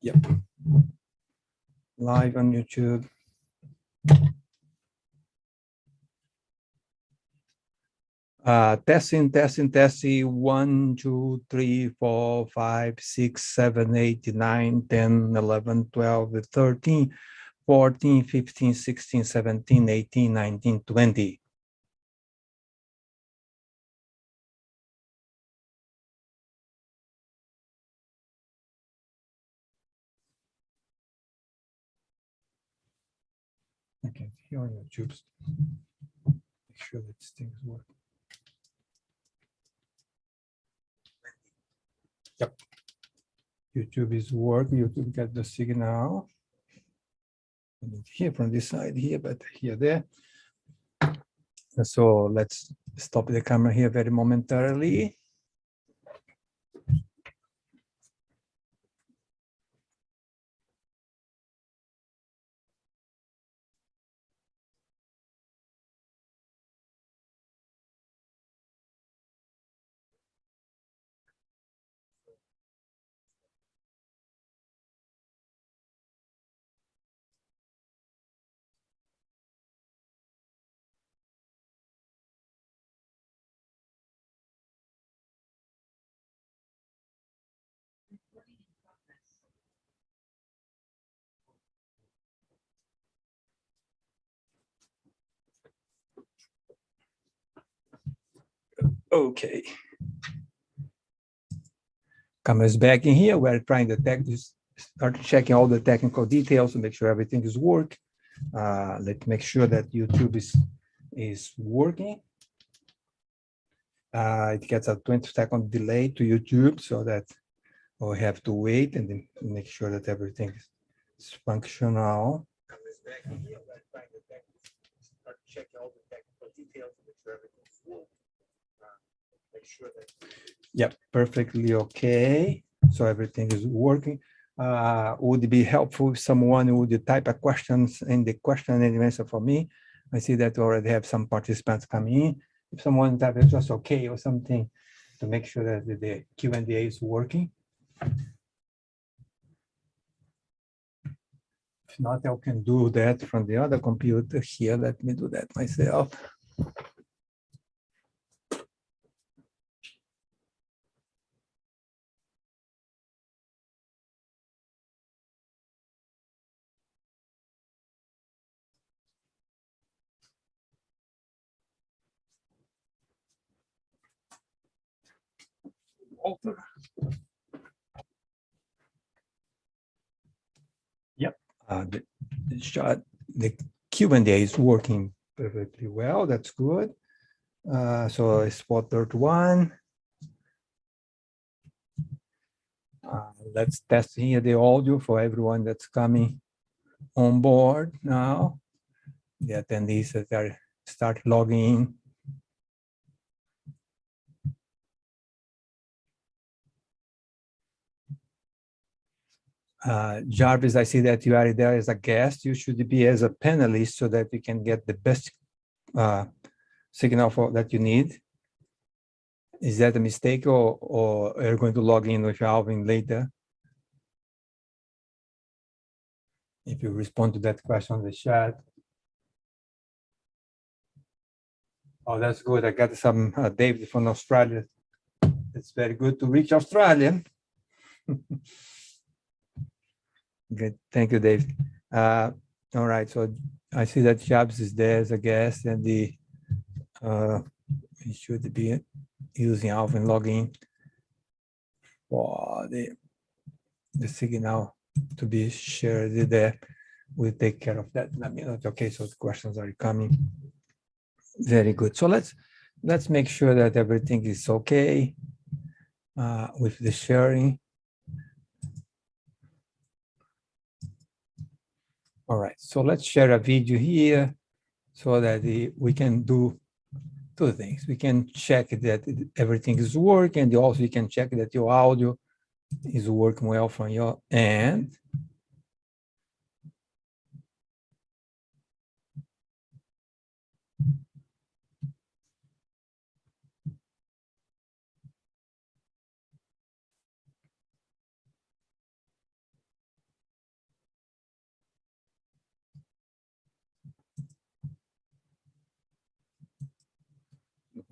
Yep. Live on YouTube. Testing. 1, 2, 3, 4, 5, 6, 7, 8, 9, 10, 11, 12, 13, 14, 15, 16, 17, 18, 19, 20. I can hear on YouTube. Make sure that things work. Yep. YouTube is working. YouTube got the signal. Here from this side here, but here, there. So let's stop the camera here very momentarily. Okay. Camera's back in here. We're trying to start checking all the technical details to make sure everything is working. Let's make sure that YouTube is working. It gets a 20-second delay to YouTube, so that we'll have to wait and then make sure that everything is functional. Camera's back in here. We're trying to start checking all the technical details to make sure everything's working. Make sure that. Yep, perfectly okay. So everything is working. Would it be helpful if someone would type a questions in the question and answer for me? I see that we already have some participants coming in. If someone type it just okay or something to make sure that the Q&A is working. If not, I can do that from the other computer here. Let me do that myself. Walter. Yep. The Q&A is working perfectly well. That's good. So it's spot 31. Let's test here the audio for everyone that's coming on board now. The attendees that are start logging in. Jarvis, I see that you are there as a guest. You should be as a panelist so that you can get the best signal for that you need. Is that a mistake, or are you going to log in with Alvin later? If you respond to that question on the chat. Oh, that's good. I got some David from Australia. It's very good to reach Australia. Good. Thank you, Dave. All right. So I see that Jobs is there as a guest, and he should be using Alvin login for the signal to be shared there. We'll take care of that in a minute. Okay. So the questions are coming. Very good. So let's make sure that everything is okay with the sharing. All right, so let's share a video here so that we can do two things. We can check that everything is working, and also you can check that your audio is working well from your end.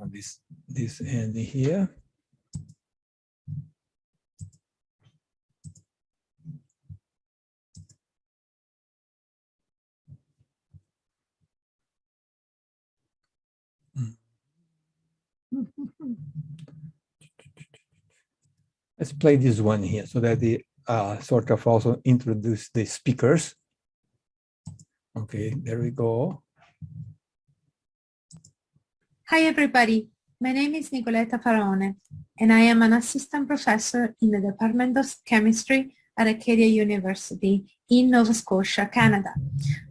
on this end here. Let's play this one here so that the sort of also introduce the speakers. Okay, there we go. Hi, everybody. My name is Nicoletta Faraone, and I am an assistant professor in the Department of Chemistry at Acadia University in Nova Scotia, Canada.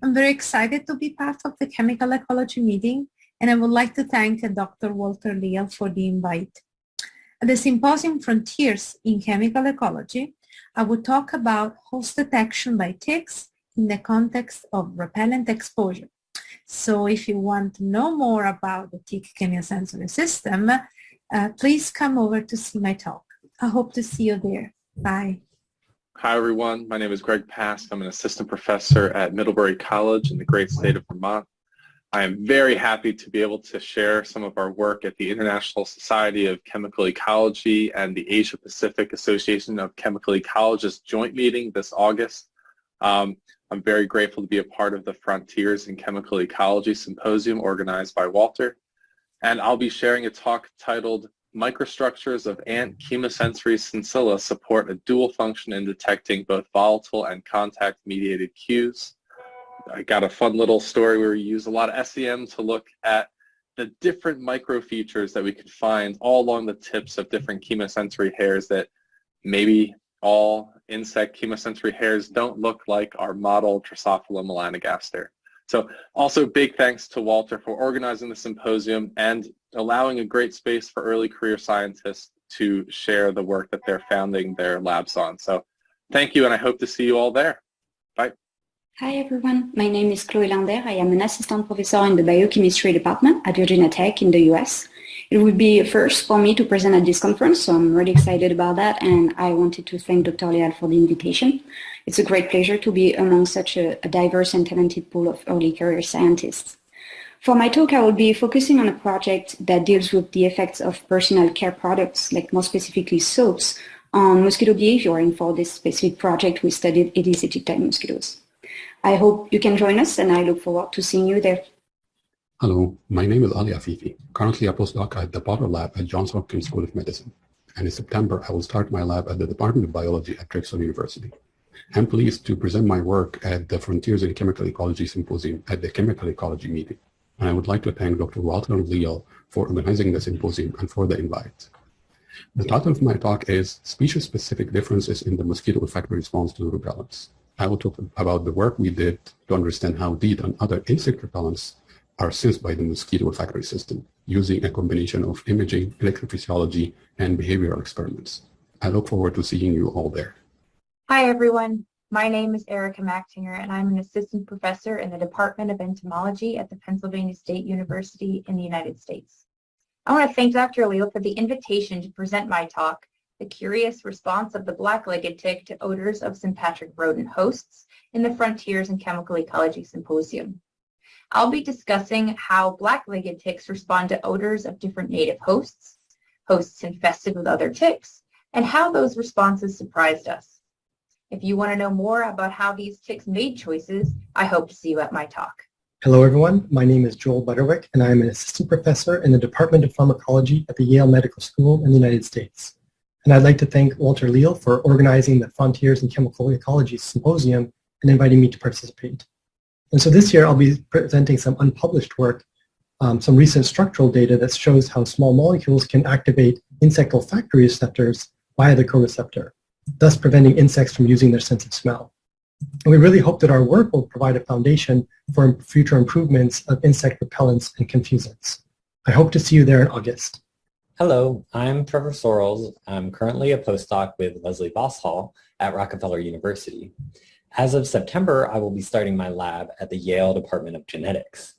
I'm very excited to be part of the Chemical Ecology meeting, and I would like to thank Dr. Walter Leal for the invite. At the Symposium Frontiers in Chemical Ecology, I will talk about host detection by ticks in the context of repellent exposure. So if you want to know more about the tick chemiosensory system, please come over to see my talk. I hope to see you there. Bye. Hi, everyone. My name is Greg Pask. I'm an assistant professor at Middlebury College in the great state of Vermont. I am very happy to be able to share some of our work at the International Society of Chemical Ecology and the Asia Pacific Association of Chemical Ecologists joint meeting this August. I'm very grateful to be a part of the Frontiers in Chemical Ecology Symposium organized by Walter. And I'll be sharing a talk titled Microstructures of Ant Chemosensory Scintilla Support a Dual Function in Detecting Both Volatile and Contact-Mediated Cues. I got a fun little story where we use a lot of SEM to look at the different microfeatures that we could find all along the tips of different chemosensory hairs that maybe all insect chemosensory hairs don't look like our model Drosophila melanogaster. So also big thanks to Walter for organizing the symposium and allowing a great space for early career scientists to share the work that they're founding their labs on. So thank you, and I hope to see you all there. Bye. Hi everyone, my name is Landa. I am an assistant professor in the biochemistry department at Virginia Tech in the US. It will be a first for me to present at this conference, so I'm really excited about that, and I wanted to thank Dr. Leal for the invitation. It's a great pleasure to be among such a diverse and talented pool of early career scientists. For my talk, I will be focusing on a project that deals with the effects of personal care products, like more specifically soaps, on mosquito behavior, and for this specific project, we studied Aedes aegypti mosquitoes. I hope you can join us, and I look forward to seeing you there. Hello, my name is Afifi, currently a postdoc at the Potter Lab at Johns Hopkins School of Medicine. And in September, I will start my lab at the Department of Biology at Drexel University. I'm pleased to present my work at the Frontiers in Chemical Ecology Symposium at the Chemical Ecology meeting. And I would like to thank Dr. Walter Leal for organizing the symposium and for the invite. The title of my talk is Species-Specific Differences in the Mosquito Olfactory Response to Repellents. I will talk about the work we did to understand how DEET and other insect repellents are sensed by the mosquito olfactory system using a combination of imaging, electrophysiology, and behavioral experiments. I look forward to seeing you all there. Hi, everyone. My name is Erika Machtinger, and I'm an assistant professor in the Department of Entomology at the Pennsylvania State University in the United States. I want to thank Dr. Leal for the invitation to present my talk, The Curious Response of the Black-Legged Tick to Odors of Sympatric Rodent Hosts in the Frontiers in Chemical Ecology Symposium. I'll be discussing how black-legged ticks respond to odors of different native hosts, hosts infested with other ticks, and how those responses surprised us. If you want to know more about how these ticks made choices, I hope to see you at my talk. Hello everyone, my name is Joel Butterwick, and I am an assistant professor in the Department of Pharmacology at the Yale Medical School in the United States. And I'd like to thank Walter Leal for organizing the Frontiers in Chemical Ecology Symposium and inviting me to participate. And so this year I'll be presenting some unpublished work, some recent structural data that shows how small molecules can activate insect olfactory receptors via the co-receptor, thus preventing insects from using their sense of smell. And we really hope that our work will provide a foundation for future improvements of insect repellents and confusants. I hope to see you there in August. Hello, I'm Trevor Sorrells. I'm currently a postdoc with Leslie Boshall at Rockefeller University. As of September, I will be starting my lab at the Yale Department of Genetics.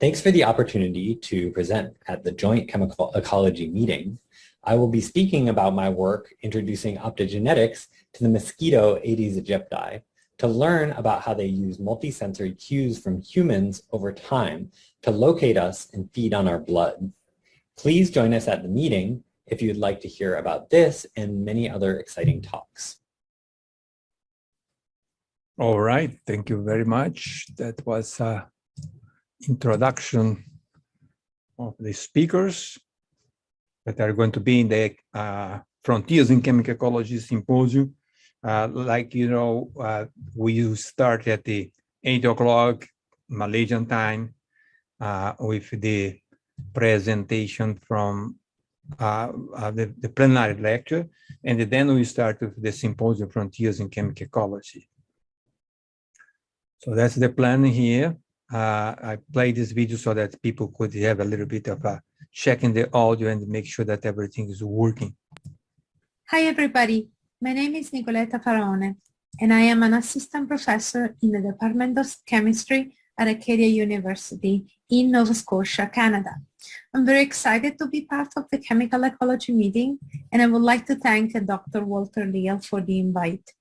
Thanks for the opportunity to present at the Joint Chemical Ecology meeting. I will be speaking about my work introducing optogenetics to the mosquito Aedes aegypti to learn about how they use multisensory cues from humans over time to locate us and feed on our blood. Please join us at the meeting if you'd like to hear about this and many other exciting talks. All right, thank you very much. That was an introduction of the speakers that are going to be in the Frontiers in Chemical Ecology Symposium. Like you know, we start at the 8 o'clock Malaysian time with the presentation from the plenary lecture, and then we start with the Symposium Frontiers in Chemical Ecology. So that's the plan here. I played this video so that people could have a little bit of a check in the audio and make sure that everything is working. Hi, everybody. My name is Nicoletta Faraone, and I am an assistant professor in the Department of Chemistry at Acadia University in Nova Scotia, Canada. I'm very excited to be part of the Chemical Ecology meeting, and I would like to thank Dr. Walter Leal for the invite.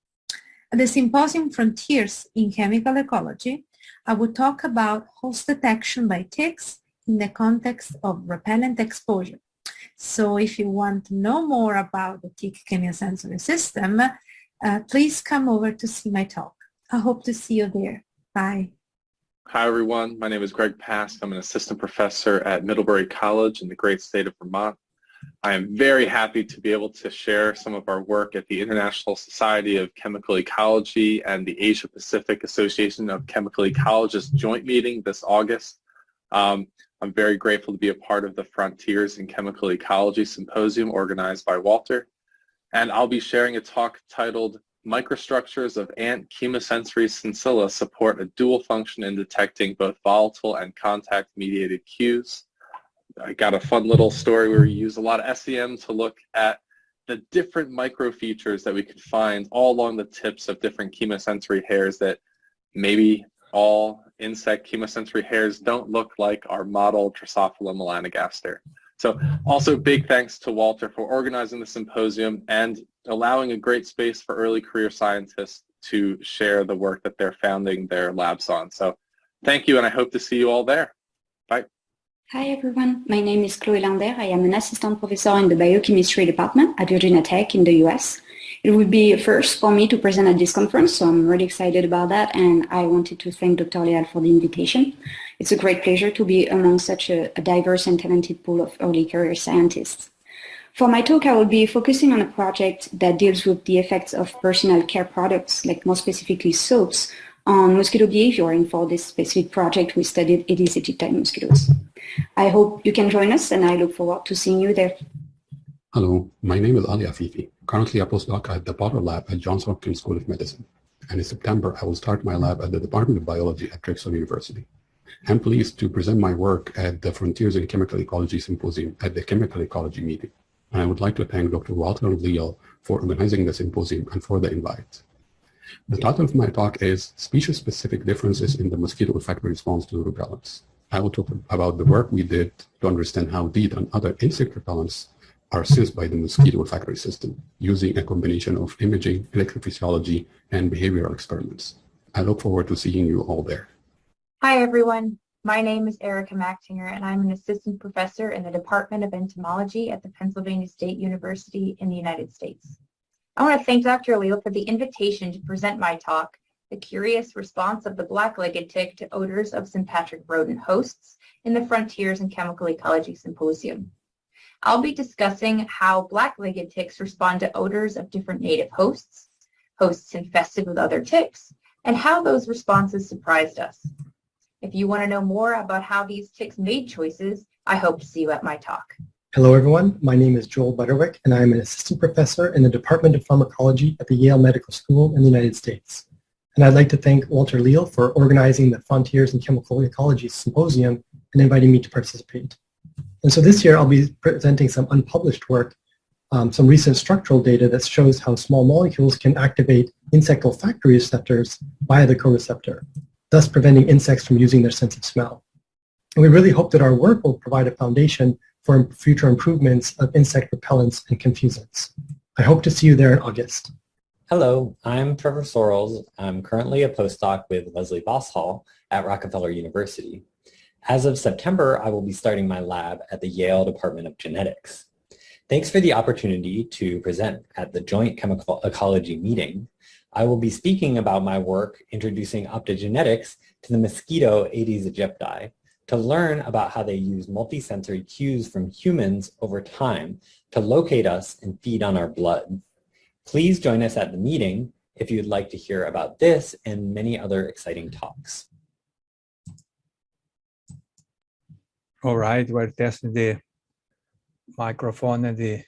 At the Symposium Frontiers in Chemical Ecology, I will talk about host detection by ticks in the context of repellent exposure. So if you want to know more about the tick chemiosensory system, please come over to see my talk. I hope to see you there. Bye. Hi, everyone. My name is Greg Pask. I'm an assistant professor at Middlebury College in the great state of Vermont. I am very happy to be able to share some of our work at the International Society of Chemical Ecology and the Asia Pacific Association of Chemical Ecologists joint meeting this August. I'm very grateful to be a part of the Frontiers in Chemical Ecology Symposium organized by Walter. And I'll be sharing a talk titled Microstructures of Ant Chemosensory Sensilla Support a Dual Function in Detecting Both Volatile and Contact-Mediated Cues. I got a fun little story where we use a lot of SEM to look at the different microfeatures that we could find all along the tips of different chemosensory hairs that maybe all insect chemosensory hairs don't look like our model Drosophila melanogaster. So also big thanks to Walter for organizing the symposium and allowing a great space for early career scientists to share the work that they're founding their labs on. So thank you, and I hope to see you all there. Bye. Hi everyone, my name is Landa. I am an assistant professor in the biochemistry department at Virginia Tech in the US. It will be a first for me to present at this conference, so I'm really excited about that, and I wanted to thank Dr. Leal for the invitation. It's a great pleasure to be among such a diverse and talented pool of early career scientists. For my talk, I will be focusing on a project that deals with the effects of personal care products, like more specifically soaps, on mosquito behavior, and for this specific project, we studied Aedes aegypti mosquitoes. I hope you can join us, and I look forward to seeing you there. Hello, my name is Afifi, currently a postdoc at the Potter Lab at Johns Hopkins School of Medicine. And in September, I will start my lab at the Department of Biology at Drexel University. I'm pleased to present my work at the Frontiers in Chemical Ecology Symposium at the Chemical Ecology meeting. And I would like to thank Dr. Walter Leal for organizing the symposium and for the invite. The title of my talk is Species-Specific Differences in the Mosquito Olfactory Response to Repellents. I will talk about the work we did to understand how DEET and other insect repellents are sensed by the mosquito olfactory system using a combination of imaging, electrophysiology, and behavioral experiments. I look forward to seeing you all there. Hi, everyone. My name is Erika Machtinger, and I'm an assistant professor in the Department of Entomology at the Pennsylvania State University in the United States. I want to thank Dr. Leal for the invitation to present my talk, The Curious Response of the Black-Legged Tick to Odors of Sympatric Rodent Hosts in the Frontiers in Chemical Ecology Symposium. I'll be discussing how black-legged ticks respond to odors of different native hosts, hosts infested with other ticks, and how those responses surprised us. If you want to know more about how these ticks made choices, I hope to see you at my talk. Hello everyone, my name is Joel Butterwick, and I am an assistant professor in the Department of Pharmacology at the Yale Medical School in the United States. And I'd like to thank Walter Leal for organizing the Frontiers in Chemical Ecology Symposium and inviting me to participate. And so this year I'll be presenting some unpublished work, some recent structural data that shows how small molecules can activate insect olfactory receptors via the co-receptor, thus preventing insects from using their sense of smell. And we really hope that our work will provide a foundation for future improvements of insect repellents and confusants. I hope to see you there in August. Hello, I'm Trevor Sorrells. I'm currently a postdoc with Leslie Boshall at Rockefeller University. As of September, I will be starting my lab at the Yale Department of Genetics. Thanks for the opportunity to present at the Joint Chemical Ecology meeting. I will be speaking about my work introducing optogenetics to the mosquito Aedes aegypti to learn about how they use multisensory cues from humans over time to locate us and feed on our blood. Please join us at the meeting if you'd like to hear about this and many other exciting talks. All right, we're testing the microphone and the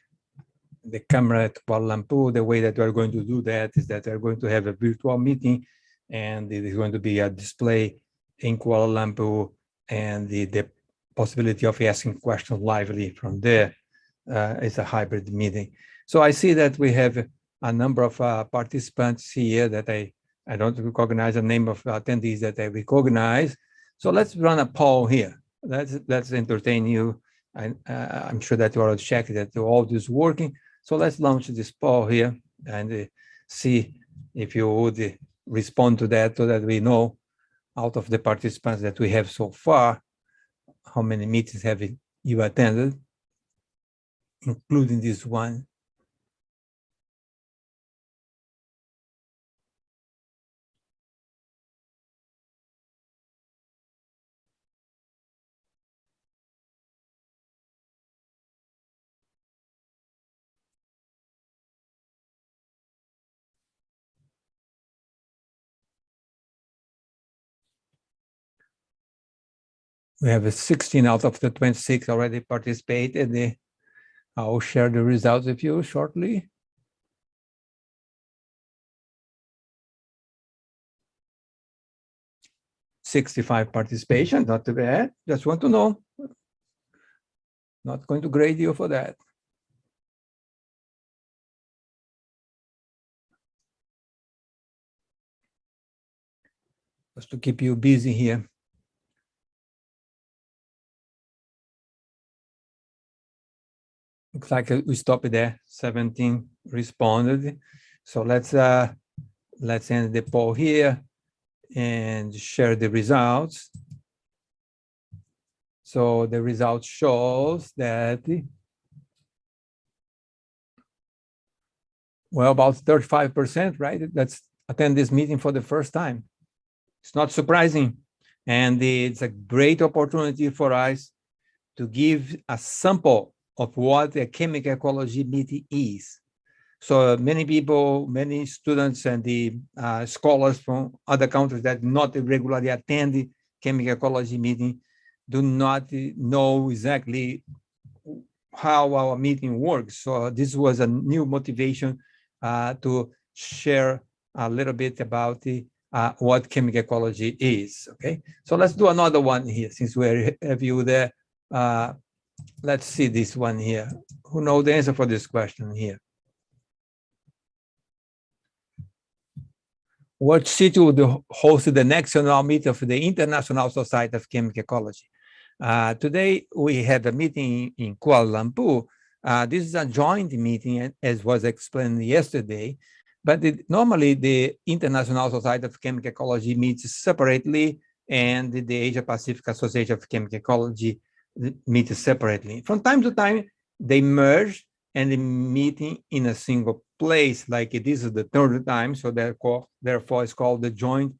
camera at Kuala Lumpur. The way that we're going to do that is that we're going to have a virtual meeting, and it is going to be a display in Kuala Lumpur, and the possibility of asking questions lively from there. It's a hybrid meeting. So I see that we have a number of participants here that I don't recognize the name of attendees that I recognize. So let's run a poll here. Let's entertain you. I'm sure that you already checked that all this is working. So let's launch this poll here and see if you would respond to that, so that we know out of the participants that we have so far, how many meetings have you attended, including this one. We have 16 out of the 26 already participated. I'll share the results with you shortly. "65 participation, not too bad. Just want to know. Not going to grade you for that. Just to keep you busy here. Looks like we stopped there. 17 responded. So let's end the poll here and share the results. So the result shows that, well, about 35%, right? Let's attend this meeting for the first time. It's not surprising. And it's a great opportunity for us to give a sample of what a chemical ecology meeting is. So many people, many students and the scholars from other countries that not regularly attend the chemical ecology meeting do not know exactly how our meeting works. So this was a new motivation to share a little bit about what chemical ecology is, okay? So let's do another one here, since we have you there. Let's see this one here. Who knows the answer for this question here? What city would host the next annual meeting of the International Society of Chemical Ecology? Today, we have a meeting in Kuala Lumpur. This is a joint meeting, as was explained yesterday, but normally the International Society of Chemical Ecology meets separately, and the Asia Pacific Association of Chemical Ecology meet separately. From time to time, they merge and meeting in a single place, like this is the third time, so therefore it's called the joint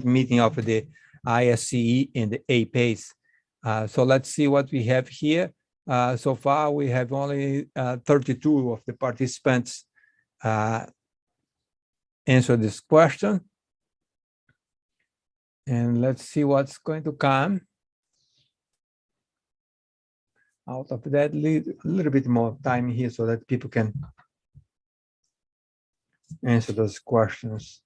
meeting of the ISCE and the APACE. So let's see what we have here. So far, we have only 32 of the participants answer this question. And let's see what's going to come out of that. A little bit more time here so that people can answer those questions.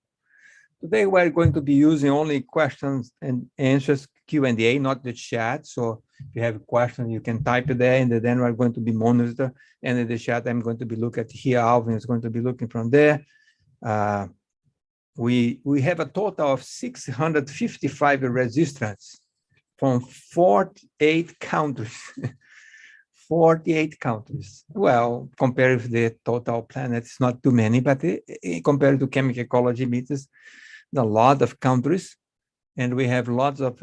Today, we're going to be using only questions and answers, Q&A, not the chat. So if you have a question, you can type it there, and then we're going to be monitor. And in the chat, I'm going to be looking at here. Alvin is going to be looking from there. We have a total of 655 registrants from 48 countries. 48 countries. Well, compared with the total planet, it's not too many, but compared to chemical ecology meetings, a lot of countries, and we have lots of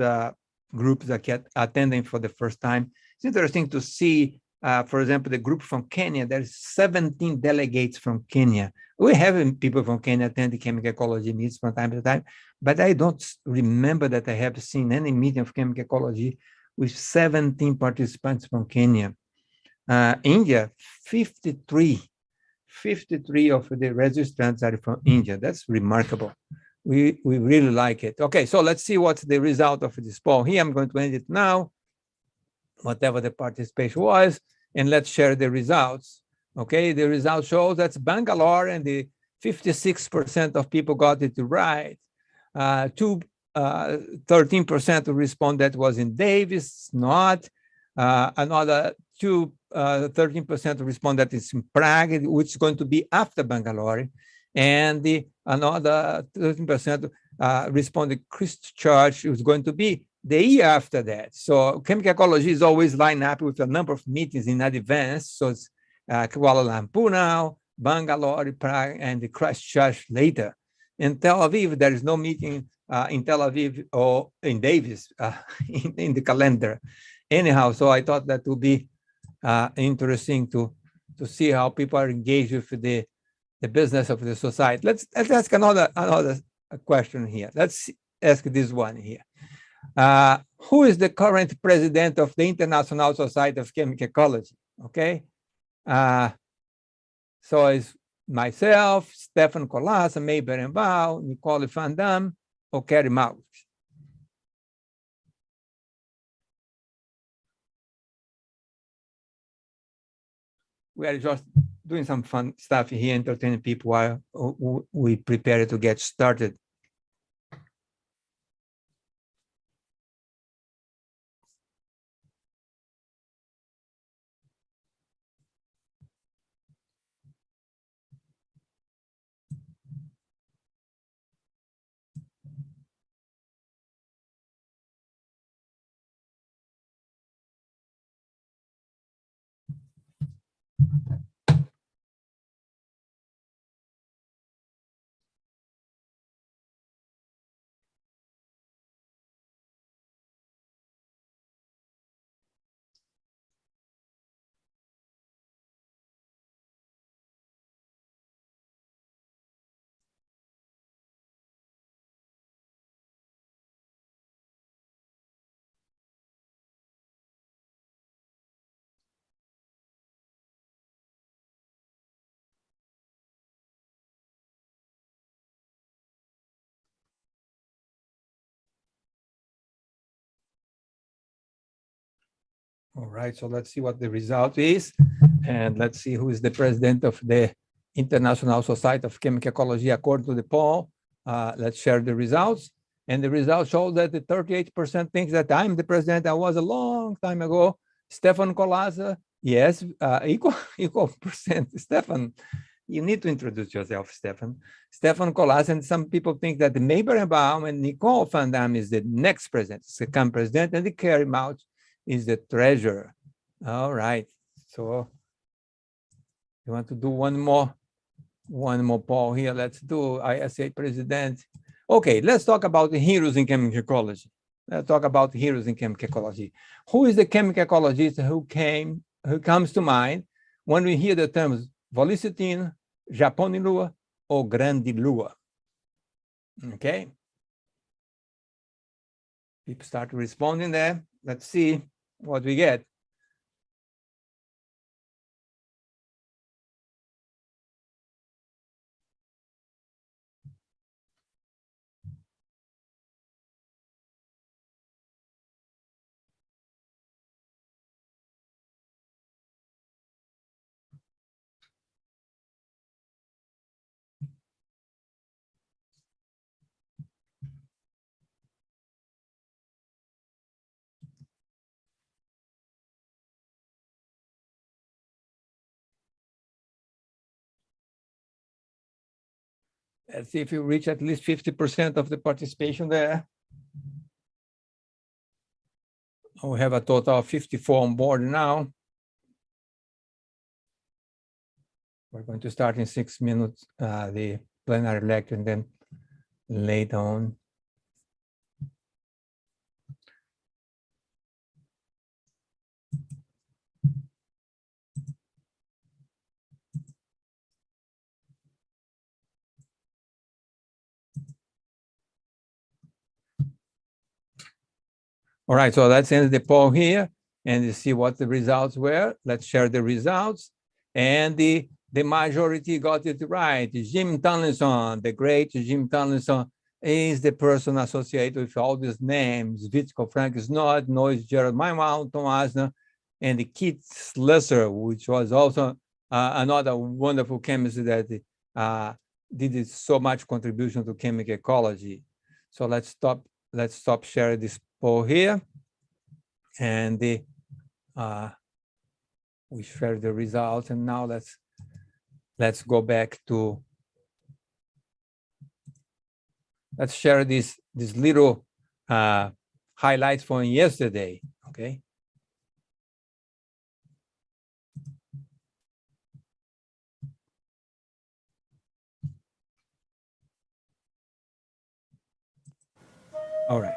groups that kept attending for the first time. It's interesting to see, for example, the group from Kenya. There's 17 delegates from Kenya. We have people from Kenya attend the Chemical Ecology meetings from time to time, but I don't remember that I have seen any meeting of Chemical Ecology with 17 participants from Kenya. India, 53 of the registrants are from India. That's remarkable. We really like it. Okay, so let's see what's the result of this poll. Here, I'm going to end it now, whatever the participation was, and let's share the results. Okay, the result shows that's Bangalore, and the 56% of people got it right. 13% respond that was in Davis, not. Another 13% respond that it's in Prague, which is going to be after Bangalore. And another 13% responded Christchurch, is going to be the year after that. So Chemical Ecology is always lined up with a number of meetings in advance. So it's Kuala Lumpur now, Bangalore, Prague, and the Christchurch later. In Tel Aviv, there is no meeting in Tel Aviv or in Davis in the calendar. Anyhow, so I thought that would be interesting to see how people are engaged with the business of the society. Let's ask another question here. Let's ask this one here. Who is the current president of the International Society of Chemical Ecology? Okay. So it's myself, Stefan Colasa, May Berenbaum, Nicole Van Dam, or Kerry Mauch. We are just doing some fun stuff here, entertaining people while we prepare to get started. All right, so let's see what the result is. And let's see who is the president of the International Society of Chemical Ecology according to the poll. Let's share the results. And the results show that the 38% thinks that I'm the president. I was a long time ago. Stefan Colasa, yes, equal percent. Stefan, you need to introduce yourself, Stefan. Stefan Colasa, and some people think that the May Berenbaum and Nicole Van Dam is the next president, second president, and the Kerry Mauch is the treasurer. All right. So you want to do one more poll here? Let's do ISA president. Okay, let's talk about the heroes in chemical ecology. Let's talk about the heroes in chemical ecology. Who is the chemical ecologist who comes to mind when we hear the terms Volicitine, Japonilua, or Grandilua? Okay. People start responding there. Let's see what we get. Let's see if you reach at least 50% of the participation there. We have a total of 54 on board now. We're going to start in 6 minutes, the plenary lecture, and then later on. All right, so let's end the poll here and see what the results were. Let's share the results. And the majority got it right. Jim Tomlinson, the great Jim Tomlinson, is the person associated with all these names: Vitko, Frank Snod, Noyes, Gerald Maimau, Tom Asner, and Keith Slusser, which was also another wonderful chemist that did so much contribution to chemical ecology. So let's stop sharing this poll here, and we share the results. And now let's go back to, let's share this little highlights from yesterday. Okay. All right.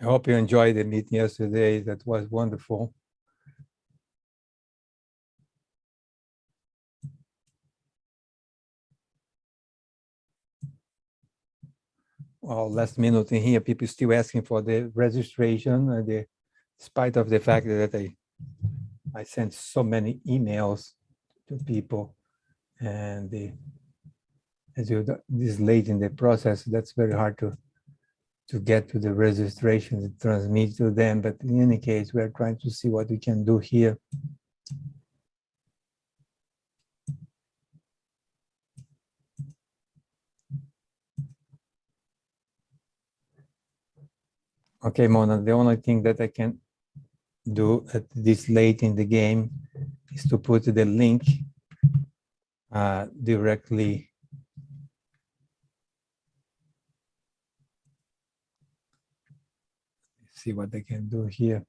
I hope you enjoyed the meeting yesterday. That was wonderful. Well, last minute in here, people still asking for the registration, despite of the fact that I sent so many emails to people, and as you this late in the process, that's very hard to get to the registration to transmit to them. But in any case, we are trying to see what we can do here. Okay, Mona, the only thing that I can do at this late in the game is to put the link directly. See what I can do here.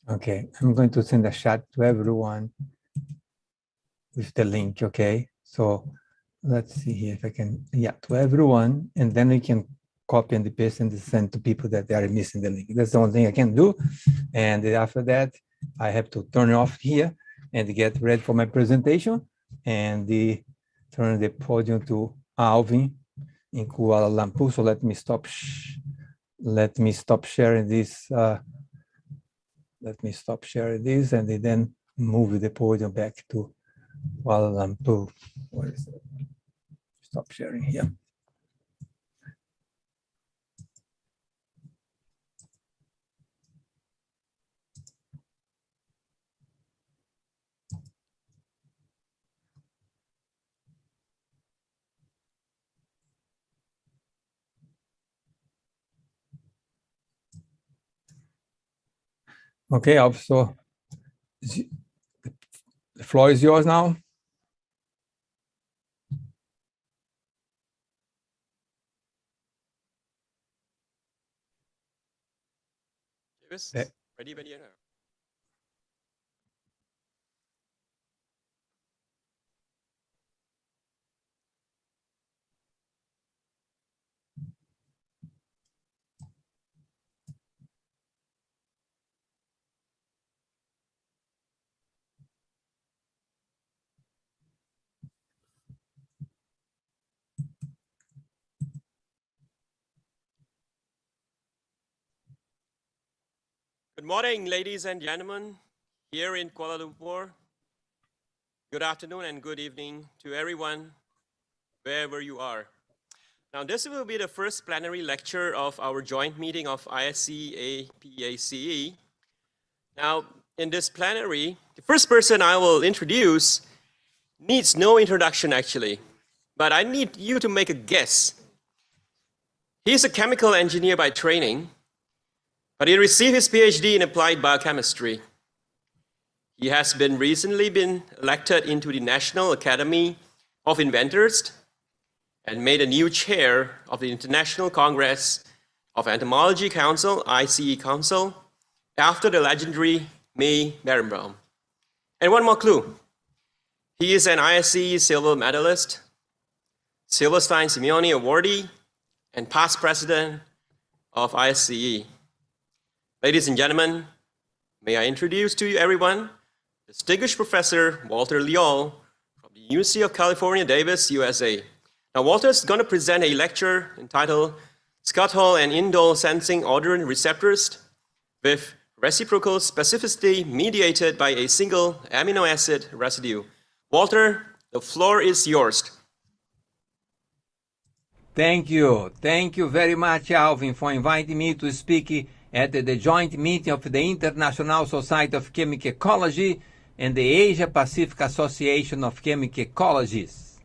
Okay, I'm going to send a chat to everyone with the link, okay? So let's see here if I can, yeah, to everyone, and then we can copy and paste and send to people that they are missing the link. That's the only thing I can do. And after that, I have to turn it off here and get ready for my presentation and turn the podium to Alvin in Kuala Lumpur. So let me stop sharing this. Let me stop sharing this and then move the podium back to Kuala Lumpur. Where is it? Stop sharing here. Okay, so the floor is yours now. Ready? Good morning, ladies and gentlemen, here in Kuala Lumpur. Good afternoon and good evening to everyone, wherever you are. Now, this will be the first plenary lecture of our joint meeting of ISC, APACE. Now, in this plenary, the first person I will introduce needs no introduction, actually, but I need you to make a guess. He's a chemical engineer by training, but he received his PhD in applied biochemistry. He has recently been elected into the National Academy of Inventors and made a new chair of the International Congress of Entomology Council, ICE Council, after the legendary May Berenbaum. And one more clue. He is an ISC silver medalist, Silverstein-Simeoni awardee, and past president of ISCE. Ladies and gentlemen, may I introduce to you everyone, distinguished Professor Walter Leal from the University of California, Davis, USA. Now, Walter is going to present a lecture entitled Scuttle and Indole Sensing Odorant Receptors with Reciprocal Specificity Mediated by a Single Amino Acid Residue. Walter, the floor is yours. Thank you. Thank you very much, Alvin, for inviting me to speak at the joint meeting of the International Society of Chemical Ecology and the Asia Pacific Association of Chemical Ecologists.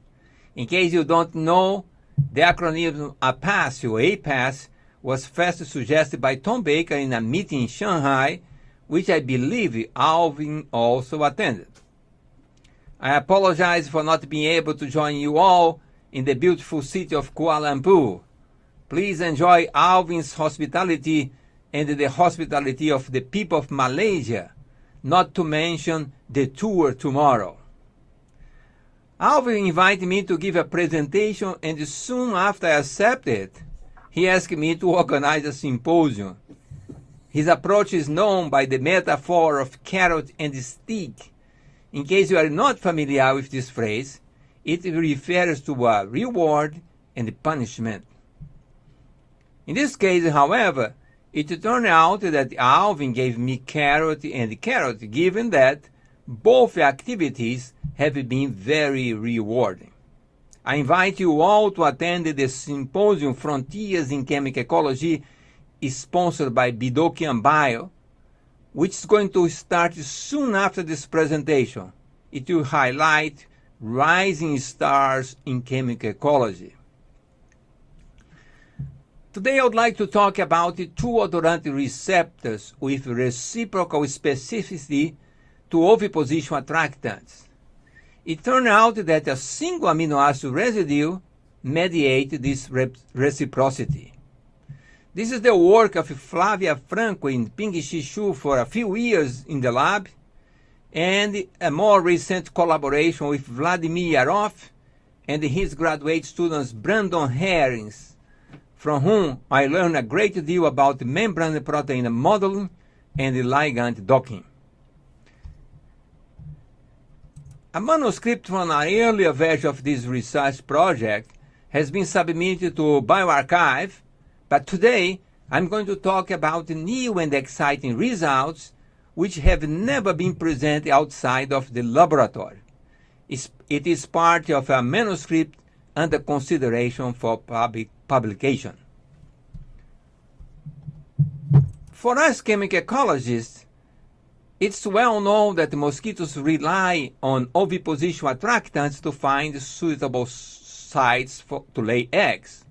In case you don't know, the acronym APAS, or APAS, was first suggested by Tom Baker in a meeting in Shanghai, which I believe Alvin also attended. I apologize for not being able to join you all in the beautiful city of Kuala Lumpur. Please enjoy Alvin's hospitality and the hospitality of the people of Malaysia, not to mention the tour tomorrow. Alvin invited me to give a presentation, and soon after I accepted, he asked me to organize a symposium. His approach is known by the metaphor of carrot and stick. In case you are not familiar with this phrase, it refers to a reward and punishment. In this case, however, it turned out that Alvin gave me carrot and carrot, given that both activities have been very rewarding. I invite you all to attend the Symposium Frontiers in Chemical Ecology, sponsored by Bidokian Bio, which is going to start soon after this presentation. It will highlight rising stars in chemical ecology. Today I would like to talk about the two odorant receptors with reciprocal specificity to oviposition attractants. It turned out that a single amino acid residue mediates this reciprocity. This is the work of Flavia Franco in Ping Shi Shu for a few years in the lab, and a more recent collaboration with Vladimir Yarov and his graduate students Brandon Herrings from whom I learned a great deal about the membrane protein modeling and the ligand docking. A manuscript from an earlier version of this research project has been submitted to bioRxiv, but today I'm going to talk about new and exciting results which have never been presented outside of the laboratory. It is part of a manuscript under consideration for publication. For us chemical ecologists, it's well known that mosquitoes rely on oviposition attractants to find suitable sites to lay eggs.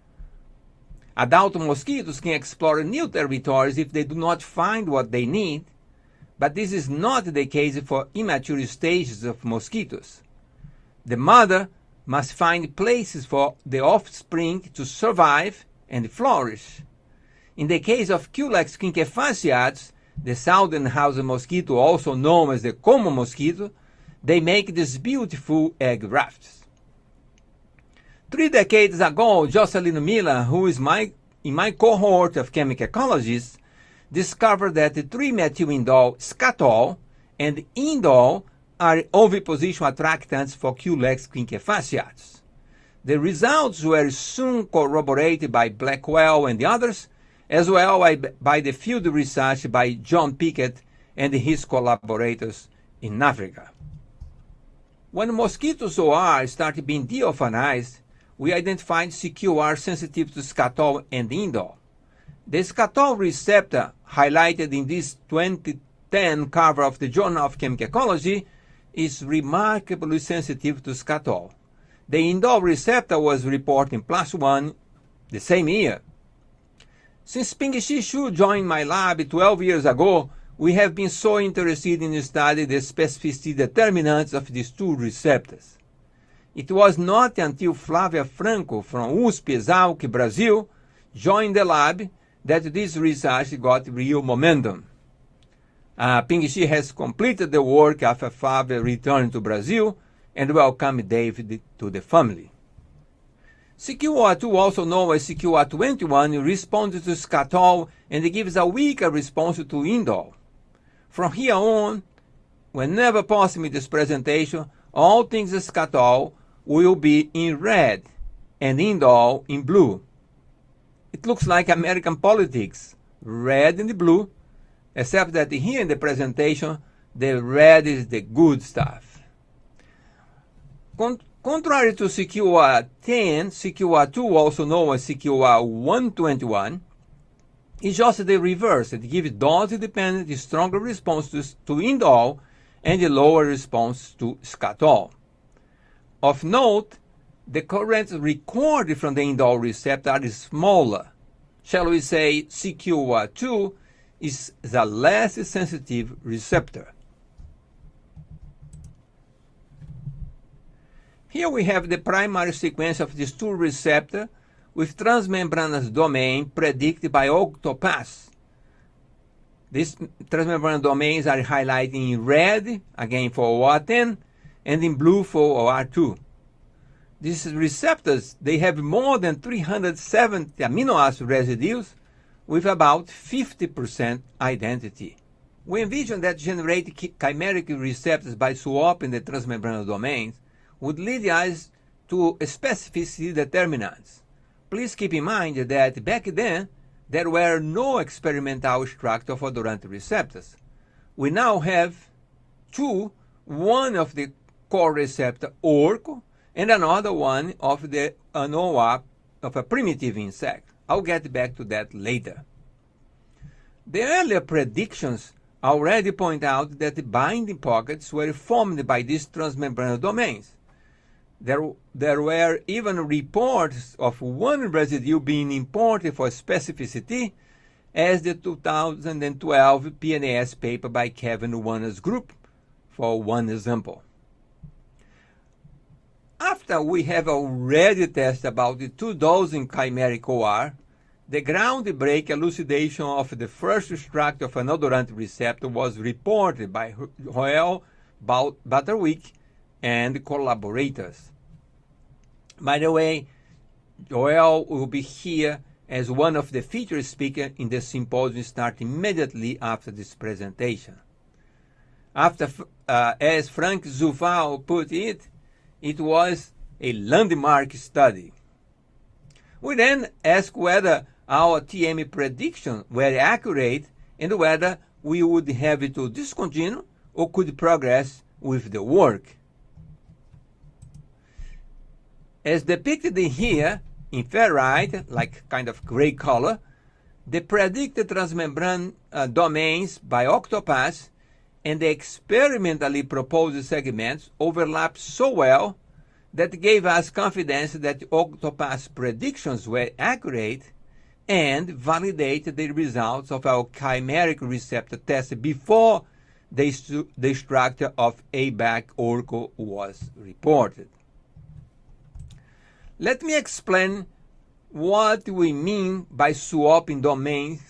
Adult mosquitoes can explore new territories if they do not find what they need, but this is not the case for immature stages of mosquitoes. The mother must find places for the offspring to survive and flourish. In the case of Culex quinquefasciatus, the southern house mosquito, also known as the common mosquito, they make these beautiful egg rafts. 3 decades ago, Jocelyn Miller, who is in my cohort of chemical ecologists, discovered that the 3-methylindole scatol and indole are oviposition attractants for Culex quinquefasciatus. The results were soon corroborated by Blackwell and the others, as well by the field research by John Pickett and his collaborators in Africa. When mosquitoes OR started being deophanized, we identified CQR sensitive to scatol and indole. The scatol receptor, highlighted in this 2010 cover of the Journal of Chemical Ecology, is remarkably sensitive to scatol. The indole receptor was reported in +1 the same year. Since Ping-Shi Xu joined my lab 12 years ago, we have been so interested in studying the specificity determinants of these 2 receptors. It was not until Flávia Franco from USP Exalc, Brazil, joined the lab that this research got real momentum. Ping-Shi has completed the work after Flávia returned to Brazil and welcomed David to the family. CQR2, also known as CQR21, responds to scatol and gives a weaker response to indole. From here on, whenever possible in this presentation, all things scatol will be in red and indole in blue. It looks like American politics, red and blue, except that here in the presentation, the red is the good stuff. Contrary to CQR10, CQR2, also known as CQR121, is just the reverse. It gives dose-dependent stronger response to indole and a lower response to scatol. Of note, the currents recorded from the indole receptor are smaller. Shall we say CQR2 is the less sensitive receptor. Here we have the primary sequence of these 2 receptors with transmembranous domain predicted by Octopath. These transmembranous domains are highlighted in red, again for OR10, and in blue for OR2. These receptors, they have more than 370 amino acid residues with about 50% identity. We envision that generating chimeric receptors by swapping the transmembranous domains would lead us to specificity determinants. Please keep in mind that back then, there were no experimental structure for odorant receptors. We now have 2, one of the core receptor ORCO and another one of the ANOA of a primitive insect. I'll get back to that later. The earlier predictions already point out that the binding pockets were formed by these transmembranous domains. There were even reports of one residue being imported for specificity, as the 2012 PNAS paper by Kevin Warner's group, for one example. After we have already tested about the 2-dosing chimeric OR, the groundbreaking elucidation of the first structure of an odorant receptor was reported by Roel, Butterwick, and collaborators. By the way, Joel will be here as one of the featured speakers in the symposium start immediately after this presentation. As Frank Zuval put it, it was a landmark study. We then asked whether our TM predictions were accurate and whether we would have to discontinue or could progress with the work. As depicted here in ferrite, like kind of gray color, the predicted transmembrane domains by Octopass and the experimentally proposed segments overlap so well that gave us confidence that Octopass predictions were accurate and validated the results of our chimeric receptor test before the structure of ABAC-ORCO was reported. Let me explain what we mean by swapping domains.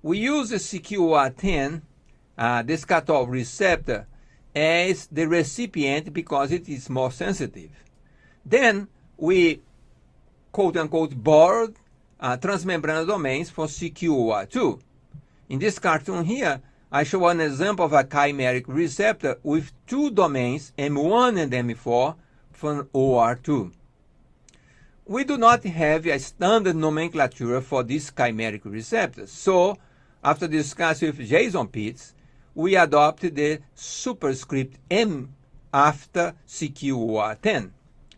We use the CQR10, this cutoff receptor, as the recipient because it is more sensitive. Then we quote-unquote borrowed transmembrane domains for CQR2. In this cartoon here, I show an example of a chimeric receptor with two domains, M1 and M4, from OR2. We do not have a standard nomenclature for these chimeric receptors, so after discussing with Jason Pitts, we adopted the superscript M after CQR10.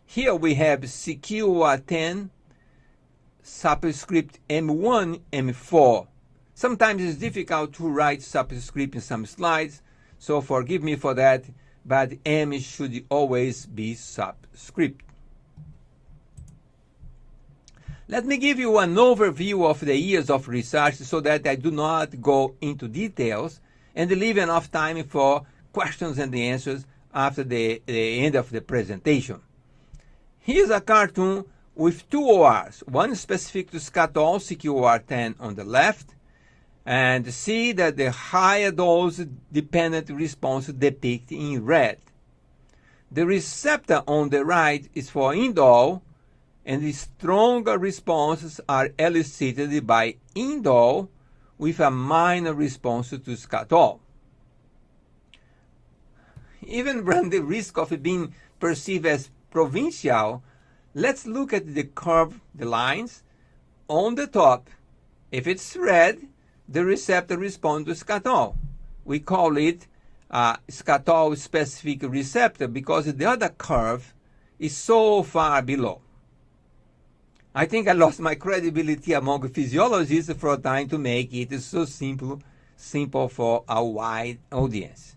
Here we have CQR10 superscript M1, M4. Sometimes it's difficult to write superscript in some slides, so forgive me for that, but M should always be subscript. Let me give you an overview of the years of research so that I do not go into details and leave enough time for questions and the answers after the end of the presentation. Here's a cartoon with two ORs, one specific to scatol, CQR10 on the left, and see that the higher dose dependent response depicted in red. The receptor on the right is for indole, and the stronger responses are elicited by indole with a minor response to scatol. Even run the risk of being perceived as provincial, let's look at the curve, the lines. On the top, if it's red, the receptor responds to scatol. We call it scatol-specific receptor because the other curve is so far below. I think I lost my credibility among physiologists for trying to make it so simple for a wide audience.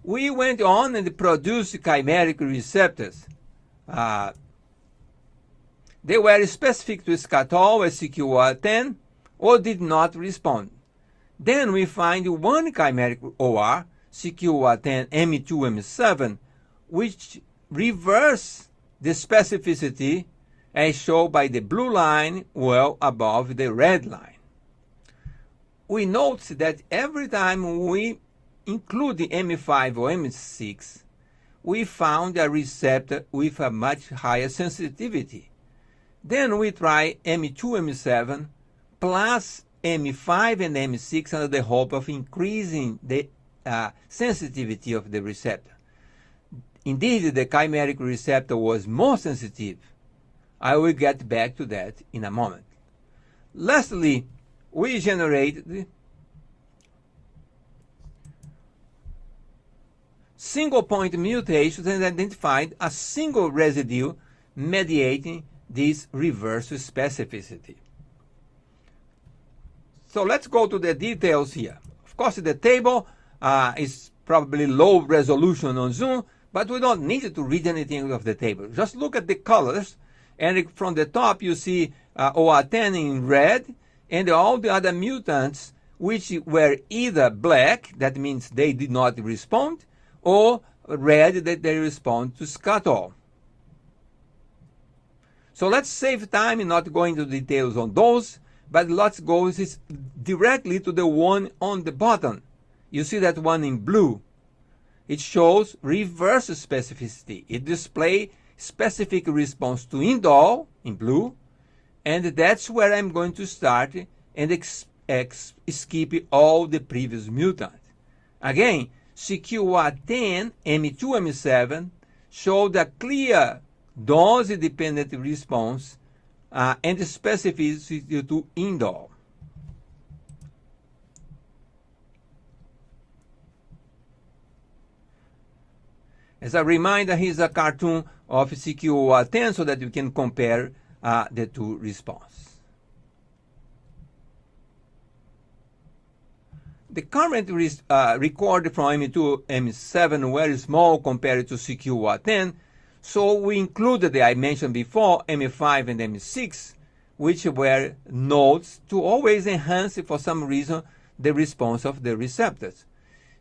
We went on and produced chimeric receptors. They were specific to scatol as CQR10 or did not respond. Then we find one chimeric OR, CQR10 M2 M7, which reverse the specificity as shown by the blue line well above the red line. We note that every time we include the M5 or M6, we found a receptor with a much higher sensitivity. Then we try M2, M7 plus M5 and M6 under the hope of increasing the sensitivity of the receptor. Indeed, the chimeric receptor was more sensitive. I will get back to that in a moment. Lastly, we generated single point mutations and identified a single residue mediating this reverse specificity. So let's go to the details here. Of course, the table is probably low resolution on Zoom, but we don't need to read anything of the table. Just look at the colors, and from the top you see OR10 in red, and all the other mutants which were either black, that means they did not respond, or red, that they respond to scatol. So let's save time in not going into details on those, but let's go directly to the one on the bottom. You see that one in blue. It shows reverse specificity. It displays specific response to indole in blue And that's where I'm going to start and skip all the previous mutants. Again, CQR10, M2, M7 showed a clear dose-dependent response and specificity to indole. As a reminder, here's a cartoon of CQR10 so that you can compare the two responses. The current record from M2, M7 were small compared to CQR10, so we included the I mentioned before, M5 and M6, which were nodes to always enhance, for some reason, the response of the receptors.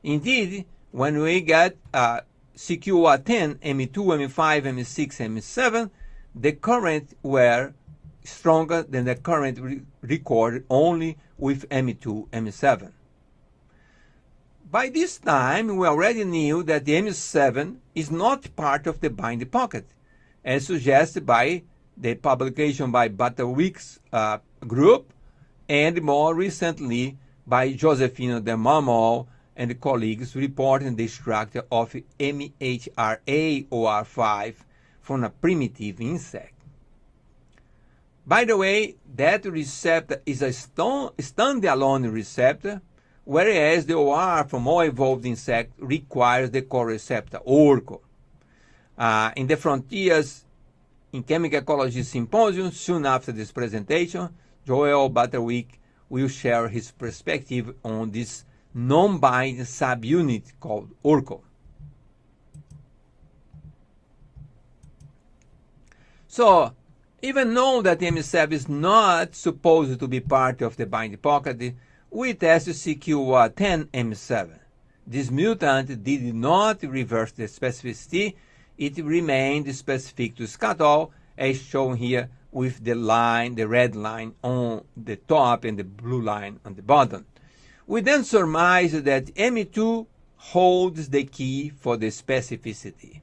Indeed, when we get CQR10, M2, M5, M6, M7, the current were stronger than the current recorded only with M2, M7. By this time, we already knew that the M7 is not part of the bind pocket, as suggested by the publication by Butterwick's group, and more recently by Josefino de Marmol and colleagues reporting the structure of MHRA-OR5 from a primitive insect. By the way, that receptor is a standalone receptor, whereas the OR from all evolved insect requires the co-receptor, ORCO. In the Frontiers in Chemical Ecology Symposium, soon after this presentation, Joel Butterwick will share his perspective on this non-bind subunit called ORCO. So, even though that M7 is not supposed to be part of the bind pocket, we tested CQR10 M7. This mutant did not reverse the specificity. It remained specific to scatol, as shown here with the line, the red line on the top and the blue line on the bottom. We then surmised that M2 holds the key for the specificity.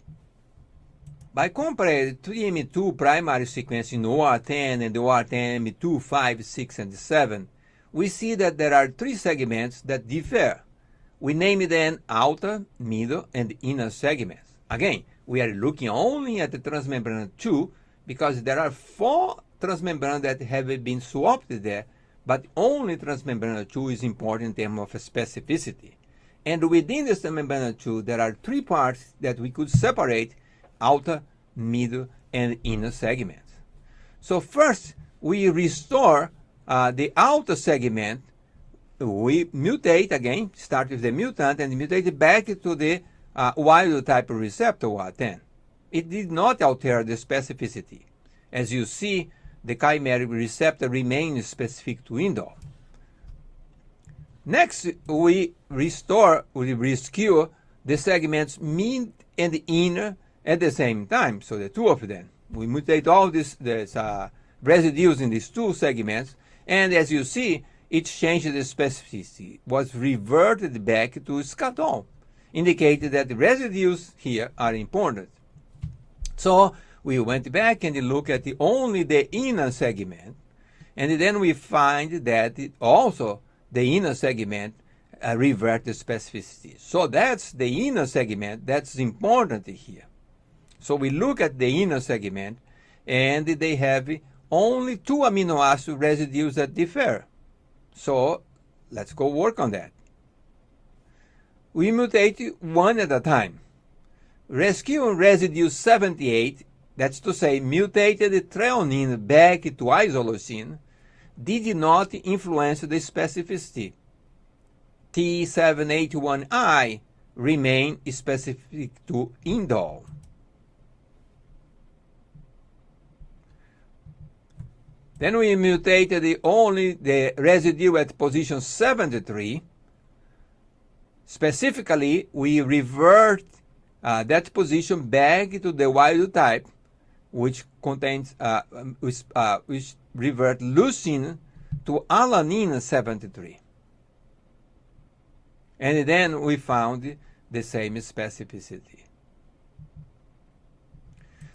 By comparing 3M2 primary sequence in OR10 and OR10 M2, 5, 6, and 7, we see that there are three segments that differ. We name them outer, middle, and inner segments. Again, we are looking only at the transmembrane 2 because there are 4 transmembrane that have been swapped there, but only transmembrane 2 is important in terms of specificity. And within the transmembrane 2, there are 3 parts that we could separate: outer, middle, and inner segments. So first, we restore the outer segment. We mutate again, start with the mutant, and mutate it back to the wild type receptor OR10. It did not alter the specificity. As you see, the chimeric receptor remains specific to indole. Next, we rescue the segments mid and inner at the same time, so the 2 of them. We mutate all these residues in these 2 segments, and as you see, it changed the specificity, was reverted back to scatol, indicating that the residues here are important. So we went back and looked at only the inner segment, and then we find that also the inner segment revert the specificity. So that's the inner segment that's important here. So we look at the inner segment, and they have only 2 amino acid residues that differ. So let's go work on that. We mutate one at a time. Rescue residue 78, that's to say mutated threonine back to isoleucine, did not influence the specificity. T781I remained specific to indole. Then we mutated only the residue at position 73. Specifically, we revert that position back to the wild type, which contains which revert leucine to alanine 73. And then we found the same specificity.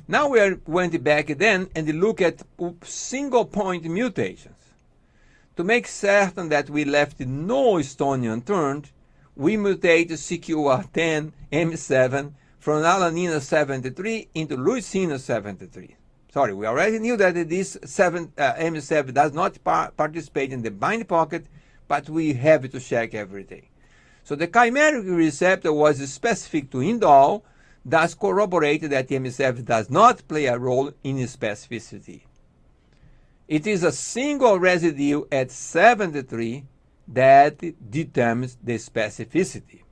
Now we went back then and look at single point mutations. To make certain that we left no stone unturned, we mutate CQR10 M7 from alanine 73 into leucine 73. Sorry, we already knew that this M7 does not participate in the bind pocket, but we have to check everything. So the chimeric receptor was specific to indole, thus corroborated that M7 does not play a role in specificity. It is a single residue at 73 that determines the specificity.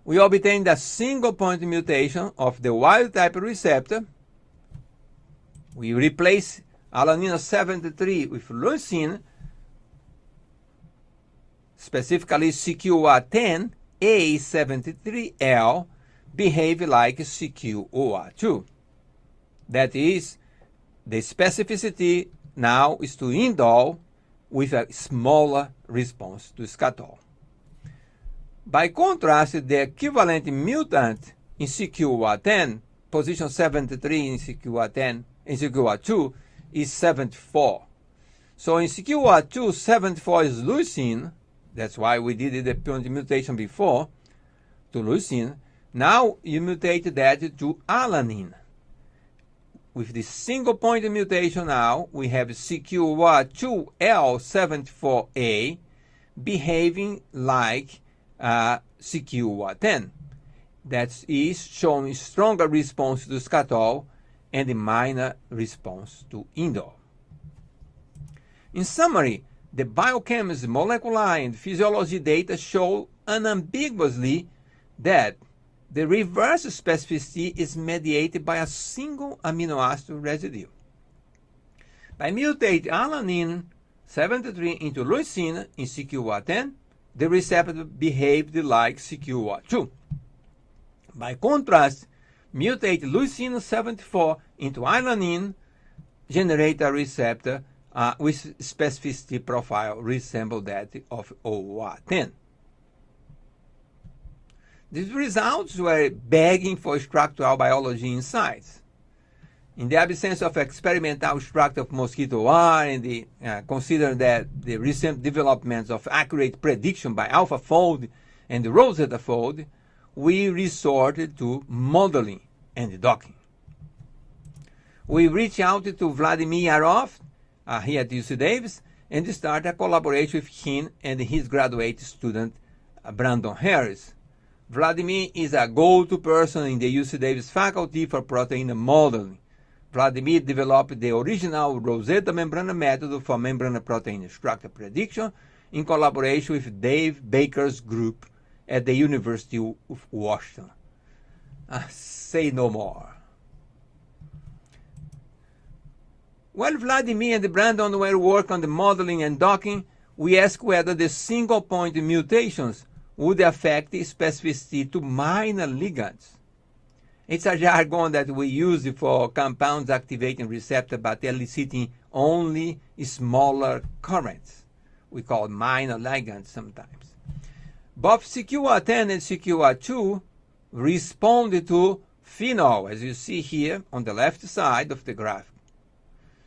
We obtained a single point mutation of the wild type receptor. We replace alanine 73 with leucine, specifically CQR10 A73L behave like CQOR2. That is, the specificity now is to indole with a smaller response to scatol. By contrast, the equivalent mutant in CQR10, position 73 in CQR10, in CQR2 is 74. So in CQR2, 74 is leucine. That's why we did the point mutation before to leucine. Now you mutate that to alanine. With the single point mutation now, we have CQR2L74A behaving like CQR10. That is showing stronger response to scatol and a minor response to indole. In summary, the biochemistry, molecular, and physiology data show unambiguously that the reverse specificity is mediated by a single amino acid residue. By mutating alanine 73 into leucine in CQR10, the receptor behaved like CQR2. By contrast, mutate leucine 74 into alanine, generate a receptor with specificity profile resemble that of OR10. These results were begging for structural biology insights. In the absence of experimental structure of mosquito R and consider that the recent developments of accurate prediction by AlphaFold and Rosetta Fold, we resorted to modeling and docking. We reached out to Vladimir Yarov here at UC Davis and started a collaboration with him and his graduate student Brandon Harris. Vladimir is a go-to person in the UC Davis faculty for protein modeling. Vladimir developed the original Rosetta membrana method for membrana protein structure prediction in collaboration with Dave Baker's group at the University of Washington. Say no more. While Vladimir and Brandon were working on the modeling and docking, we asked whether the single point mutations would affect the specificity to minor ligands. It's a jargon that we use for compounds activating receptor but eliciting only smaller currents. We call minor ligands sometimes. Both CQR10 and CQR2 responded to phenol, as you see here on the left side of the graph.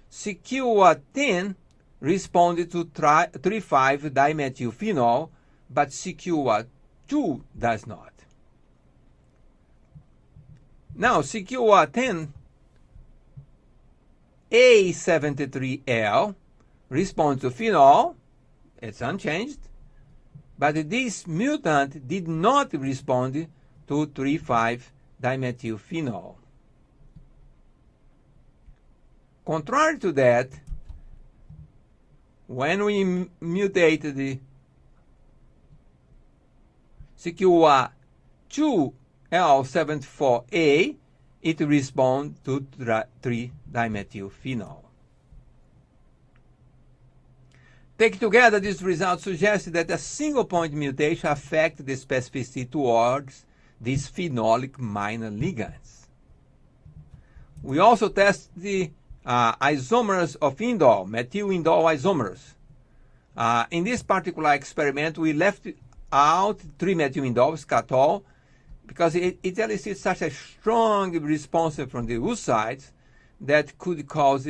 CQR10 responded to 3,5-dimethylphenol, but CQR2 does not. Now, CQR10 A73L responds to phenol, it's unchanged, but this mutant did not respond to 3,5-dimethylphenol. Contrary to that, when we mutated the CQR2L74A, it responds to 3-dimethylphenol. Taken together, these results suggest that a single point mutation affects the specificity towards these phenolic minor ligands. We also test the isomers of indole, methyl indole isomers. In this particular experiment, we left out 3-methyl indole, scatol, because it elicits such a strong response from the oocytes that could cause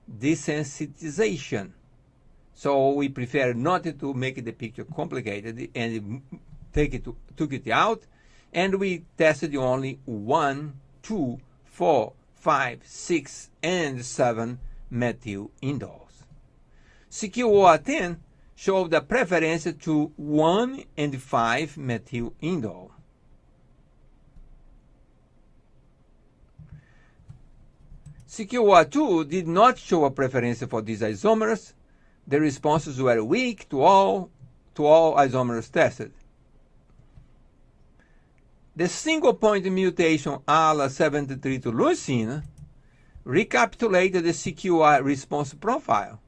desensitization. So we prefer not to make the picture complicated and took it out, and we tested only 1, 2, 4, 5, 6, and 7 methyl indoles. CQOR10 showed a preference to 1 and 5 methyl indole. CQOR2 did not show a preference for these isomers. The responses were weak to all isomers tested. The single point mutation ALA73 to leucine recapitulated the CQI response profile,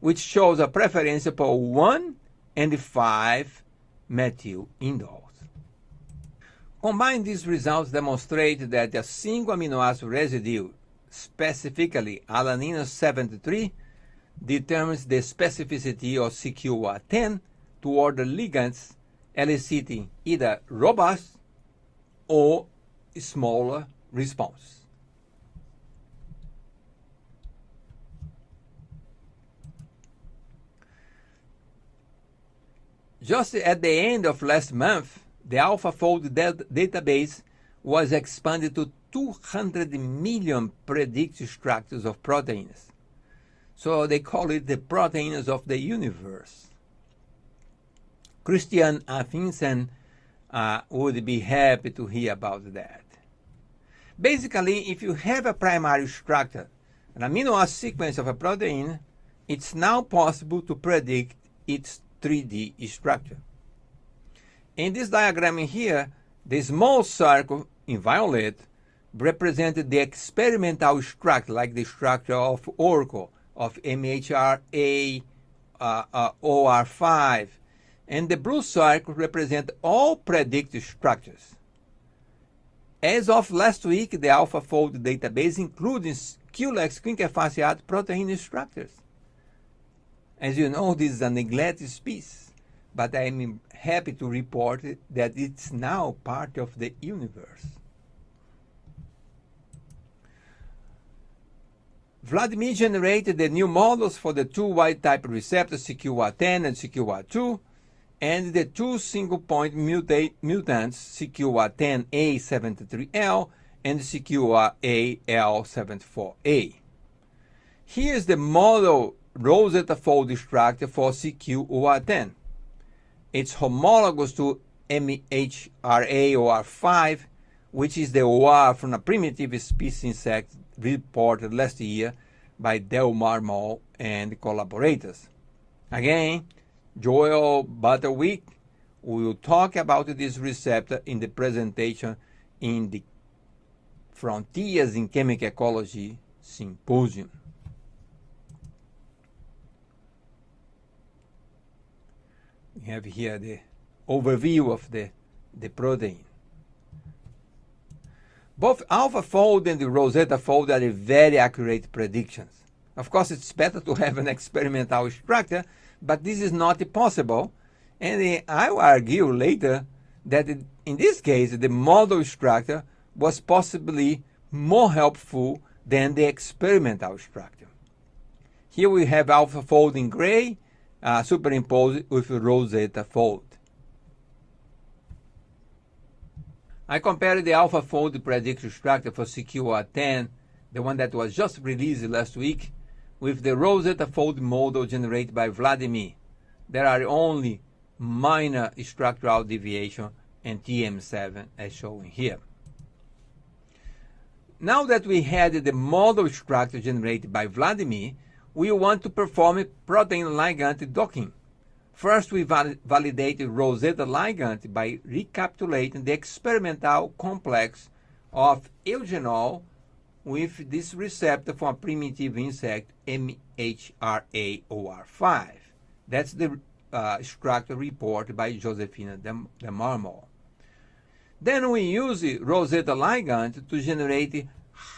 which shows a preference for 1 and 5 methyl indoles. Combined, these results demonstrate that a single amino acid residue, specifically alanine 73, determines the specificity of CQR10 toward the ligands, eliciting either robust or smaller response. Just at the end of last month, the AlphaFold database was expanded to 200 million predictive structures of proteins. So they call it the proteins of the universe. Christian Affinsen would be happy to hear about that. Basically, if you have a primary structure, an amino acid sequence of a protein, it's now possible to predict its 3D structure. In this diagram here, the small circle in violet represented the experimental structure, like the structure of Orco, of MHRA, OR5, and the blue circle represent all predicted structures. As of last week, the AlphaFold database includes QLEX quinquefasciate protein structures. As you know, this is a neglected species, but I'm happy to report that it's now part of the universe. Vladimir generated the new models for the two wild-type receptors, CQR10 and CQR2, and the two single-point mutants, CQR10A73L and CQRA-L74A. Here's the model Rosetta fold structure for CQOR10. It's homologous to MHRA-OR5, which is the OR from a primitive species insect reported last year by Delmar Moll and collaborators. Again, Joel Butterwick will talk about this receptor in the presentation in the Frontiers in Chemical Ecology Symposium. We have here the overview of the protein. Both AlphaFold and the Rosetta fold are very accurate predictions. Of course, it's better to have an experimental structure, but this is not possible. And I will argue later that in this case, the model structure was possibly more helpful than the experimental structure. Here we have AlphaFold in gray, superimposed with Rosetta fold. I compared the AlphaFold prediction structure for CQR10, the one that was just released last week, with the Rosetta fold model generated by Vladimir. There are only minor structural deviation and TM7 as shown here. Now that we had the model structure generated by Vladimir, we want to perform protein ligand docking. First, we validated Rosetta ligand by recapitulating the experimental complex of eugenol with this receptor from a primitive insect, MHRA-OR5. That's the structure reported by Josefina de Marmol. Then we use Rosetta ligand to generate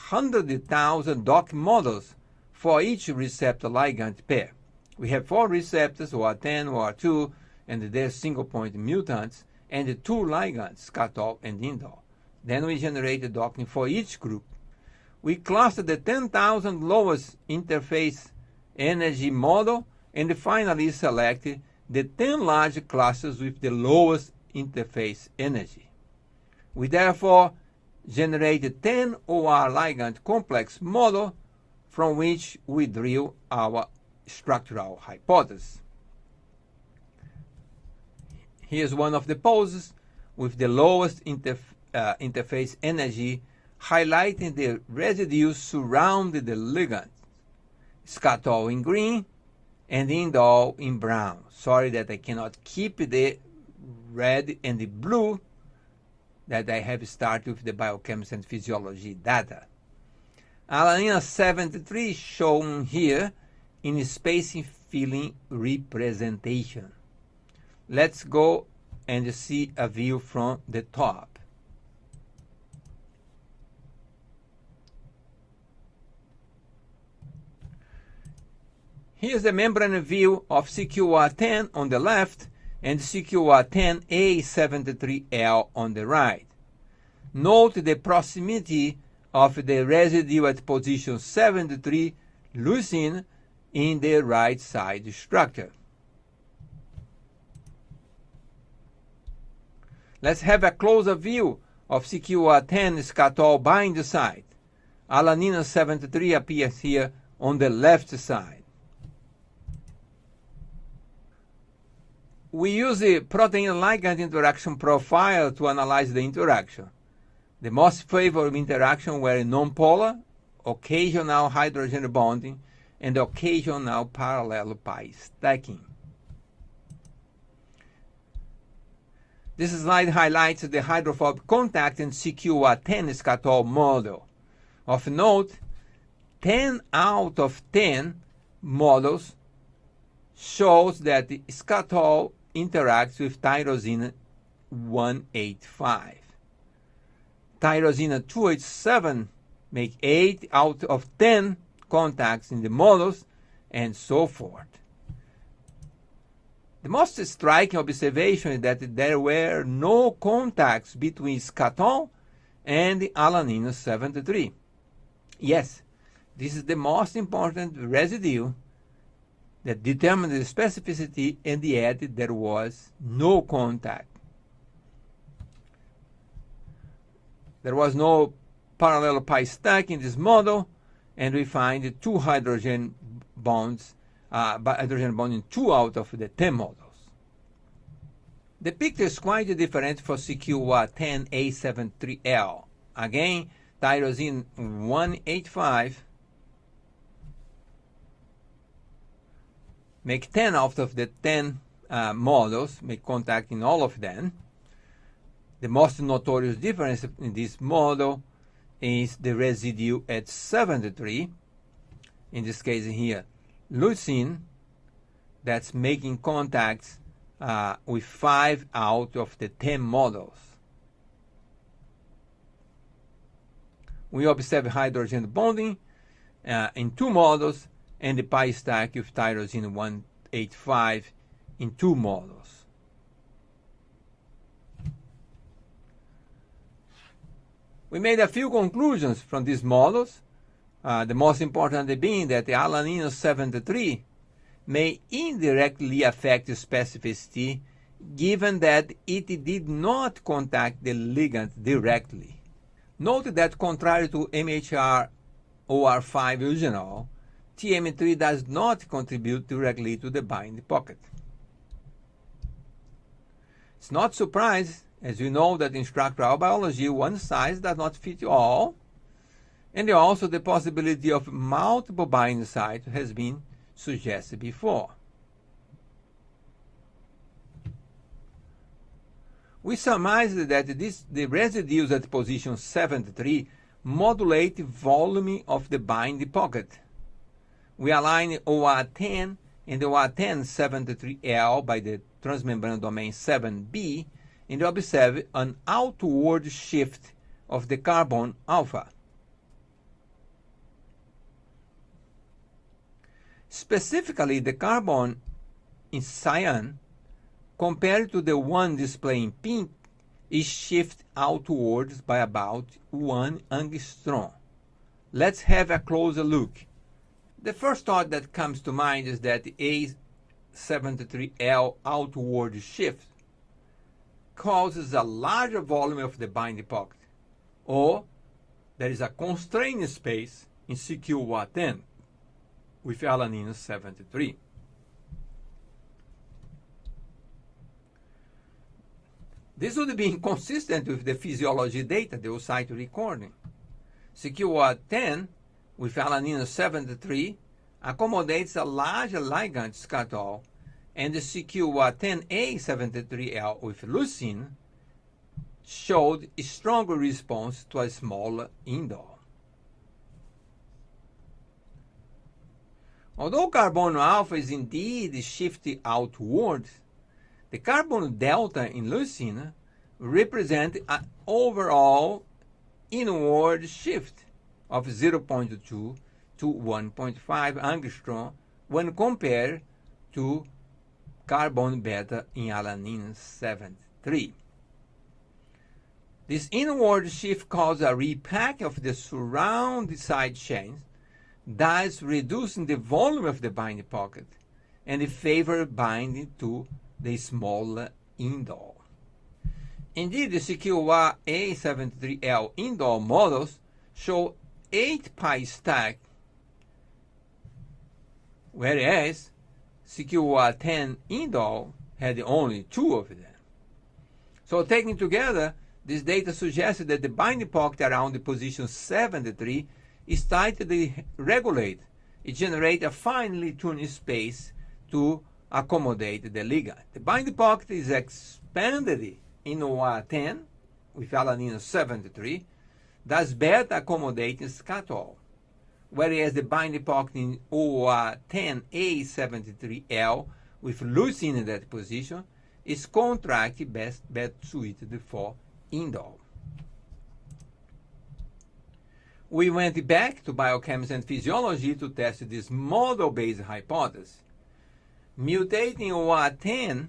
100,000 docking models for each receptor ligand pair. We have 4 receptors, OR10, OR2, and their single-point mutants, and 2 ligands, Skatol and Indol. Then we generate the doctrine for each group. We cluster the 10,000 lowest interface energy model, and finally select the 10 large clusters with the lowest interface energy. We therefore generate the 10 OR ligand complex model from which we drill our structural hypothesis. Here's one of the poses with the lowest interface energy, highlighting the residues surrounding the ligand. Scatol in green and indole in brown. Sorry that I cannot keep the red and the blue that I have started with the biochemistry and physiology data. Alanine 73 shown here in spacing filling representation. Let's go and see a view from the top. Here's the membrane view of CQR10 on the left and CQR10A73L on the right. Note the proximity of the residue at position 73 leucine in the right side structure. Let's have a closer view of CQR10 scatol bind site. Alanine 73 appears here on the left side. We use the protein-ligand interaction profile to analyze the interaction. The most favored interaction were non-polar, occasional hydrogen bonding, and occasional parallel pi stacking. This slide highlights the hydrophobic contact in CQR10 scatol model. Of note, 10 out of 10 models shows that the scatol interacts with tyrosine 185. Tyrosine 287 make 8 out of 10 contacts in the models, and so forth. The most striking observation is that there were no contacts between scatol and the alanine 73. Yes, this is the most important residue that determined the specificity, and yet there was no contact. There was no parallel pi stack in this model, and we find 2 hydrogen bonds, hydrogen bond in 2 out of the 10 models. The picture is quite different for CQR10A73L. Again, tyrosine 185 make 10 out of the 10 models, make contact in all of them. The most notorious difference in this model is the residue at 73. In this case here, leucine, that's making contacts with 5 out of the 10 models. We observe hydrogen bonding in 2 models, and the pi stack with tyrosine 185 in 2 models. We made a few conclusions from these models, the most important being that the alanine 73 may indirectly affect the specificity given that it did not contact the ligand directly. Note that contrary to MHR OR5 eugenol, TM3 does not contribute directly to the bind pocket. It's not surprising, as you know, that in structural biology, one size does not fit all, and also the possibility of multiple bind sites has been suggested before. We surmised that the residues at position 73 modulate the volume of the bind pocket. We align OR10 and OR10 73L by the transmembrane domain 7B and observe an outward shift of the carbon alpha. Specifically, the carbon in cyan, compared to the one displaying pink, is shifted outwards by about 1 angstrom. Let's have a closer look. The first thought that comes to mind is that the A73L outward shift causes a larger volume of the binding pocket, or there is a constrained space in CQOA10 with alanine 73. This would be inconsistent with the physiology data, the site recording. CQOA10 with alanine 73 accommodates a larger ligand scatol, and the CQOA10A73L with leucine showed a stronger response to a smaller indole. Although carbon alpha is indeed shifted outwards, the carbon delta in leucine represents an overall inward shift of 0.2 to 1.5 angstrom when compared to carbon beta in alanine 73. This inward shift causes a repack of the surrounding side chains, thus reducing the volume of the binding pocket and favor binding to the smaller indole. Indeed, the CQOA A73L indole models show 8 pi stack, whereas CQOA10 indole had only 2 of them. So taken together, this data suggests that the binding pocket around the position 73 is tightly regulated. It generates a finely tuned space to accommodate the ligand. The binding pocket is expanded in OA10 with alanine 73, thus better accommodating scatol, whereas the binding pocket in OA10A73L with leucine in that position is contracted best suited for indole. We went back to biochemistry and physiology to test this model-based hypothesis. Mutating OA10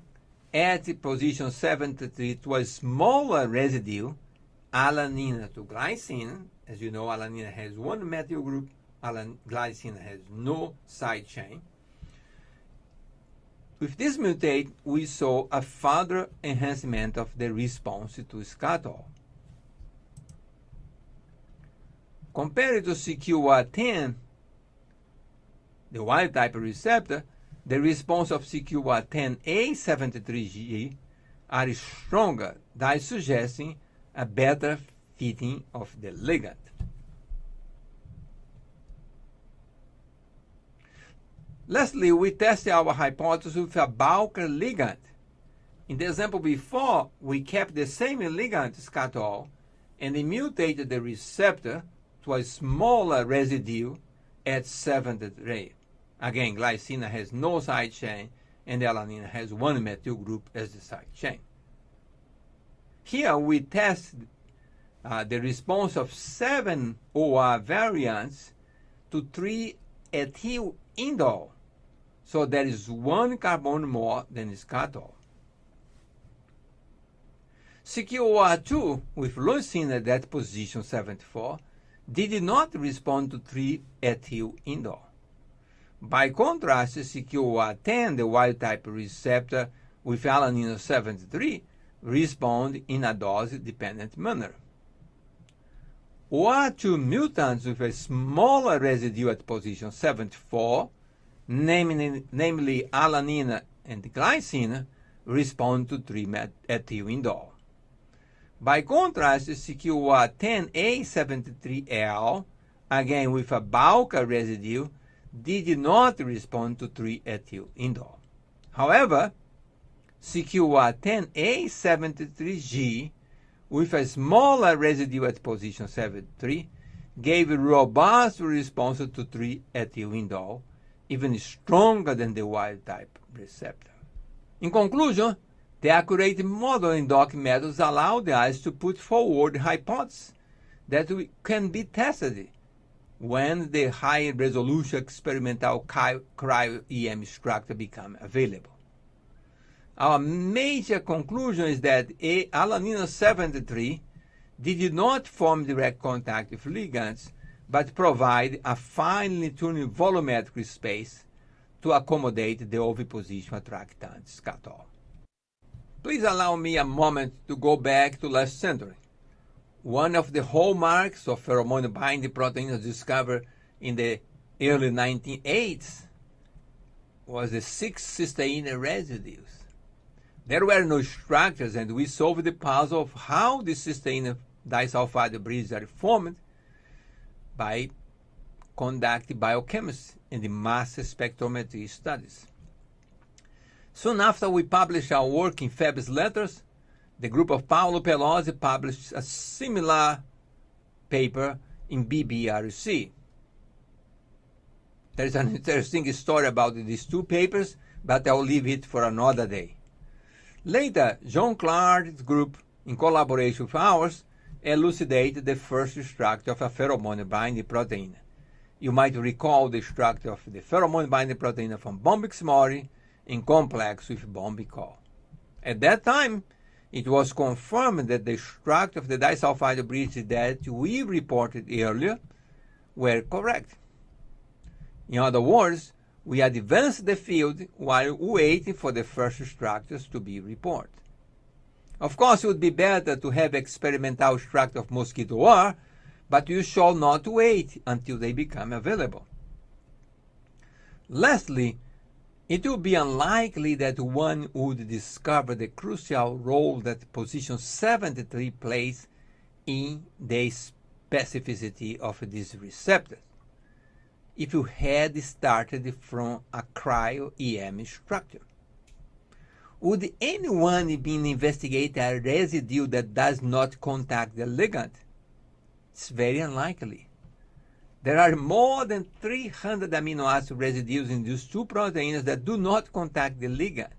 at position 73 to a smaller residue, alanine to glycine. As you know, alanine has one methyl group, glycine has no side chain. With this mutate, we saw a further enhancement of the response to scatol. Compared to CQOA10, the wild-type receptor, the response of CQOA10A73G are stronger, thus suggesting a better fitting of the ligand. Lastly, we tested our hypothesis with a bulker ligand. In the example before, we kept the same ligand scatol and mutated the receptor to a smaller residue at 73. Again, glycine has no side chain, and alanine has one methyl group as the side chain. Here we test the response of 7 OR variants to 3 ethyl indole. So there is 1 carbon more than scatol. CQOR2 with leucine at that position 74 did not respond to 3 ethyl indole. By contrast, CQOR10, the wild-type receptor with alanine 73, respond in a dose-dependent manner. OR2 mutants with a smaller residue at position 74, namely alanine and glycine, respond to 3 ethyl indole. By contrast, CQOR10A73L, again with a bulker residue, did not respond to 3 ethyl indole. However, CQOR10A73G with a smaller residue at position 73 gave a robust response to 3 ethyl indole, even stronger than the wild-type receptor. In conclusion, the accurate modeling doc methods allowed us to put forward hypotheses that can be tested when the high-resolution experimental cryo-EM structure become available. Our major conclusion is that alanine 73 did not form direct contact with ligands, but provide a finely tuned volumetric space to accommodate the oviposition attractants cutoff. Please allow me a moment to go back to last century. One of the hallmarks of pheromone-binding proteins discovered in the early 1980s was the 6 cysteine residues. There were no structures, and we solved the puzzle of how the cysteine disulfide bridges are formed by conducting biochemistry and the mass spectrometry studies. Soon after we published our work in Fab's Letters, the group of Paolo Pelosi published a similar paper in BBRC. There is an interesting story about these two papers, but I'll leave it for another day. Later, John Clark's group, in collaboration with ours, elucidated the first structure of a pheromone-binding protein. You might recall the structure of the pheromone-binding protein from Bombyx mori in complex with Bombicol. At that time, it was confirmed that the structure of the disulfide bridges that we reported earlier were correct. In other words, we advanced the field while waiting for the first structures to be reported. Of course, it would be better to have experimental structure of mosquito R, but you shall not wait until they become available. Lastly, it will be unlikely that one would discover the crucial role that position 73 plays in the specificity of these receptors if you had started from a cryo-EM structure. Would anyone be investigating a residue that does not contact the ligand? It's very unlikely. There are more than 300 amino acid residues in these two proteins that do not contact the ligand.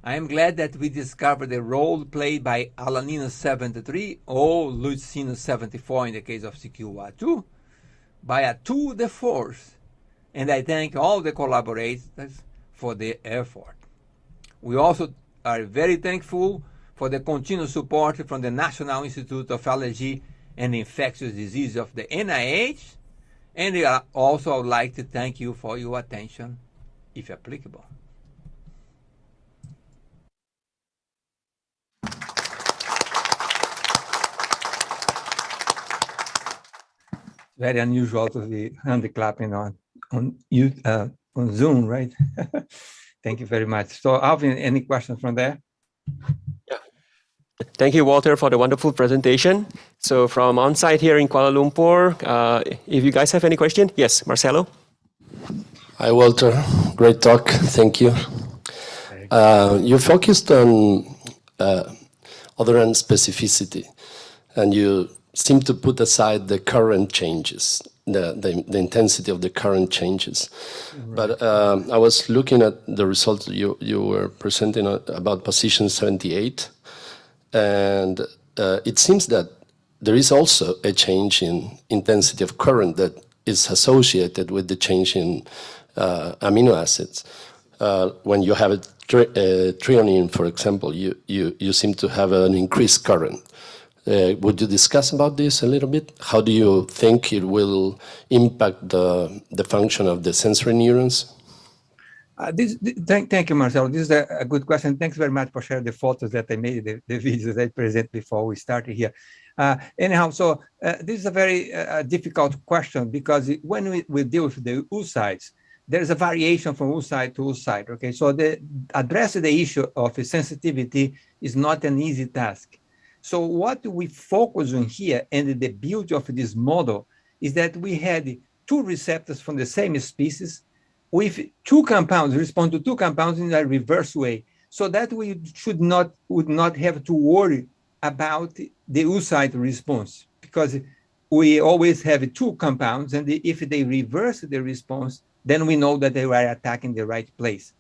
I am glad that we discovered the role played by alanine 73 or leucine 74 in the case of CQR2 by a tour de force, and I thank all the collaborators for their effort. We also are very thankful for the continued support from the National Institute of Allergy and Infectious Diseases of the NIH, and I also would like to thank you for your attention, if applicable. Very unusual to be hand clapping on Zoom, right? Thank you very much. So, Alvin, any questions from there? Yeah. Thank you, Walter, for the wonderful presentation. So, from on-site here in Kuala Lumpur, if you guys have any question, yes, Marcelo. Hi, Walter. Great talk. Thank you. You focused on other end specificity, and you seem to put aside the current changes, the intensity of the current changes. Right. But I was looking at the results you were presenting about position 78, and it seems that there is also a change in intensity of current that is associated with the change in amino acids. When you have a threonine, for example, you seem to have an increased current. Would you discuss about this a little bit? How do you think it will impact the function of the sensory neurons? Thank you, Marcelo. This is a good question. Thanks very much for sharing the photos that I made, the videos I presented before we started here. Anyhow, so this is a very difficult question because when we deal with the oocytes, there is a variation from oocyte to oocyte. Okay, so addressing the issue of sensitivity is not an easy task. So what we focus on here, and the beauty of this model, is that we had two receptors from the same species with two compounds, respond to two compounds in a reverse way, so that we would not have to worry about the oocyte response, because we always have two compounds, and if they reverse the response, then we know that they were attacking the right place.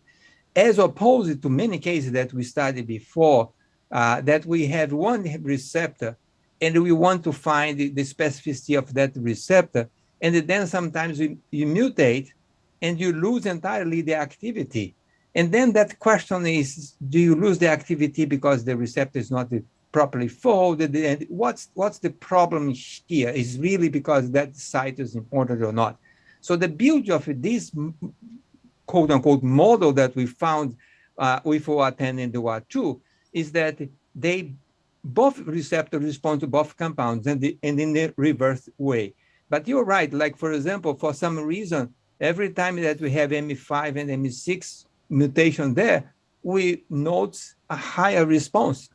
As opposed to many cases that we studied before, that we have one receptor and we want to find the specificity of that receptor, and then sometimes you mutate and you lose entirely the activity. And then that question is, do you lose the activity because the receptor is not properly folded? And what's the problem here? Is really because that site is important or not? So the beauty of this quote unquote model that we found with OR10 and OR2 is that they both receptors respond to both compounds and in the reverse way. But you're right, like for example, for some reason, every time that we have M5 and M6 mutation there, we note a higher response.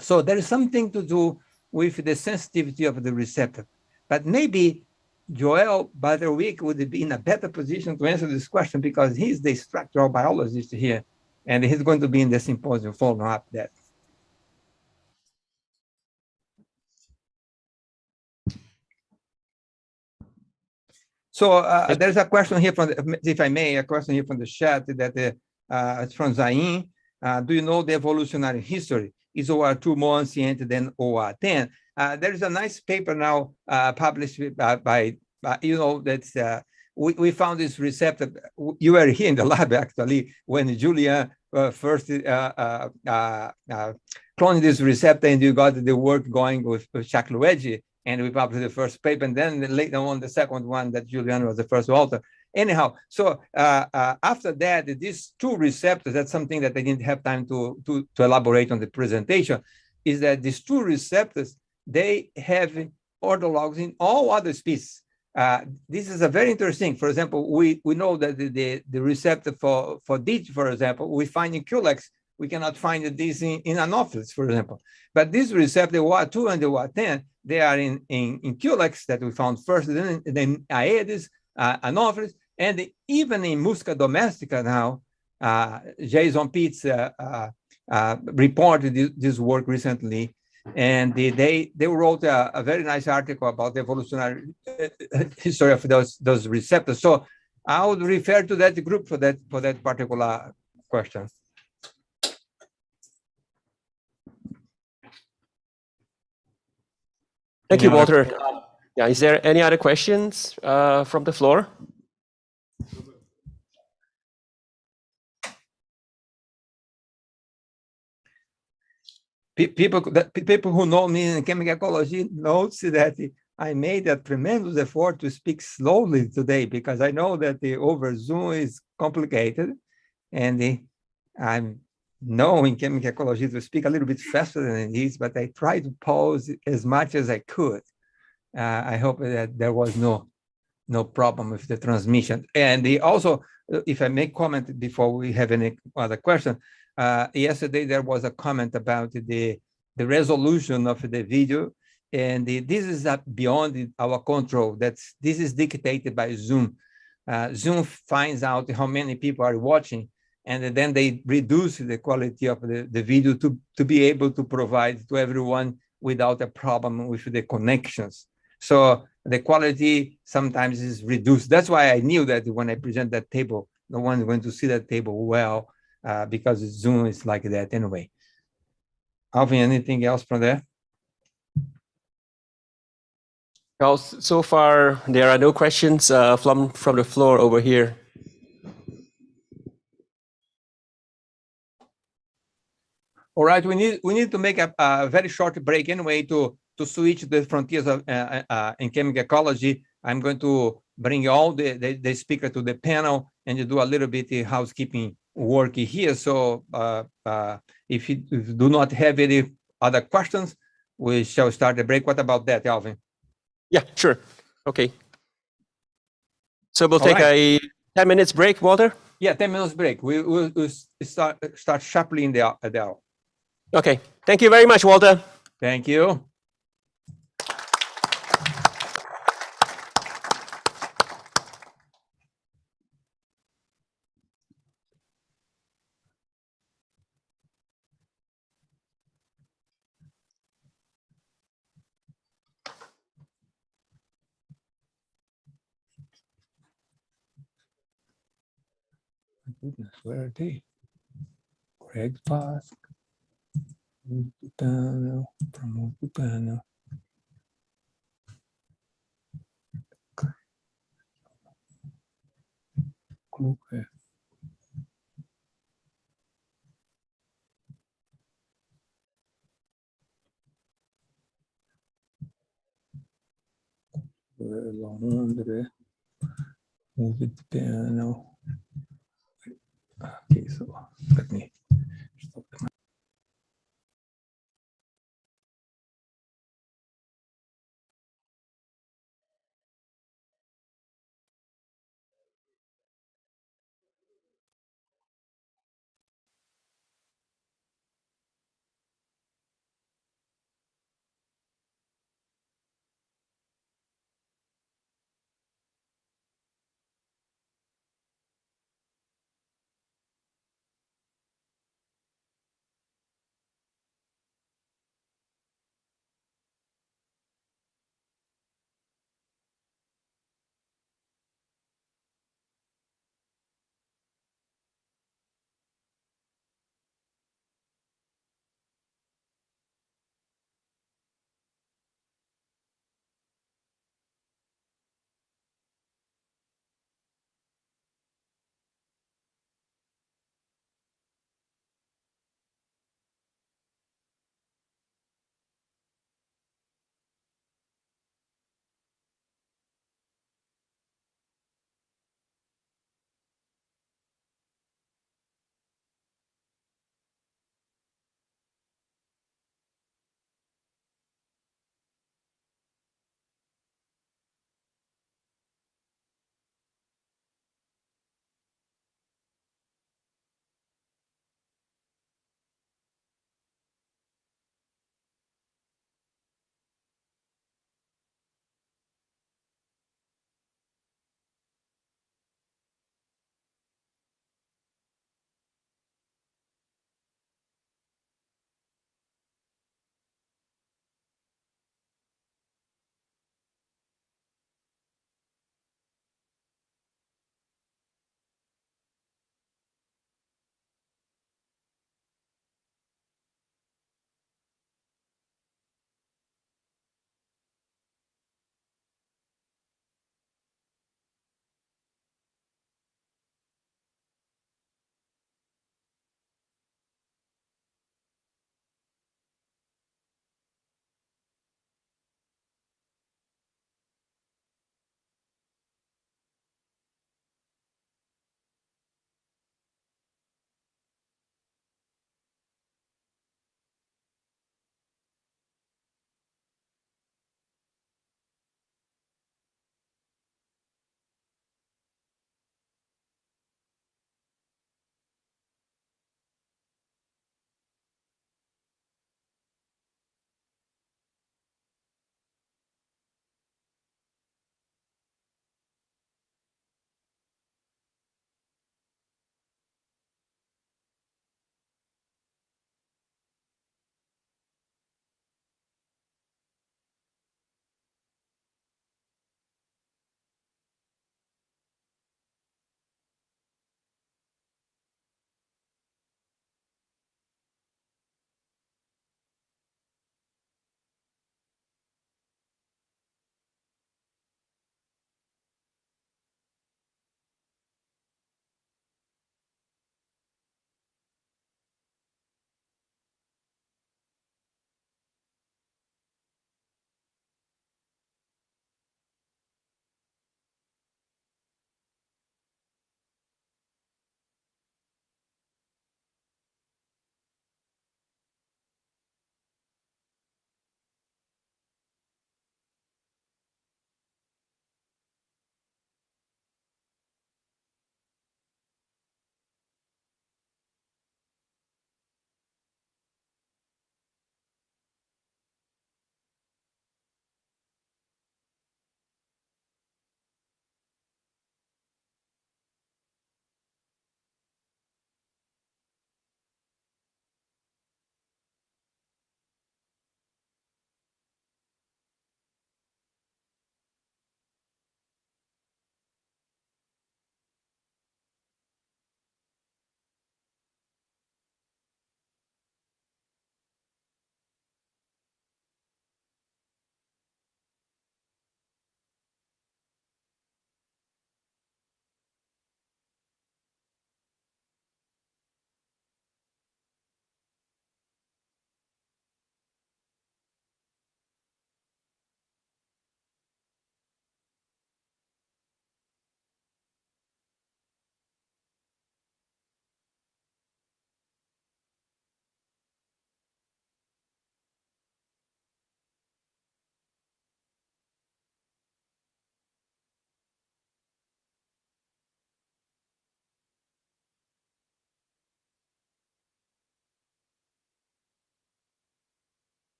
So there is something to do with the sensitivity of the receptor. But maybe Joel Butterwick would be in a better position to answer this question because he's the structural biologist here, and he's going to be in the symposium following up that. So there's a question here from, if I may, a question here from the chat that it's from Zain. Do you know the evolutionary history? Is OR2 more ancient than OR10? There's a nice paper now published by you know, that's we found this receptor. You were here in the lab actually when Julian first cloned this receptor, and you got the work going with Chakluedji, and we published the first paper, and then later on the second one that Julian was the first author. Anyhow, so after that, these two receptors, that's something that I didn't have time to elaborate on the presentation, is that these two receptors, they have orthologs in all other species. This is a very interesting. For example, we know that the receptor for DIT, for example, we find in Culex. We cannot find this in Anopheles, for example. But this receptor, OR2 and the OR10, they are in Culex that we found first, then Aedes, Anopheles, and even in Musca domestica now, Jason Pitts reported this work recently, and they wrote a very nice article about the evolutionary history of those receptors. So I would refer to that group for that particular question. Thank you, Walter. Yeah, is there any other questions from the floor? People who know me in chemical ecology notes that I made a tremendous effort to speak slowly today because I know that over Zoom is complicated, and I'm knowing chemical ecology to speak a little bit faster than it is, but I tried to pause as much as I could. I hope that there was no problem with the transmission. And also, if I may comment before we have any other question, yesterday there was a comment about the resolution of the video, and this is beyond our control. This is dictated by Zoom. Zoom finds out how many people are watching, and then they reduce the quality of the video to be able to provide to everyone without a problem with the connections. So the quality sometimes is reduced. That's why I knew that when I present that table, no one is going to see that table well, because Zoom is like that anyway. Alvin, anything else from there? Well, so far there are no questions from the floor over here. All right, we need to make a very short break anyway to switch the frontiers of in chemical ecology. I'm going to bring all the speaker to the panel and do a little bit of housekeeping work here. So if you do not have any other questions, we shall start the break. What about that, Alvin? Yeah, sure. Okay. So we'll take a 10 minutes break, Walter? Yeah, 10 minutes break. We'll start sharply in the hour. Okay. Thank you very much, Walter. Thank you. Goodness, where are they? Greg Pask. Move to panel, promote to panel. Okay. Lahondere. Move it piano. Okay, so let me stop.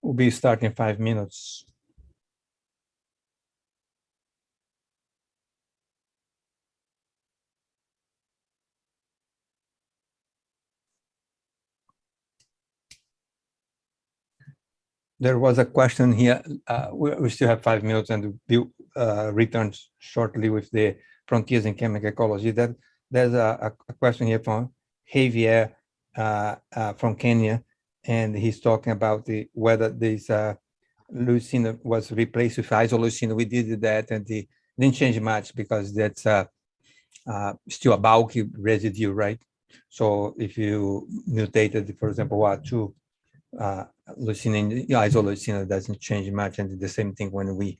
We'll be starting in 5 minutes. There was a question here. We still have 5 minutes and we'll return shortly with the frontiers in chemical ecology. There's a question here from Javier from Kenya, and he's talking about whether this leucine was replaced with isoleucine. We did that, and it didn't change much because that's still a bulky residue, right? So if you mutated, for example, two leucine, isoleucine, doesn't change much, and the same thing when we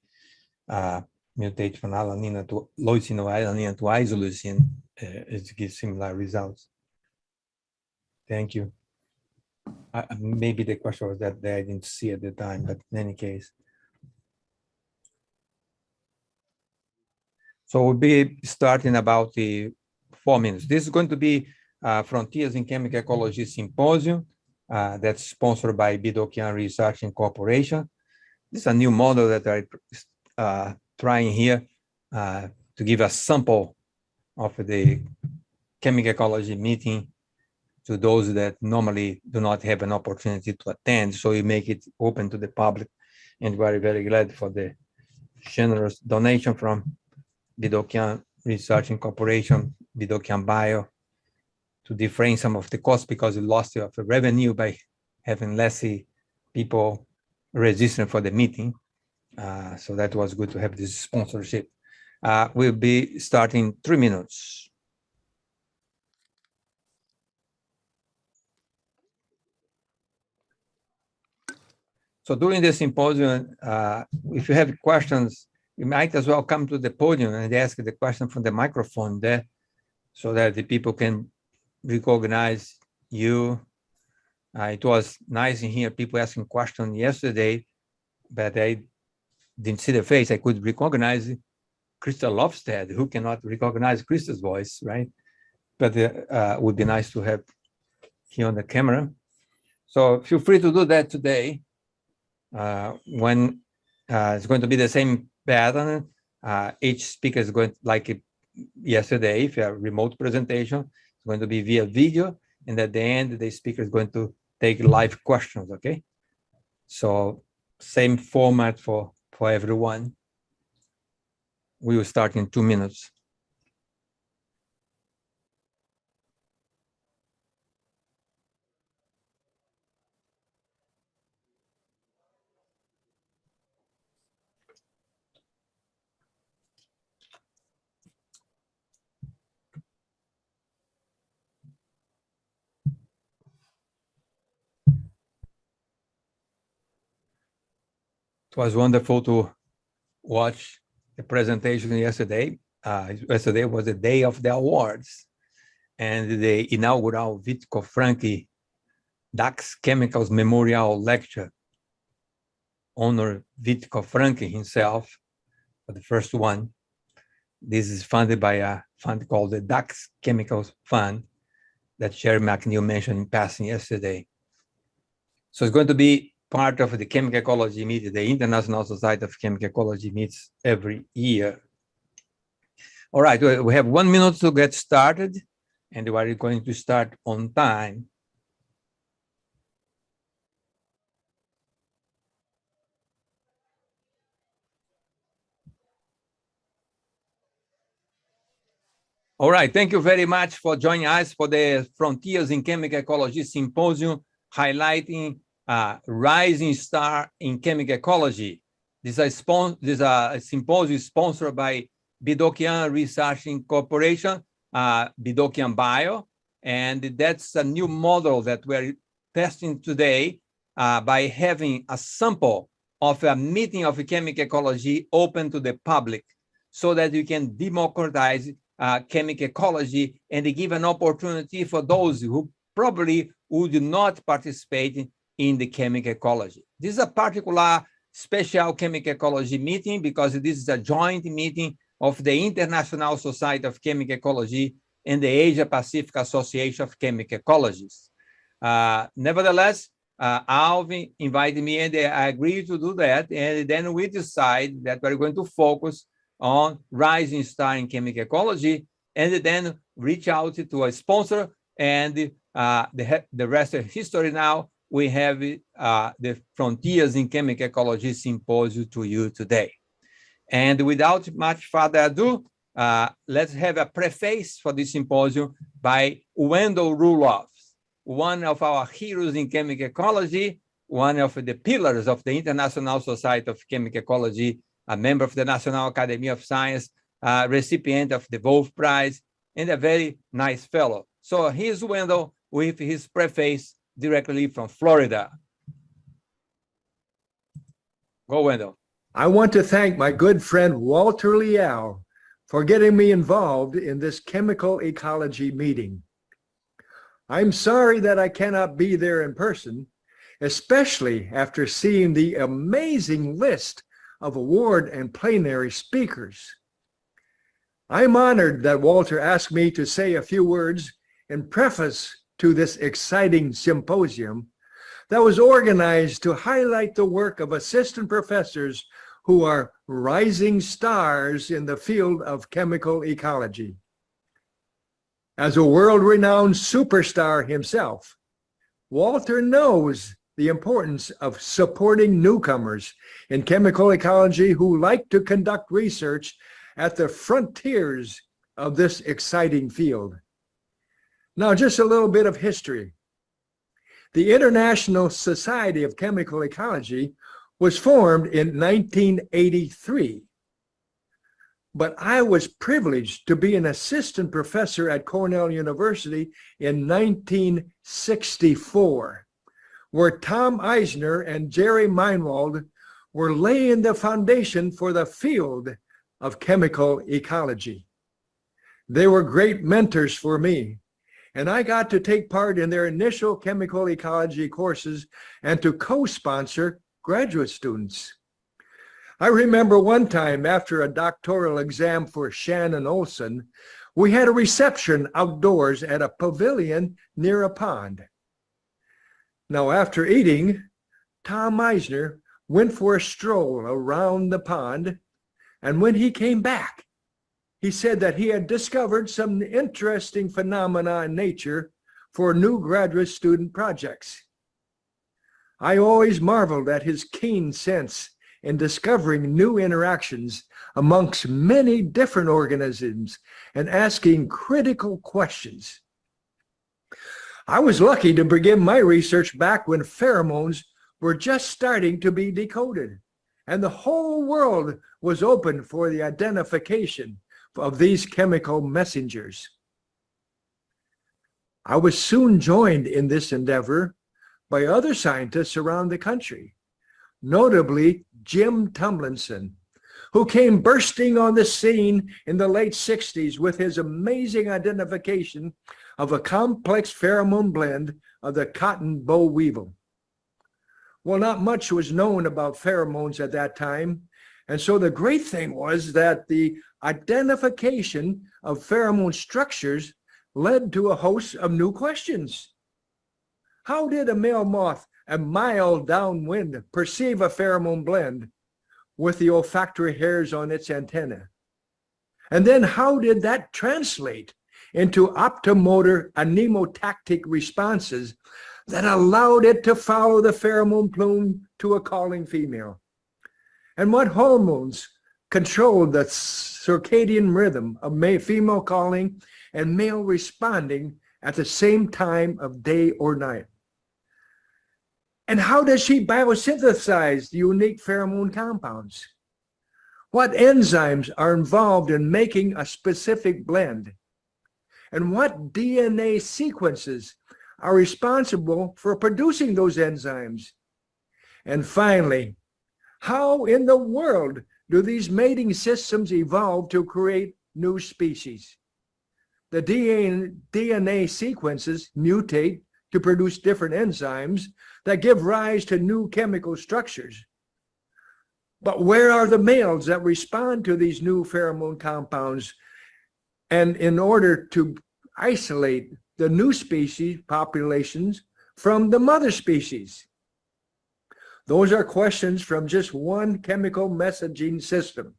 mutate from alanine to leucine or alanine to isoleucine, it gives similar results. Thank you. Maybe the question was that I didn't see at the time, but in any case. So we'll be starting about the 4 minutes. This is going to be Frontiers in Chemical Ecology Symposium that's sponsored by Bidokian Research Incorporation. This is a new model that I'm trying here to give a sample of the chemical ecology meeting to those that normally do not have an opportunity to attend. So we make it open to the public, and we're very glad for the generous donation from Bidokian Research Incorporation, Bidokian Bio, to defray some of the costs because it lost of the revenue by having less people registering for the meeting. So that was good to have this sponsorship. We'll be starting 3 minutes. So during the symposium, if you have questions, you might as well come to the podium and ask the question from the microphone there so that the people can recognize you. It was nice in here, people asking questions yesterday, but I didn't see the face. I could recognize Krista Lofstad. Who cannot recognize Krista's voice, right? But it would be nice to have here on the camera. So feel free to do that today. When it's going to be the same pattern, each speaker is going, like yesterday, if you have a remote presentation, it's going to be via video, and at the end, the speaker is going to take live questions, okay? So same format for everyone. We will start in 2 minutes. It was wonderful to watch the presentation yesterday. Yesterday was the day of the awards, and the inaugural Vitko Franki DAX Chemicals Memorial Lecture honored Vitko Franki himself for the first one. This is funded by a fund called the DAX Chemicals Fund that Sherry McNeil mentioned in passing yesterday. So it's going to be part of the Chemical Ecology meeting. The International Society of Chemical Ecology meets every year. All right, we have 1 minute to get started, and we are going to start on time. All right, thank you very much for joining us for the Frontiers in Chemical Ecology Symposium, highlighting Rising Star in Chemical Ecology. This is a symposium sponsored by Bidokian Research Incorporation, Bidokian Bio, and that's a new model that we're testing today by having a sample of a meeting of chemical ecology open to the public so that you can democratize chemical ecology and give an opportunity for those who probably would not participate in the chemical ecology. This is a particular special chemical ecology meeting because this is a joint meeting of the International Society of Chemical Ecology and the Asia Pacific Association of Chemical Ecologists. Nevertheless, Alvin invited me and I agreed to do that. And then we decided that we're going to focus on rising star in chemical ecology and then reach out to a sponsor. And the rest of history now, we have the Frontiers in Chemical Ecology Symposium to you today. And without much further ado, let's have a preface for this symposium by Wendell Roelofs, one of our heroes in chemical ecology, one of the pillars of the International Society of Chemical Ecology, a member of the National Academy of Science, recipient of the Wolf Prize, and a very nice fellow. So here's Wendell with his preface directly from Florida. Go, Wendell. I want to thank my good friend Walter Leal for getting me involved in this chemical ecology meeting. I'm sorry that I cannot be there in person, especially after seeing the amazing list of award and plenary speakers. I'm honored that Walter asked me to say a few words in preface to this exciting symposium that was organized to highlight the work of assistant professors who are rising stars in the field of chemical ecology. As a world-renowned superstar himself, Walter knows the importance of supporting newcomers in chemical ecology who like to conduct research at the frontiers of this exciting field. Now, just a little bit of history. The International Society of Chemical Ecology was formed in 1983. But I was privileged to be an assistant professor at Cornell University in 1964, where Tom Eisner and Jerry Meinwald were laying the foundation for the field of chemical ecology. They were great mentors for me, and I got to take part in their initial chemical ecology courses and to co-sponsor graduate students. I remember one time after a doctoral exam for Shannon Olson, we had a reception outdoors at a pavilion near a pond. Now, after eating, Tom Eisner went for a stroll around the pond, and when he came back, he said that he had discovered some interesting phenomena in nature for new graduate student projects. I always marveled at his keen sense in discovering new interactions amongst many different organisms and asking critical questions. I was lucky to begin my research back when pheromones were just starting to be decoded, and the whole world was open for the identification of these chemical messengers. I was soon joined in this endeavor by other scientists around the country, notably Jim Tumlinson, who came bursting on the scene in the late 60s with his amazing identification of a complex pheromone blend of the cotton boll weevil. Well, not much was known about pheromones at that time, and so the great thing was that the identification of pheromone structures led to a host of new questions. How did a male moth a mile downwind perceive a pheromone blend with the olfactory hairs on its antenna? And then how did that translate into optomotor anemotactic responses that allowed it to follow the pheromone plume to a calling female? And what hormones controlled the circadian rhythm of female calling and male responding at the same time of day or night? And how does she biosynthesize the unique pheromone compounds? What enzymes are involved in making a specific blend? And what DNA sequences are responsible for producing those enzymes? And finally, how in the world do these mating systems evolve to create new species? The DNA sequences mutate to produce different enzymes that give rise to new chemical structures. But where are the males that respond to these new pheromone compounds? And in order to isolate the new species populations from the mother species? Those are questions from just one chemical messaging system.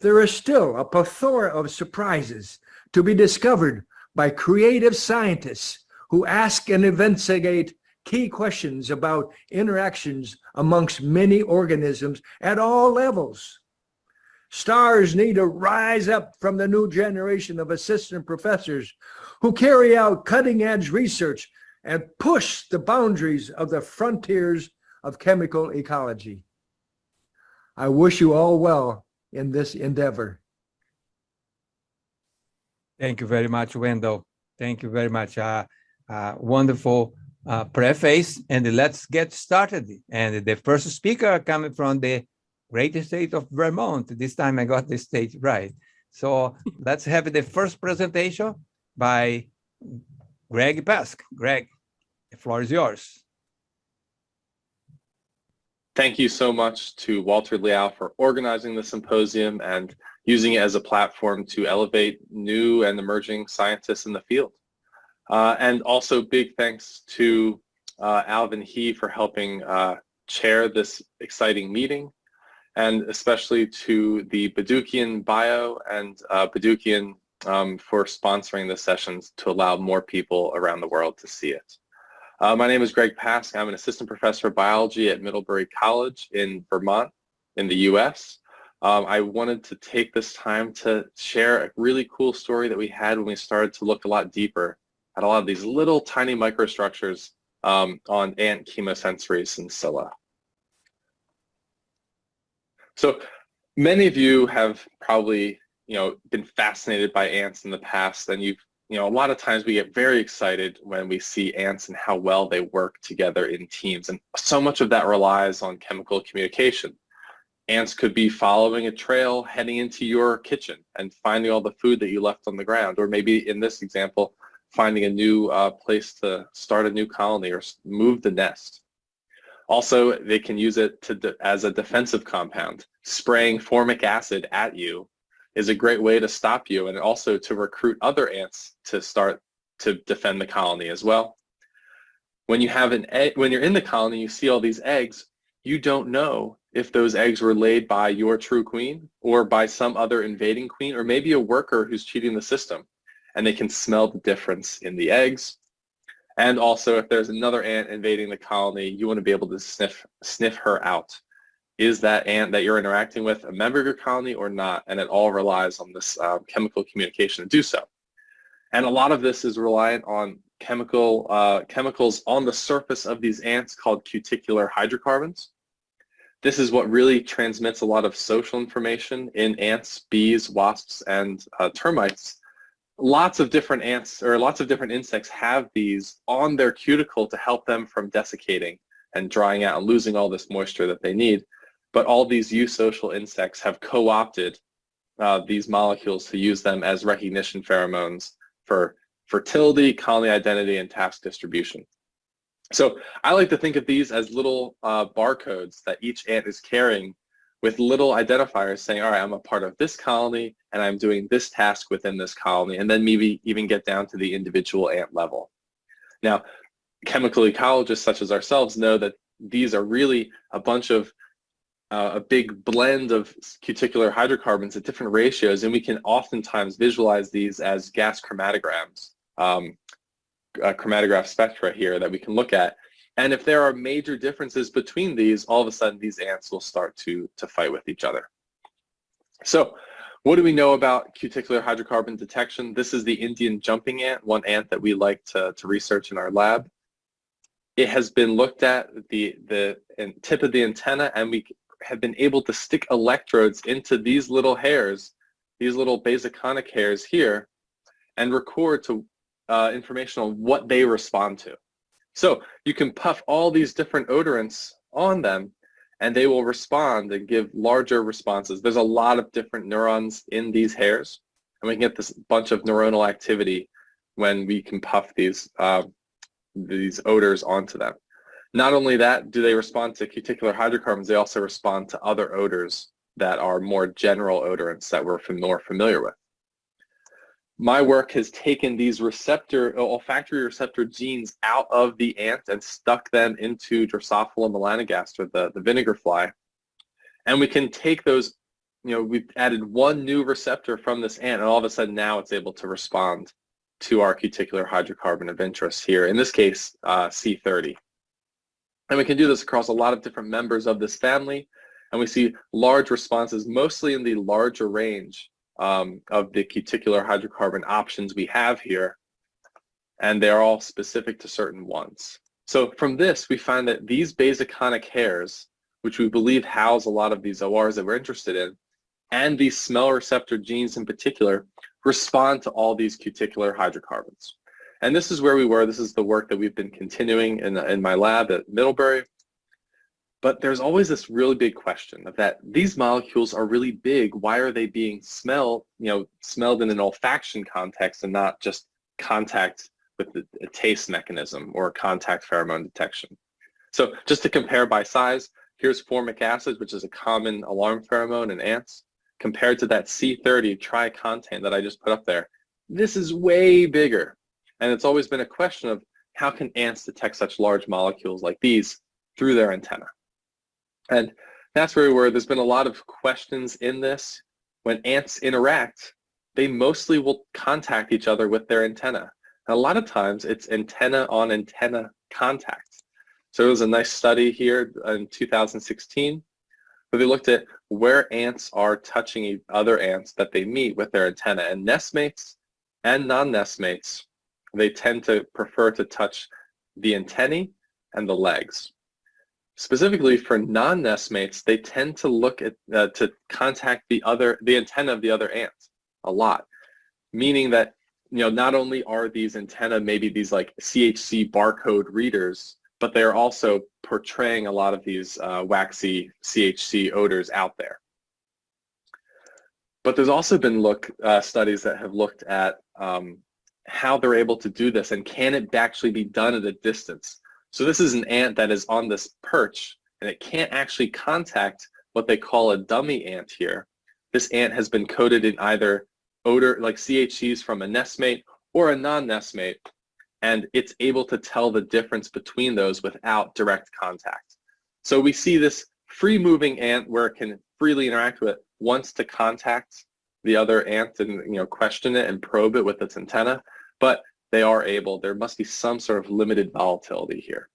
There is still a plethora of surprises to be discovered by creative scientists who ask and investigate key questions about interactions amongst many organisms at all levels. Stars need to rise up from the new generation of assistant professors who carry out cutting-edge research and push the boundaries of the frontiers of chemical ecology. I wish you all well in this endeavor. Thank you very much, Wendell. Thank you very much. Wonderful preface, and let's get started. And the first speaker coming from the great state of Vermont. This time I got the state right. So let's have the first presentation by Greg Pask. Greg, the floor is yours. Thank you so much to Walter Leal for organizing the symposium and using it as a platform to elevate new and emerging scientists in the field. And also big thanks to Alvin He for helping chair this exciting meeting, and especially to the Badukian Bio and Badukian for sponsoring the sessions to allow more people around the world to see it. My name is Greg Pask. I'm an assistant professor of biology at Middlebury College in Vermont in the US. I wanted to take this time to share a really cool story that we had when we started to look a lot deeper at a lot of these little tiny microstructures on ant chemosensory cincilla. So many of you have probably, been fascinated by ants in the past, and a lot of times we get very excited when we see ants and how well they work together in teams. And so much of that relies on chemical communication. Ants could be following a trail heading into your kitchen and finding all the food that you left on the ground, or maybe in this example, finding a new place to start a new colony or move the nest. Also, they can use it as a defensive compound. Spraying formic acid at you is a great way to stop you, and also to recruit other ants to start to defend the colony as well. When you have an egg, when you're in the colony, you see all these eggs, you don't know if those eggs were laid by your true queen or by some other invading queen, or maybe a worker who's cheating the system, and they can smell the difference in the eggs. And also, if there's another ant invading the colony, you want to be able to sniff her out. Is that ant that you're interacting with a member of your colony or not? And it all relies on this chemical communication to do so. And a lot of this is reliant on chemicals on the surface of these ants called cuticular hydrocarbons. This is what really transmits a lot of social information in ants, bees, wasps, and termites. Lots of different ants, or lots of different insects, have these on their cuticle to help them from desiccating and drying out and losing all this moisture that they need. But all these eusocial insects have co-opted these molecules to use them as recognition pheromones for fertility, colony identity, and task distribution. So I like to think of these as little barcodes that each ant is carrying, with little identifiers saying, all right, I'm a part of this colony and I'm doing this task within this colony, and then maybe even get down to the individual ant level. Now, chemical ecologists such as ourselves know that these are really a bunch of a big blend of cuticular hydrocarbons at different ratios, and we can oftentimes visualize these as gas chromatograms, chromatograph spectra here that we can look at. And if there are major differences between these, all of a sudden these ants will start to fight with each other. So what do we know about cuticular hydrocarbon detection? This is the Indian jumping ant, one ant that we like to research in our lab. It has been looked at the tip of the antenna, and we have been able to stick electrodes into these little hairs, these little basiconic hairs here, and record information on what they respond to. So you can puff all these different odorants on them, and they will respond and give larger responses. There's a lot of different neurons in these hairs, and we can get this bunch of neuronal activity when we can puff these odors onto them. Not only that, do they respond to cuticular hydrocarbons, they also respond to other odors that are more general odorants that we're more familiar with. my work has taken these olfactory receptor genes out of the ant and stuck them into Drosophila melanogaster, the vinegar fly. And we can take those, we've added one new receptor from this ant, and all of a sudden now it's able to respond to our cuticular hydrocarbon of interest here, in this case, C30. And we can do this across a lot of different members of this family, and we see large responses, mostly in the larger range of the cuticular hydrocarbon options we have here, and they're all specific to certain ones. So from this, we find that these basiconic hairs, which we believe house a lot of these ORs that we're interested in, and these smell receptor genes in particular, respond to all these cuticular hydrocarbons. And this is where we were. This is the work that we've been continuing in my lab at Middlebury. But there's always this really big question of that these molecules are really big. Why are they being smelled in an olfaction context and not just contact with a taste mechanism or contact pheromone detection? So just to compare by size, here's formic acid, which is a common alarm pheromone in ants, compared to that C30 tricontan that I just put up there. This is way bigger. And it's always been a question of how can ants detect such large molecules like these through their antenna? And that's where we were. There's been a lot of questions in this. When ants interact, they mostly will contact each other with their antenna. And a lot of times it's antenna on antenna contact. So there was a nice study here in 2016 where they looked at where ants are touching other ants that they meet with their antenna. And nestmates and non-nestmates, they tend to prefer to touch the antennae and the legs. Specifically for non-nestmates, they tend to look at to contact the antenna of the other ant a lot, meaning that not only are these antenna maybe these like CHC barcode readers, but they are also portraying a lot of these waxy CHC odors out there. But there's also been studies that have looked at how they're able to do this, and can it actually be done at a distance? So this is an ant that is on this perch, and it can't actually contact what they call a dummy ant here. This ant has been coated in either odor, like CHCs from a nestmate or a non-nestmate, and it's able to tell the difference between those without direct contact. So we see this free-moving ant where it can freely interact with it, wants to contact the other ant and question it and probe it with its antenna, but they are able. There must be some sort of limited volatility here.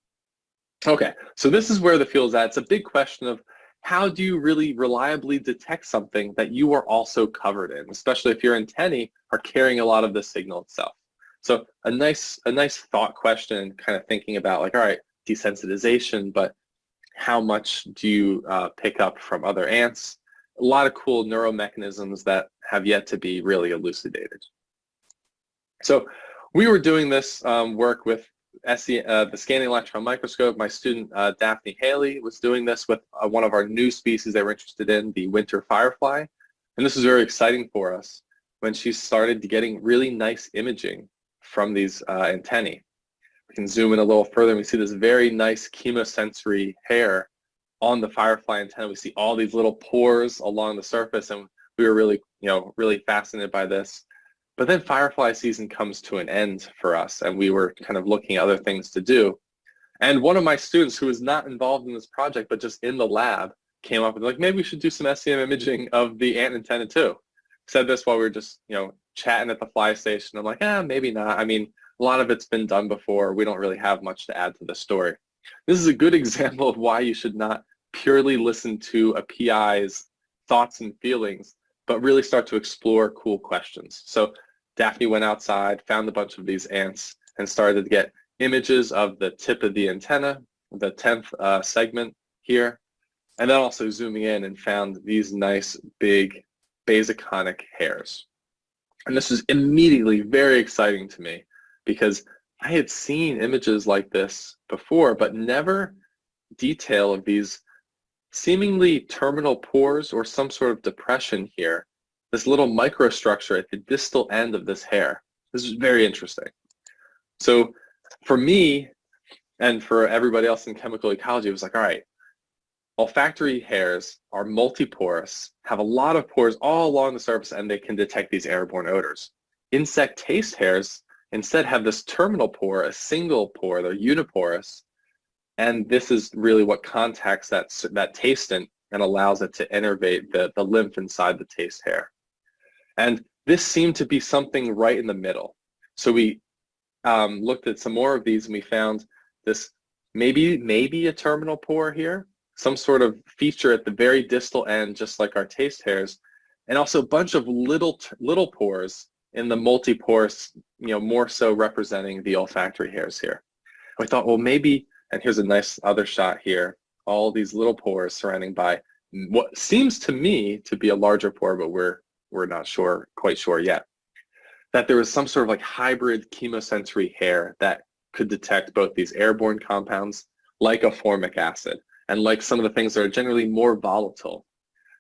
Okay, so this is where the field is at. It's a big question of how do you really reliably detect something that you are also covered in, especially if your antennae are carrying a lot of the signal itself. So a nice thought question, kind of thinking about like, all right, desensitization, but how much do you pick up from other ants? A lot of cool neuromechanisms that have yet to be really elucidated. So we were doing this work with the scanning electron microscope. My student Daphne Haley was doing this with one of our new species they were interested in, the winter firefly. And this was very exciting for us when she started getting really nice imaging from these antennae. We can zoom in a little further and we see this very nice chemosensory hair on the firefly antenna. We see all these little pores along the surface, and we were really, really fascinated by this. But then firefly season comes to an end for us, and we were kind of looking at other things to do. And one of my students who was not involved in this project, but just in the lab, came up and like, maybe we should do some SEM imaging of the ant antenna too. Said this while we were just, chatting at the fly station. I'm like, maybe not. I mean, a lot of it's been done before. We don't really have much to add to the story. This is a good example of why you should not purely listen to a PI's thoughts and feelings, but really start to explore cool questions. So Daphne went outside, found a bunch of these ants, and started to get images of the tip of the antenna, the 10th segment here, and then also zooming in and found these nice big basiconic hairs. And this was immediately very exciting to me because I had seen images like this before, but never detail of these seemingly terminal pores or some sort of depression here, this little microstructure at the distal end of this hair. This is very interesting. So for me and for everybody else in chemical ecology, it was like, all right, olfactory hairs are multiporous, have a lot of pores all along the surface, and they can detect these airborne odors. insect taste hairs instead have this terminal pore, a single pore, they're uniporous, and this is really what contacts that tastant and allows it to innervate the lymph inside the taste hair. And this seemed to be something right in the middle. So we looked at some more of these and we found this maybe a terminal pore here, some sort of feature at the very distal end, just like our taste hairs, and also a bunch of little pores in the multiporous, more so representing the olfactory hairs here. And we thought, well, maybe, and here's a nice other shot here, all these little pores surrounding by what seems to me to be a larger pore, but we're not quite sure yet, that there was some sort of like hybrid chemosensory hair that could detect both these airborne compounds like a formic acid and like some of the things that are generally more volatile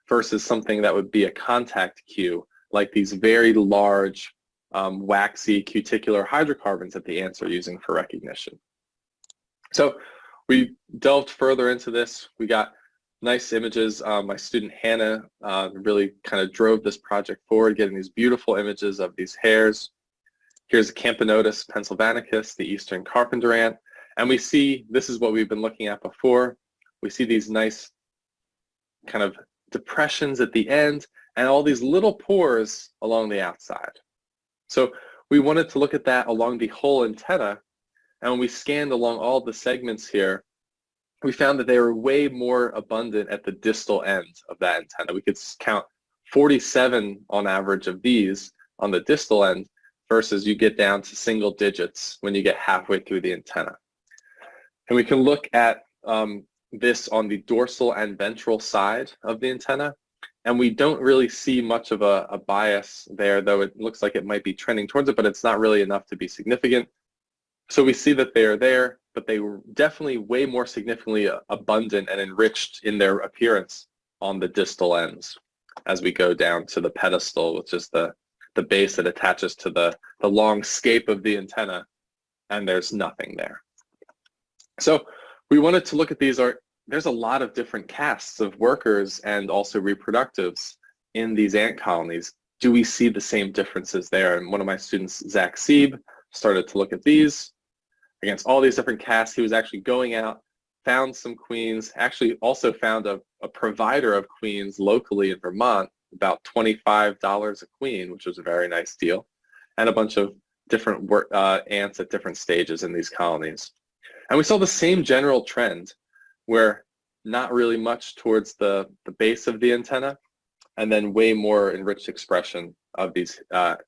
versus something that would be a contact cue like these very large waxy cuticular hydrocarbons that the ants are using for recognition. So we delved further into this. We got nice images. My student Hannah really kind of drove this project forward, getting these beautiful images of these hairs. Here's a Camponotus pennsylvanicus, the eastern carpenter ant. And we see, this is what we've been looking at before. We see these nice kind of depressions at the end and all these little pores along the outside. So we wanted to look at that along the whole antenna. And when we scanned along all the segments here, we found that they were way more abundant at the distal end of that antenna. We could count 47 on average of these on the distal end versus you get down to single digits when you get halfway through the antenna. And we can look at this on the dorsal and ventral side of the antenna, and we don't really see much of a bias there, though it looks like it might be trending towards it, but it's not really enough to be significant. So we see that they are there, but they were definitely way more significantly abundant and enriched in their appearance on the distal ends as we go down to the pedestal, which is the base that attaches to the long scape of the antenna, and there's nothing there. So we wanted to look at these. There's a lot of different castes of workers and also reproductives in these ant colonies. Do we see the same differences there? And one of my students, Zach Sieb, started to look at these against all these different castes. He was actually going out, found some queens, actually also found a provider of queens locally in Vermont, about $25 a queen, which was a very nice deal, and a bunch of different ants at different stages in these colonies. And we saw the same general trend where not really much towards the base of the antenna, and then way more enriched expression of these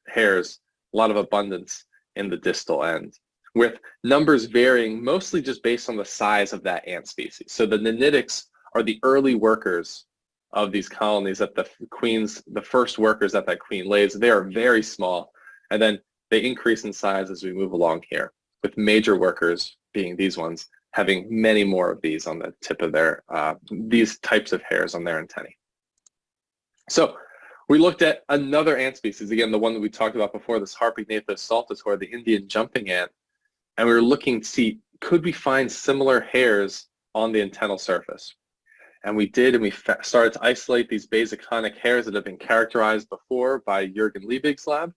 hairs, a lot of abundance in the distal end, with numbers varying mostly just based on the size of that ant species. So the nanitics are the early workers of these colonies that the first workers that queen lays. They are very small, and then they increase in size as we move along here, with major workers being these ones, having many more of these on the tip of their, these types of hairs on their antennae. So we looked at another ant species, again, the one that we talked about before, this Harpygnathus saltator, the Indian jumping ant, and we were looking to see, could we find similar hairs on the antennal surface? And we did, and we started to isolate these basiconic hairs that have been characterized before by Jürgen Liebig's lab.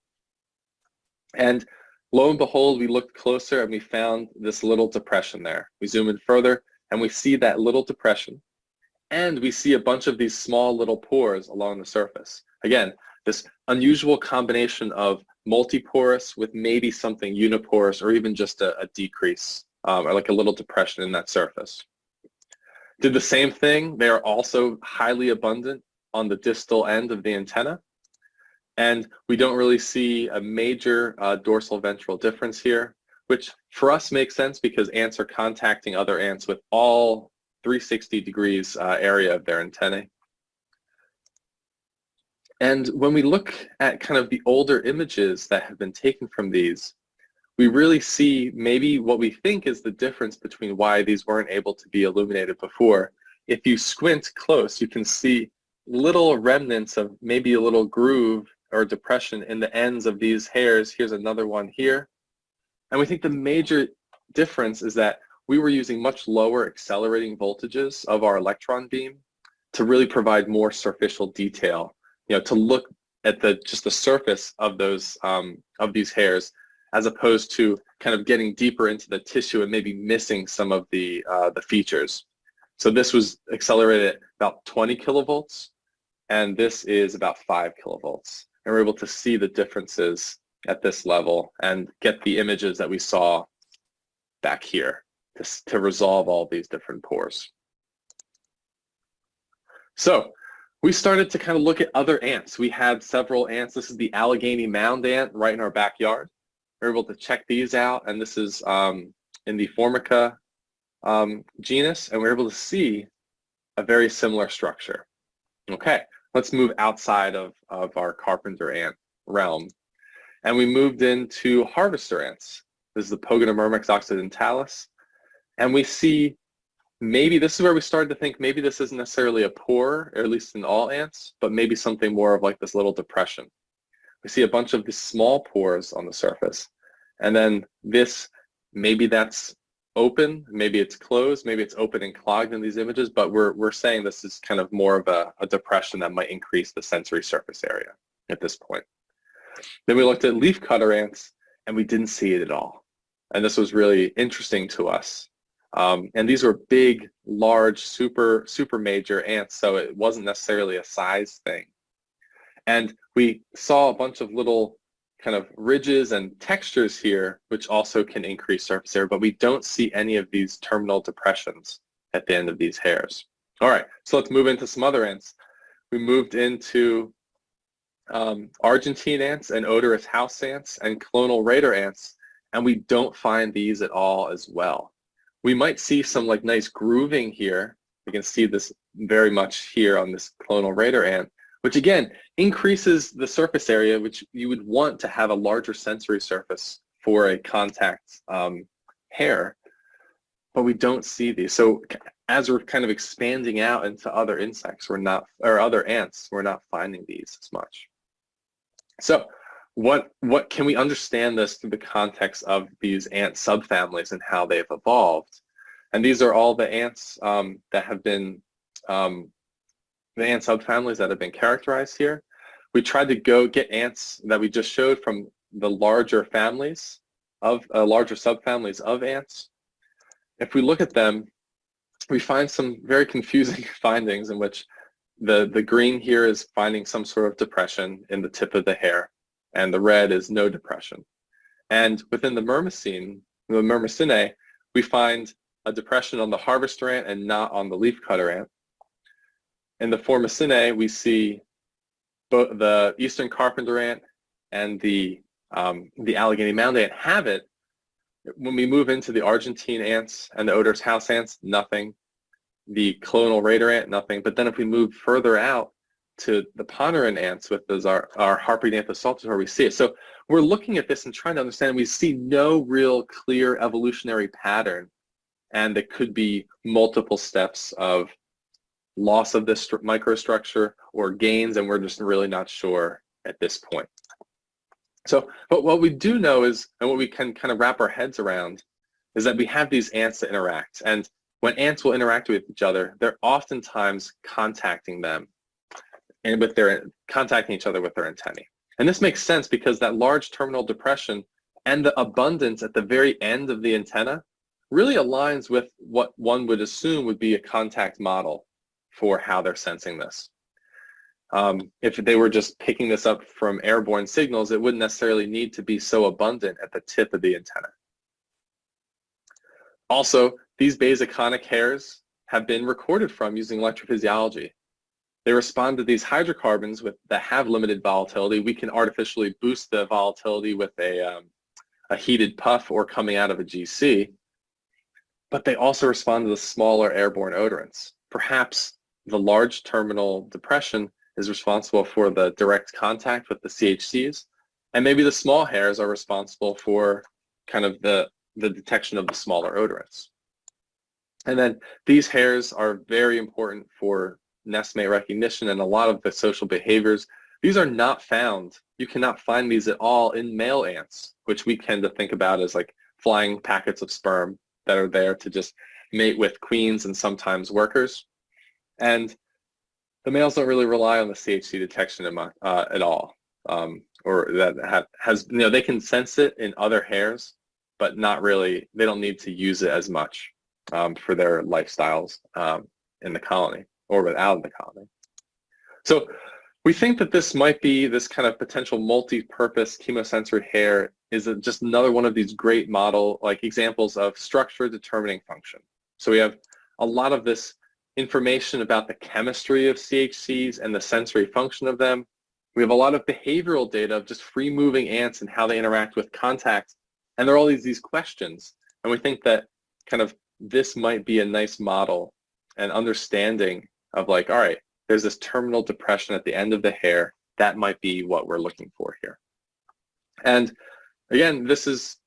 And lo and behold, we looked closer and we found this little depression there. We zoom in further and we see that little depression, and we see a bunch of these small little pores along the surface. Again, this unusual combination of multiporous with maybe something uniporous or even just a decrease, or like a little depression in that surface. Did the same thing. They are also highly abundant on the distal end of the antenna. And we don't really see a major dorsal ventral difference here, which for us makes sense because ants are contacting other ants with all 360 degrees area of their antennae. And when we look at kind of the older images that have been taken from these, we really see maybe what we think is the difference between why these weren't able to be illuminated before. If you squint close, you can see little remnants of maybe a little groove or depression in the ends of these hairs. Here's another one here. And we think the major difference is that we were using much lower accelerating voltages of our electron beam to really provide more superficial detail, to look at just the surface of those of these hairs, as opposed to kind of getting deeper into the tissue and maybe missing some of the features. So this was accelerated at about 20 kilovolts, and this is about 5 kilovolts. And we're able to see the differences at this level and get the images that we saw back here to resolve all these different pores. So we started to kind of look at other ants. We had several ants. This is the Allegheny mound ant right in our backyard. We're able to check these out, and this is in the Formica genus, and we're able to see a very similar structure. Okay, let's move outside of our carpenter ant realm, and we moved into harvester ants. This is the Pogonomyrmex occidentalis, and we see maybe this is where we started to think maybe this isn't necessarily a pore, or at least in all ants, but maybe something more of like this little depression. We see a bunch of these small pores on the surface, and then this, maybe that's open, maybe it's closed, maybe it's open and clogged in these images, but we're saying this is kind of more of a depression that might increase the sensory surface area at this point. Then we looked at leafcutter ants, and we didn't see it at all. And this was really interesting to us. And these were big, large, super major ants, so it wasn't necessarily a size thing. And we saw a bunch of little kind of ridges and textures here, which also can increase surface area, but we don't see any of these terminal depressions at the end of these hairs. All right, so let's move into some other ants. We moved into Argentine ants and odorous house ants and clonal raider ants, and we don't find these at all as well. We might see some like nice grooving here. You can see this very much here on this clonal raider ant, which again increases the surface area, which you would want to have a larger sensory surface for a contact hair, but we don't see these. So as we're kind of expanding out into other insects, or other ants, we're not finding these as much. So what can we understand this through the context of these ant subfamilies and how they've evolved? And these are all the ants that have been the ant subfamilies that have been characterized here. We tried to go get ants that we just showed from the larger families of larger subfamilies of ants. If we look at them, we find some very confusing findings in which the green here is finding some sort of depression in the tip of the hair, and the red is no depression. And within the Myrmicinae, we find a depression on the harvester ant and not on the leafcutter ant. In the Formicinae, we see both the eastern carpenter ant and the Allegheny mound ant have it. When we move into the Argentine ants and the odorous house ants, nothing. The clonal raider ant, nothing. But then if we move further out to the Poneran ants with those our Harpydanthus saltator, we see it. So we're looking at this and trying to understand. We see no real clear evolutionary pattern, and there could be multiple steps of loss of this microstructure or gains, and we're just really not sure at this point. So, but what we do know is, and what we can kind of wrap our heads around, is that we have these ants that interact, and when ants will interact with each other, they're oftentimes contacting them and contacting each other with their antennae. And this makes sense because that large terminal depression and the abundance at the very end of the antenna really aligns with what one would assume would be a contact model for how they're sensing this. If they were just picking this up from airborne signals, it wouldn't necessarily need to be so abundant at the tip of the antenna. Also, these basiconic hairs have been recorded from using electrophysiology. They respond to these hydrocarbons that have limited volatility. We can artificially boost the volatility with a heated puff or coming out of a GC, but they also respond to the smaller airborne odorants. Perhaps the large terminal depression is responsible for the direct contact with the CHCs, and maybe the small hairs are responsible for kind of the detection of the smaller odorants. And then these hairs are very important for nestmate recognition and a lot of the social behaviors. These are not found. You cannot find these at all in male ants, which we tend to think about as like flying packets of sperm that are there to just mate with queens and sometimes workers. And the males don't really rely on the CHC detection at all. or that has, they can sense it in other hairs, but not really, they don't need to use it as much for their lifestyles in the colony or without the colony. So we think that this might be, this kind of potential multi-purpose chemosensory hair is just another one of these great model, like examples of structure determining function. So we have a lot of this information about the chemistry of CHCs and the sensory function of them. We have a lot of behavioral data of just free moving ants and how they interact with contact. And there are all these questions. And we think that kind of this might be a nice model and understanding of like, all right, there's this terminal depression at the end of the hair. That might be what we're looking for here. And again,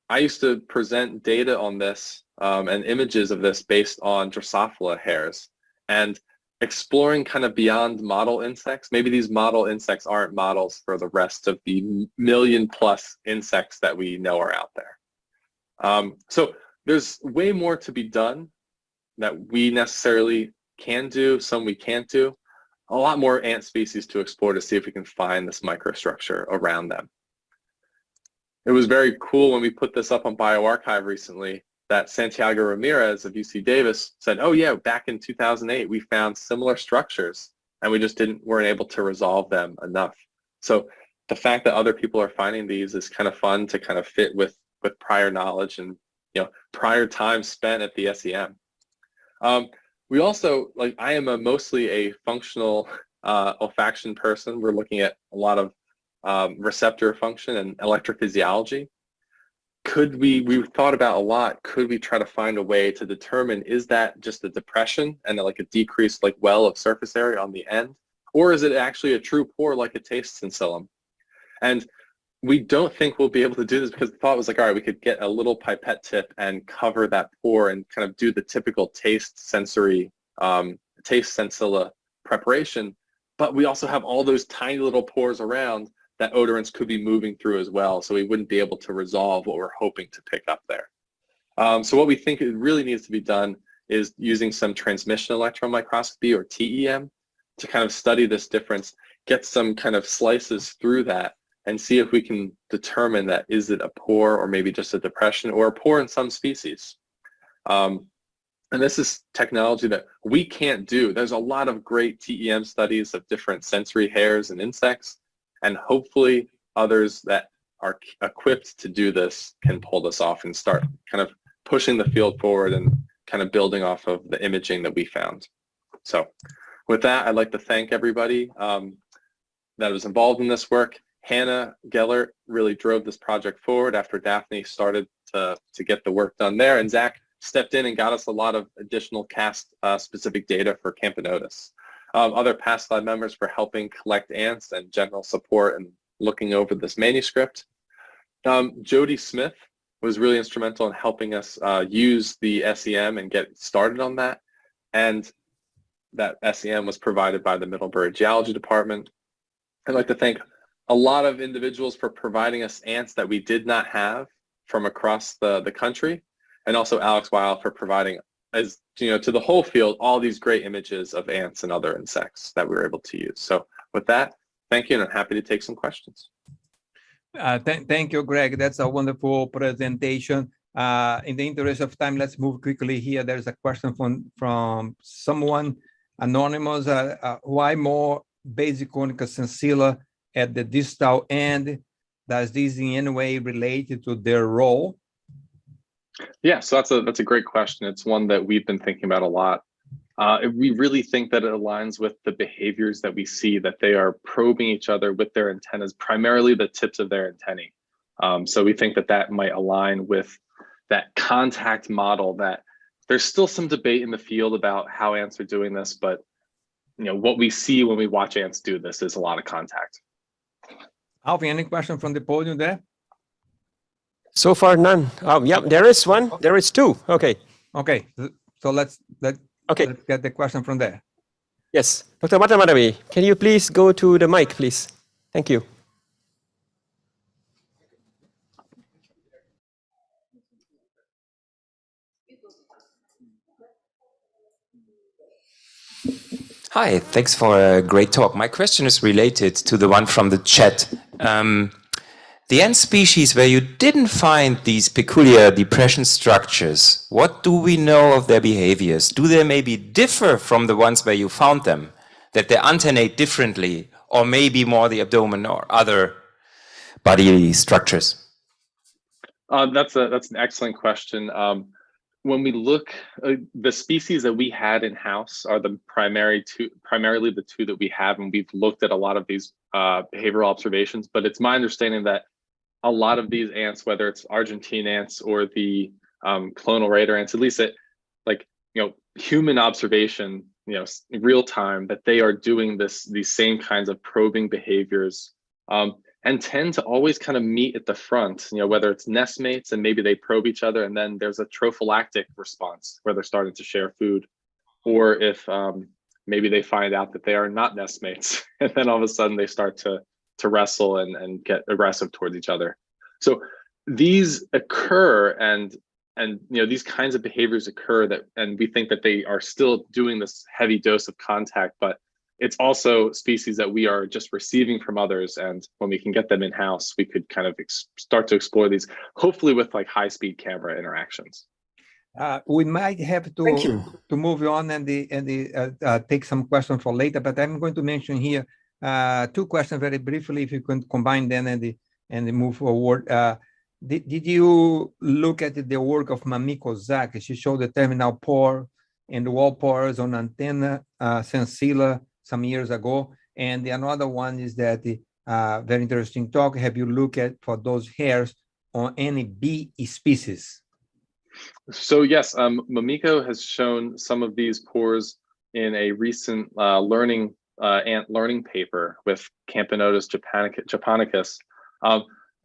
I used to present data on this and images of this based on Drosophila hairs and exploring kind of beyond model insects. Maybe these model insects aren't models for the rest of the million+ insects that we know are out there. So there's way more to be done that we necessarily can do, some we can't do. A lot more ant species to explore to see if we can find this microstructure around them. It was very cool when we put this up on bioRxiv recently that Santiago Ramirez of UC Davis said, oh yeah, back in 2008 we found similar structures and we just weren't able to resolve them enough. So the fact that other people are finding these is kind of fun to kind of fit with prior knowledge and prior time spent at the SEM. We also, I am mostly a functional olfaction person. We're looking at a lot of receptor function and electrophysiology. We thought about a lot, could we try to find a way to determine, is that just a depression and like a decreased well of surface area on the end? Or is it actually a true pore like a taste sensillum? And we don't think we'll be able to do this because the thought was like, all right, we could get a little pipette tip and cover that pore and kind of do the typical taste sensory, taste sensilla preparation. But we also have all those tiny little pores around that odorants could be moving through as well. So we wouldn't be able to resolve what we're hoping to pick up there. So what we think it really needs to be done is using some transmission electron microscopy or TEM to kind of study this difference, get some kind of slices through that and see if we can determine that is it a pore or maybe just a depression or a pore in some species. And this is technology that we can't do. There's a lot of great TEM studies of different sensory hairs and insects, and hopefully others that are equipped to do this can pull this off and start kind of pushing the field forward and kind of building off of the imaging that we found. So with that, I'd like to thank everybody that was involved in this work. Hannah Gellert really drove this project forward after Daphne started to get the work done there, and Zach stepped in and got us a lot of additional cast-specific data for Camponotus. Other Pask lab members for helping collect ants and general support and looking over this manuscript. Jody Smith was really instrumental in helping us use the SEM and get started on that, and that SEM was provided by the Middlebury Geology Department. I'd like to thank a lot of individuals for providing us ants that we did not have from across the country, and also Alex Weil for providing, as to the whole field, all these great images of ants and other insects that we were able to use. So with that, thank you, and I'm happy to take some questions. Thank you, Greg. That's a wonderful presentation. In the interest of time, let's move quickly here. There's a question from someone anonymous. Why more basic conica sensilla at the distal end? Does this in any way relate to their role? Yeah, so that's a great question. It's one that we've been thinking about a lot. We really think that it aligns with the behaviors that we see, that they are probing each other with their antennas, primarily the tips of their antennae. So we think that might align with that contact model. That there's still some debate in the field about how ants are doing this, but what we see when we watch ants do this is a lot of contact. Alvin, any question from the podium there? So far, none. Yeah, there is one. There is two. Okay. Okay. So let's get the question from there. Yes. Dr. Matamadawi, can you please go to the mic, please? Thank you. Hi, thanks for a great talk. My question is related to the one from the chat The ant species where you didn't find these peculiar depression structures, what do we know of their behaviors? Do they maybe differ from the ones where you found them? That they antennate differently, or maybe more the abdomen or other body structures? That's an excellent question. When we look, the species that we had in-house are the primarily the two that we have, and we've looked at a lot of these behavioral observations, but it's my understanding that a lot of these ants, whether it's Argentine ants or the clonal raider ants, at least at human observation, real time, that they are doing these same kinds of probing behaviors, and tend to always kind of meet at the front, whether it's nestmates and maybe they probe each other, and then there's a trophylactic response where they're starting to share food, or if maybe they find out that they are not nestmates, and then all of a sudden they start to wrestle and get aggressive towards each other. So these occur, and these kinds of behaviors occur, and we think that they are still doing this heavy dose of contact, but it's also species that we are just receiving from others, and when we can get them in-house, we could kind of start to explore these, hopefully with like high-speed camera interactions. We might have to move on and take some questions for later, but I'm going to mention here two questions very briefly, if you can combine them and move forward. Did you look at the work of Mamiko Zak? She showed the terminal pore and the wall pores on antenna sensilla some years ago. And another one is that very interesting talk. Have you looked at for those hairs on any bee species? So yes, Mamiko has shown some of these pores in a recent ant learning paper with Camponotus japonicus.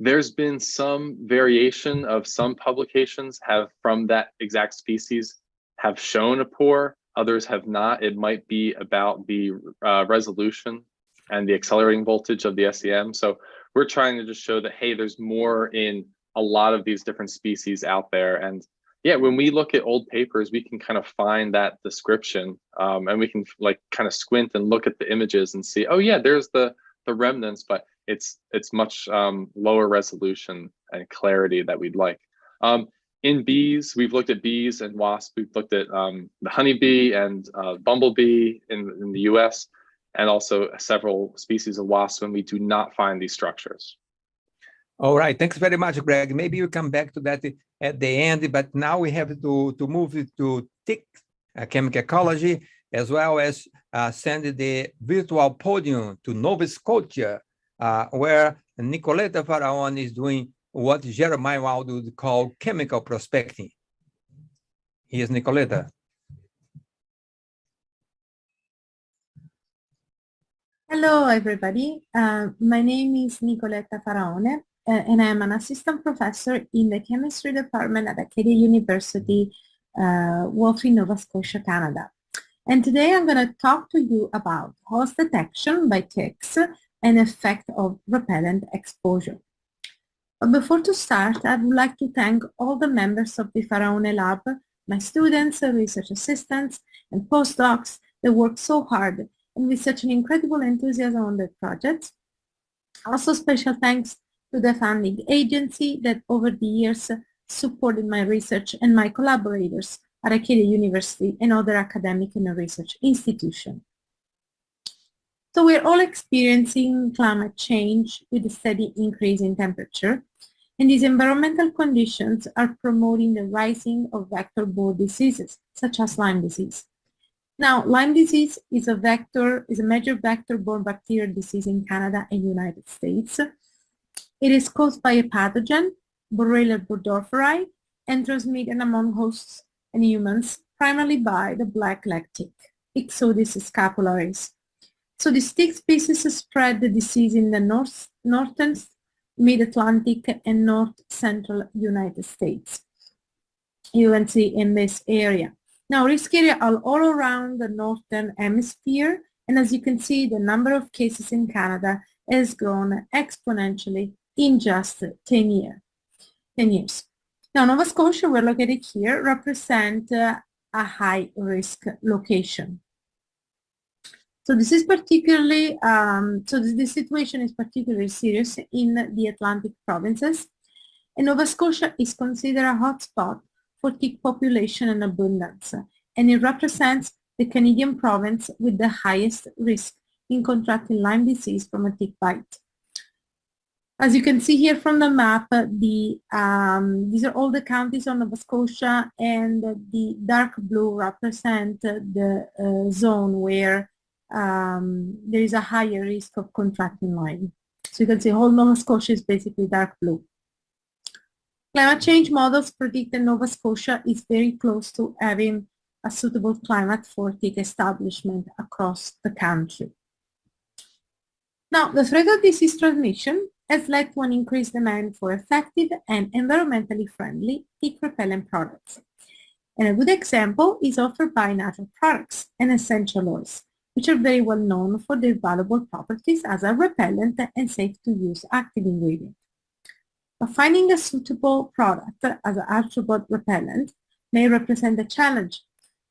There's been some variation of some publications from that exact species have shown a pore, others have not. It might be about the resolution and the accelerating voltage of the SEM. So we're trying to just show that, hey, there's more in a lot of these different species out there. And yeah, when we look at old papers, we can kind of find that description, and we can like kind of squint and look at the images and see, oh yeah, there's the remnants, but it's much lower resolution and clarity that we'd like. In bees, we've looked at bees and wasps. We've looked at the honeybee and bumblebee in the US, and also several species of wasps when we do not find these structures. All right, thanks very much, Greg. Maybe you come back to that at the end, but now we have to move it to TIC, Chemical Ecology, as well as send the virtual podium to Nova Scotia, where Nicoletta Faraone is doing what Jeremiah Wild would call chemical prospecting. Here's Nicoletta. Hello, everybody. My name is Nicoletta Faraone, and I am an assistant professor in the chemistry department at Acadia University, Wolf in Nova Scotia, Canada. And today I'm going to talk to you about host detection by ticks and effect of repellent exposure. But before to start, I would like to thank all the members of the Faraone Lab, my students, research assistants, and postdocs that work so hard and with such an incredible enthusiasm on their projects. Also, special thanks to the funding agency that over the years supported my research and my collaborators at Acadia University and other academic and research institutions. So we're all experiencing climate change with a steady increase in temperature, and these environmental conditions are promoting the rising of vector-borne diseases, such as Lyme disease. Now, Lyme disease is a major vector-borne bacterial disease in Canada and United States. It is caused by a pathogen, Borrelia burgdorferi, and transmitted among hosts and humans primarily by the black leg tick, Ixodes scapularis. So this tick species spread the disease in the northern, mid-Atlantic, and north-central United States. You can see in this area. Now, risk areas are all around the northern hemisphere, and as you can see, the number of cases in Canada has grown exponentially in just 10 years. Now, Nova Scotia, we're located here, represent a high-risk location. So this is particularly, this situation is particularly serious in the Atlantic provinces, and Nova Scotia is considered a hotspot for tick population and abundance, and it represents the Canadian province with the highest risk in contracting Lyme disease from a tick bite. As you can see here from the map, these are all the counties on Nova Scotia, and the dark blue represent the zone where there is a higher risk of contracting Lyme. So you can see whole Nova Scotia is basically dark blue. Climate change models predict that Nova Scotia is very close to having a suitable climate for tick establishment across the country. Now, the threat of disease transmission has led to an increased demand for effective and environmentally friendly tick repellent products. And a good example is offered by natural products and essential oils, which are very well known for their valuable properties as a repellent and safe to use active ingredient. But finding a suitable product as an arthropod repellent may represent a challenge,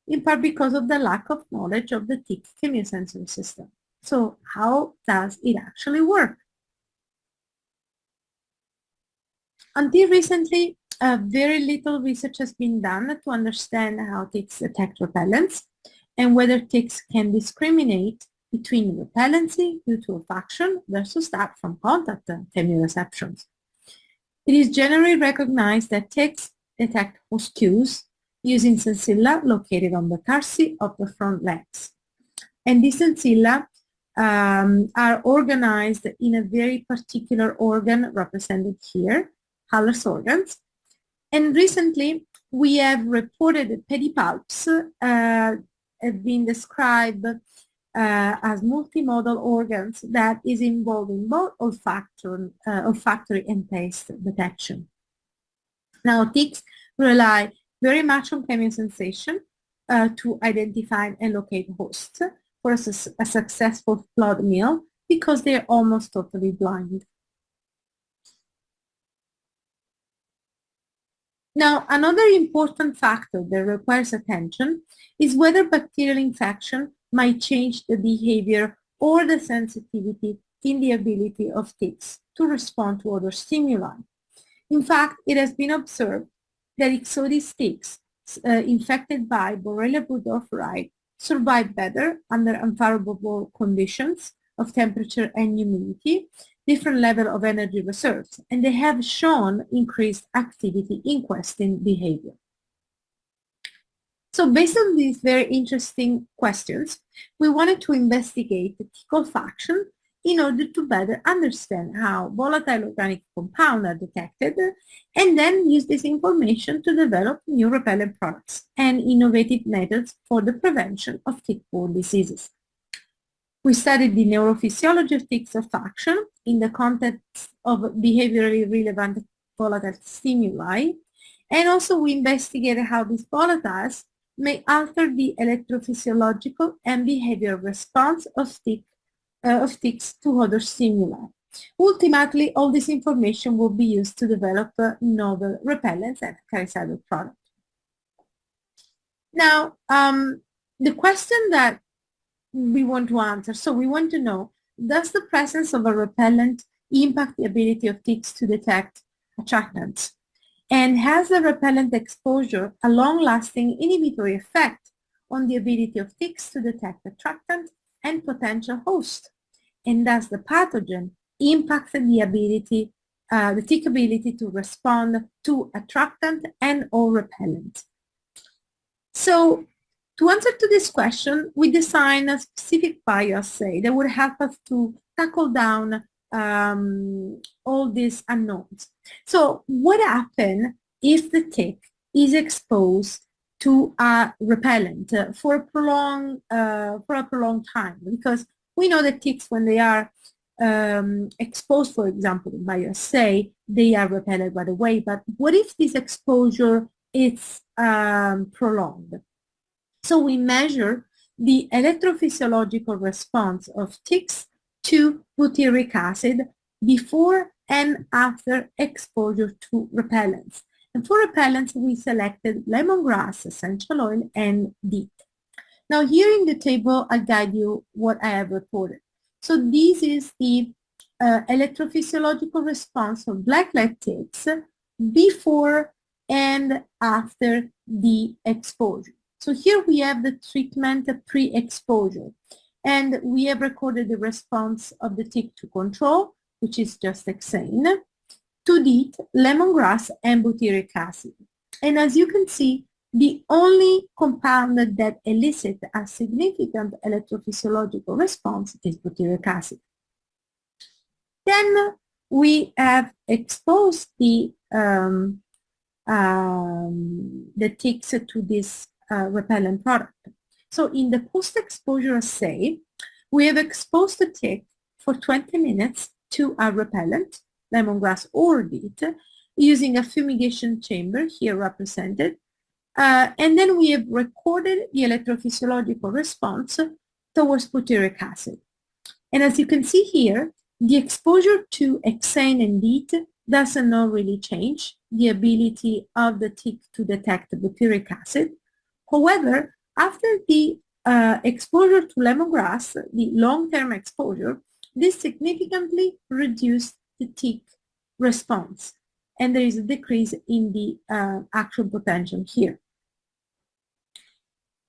in part because of the lack of knowledge of the tick chemiosensory system. So how does it actually work? Until recently, very little research has been done to understand how ticks detect repellents and whether ticks can discriminate between repellency due to olfaction versus that from contact chemioreceptions. It is generally recognized that ticks detect host cues using sensilla located on the tarsi of the front legs. And these sensilla are organized in a very particular organ represented here, Haller's organs. And recently, we have reported that pedipalps have been described as multimodal organs that is involving both olfactory and taste detection. Now, ticks rely very much on chemiosensation to identify and locate hosts for a successful blood meal because they're almost totally blind. Now, another important factor that requires attention is whether bacterial infection might change the behavior or the sensitivity in the ability of ticks to respond to other stimuli. In fact, it has been observed that Ixodes ticks infected by Borrelia burgdorferi survive better under unfavorable conditions of temperature and humidity, different level of energy reserves, and they have shown increased activity in questing behavior. So based on these very interesting questions, we wanted to investigate the tick olfaction in order to better understand how volatile organic compounds are detected, and then use this information to develop new repellent products and innovative methods for the prevention of tick-borne diseases. We studied the neurophysiology of ticks olfaction in the context of behaviorally relevant volatile stimuli, and also we investigated how these volatiles may alter the electrophysiological and behavioral response of ticks to other stimuli. Ultimately, all this information will be used to develop novel repellents and caricidal products. Now, the question that we want to answer, so we want to know, does the presence of a repellent impact the ability of ticks to detect attractants? And has the repellent exposure a long-lasting inhibitory effect on the ability of ticks to detect attractant and potential host? And does the pathogen impact the ability, the tick ability to respond to attractant and or repellent? So to answer to this question, we designed a specific bioassay that would help us to tackle down all these unknowns. So what happens if the tick is exposed to a repellent for a prolonged time? Because we know that ticks, when they are exposed, for example, in bioassay, they are repelled right away. But what if this exposure is prolonged? So we measure the electrophysiological response of ticks to butyric acid before and after exposure to repellents. And for repellents, we selected lemongrass essential oil and DEET. Now here in the table, I'll guide you what I have reported. So this is the electrophysiological response of black leg ticks before and after the exposure. So here we have the treatment pre-exposure, and we have recorded the response of the tick to control, which is just hexane, to DEET, lemongrass, and butyric acid. And as you can see, the only compound that elicits a significant electrophysiological response is butyric acid. Then we have exposed the ticks to this repellent product. So in the post-exposure assay, we have exposed the tick for 20 minutes to a repellent, lemongrass or DEET, using a fumigation chamber here represented. And then we have recorded the electrophysiological response towards butyric acid. And as you can see here, the exposure to hexane and DEET does not really change the ability of the tick to detect butyric acid. However, after the exposure to lemongrass, the long-term exposure, this significantly reduced the tick response. And there is a decrease in the action potential here.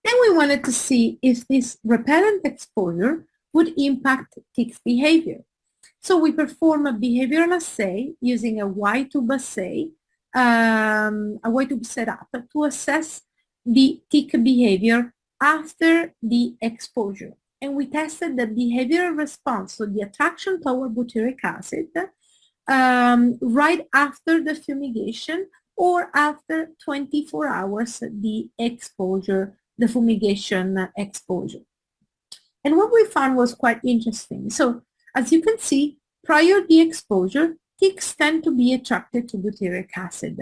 Then we wanted to see if this repellent exposure would impact tick's behavior. So we perform a behavioral assay using a Y-tube assay, a Y-tube setup to assess the tick behavior after the exposure. And we tested the behavioral response, so the attraction toward butyric acid, right after the fumigation or after 24 hours the exposure, the fumigation exposure. And what we found was quite interesting. So as you can see, prior to the exposure, ticks tend to be attracted to butyric acid.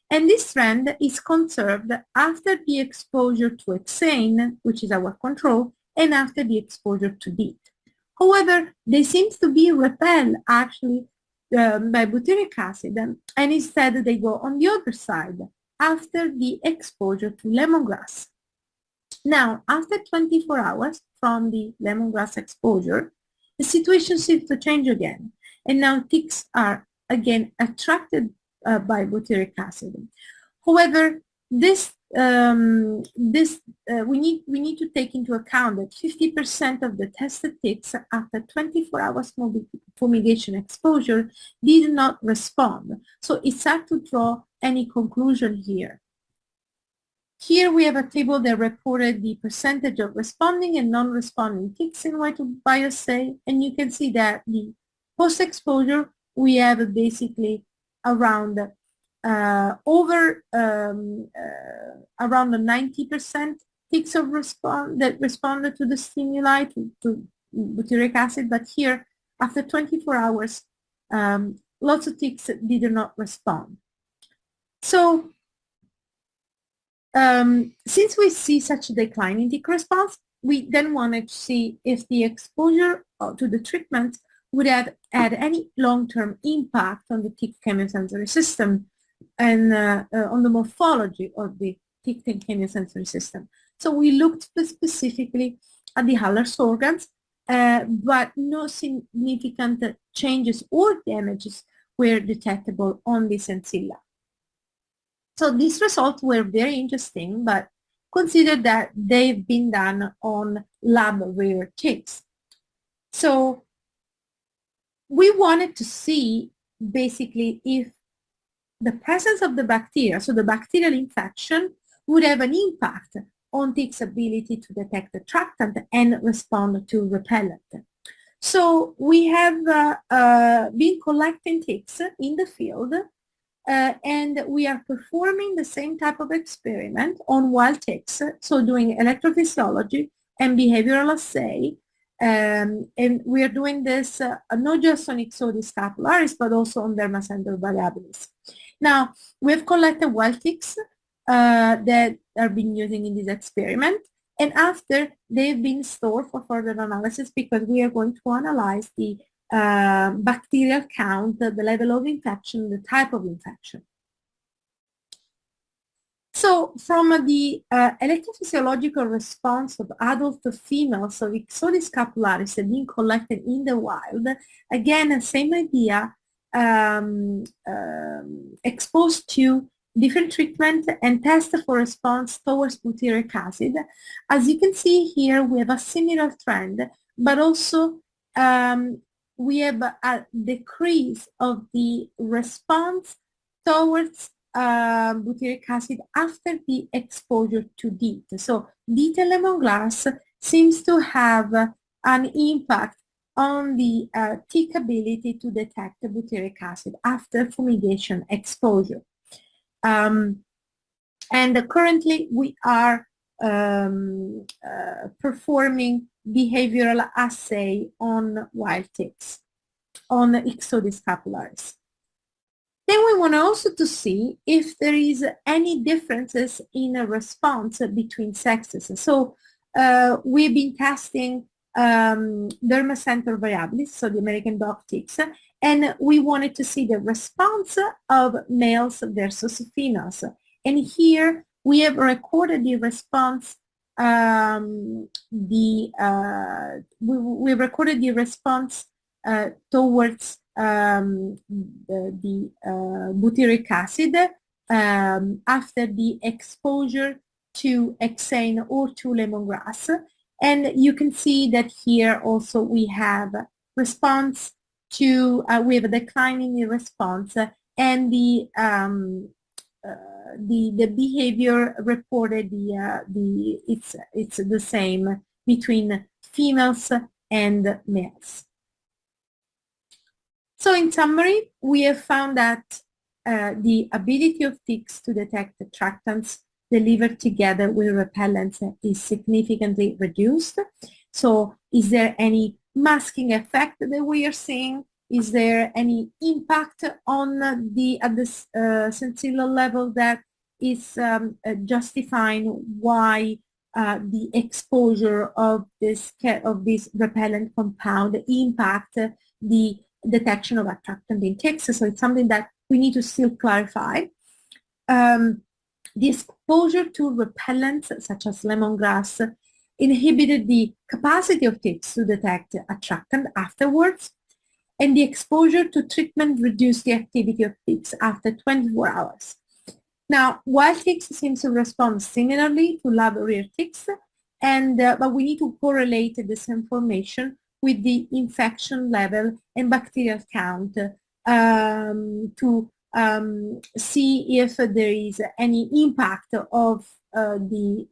And this trend is conserved after the exposure to hexane, which is our control, and after the exposure to DEET. However, they seem to be repelled actually by butyric acid, and instead they go on the other side after the exposure to lemongrass. Now, after 24 hours from the lemongrass exposure, the situation seems to change again, and now ticks are again attracted by butyric acid. However, this we need to take into account that 50% of the tested ticks after 24 hours fumigation exposure did not respond. So it's hard to draw any conclusion here. Here we have a table that reported the percentage of responding and non-responding ticks in Y-tube bioassay, and you can see that the post-exposure we have basically around around the 90% ticks of that responded to the stimuli, to butyric acid, but here after 24 hours lots of ticks did not respond. So since we see such a decline in tick response, we then wanted to see if the exposure to the treatment would have had any long-term impact on the tick chemiosensory system and on the morphology of the tick chemiosensory system. So we looked specifically at the Haller's organs, but no significant changes or damages were detectable on the sensilla. So these results were very interesting, but consider that they've been done on lab rare ticks. So we wanted to see basically if the presence of the bacteria, so the bacterial infection, would have an impact on ticks' ability to detect attractant and respond to repellent. So we have been collecting ticks in the field, and we are performing the same type of experiment on wild ticks, so doing electrophysiology and behavioral assay, and we are doing this not just on Ixodes scapularis, but also on Dermacentor variabilis. Now, we have collected wild ticks that are being used in this experiment, and after they've been stored for further analysis because we are going to analyze the bacterial count, the level of infection, the type of infection. So from the electrophysiological response of adult females of Ixodes scapularis being collected in the wild, again, same idea, exposed to different treatment and test for response towards butyric acid. As you can see here, we have a similar trend, but also we have a decrease of the response towards butyric acid after the exposure to DEET. So DEET lemongrass seems to have an impact on the tick ability to detect butyric acid after fumigation exposure. And currently we are performing behavioral assay on wild ticks, on Ixodes scapularis. Then we want also to see if there is any differences in a response between sexes. So we've been testing Dermacenter variabilis, so the American dog ticks, and we wanted to see the response of males versus females. And here we have recorded the response, we recorded the response towards the butyric acid after the exposure to hexane or to lemongrass. And you can see that here also we have response to, we have a decline in the response, and the behavior reported, it's the same between females and males. So in summary, we have found that the ability of ticks to detect attractants delivered together with repellents is significantly reduced. So is there any masking effect that we are seeing? Is there any impact on the at the sensilla level that is justifying why the exposure of this repellent compound impact the detection of attractant in ticks? So it's something that we need to still clarify. The exposure to repellents such as lemongrass inhibited the capacity of ticks to detect attractant afterwards, and the exposure to treatment reduced the activity of ticks after 24 hours. Now, wild ticks seem to respond similarly to lab rear ticks, and but we need to correlate this information with the infection level and bacterial count to see if there is any impact of the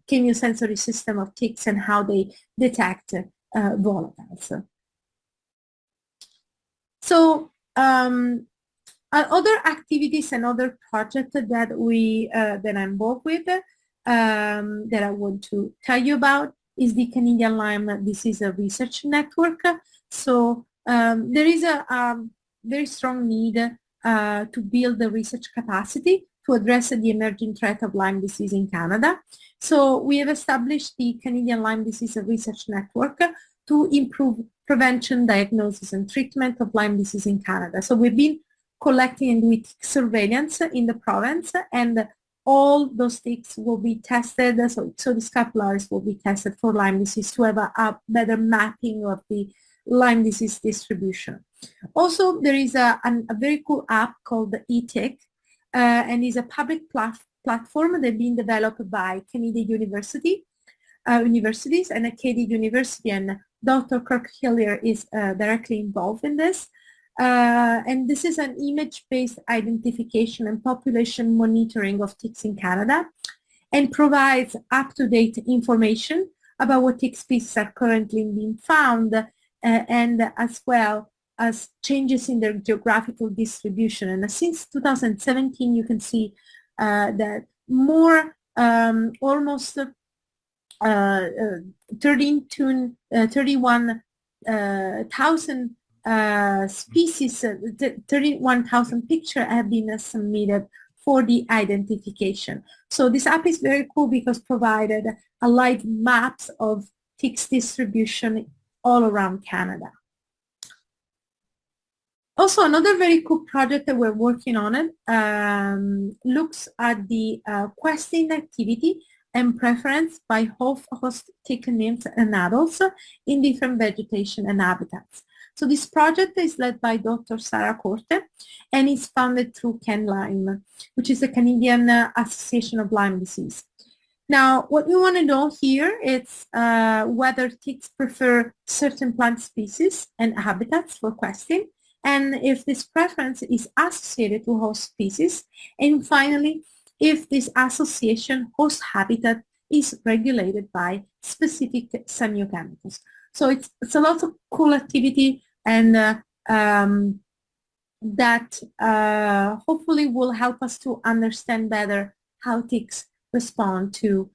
chemiosensory system of ticks and how they detect volatiles. So other activities and other projects that that I'm involved with that I want to tell you about is the Canadian Lyme Disease Research Network. So there is a very strong need to build the research capacity to address the emerging threat of Lyme disease in Canada. So we have established the Canadian Lyme Disease Research Network to improve prevention, diagnosis, and treatment of Lyme disease in Canada. So we've been collecting and doing tick surveillance in the province, and all those ticks will be tested, so the scapularis will be tested for Lyme disease to have a better mapping of the Lyme disease distribution. Also, there is a very cool app called eTick, and is a public platform that's been developed by Canadian universities, and Acadia University, and Dr. Kirk Hillier is directly involved in this. And this is an image-based identification and population monitoring of ticks in Canada, and provides up-to-date information about what tick species are currently being found, and as well as changes in their geographical distribution. And since 2017, you can see that more, almost 31,000 species, 31,000 pictures have been submitted for the identification. So this app is very cool because provided a live maps of ticks distribution all around Canada. Also, another very cool project that we're working on it looks at the questing activity and preference by host tick nymphs and adults in different vegetation and habitats. So this project is led by Dr. Sarah Corte and is funded through CanLyme, which is a Canadian Association of Lyme Disease. Now, what we want to know here is whether ticks prefer certain plant species and habitats for questing, and if this preference is associated to host species, and finally, if this association host habitat is regulated by specific semiochemicals. So it's a lot of cool activity, and that hopefully will help us to understand better how ticks respond to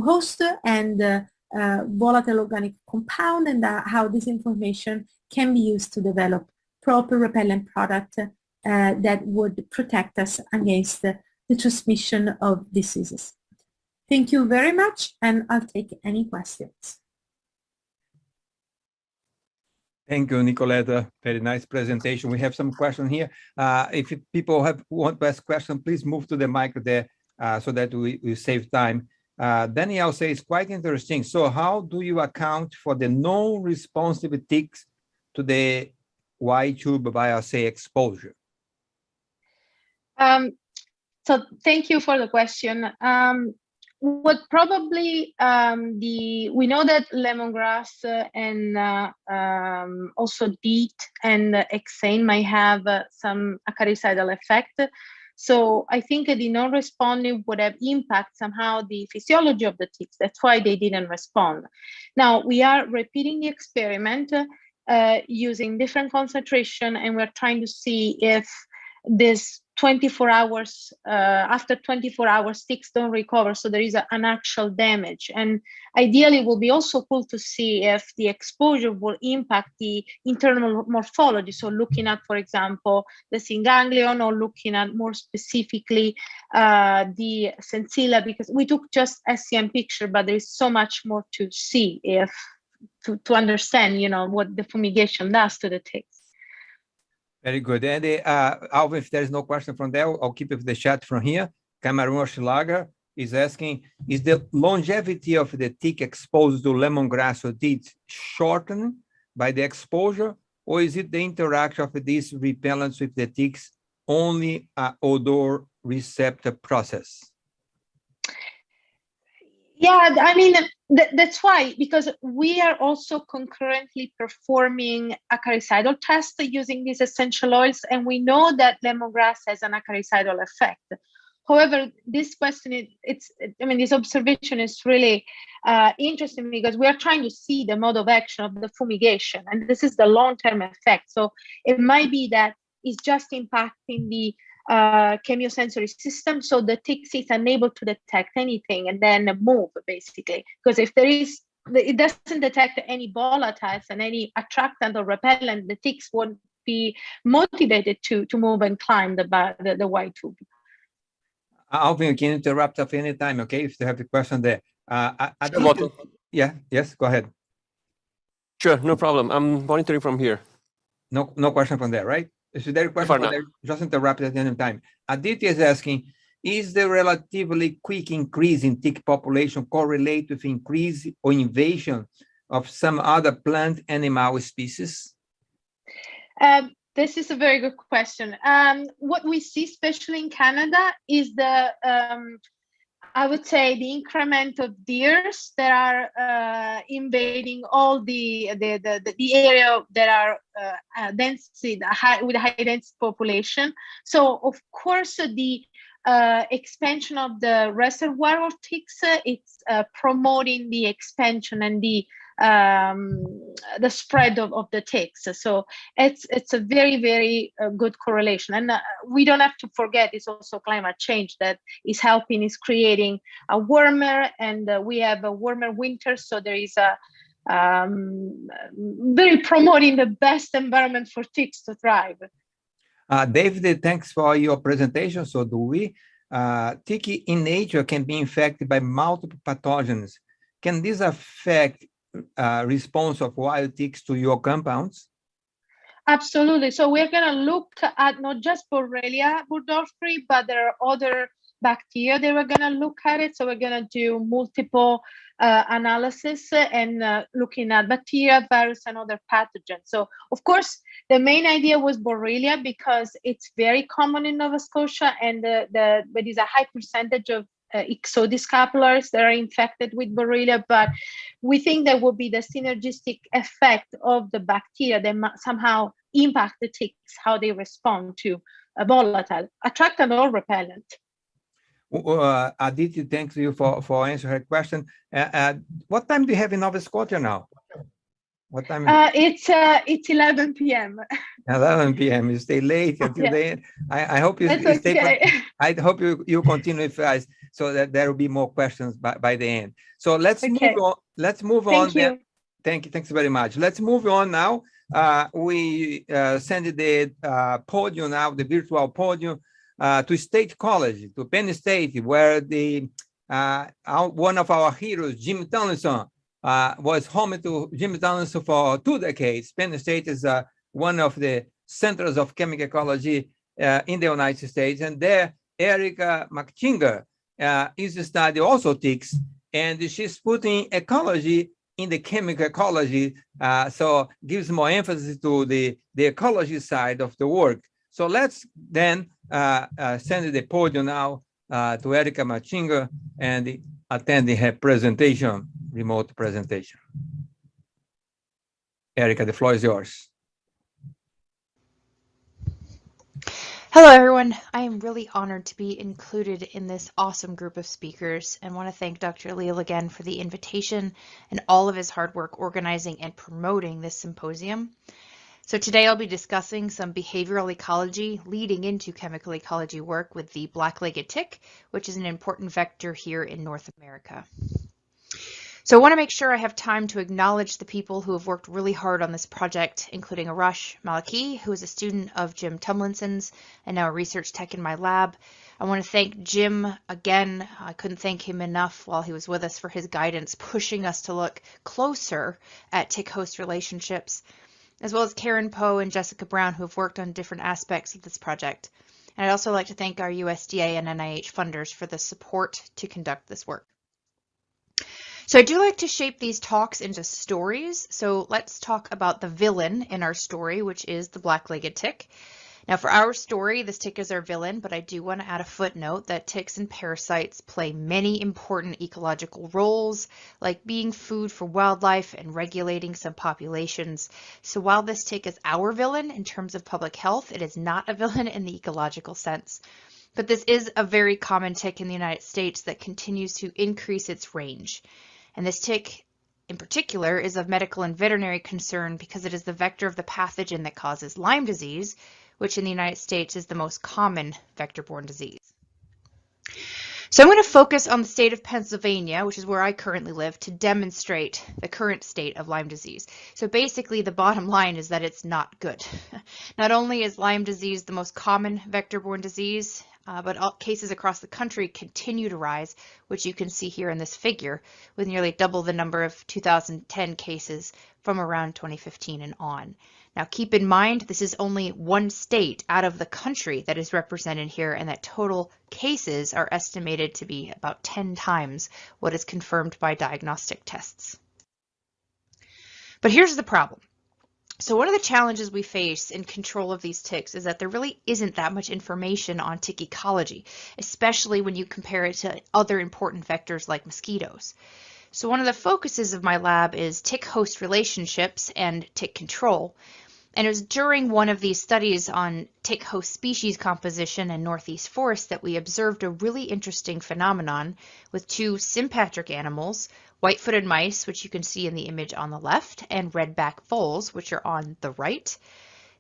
host and volatile organic compound, and how this information can be used to develop proper repellent product that would protect us against the transmission of diseases. Thank you very much, and I'll take any questions. Thank you, Nicoletta. Very nice presentation. We have some questions here. If people want to ask questions, please move to the mic there so that we save time. Danielle says, quite interesting. So how do you account for the non-responsive ticks to the Y-tube bioassay exposure? So thank you for the question. What probably we know that lemongrass and also DEET and hexane might have some acariciidal effect. So I think the non-responding would have impact somehow the physiology of the ticks. That's why they didn't respond. Now we are repeating the experiment using different concentration, and we're trying to see if this 24 hours, after 24 hours, ticks don't recover, so there is an actual damage. And ideally, it will be also cool to see if the exposure will impact the internal morphology. So looking at, for example, the synganglion, or looking at more specifically the sensilla, because we took just SCM picture, but there is so much more to see if to understand, you know, what the fumigation does to the ticks. Very good. And Alvin, if there's no question from there, I'll keep it the chat from here. Cameron Schlager is asking, is the longevity of the tick exposed to lemongrass or DEET shortened by the exposure, or is it the interaction of these repellents with the ticks only an odor receptor process? Yeah, I mean, that's why, because we are also concurrently performing acaricidal tests using these essential oils, and we know that lemongrass has an acaricidal effect. However, this question, this observation is really interesting, because we are trying to see the mode of action of the fumigation, and this is the long-term effect. So it might be that it's just impacting the chemiosensory system, so the tick is unable to detect anything and then move, basically. Because if it doesn't detect any volatiles and any attractant or repellent, the ticks won't be motivated to move and climb the white tube. Alvin, you can interrupt at any time, okay? If you have a question there. Yeah, yes, go ahead. Sure, no problem. I'm monitoring from here. No question from there, right? If there is a question from there, just interrupt at any time. Aditya is asking, is the relatively quick increase in tick population correlate with increase or invasion of some other plant animal species? This is a very good question. What we see, especially in Canada, is the I would say the increment of deers that are invading all the area that are density with a high density population. So of course the expansion of the reservoir of ticks, it's promoting the expansion and the spread of the ticks. So it's a very, very good correlation. And we don't have to forget, it's also climate change that is helping, is creating a warmer, and we have a warmer winter. So there is a very promoting the best environment for ticks to thrive. David, thanks for your presentation. So do we? Tick in nature can be infected by multiple pathogens. Can this affect response of wild ticks to your compounds? Absolutely. So we're going to look at not just Borrelia burgdorferi, but there are other bacteria that we're going to look at it. So we're going to do multiple analysis and looking at bacteria, virus, and other pathogens. So of course, the main idea was Borrelia because it's very common in Nova Scotia, and there is a high percentage of ixodiscapularis that are infected with Borrelia, but we think there will be the synergistic effect of the bacteria that somehow impact the ticks, how they respond to a volatile, attractant or repellent. Aditi, thanks you for answering her question. What time do you have in Nova Scotia now? What time? It's 11 p.m. 11 p.m. You stay late until the end. I hope you stay. Okay. I hope you continue with us so that there will be more questions by the end. So let's move on. Let's move on. Thank you. Thank you. Thanks very much. Let's move on now. We send the podium now, the virtual podium, to State College, to Penn State, where one of our heroes, Jim Tomlinson, was home to Jim Tomlinson for 2 decades. Penn State is one of the centers of chemical ecology in the United States, and there Erika Machtinger is studying also ticks, and she's putting ecology in the chemical ecology, so gives more emphasis to the ecology side of the work. So let's then send the podium now to Erika Machtinger and attend her presentation, remote presentation. Erika, the floor is yours. Hello, everyone. I am really honored to be included in this awesome group of speakers and want to thank Dr. Leal again for the invitation and all of his hard work organizing and promoting this symposium. So today I'll be discussing some behavioral ecology leading into chemical ecology work with the black-legged tick, which is an important vector here in North America. So I want to make sure I have time to acknowledge the people who have worked really hard on this project, including Arash Maliki, who is a student of Jim Tomlinson's and now a research tech in my lab. I want to thank Jim again. I couldn't thank him enough while he was with us for his guidance, pushing us to look closer at tick-host relationships, as well as Karen Poe and Jessica Brown, who have worked on different aspects of this project. And I'd also like to thank our USDA and NIH funders for the support to conduct this work. So I do like to shape these talks into stories. So let's talk about the villain in our story, which is the black-legged tick. Now for our story, this tick is our villain, but I do want to add a footnote that ticks and parasites play many important ecological roles, like being food for wildlife and regulating some populations. So while this tick is our villain in terms of public health, it is not a villain in the ecological sense. But this is a very common tick in the United States that continues to increase its range. And this tick in particular is of medical and veterinary concern because it is the vector of the pathogen that causes Lyme disease, which in the United States is the most common vector-borne disease. So I'm going to focus on the state of Pennsylvania, which is where I currently live, to demonstrate the current state of Lyme disease. So basically the bottom line is that it's not good. Not only is Lyme disease the most common vector-borne disease, but all cases across the country continue to rise, which you can see here in this figure, with nearly double the number of 2010 cases from around 2015 and on. Now keep in mind, this is only one state out of the country that is represented here, and that total cases are estimated to be about 10 times what is confirmed by diagnostic tests. But here's the problem. So one of the challenges we face in control of these ticks is that there really isn't that much information on tick ecology, especially when you compare it to other important vectors like mosquitoes. So one of the focuses of my lab is tick-host relationships and tick control. And it was during one of these studies on tick-host species composition in Northeast forests that we observed a really interesting phenomenon with 2 sympatric animals, white-footed mice, which you can see in the image on the left, and redback voles, which are on the right.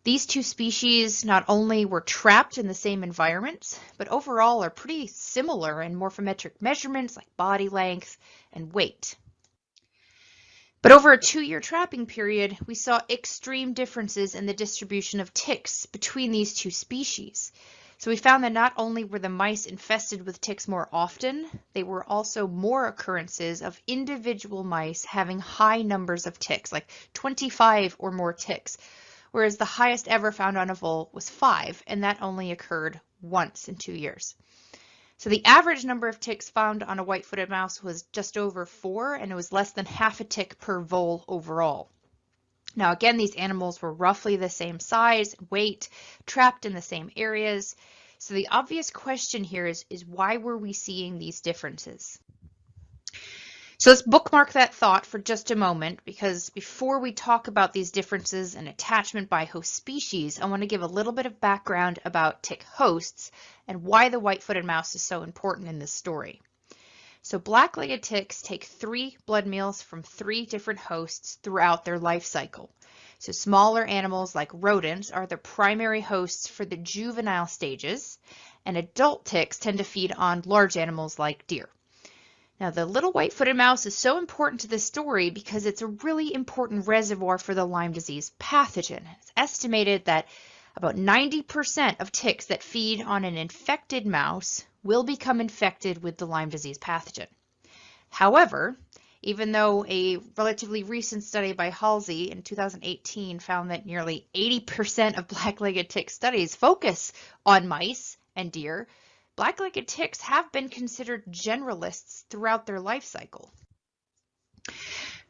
These 2 species not only were trapped in the same environments, but overall are pretty similar in morphometric measurements like body length and weight. But over a 2-year trapping period, we saw extreme differences in the distribution of ticks between these 2 species. So we found that not only were the mice infested with ticks more often, they were also more occurrences of individual mice having high numbers of ticks, like 25 or more ticks, whereas the highest ever found on a vole was 5, and that only occurred once in 2 years. So the average number of ticks found on a white-footed mouse was just over 4, and it was less than half a tick per vole overall. Now again, these animals were roughly the same size, weight, trapped in the same areas. So the obvious question here is why were we seeing these differences? So let's bookmark that thought for just a moment, because before we talk about these differences in attachment by host species, I want to give a little bit of background about tick hosts and why the white-footed mouse is so important in this story. So black-legged ticks take 3 blood meals from 3 different hosts throughout their life cycle. So smaller animals like rodents are the primary hosts for the juvenile stages, and adult ticks tend to feed on large animals like deer. Now the little white-footed mouse is so important to this story because it's a really important reservoir for the Lyme disease pathogen. It's estimated that about 90% of ticks that feed on an infected mouse will become infected with the Lyme disease pathogen. However, even though a relatively recent study by Halsey in 2018 found that nearly 80% of black-legged tick studies focus on mice and deer, black-legged ticks have been considered generalists throughout their life cycle.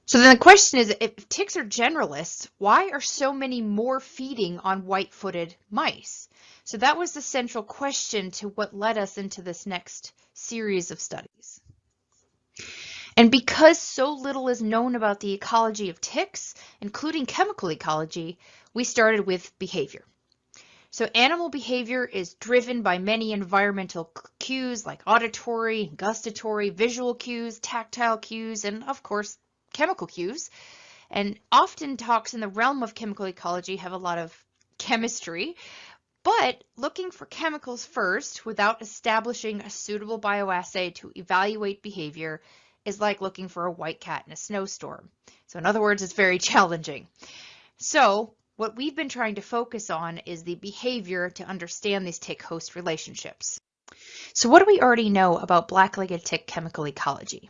So then the question is, if ticks are generalists, why are so many more feeding on white-footed mice? So that was the central question to what led us into this next series of studies. And because so little is known about the ecology of ticks, including chemical ecology, we started with behavior. So animal behavior is driven by many environmental cues like auditory, gustatory, visual cues, tactile cues, and of course, chemical cues. And often talks in the realm of chemical ecology have a lot of chemistry, but looking for chemicals first without establishing a suitable bioassay to evaluate behavior is like looking for a white cat in a snowstorm. So in other words, it's very challenging. So what we've been trying to focus on is the behavior to understand these tick-host relationships. So what do we already know about black-legged tick chemical ecology?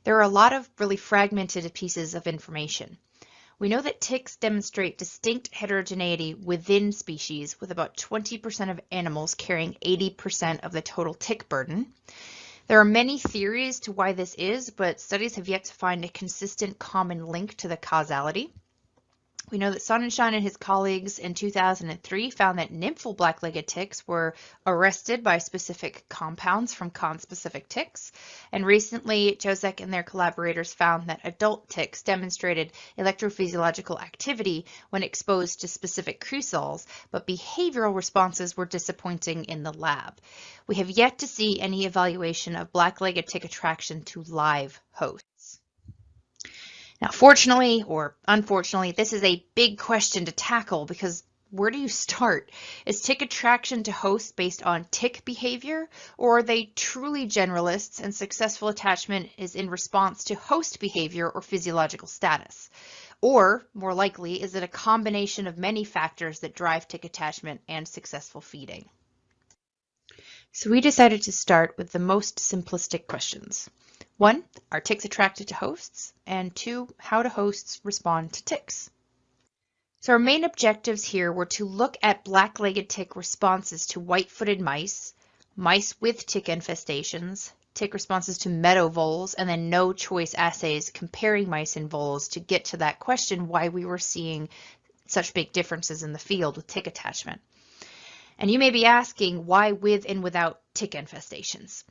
There are a lot of really fragmented pieces of information. We know that ticks demonstrate distinct heterogeneity within species, with about 20% of animals carrying 80% of the total tick burden. There are many theories to why this is, but studies have yet to find a consistent common link to the causality. We know that Sonnenschein and his colleagues in 2003 found that nymphal black-legged ticks were arrested by specific compounds from conspecific ticks. And recently, Josek and their collaborators found that adult ticks demonstrated electrophysiological activity when exposed to specific crucials, but behavioral responses were disappointing in the lab. We have yet to see any evaluation of black-legged tick attraction to live hosts. Now, fortunately or unfortunately, this is a big question to tackle because where do you start? Is tick attraction to hosts based on tick behavior, or are they truly generalists and successful attachment is in response to host behavior or physiological status? Or, more likely, is it a combination of many factors that drive tick attachment and successful feeding? So we decided to start with the most simplistic questions. 1, are ticks attracted to hosts? And 2, how do hosts respond to ticks? So our main objectives here were to look at black-legged tick responses to white-footed mice, mice with tick infestations, tick responses to meadow voles, and then no-choice assays comparing mice and voles to get to that question why we were seeing such big differences in the field with tick attachment. And you may be asking why with and without tick infestations.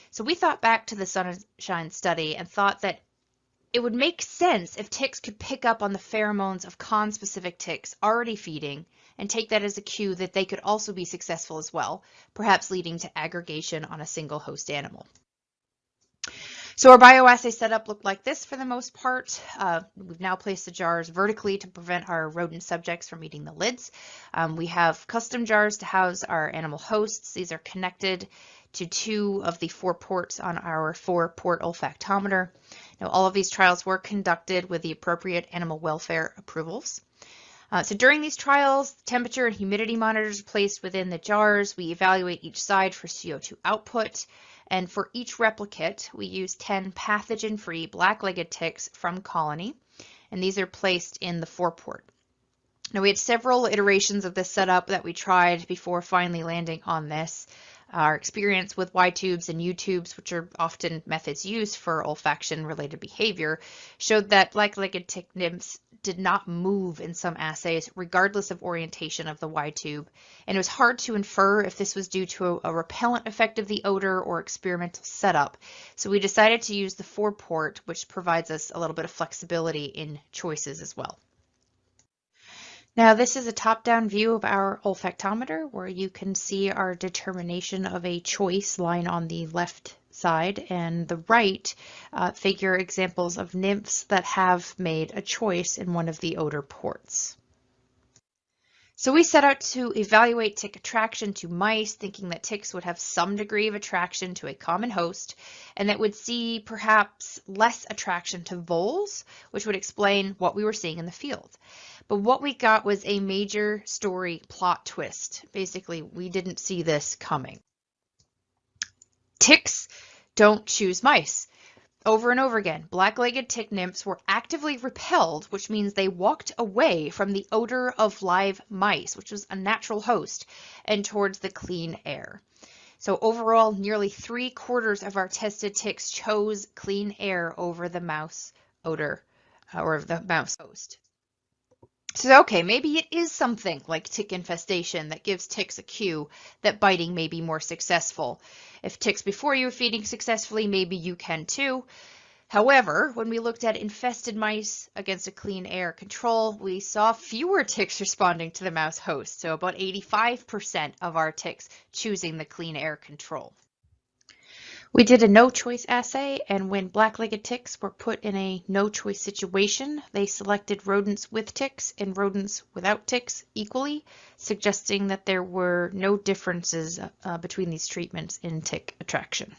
So we thought back to the Sonnenschein study and thought that it would make sense if ticks could pick up on the pheromones of conspecific ticks already feeding and take that as a cue that they could also be successful as well, perhaps leading to aggregation on a single host animal. So our bioassay setup looked like this for the most part. We've now placed the jars vertically to prevent our rodent subjects from eating the lids. We have custom jars to house our animal hosts. These are connected to 2 of the 4 ports on our 4-port olfactometer. Now, all of these trials were conducted with the appropriate animal welfare approvals. So during these trials, temperature and humidity monitors are placed within the jars. We evaluate each side for CO2 output. And for each replicate, we use 10 pathogen-free black-legged ticks from colony. And these are placed in the 4-port. Now, we had several iterations of this setup that we tried before finally landing on this. Our experience with Y-tubes and U-tubes, which are often methods used for olfaction-related behavior, showed that black-legged tick nymphs did not move in some assays, regardless of orientation of the Y-tube, and it was hard to infer if this was due to a repellent effect of the odor or experimental setup. So we decided to use the 4-port, which provides us a little bit of flexibility in choices as well. Now, this is a top-down view of our olfactometer where you can see our determination of a choice line on the left side, and the right figure examples of nymphs that have made a choice in one of the odor ports. So we set out to evaluate tick attraction to mice, thinking that ticks would have some degree of attraction to a common host, and that would see perhaps less attraction to voles, which would explain what we were seeing in the field. But what we got was a major story plot twist. Basically, we didn't see this coming. Ticks don't choose mice. Over and over again, black-legged tick nymphs were actively repelled, which means they walked away from the odor of live mice, which was a natural host, and towards the clean air. So overall, nearly 3/4 of our tested ticks chose clean air over the mouse odor or the mouse host. So, okay, maybe it is something like tick infestation that gives ticks a cue that biting may be more successful. If ticks before you are feeding successfully, maybe you can too. However, when we looked at infested mice against a clean air control, we saw fewer ticks responding to the mouse host, so about 85% of our ticks choosing the clean air control. We did a no-choice assay, and when black-legged ticks were put in a no-choice situation, they selected rodents with ticks and rodents without ticks equally, suggesting that there were no differences between these treatments in tick attraction.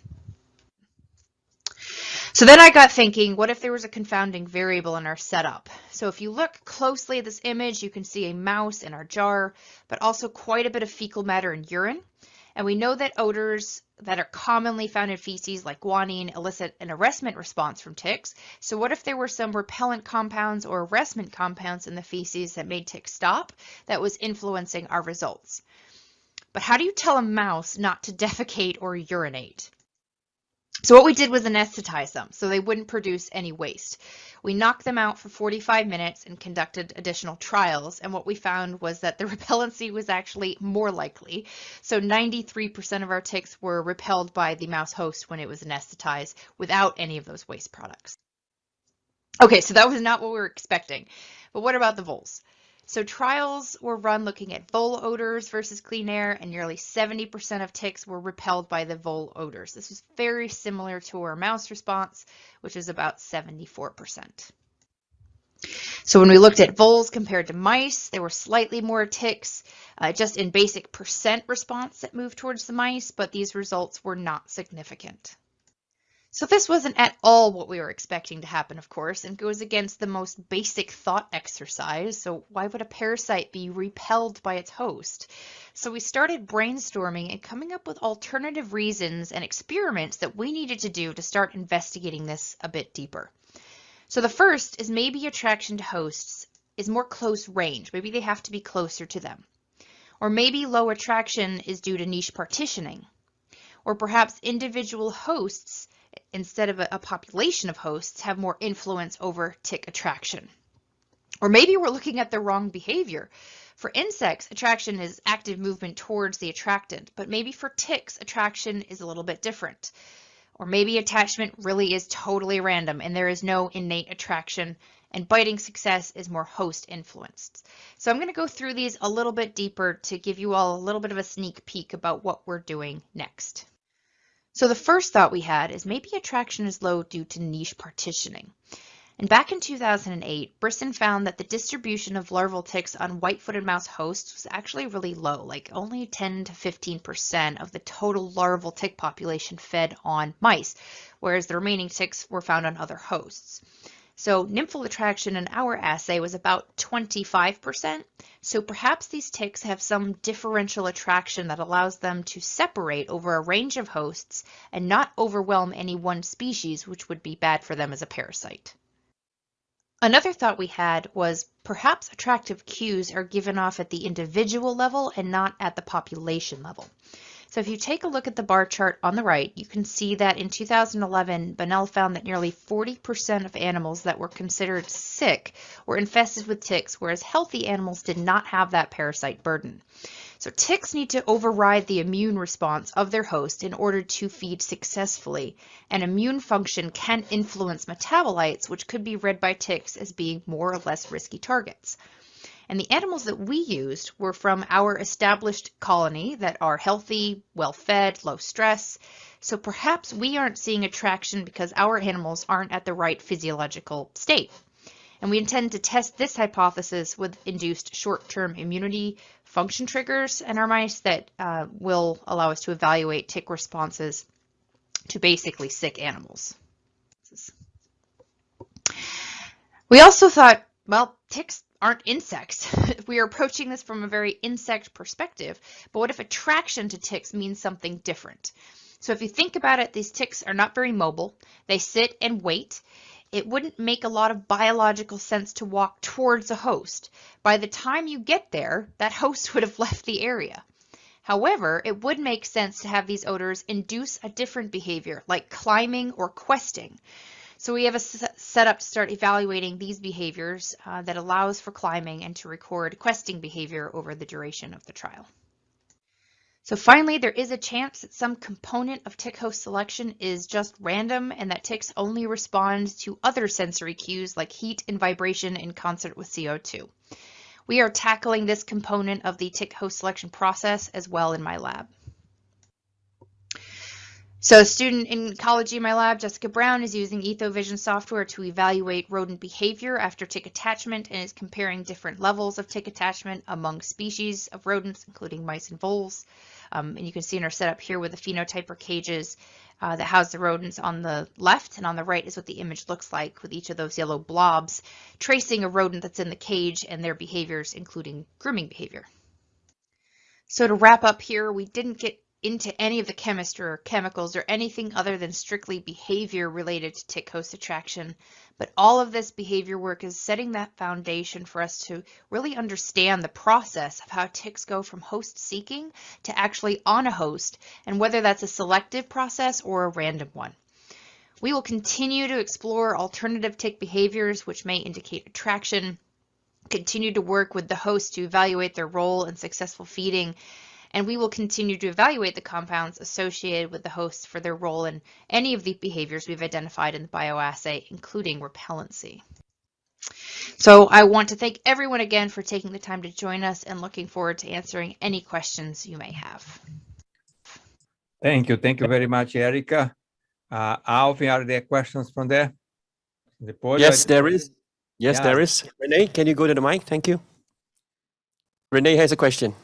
So then I got thinking, what if there was a confounding variable in our setup? So if you look closely at this image, you can see a mouse in our jar, but also quite a bit of fecal matter and urine. And we know that odors that are commonly found in feces like guanine elicit an arrestment response from ticks. So what if there were some repellent compounds or arrestment compounds in the feces that made ticks stop that was influencing our results? But how do you tell a mouse not to defecate or urinate? So what we did was anesthetize them so they wouldn't produce any waste. We knocked them out for 45 minutes and conducted additional trials, and what we found was that the repellency was actually more likely. So 93% of our ticks were repelled by the mouse host when it was anesthetized without any of those waste products. Okay, so that was not what we were expecting. But what about the voles? So trials were run looking at vole odors versus clean air, and nearly 70% of ticks were repelled by the vole odors. This was very similar to our mouse response, which is about 74%. So when we looked at voles compared to mice, there were slightly more ticks, just in basic percent response that moved towards the mice, but these results were not significant. So this wasn't at all what we were expecting to happen, of course, and goes against the most basic thought exercise. So why would a parasite be repelled by its host? So we started brainstorming and coming up with alternative reasons and experiments that we needed to do to start investigating this a bit deeper. So the first is maybe attraction to hosts is more close range. Maybe they have to be closer to them. Or maybe low attraction is due to niche partitioning. Or perhaps individual hosts instead of a population of hosts, have more influence over tick attraction. Or maybe we're looking at the wrong behavior. For insects, attraction is active movement towards the attractant, but maybe for ticks, attraction is a little bit different. Or maybe attachment really is totally random and there is no innate attraction, and biting success is more host influenced. So I'm going to go through these a little bit deeper to give you all a little bit of a sneak peek about what we're doing next. So the first thought we had is maybe attraction is low due to niche partitioning. And back in 2008, Brisson found that the distribution of larval ticks on white-footed mouse hosts was actually really low, like only 10 to 15% of the total larval tick population fed on mice, whereas the remaining ticks were found on other hosts. So nymphal attraction in our assay was about 25%, so perhaps these ticks have some differential attraction that allows them to separate over a range of hosts and not overwhelm any one species, which would be bad for them as a parasite. Another thought we had was perhaps attractive cues are given off at the individual level and not at the population level. So if you take a look at the bar chart on the right, you can see that in 2011, Butterwick found that nearly 40% of animals that were considered sick were infested with ticks, whereas healthy animals did not have that parasite burden. So ticks need to override the immune response of their host in order to feed successfully, and immune function can influence metabolites, which could be read by ticks as being more or less risky targets. And the animals that we used were from our established colony that are healthy, well-fed, low stress. So perhaps we aren't seeing attraction because our animals aren't at the right physiological state. And we intend to test this hypothesis with induced short-term immunity function triggers in our mice that will allow us to evaluate tick responses to basically sick animals. We also thought, well, ticks aren't insects. We are approaching this from a very insect perspective, but what if attraction to ticks means something different? So if you think about it, these ticks are not very mobile. They sit and wait. It wouldn't make a lot of biological sense to walk towards a host. By the time you get there, that host would have left the area. However, it would make sense to have these odors induce a different behavior, like climbing or questing. So we have a setup to start evaluating these behaviors that allows for climbing and to record questing behavior over the duration of the trial. So finally, there is a chance that some component of tick host selection is just random and that ticks only respond to other sensory cues like heat and vibration in concert with CO2. We are tackling this component of the tick host selection process as well in my lab. So a student in ecology in my lab, Jessica Brown, is using EthoVision software to evaluate rodent behavior after tick attachment and is comparing different levels of tick attachment among species of rodents, including mice and voles. And you can see in our setup here with the phenotyper cages that house the rodents on the left, and on the right is what the image looks like with each of those yellow blobs, tracing a rodent that's in the cage and their behaviors, including grooming behavior. So to wrap up here, we didn't get into any of the chemistry or chemicals or anything other than strictly behavior related to tick host attraction. But all of this behavior work is setting that foundation for us to really understand the process of how ticks go from host seeking to actually on a host, and whether that's a selective process or a random one. We will continue to explore alternative tick behaviors which may indicate attraction, continue to work with the host to evaluate their role in successful feeding, and we will continue to evaluate the compounds associated with the hosts for their role in any of the behaviors we've identified in the bioassay, including repellency. So I want to thank everyone again for taking the time to join us and looking forward to answering any questions you may have. Thank you. Thank you very much, Erika. Alvin, are there questions from there? The podium? Yes, there is. Yes, there is. Renee, can you go to the mic? Thank you. Renee has a question.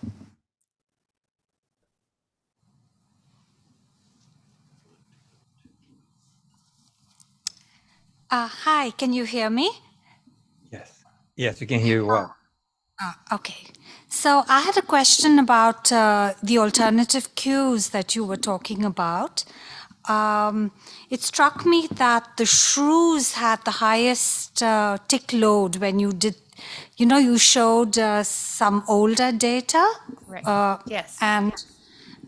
Hi, can you hear me? Yes. Yes, we can hear you well. Okay. So I had a question about the alternative cues that you were talking about. It struck me that the shrews had the highest tick load when you did, you showed some older data. Right. Yes. And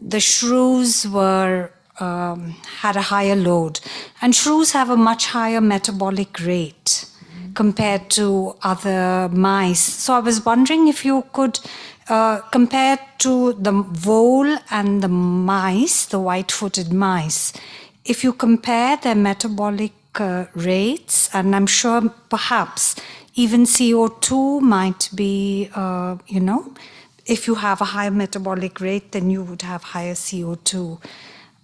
the shrews were had a higher load, and shrews have a much higher metabolic rate compared to other mice. So I was wondering if you could compare to the vole and the mice, the white-footed mice, if you compare their metabolic rates, and I'm sure perhaps even CO2 might be, if you have a higher metabolic rate, then you would have higher CO2.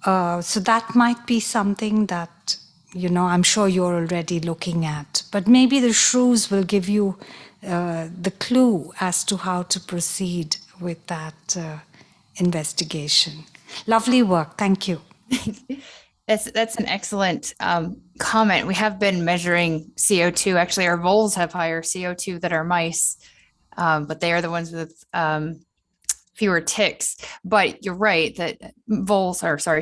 So that might be something that, I'm sure you're already looking at. But maybe the shrews will give you the clue as to how to proceed with that investigation. Lovely work. Thank you. That's an excellent comment. We have been measuring CO2. Actually, our voles have higher CO2 than our mice, but they are the ones with ticks. But you're right that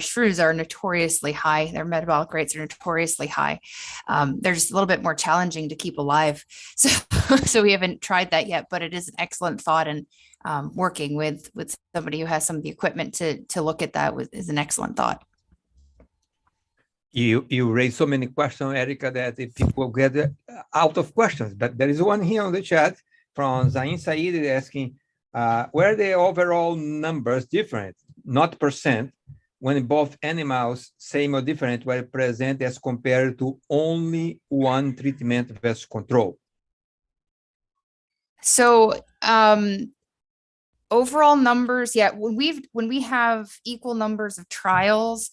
shrews are notoriously high. Their metabolic rates are notoriously high. They're just a little bit more challenging to keep alive. So we haven't tried that yet, but it is an excellent thought. And working with somebody who has some of the equipment to look at that is an excellent thought. You raised so many questions, Erika, that if people get out of questions. But there is one here on the chat from Zain Said asking, were the overall numbers different, not percent, when both animals, same or different, were present as compared to only one treatment versus control? So overall numbers, yeah, when we have equal numbers of trials,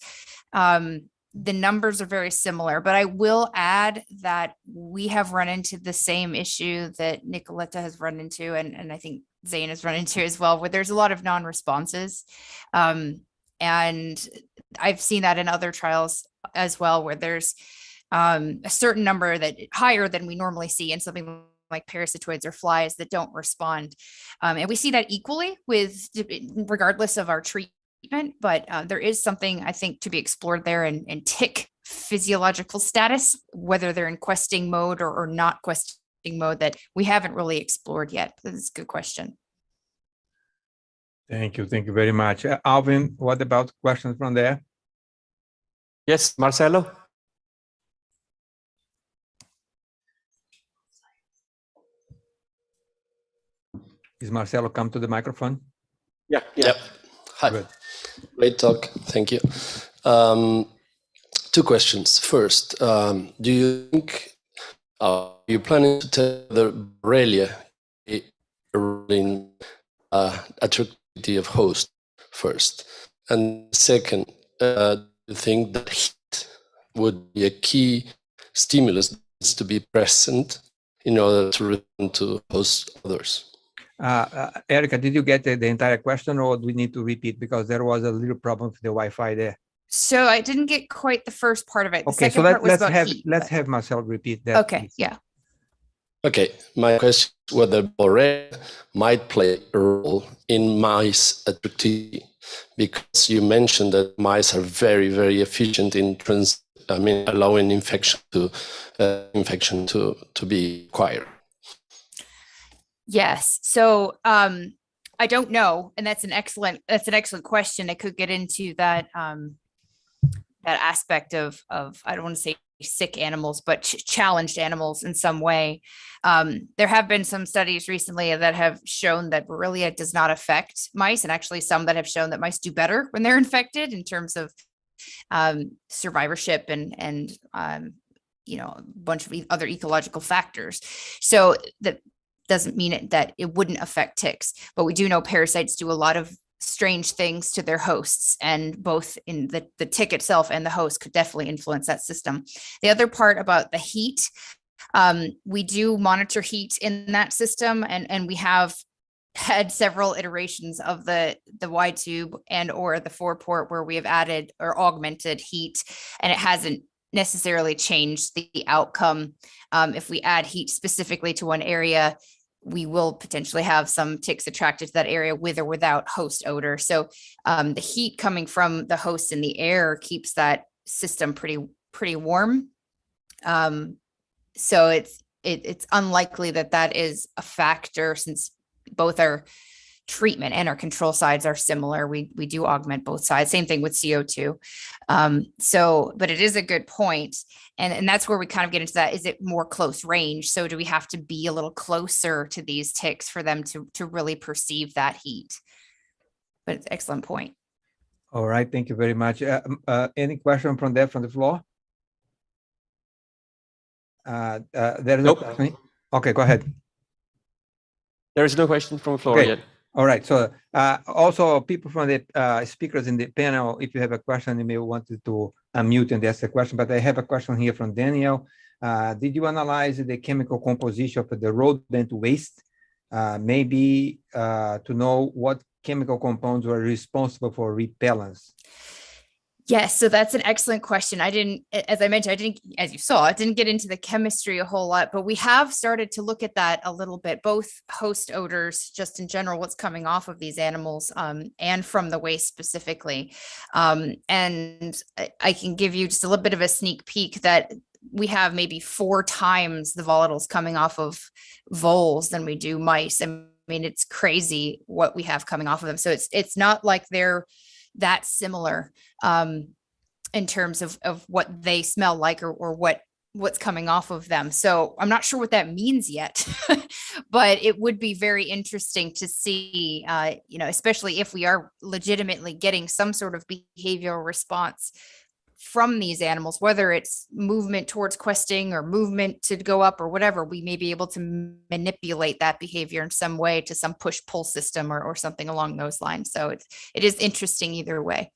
the numbers are very similar, but I will add that we have run into the same issue that Nicoletta has run into, and I think Zane has run into as well, where there's a lot of non-responses. And I've seen that in other trials as well, where there's a certain number that higher than we normally see in something like parasitoids or flies that don't respond. And we see that equally regardless of our treatment. But there is something I think to be explored there in tick physiological status, whether they're in questing mode or not questing mode, that we haven't really explored yet. That's a good question. Thank you very much. Alvin, what about questions from there? Yes, Marcelo. Is Marcelo come to the microphone? Yeah. Yep. Hi. Good. Great talk. Thank you. Two questions. First, do you think you're planning to tell the Borrelia in attractivity of host first? And second, do you think that heat would be a key stimulus that needs to be present in order to return to host others? Erika, did you get the entire question, or do we need to repeat, because there was a little problem with the Wi-Fi there? So I didn't get quite the first part of it. The Okay, second so part was about heat. let's have Marcel repeat that. Okay, please. yeah. Okay, my question is whether Borrelia might play a role in mice attractivity, because you mentioned that mice are very, very efficient in allowing infection to be acquired. Yes. So I don't know, and that's an excellent question. I could get into that that aspect of I don't want to say sick animals, but challenged animals in some way. There have been some studies recently that have shown that Borrelia does not affect mice, and actually some that have shown that mice do better when they're infected in terms of survivorship and a bunch of other ecological factors. So that doesn't mean that it wouldn't affect ticks, but we do know parasites do a lot of strange things to their hosts, and both in the tick itself and the host could definitely influence that system. The other part about the heat, we do monitor heat in that system, and we have had several iterations of the wide tube and or the 4-port where we have added or augmented heat, and it hasn't necessarily changed the outcome. If we add heat specifically to one area, we will potentially have some ticks attracted to that area with or without host odor. So the heat coming from the host in the air keeps that system pretty warm. So it's unlikely that is a factor, since both our treatment and our control sides are similar. We do augment both sides. Same thing with CO2. But it is a good point. And that's where we kind of get into that. Is it more close range? So do we have to be a little closer to these ticks for them to really perceive that heat? But it's an excellent point. All right. Thank you very much. Any question from the floor? There is Nope. Okay, go ahead. There is no question from the floor Okay. yet. All right. So also people from the speakers in the panel, if you have a question, you may want to unmute and ask the question. But I have a question here from Daniel. Did you analyze the chemical composition of the rodent waste? Maybe to know what chemical compounds were responsible for repellence? Yes, so that's an excellent question. I didn't, as I mentioned, as you saw, I didn't get into the chemistry a whole lot, but we have started to look at that a little bit, both host odors, just in general, what's coming off of these animals, and from the waste specifically. And I can give you just a little bit of a sneak peek that we have maybe 4 times the volatiles coming off of voles than we do mice. I mean, it's crazy what we have coming off of them. So it's not like they're that similar in terms of what they smell like or what's coming off of them. So I'm not sure what that means yet, but it would be very interesting to see, especially if we are legitimately getting some sort of behavioral response from these animals, whether it's movement towards questing or movement to go up or whatever, we may be able to manipulate that behavior in some way to some push-pull system or something along those lines. So it is interesting either way.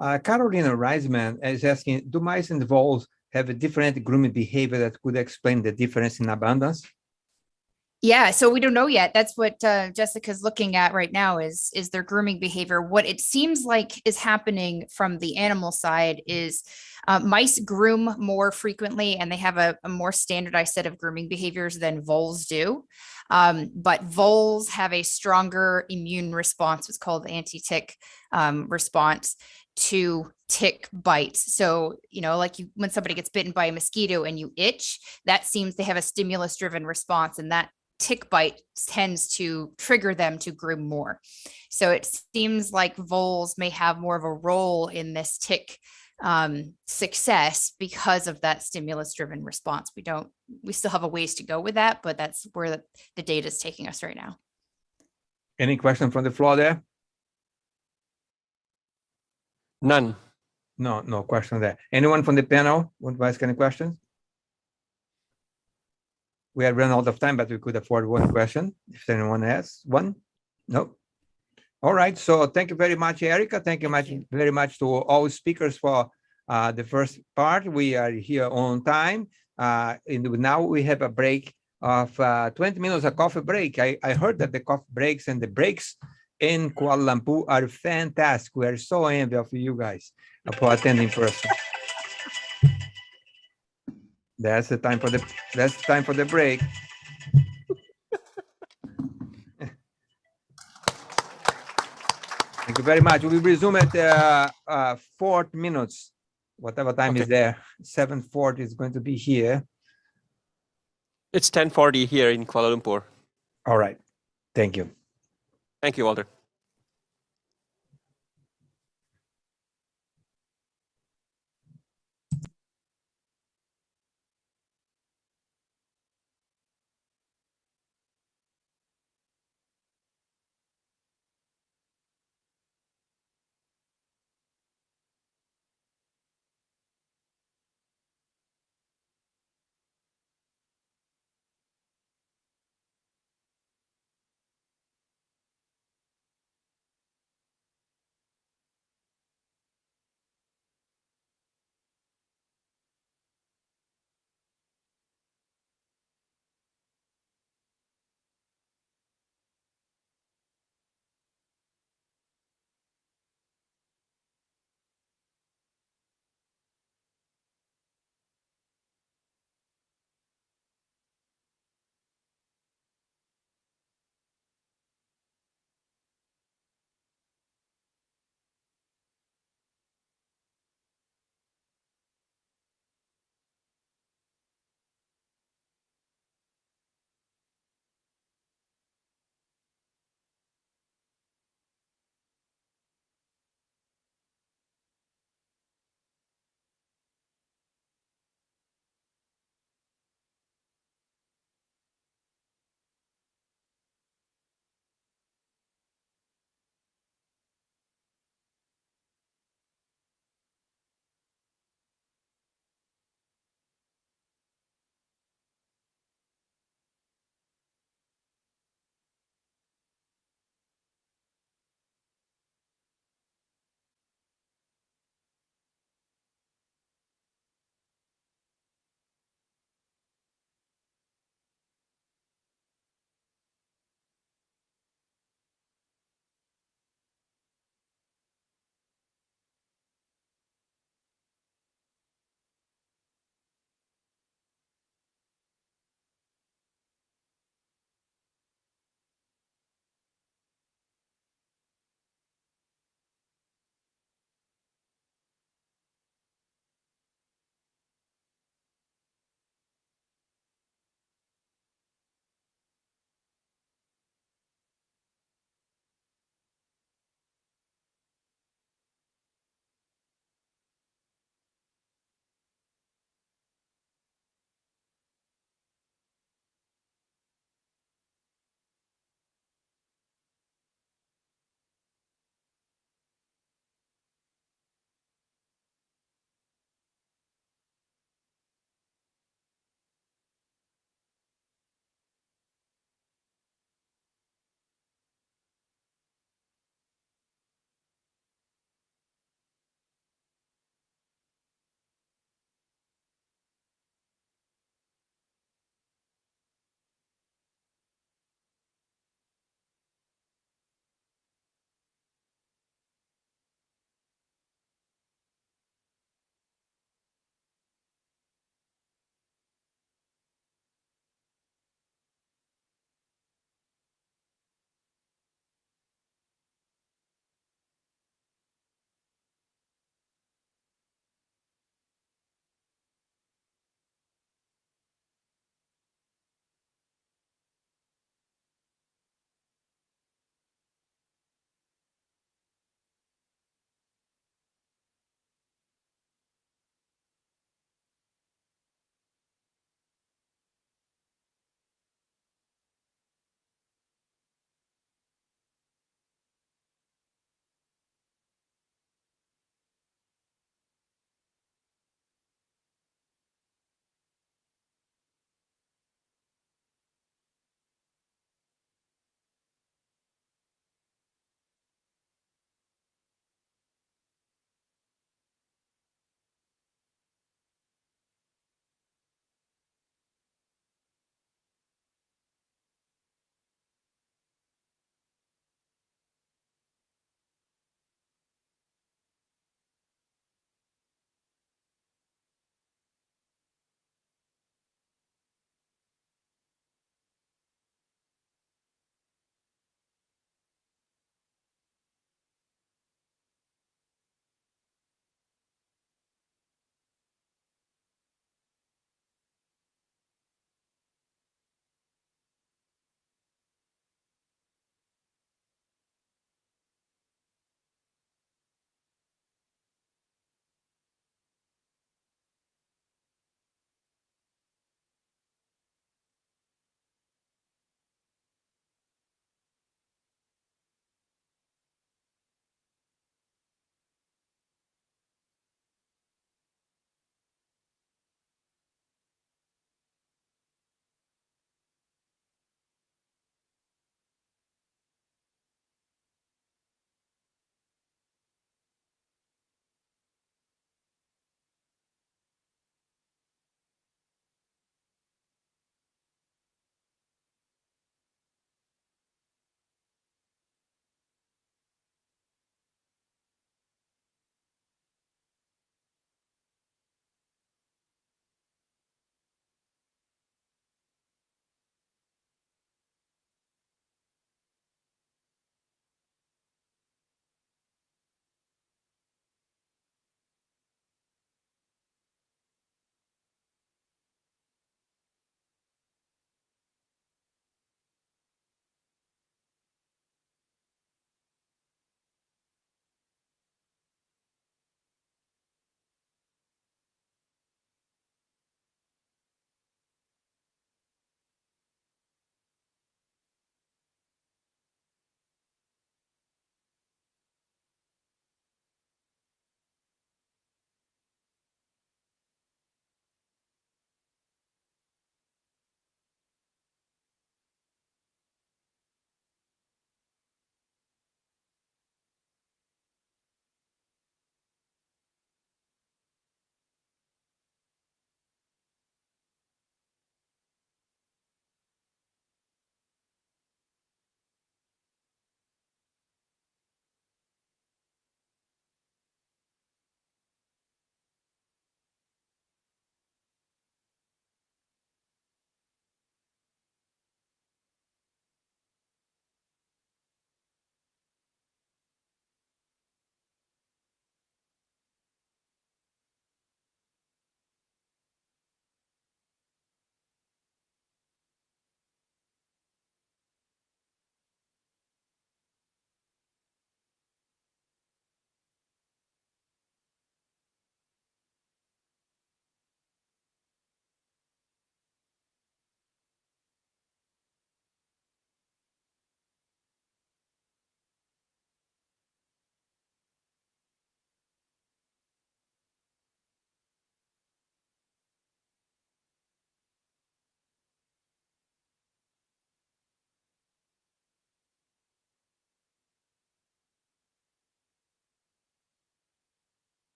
Carolina Reisman is asking, do mice and voles have a different grooming behavior that could explain the difference in abundance? Yeah, so we don't know yet. That's what Jessica's looking at right now is their grooming behavior. What it seems like is happening from the animal side is mice groom more frequently and they have a more standardized set of grooming behaviors than voles do. But voles have a stronger immune response, what's called the anti-tick response to tick bites. So, like when somebody gets bitten by a mosquito and you itch, that seems to have a stimulus driven response, and that tick bite tends to trigger them to groom more. So it seems like voles may have more of a role in this tick success because of that stimulus driven response. We still have a ways to go with that, but that's where the data is taking us right now. Any question from the floor there? None. No question there. Anyone from the panel want to ask any questions? We have run out of time, but we could afford one question. If anyone has one? No? All right. So thank you very much, Erika. Thank you very much to all speakers for the first part. We are here on time. And now we have a break of 20 minutes, a coffee break. I heard that the coffee breaks and the breaks in Kuala Lumpur are fantastic. We are so envious of you guys for attending person. That's the time for the break. Thank you very much. We resume at 4 minutes, whatever time is there. 7:40 is going to be here. It's 10:40 here in Kuala Lumpur. All right. Thank you. Thank you, Walter.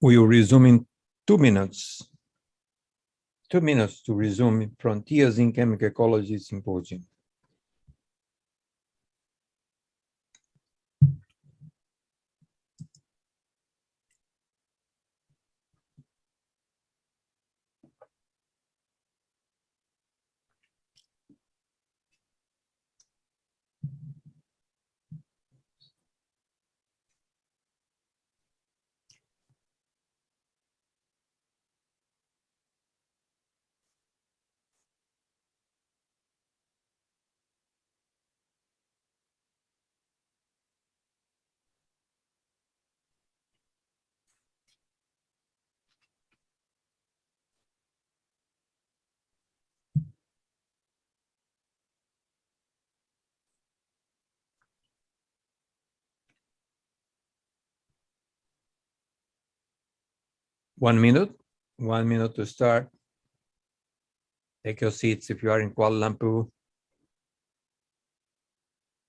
We will resume in 2 minutes. 2 minutes to resume Frontiers in Chemical Ecology Symposium. One minute to start. Take your seats if you are in Kuala Lumpur.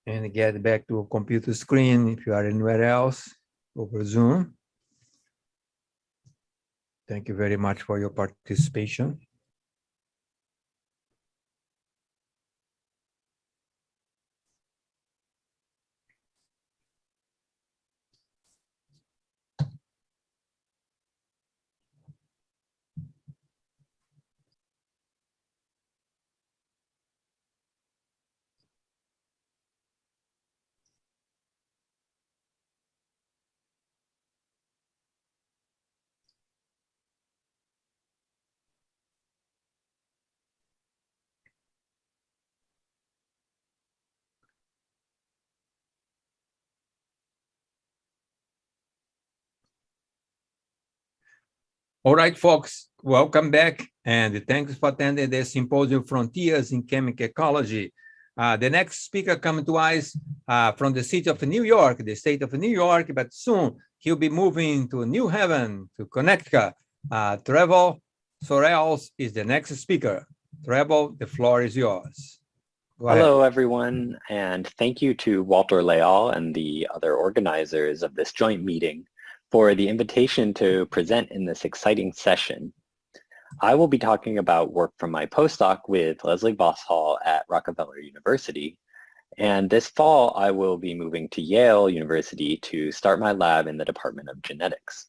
And get back to a computer screen if you are anywhere else over Zoom. Thank you very much for your participation. All right, folks, welcome back, and thanks for attending the Symposium Frontiers in Chemical Ecology. The next speaker coming to us from the city of New York, the state of New York, but soon he'll be moving to New Haven, to Connecticut. Trevor Sorrells is the next speaker. Trevor, the floor is yours. Go ahead. Hello, everyone, and thank you to Walter Leal and the other organizers of this joint meeting for the invitation to present in this exciting session. I will be talking about work from my postdoc with Leslie Boshall at Rockefeller University. And this fall, I will be moving to Yale University to start my lab in the Department of Genetics.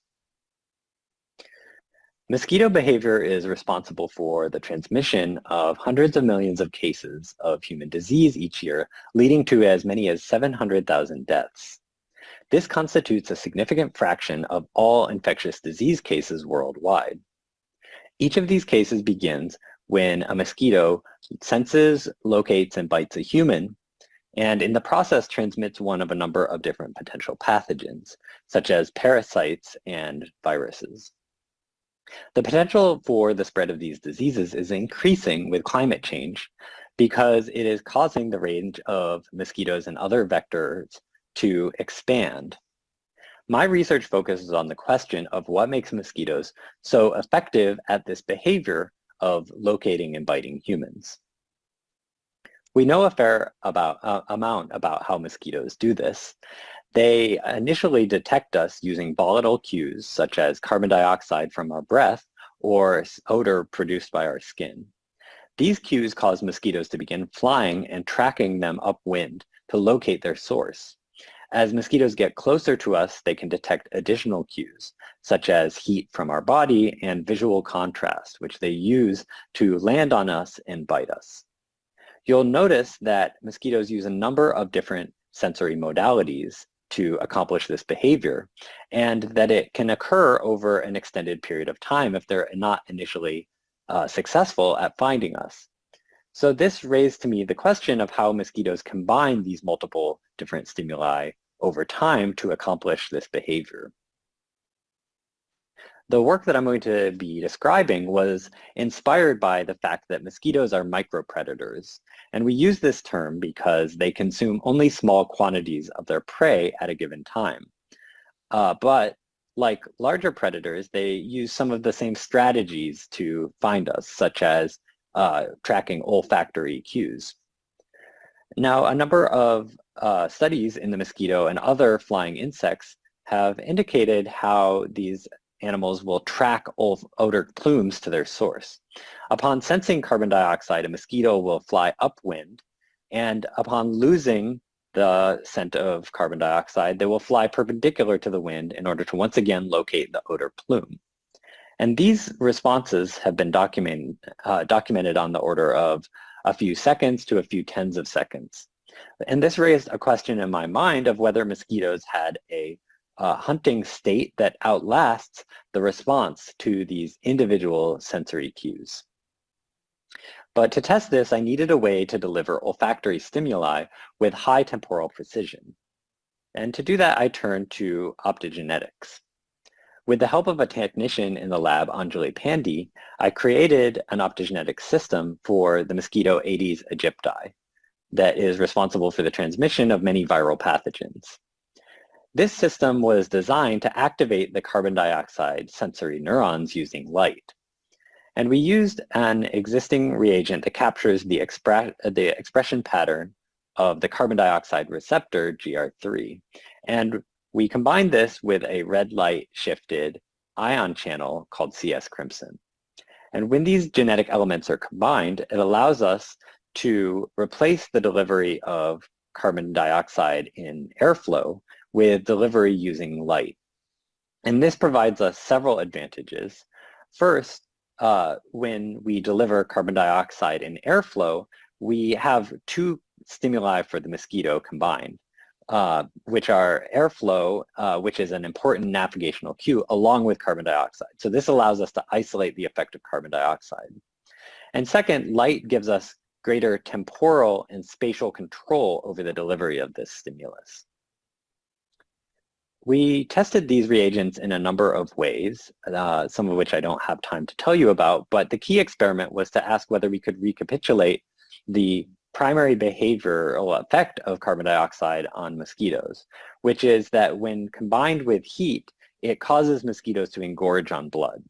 Mosquito behavior is responsible for the transmission of hundreds of millions of cases of human disease each year, leading to as many as 700,000 deaths. This constitutes a significant fraction of all infectious disease cases worldwide. Each of these cases begins when a mosquito senses, locates, and bites a human, and in the process transmits one of a number of different potential pathogens, such as parasites and viruses. The potential for the spread of these diseases is increasing with climate change because it is causing the range of mosquitoes and other vectors to expand. My research focuses on the question of what makes mosquitoes so effective at this behavior of locating and biting humans. We know a fair amount about how mosquitoes do this. They initially detect us using volatile cues such as carbon dioxide from our breath or odor produced by our skin. These cues cause mosquitoes to begin flying and tracking them upwind to locate their source. As mosquitoes get closer to us, they can detect additional cues, such as heat from our body and visual contrast, which they use to land on us and bite us. You'll notice that mosquitoes use a number of different sensory modalities to accomplish this behavior, and that it can occur over an extended period of time if they're not initially successful at finding us. So this raised to me the question of how mosquitoes combine these multiple different stimuli over time to accomplish this behavior. The work that I'm going to be describing was inspired by the fact that mosquitoes are micropredators, and we use this term because they consume only small quantities of their prey at a given time. But like larger predators, they use some of the same strategies to find us, such as tracking olfactory cues. Now, a number of studies in the mosquito and other flying insects have indicated how these animals will track odor plumes to their source. Upon sensing carbon dioxide, a mosquito will fly upwind, and upon losing the scent of carbon dioxide, they will fly perpendicular to the wind in order to once again locate the odor plume. And these responses have been documented on the order of a few seconds to a few tens of seconds. And this raised a question in my mind of whether mosquitoes had a hunting state that outlasts the response to these individual sensory cues. But to test this, I needed a way to deliver olfactory stimuli with high temporal precision. And to do that, I turned to optogenetics. With the help of a technician in the lab, Anjali Pandey, I created an optogenetic system for the mosquito Aedes aegypti that is responsible for the transmission of many viral pathogens. This system was designed to activate the carbon dioxide sensory neurons using light. And we used an existing reagent that captures the expression pattern of the carbon dioxide receptor, GR3. And we combined this with a red light shifted ion channel called CS crimson. And when these genetic elements are combined, it allows us to replace the delivery of carbon dioxide in airflow with delivery using light. And this provides us several advantages. First, when we deliver carbon dioxide in airflow, we have two stimuli for the mosquito combined, which are airflow, which is an important navigational cue, along with carbon dioxide. So this allows us to isolate the effect of carbon dioxide. And second, light gives us greater temporal and spatial control over the delivery of this stimulus. We tested these reagents in a number of ways, some of which I don't have time to tell you about, but the key experiment was to ask whether we could recapitulate the primary behavioral effect of carbon dioxide on mosquitoes, which is that when combined with heat, it causes mosquitoes to engorge on blood.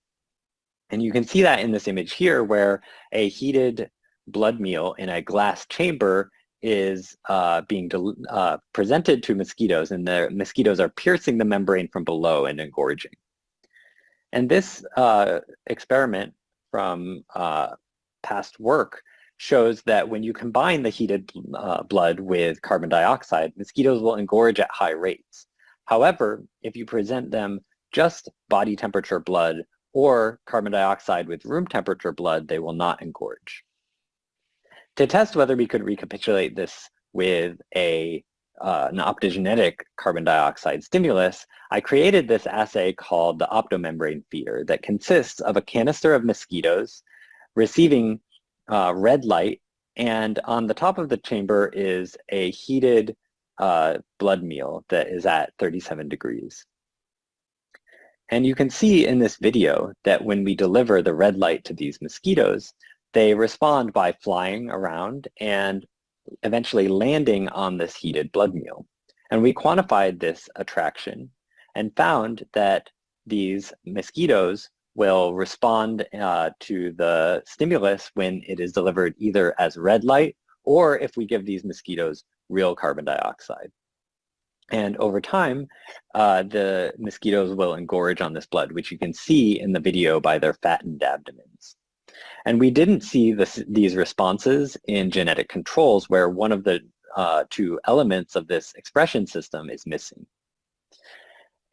And you can see that in this image here, where a heated blood meal in a glass chamber is being presented to mosquitoes, and the mosquitoes are piercing the membrane from below and engorging. And this experiment from past work shows that when you combine the heated blood with carbon dioxide, mosquitoes will engorge at high rates. However, if you present them just body temperature blood or carbon dioxide with room temperature blood, they will not engorge. To test whether we could recapitulate this with an optogenetic carbon dioxide stimulus, I created this assay called the optomembrane feeder that consists of a canister of mosquitoes receiving red light, and on the top of the chamber is a heated blood meal that is at 37 degrees. And you can see in this video that when we deliver the red light to these mosquitoes, they respond by flying around and eventually landing on this heated blood meal. And we quantified this attraction and found that these mosquitoes will respond to the stimulus when it is delivered either as red light or if we give these mosquitoes real carbon dioxide. And over time, the mosquitoes will engorge on this blood, which you can see in the video by their fattened abdomens. And we didn't see these responses in genetic controls where one of the two elements of this expression system is missing.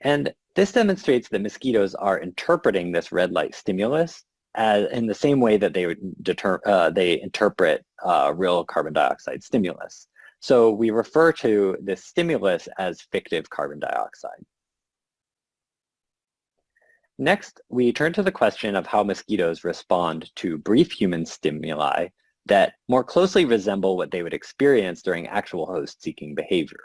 And this demonstrates that mosquitoes are interpreting this red light stimulus in the same way that they interpret real carbon dioxide stimulus. So we refer to this stimulus as fictive carbon dioxide. Next, we turn to the question of how mosquitoes respond to brief human stimuli that more closely resemble what they would experience during actual host-seeking behavior.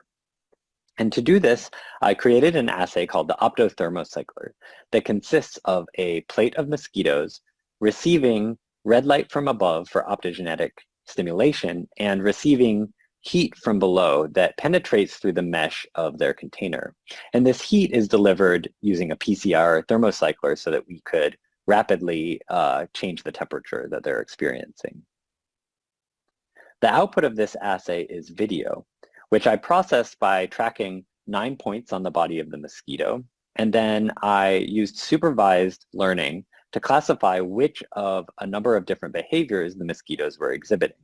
And to do this, I created an assay called the optothermocycler that consists of a plate of mosquitoes receiving red light from above for optogenetic stimulation and receiving heat from below that penetrates through the mesh of their container. And this heat is delivered using a PCR thermocycler so that we could rapidly change the temperature that they're experiencing. The output of this assay is video, which I processed by tracking 9 points on the body of the mosquito And then I used supervised learning to classify which of a number of different behaviors the mosquitoes were exhibiting.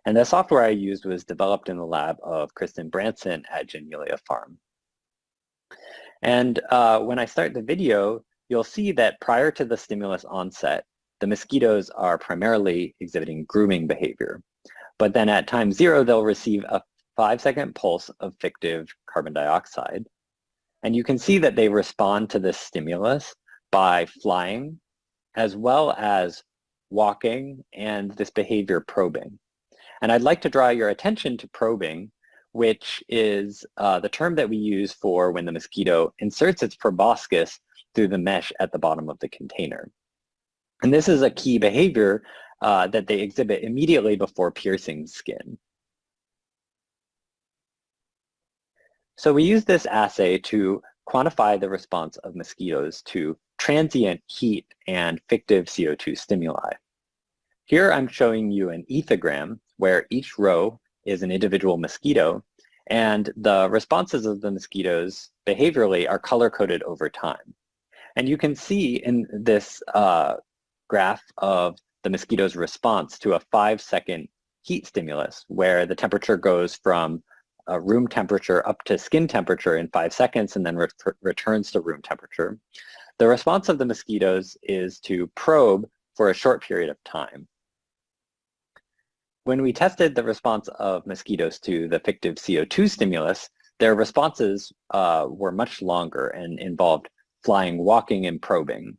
And the software I used was developed in the lab of Kristen Branson at Genelia Farm. And when I start the video, you'll see that prior to the stimulus onset, the mosquitoes are primarily exhibiting grooming behavior. But then at time 0, they'll receive a 5-second pulse of fictive carbon dioxide. And you can see that they respond to this stimulus by flying, as well as walking and this behavior probing. And I'd like to draw your attention to probing, which is the term that we use for when the mosquito inserts its proboscis through the mesh at the bottom of the container. And this is a key behavior that they exhibit immediately before piercing skin. So we use this assay to quantify the response of mosquitoes to transient heat and fictive CO2 stimuli. Here I'm showing you an ethogram where each row is an individual mosquito, and the responses of the mosquitoes behaviorally are color-coded over time. And you can see in this graph of the mosquito's response to a 5-second heat stimulus, where the temperature goes from room temperature up to skin temperature in 5 seconds and then returns to room temperature. The response of the mosquitoes is to probe for a short period of time. When we tested the response of mosquitoes to the fictive CO2 stimulus, their responses were much longer and involved flying, walking, and probing.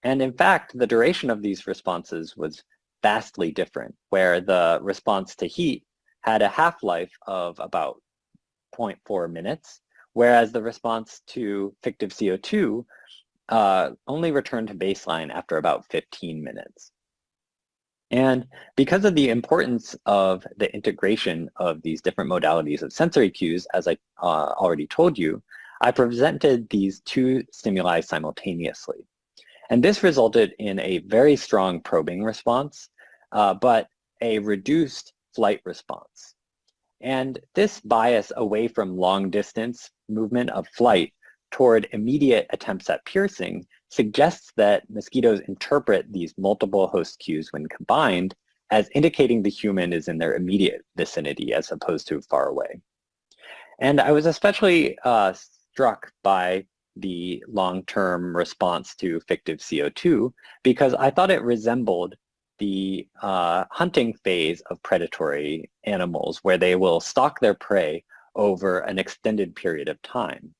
And in fact, the duration of these responses was vastly different, where the response to heat had a half-life of about 0.4 minutes, whereas the response to fictive CO2 only returned to baseline after about 15 minutes. And because of the importance of the integration of these different modalities of sensory cues, as I already told you, I presented these two stimuli simultaneously. And this resulted in a very strong probing response, but a reduced flight response. And this bias away from long distance movement of flight toward immediate attempts at piercing suggests that mosquitoes interpret these multiple host cues when combined as indicating the human is in their immediate vicinity as opposed to far away. And I was especially struck by the long-term response to fictive CO2 because I thought it resembled the hunting phase of predatory animals where they will stalk their prey over an extended period of time.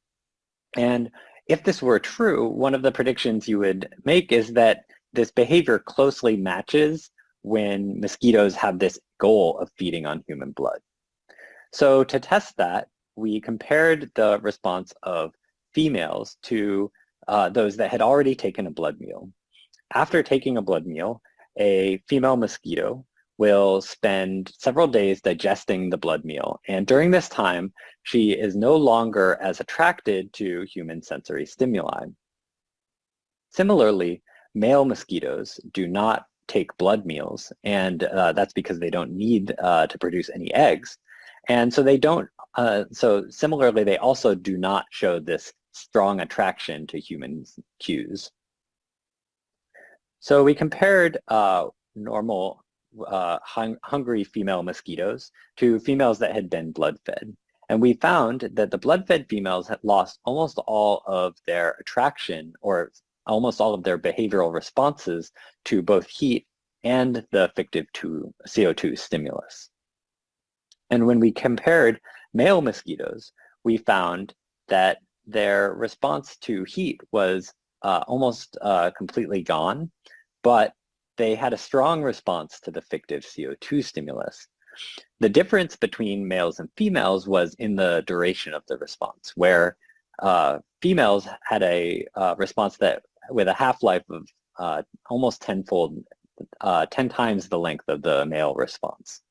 And if this were true, one of the predictions you would make is that this behavior closely matches when mosquitoes have this goal of feeding on human blood. So to test that, we compared the response of females to those that had already taken a blood meal. After taking a blood meal, a female mosquito will spend several days digesting the blood meal. And during this time, she is no longer as attracted to human sensory stimuli. Similarly, male mosquitoes do not take blood meals, and that's because they don't need to produce any eggs. And so they don't, so similarly, they also do not show this strong attraction to human cues. So we compared normal hungry female mosquitoes to females that had been blood-fed. And we found that the blood-fed females had lost almost all of their attraction or almost all of their behavioral responses to both heat and the fictive CO2 stimulus. And when we compared male mosquitoes, we found that their response to heat was almost completely gone, but they had a strong response to the fictive CO2 stimulus. The difference between males and females was in the duration of the response, where females had a response that with a half-life of almost 10 times the length of the male response.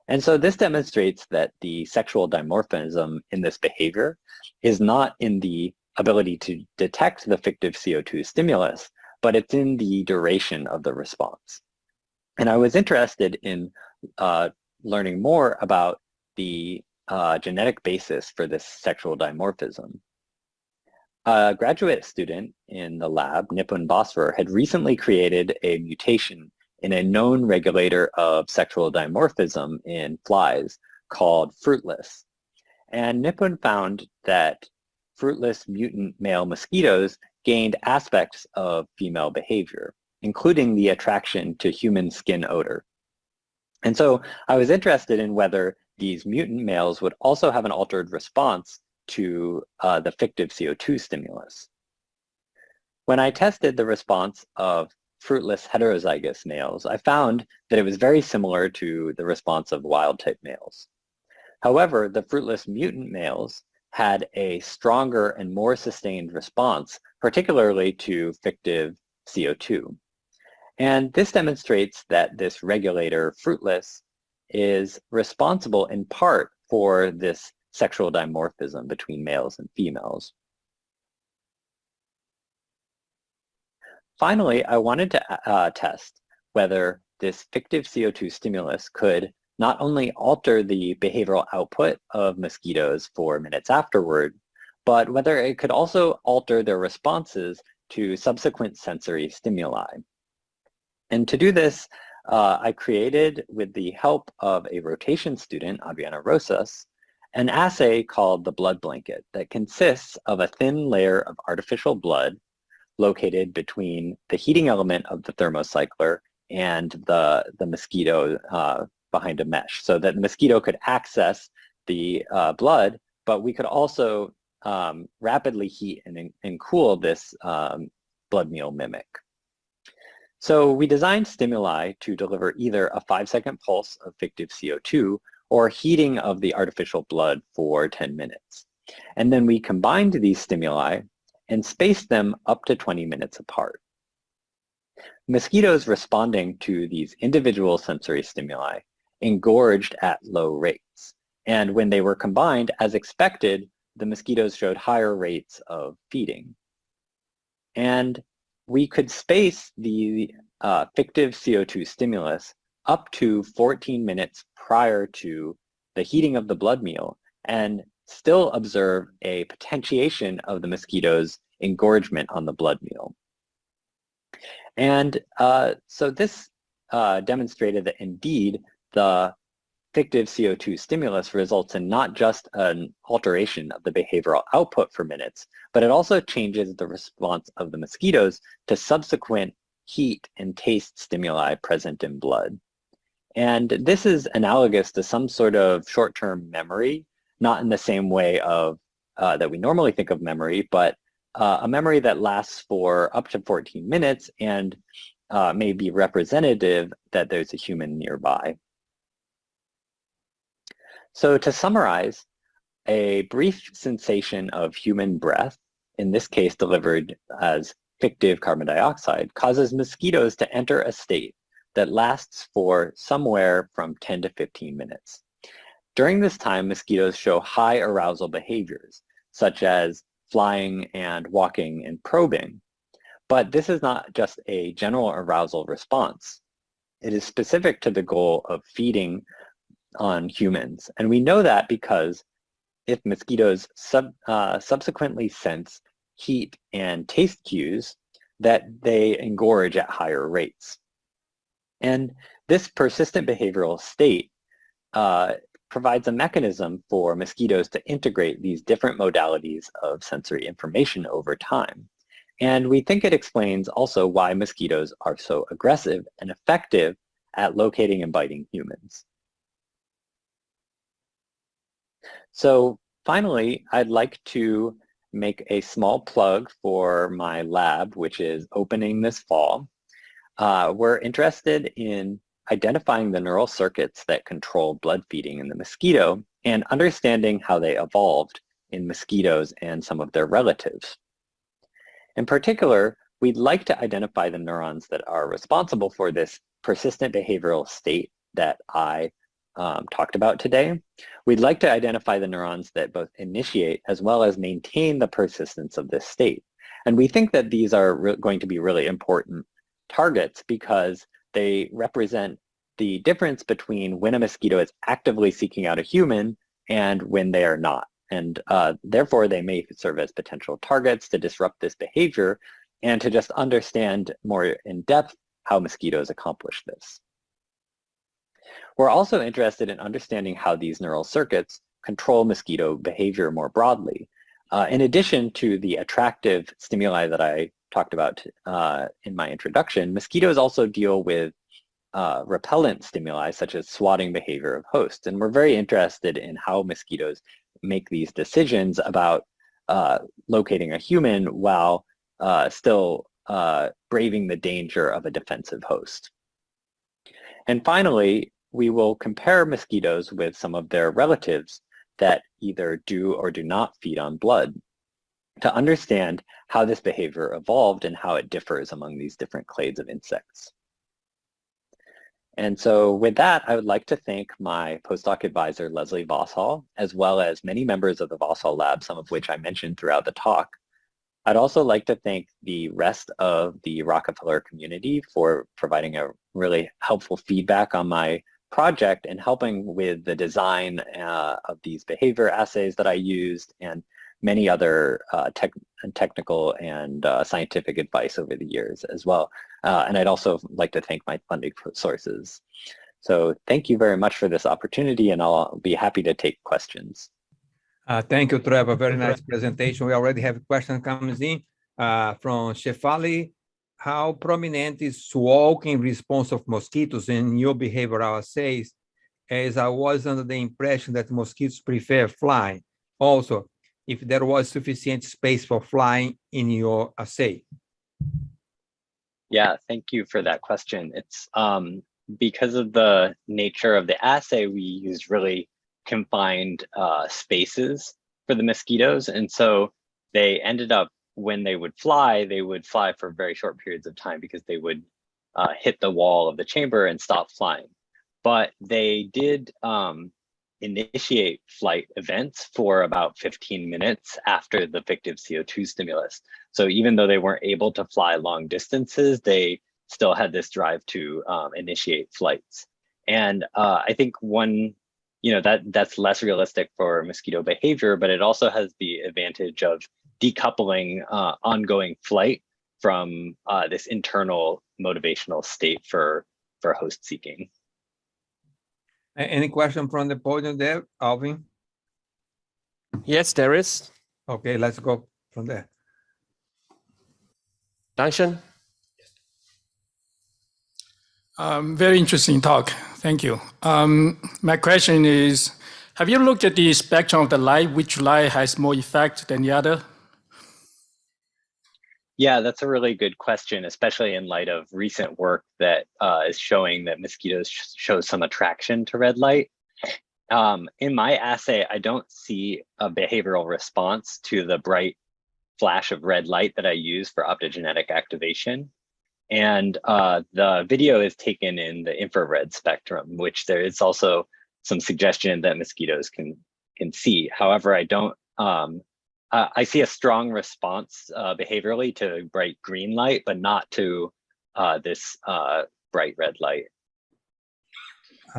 And so this demonstrates that the sexual dimorphism in this behavior is not in the ability to detect the fictive CO2 stimulus, but it's in the duration of the response. And I was interested in learning more about the genetic basis for this sexual dimorphism. A graduate student in the lab, Nipun Baswar, had recently created a mutation in a known regulator of sexual dimorphism in flies called fruitless. And Nipun found that fruitless mutant male mosquitoes gained aspects of female behavior, including the attraction to human skin odor. And so I was interested in whether these mutant males would also have an altered response to the fictive CO2 stimulus. When I tested the response of fruitless heterozygous males, I found that it was very similar to the response of wild-type males. However, the fruitless mutant males had a stronger and more sustained response, particularly to fictive CO2. And this demonstrates that this regulator, fruitless, is responsible in part for this sexual dimorphism between males and females. Finally, I wanted to test whether this fictive CO2 stimulus could not only alter the behavioral output of mosquitoes for minutes afterward, but whether it could also alter their responses to subsequent sensory stimuli. And to do this, I created, with the help of a rotation student, Adriana Rosas, an assay called the blood blanket that consists of a thin layer of artificial blood located between the heating element of the thermocycler and the mosquito behind a mesh, so that the mosquito could access the blood, but we could also rapidly heat and cool this blood meal mimic. So we designed stimuli to deliver either a 5-second pulse of fictive CO2 or heating of the artificial blood for 10 minutes. And then we combined these stimuli and spaced them up to 20 minutes apart. Mosquitoes responding to these individual sensory stimuli engorged at low rates. And when they were combined, as expected, the mosquitoes showed higher rates of feeding. And we could space the fictive CO2 stimulus up to 14 minutes prior to the heating of the blood meal and still observe a potentiation of the mosquito's engorgement on the blood meal. And so this demonstrated that indeed the fictive CO2 stimulus results in not just an alteration of the behavioral output for minutes, but it also changes the response of the mosquitoes to subsequent heat and taste stimuli present in blood. And this is analogous to some sort of short-term memory, not in the same way of that we normally think of memory, but a memory that lasts for up to 14 minutes and may be representative that there's a human nearby. So to summarize, a brief sensation of human breath, in this case delivered as fictive carbon dioxide, causes mosquitoes to enter a state that lasts for somewhere from 10 to 15 minutes. During this time, mosquitoes show high arousal behaviors, such as flying and walking and probing. But this is not just a general arousal response. It is specific to the goal of feeding on humans. And we know that because if mosquitoes subsequently sense heat and taste cues, that they engorge at higher rates. And this persistent behavioral state provides a mechanism for mosquitoes to integrate these different modalities of sensory information over time. And we think it explains also why mosquitoes are so aggressive and effective at locating and biting humans. So finally, I'd like to make a small plug for my lab, which is opening this fall. We're interested in identifying the neural circuits that control blood feeding in the mosquito and understanding how they evolved in mosquitoes and some of their relatives. In particular, we'd like to identify the neurons that are responsible for this persistent behavioral state that I talked about today. We'd like to identify the neurons that both initiate as well as maintain the persistence of this state. And we think that these are going to be really important targets because they represent the difference between when a mosquito is actively seeking out a human and when they are not. And therefore, they may serve as potential targets to disrupt this behavior and to just understand more in depth how mosquitoes accomplish this. We're also interested in understanding how these neural circuits control mosquito behavior more broadly. In addition to the attractive stimuli that I talked about in my introduction, mosquitoes also deal with repellent stimuli such as swatting behavior of hosts. And we're very interested in how mosquitoes make these decisions about locating a human while still braving the danger of a defensive host. And finally, we will compare mosquitoes with some of their relatives that either do or do not feed on blood to understand how this behavior evolved and how it differs among these different clades of insects. And so with that, I would like to thank my postdoc advisor, Leslie Vosshall, as well as many members of the Vosshall Lab, some of which I mentioned throughout the talk. I'd also like to thank the rest of the Rockefeller community for providing a really helpful feedback on my project and helping with the design of these behavior assays that I used and many other technical and scientific advice over the years as well. And I'd also like to thank my funding sources. So thank you very much for this opportunity, and I'll be happy to take questions. Thank you, Trevor. Very nice presentation. We already have a question coming in from Shefali. How prominent is walking response of mosquitoes in your behavioral assays, as I was under the impression that mosquitoes prefer flying? Also, if there was sufficient space for flying in your assay. Yeah, thank you for that question. It's because of the nature of the assay, we used really confined spaces for the mosquitoes. And so they ended up, when they would fly for very short periods of time because they would hit the wall of the chamber and stop flying. But they did initiate flight events for about 15 minutes after the fictive CO2 stimulus. So even though they weren't able to fly long distances, they still had this drive to initiate flights. And I think that's less realistic for mosquito behavior, but it also has the advantage of decoupling ongoing flight from this internal motivational state for host seeking. Any question from the podium there, Alvin? Yes, there is. Okay, let's go from there. Dangshan? Very interesting talk. Thank you. My question is, have you looked at the spectrum of the light? Which light has more effect than the other? Yeah, that's a really good question, especially in light of recent work that is showing that mosquitoes show some attraction to red light. In my assay, I don't see a behavioral response to the bright flash of red light that I use for optogenetic activation. And the video is taken in the infrared spectrum, which there is also some suggestion that mosquitoes can see. However, I don't. I see a strong response behaviorally to bright green light, but not to this bright red light.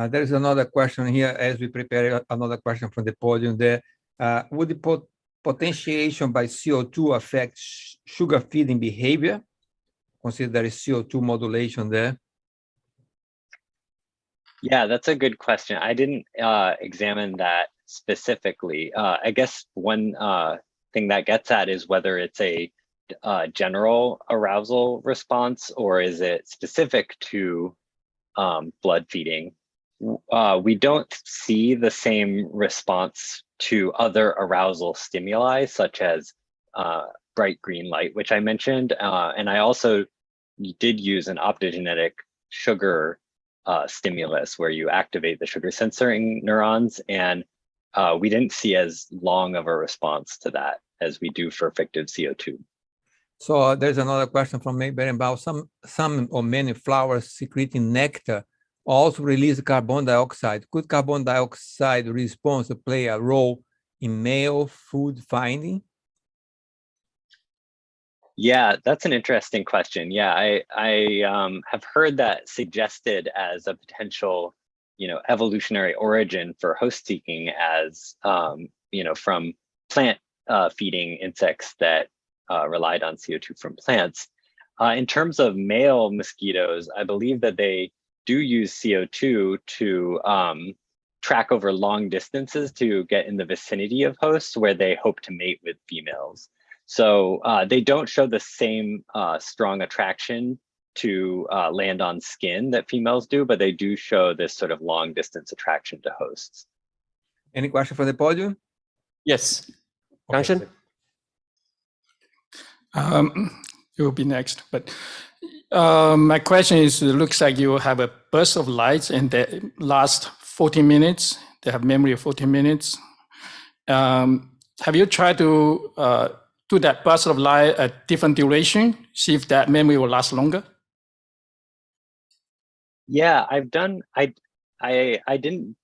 There is another question here as we prepare another question from the podium there. Would the potentiation by CO2 affect sugar feeding behavior? Consider there is CO2 modulation there. Yeah, that's a good question. I didn't examine that specifically. I guess one thing that gets at is whether it's a general arousal response or is it specific to blood feeding. We don't see the same response to other arousal stimuli, such as bright green light, which I mentioned. And I also did use an optogenetic sugar stimulus where you activate the sugar sensing neurons, and we didn't see as long of a response to that as we do for fictive CO2. So there's another question from Berenbaum. Some or many flowers secreting nectar also release carbon dioxide. Could carbon dioxide response play a role in male food finding? Yeah, that's an interesting question. Yeah, I have heard that suggested as a potential, evolutionary origin for host seeking as from plant feeding insects that relied on CO2 from plants. In terms of male mosquitoes, I believe that they do use CO2 to track over long distances to get in the vicinity of hosts where they hope to mate with females. So they don't show the same strong attraction to land on skin that females do, but they do show this sort of long distance attraction to hosts. Any question from the podium? Yes. Okay. It will be next, but my question is, it looks like you have a burst of light and that lasts 40 minutes. They have memory of 40 minutes. Have you tried to do that burst of light at different duration, see if that memory will last longer? Yeah, I've done, I didn't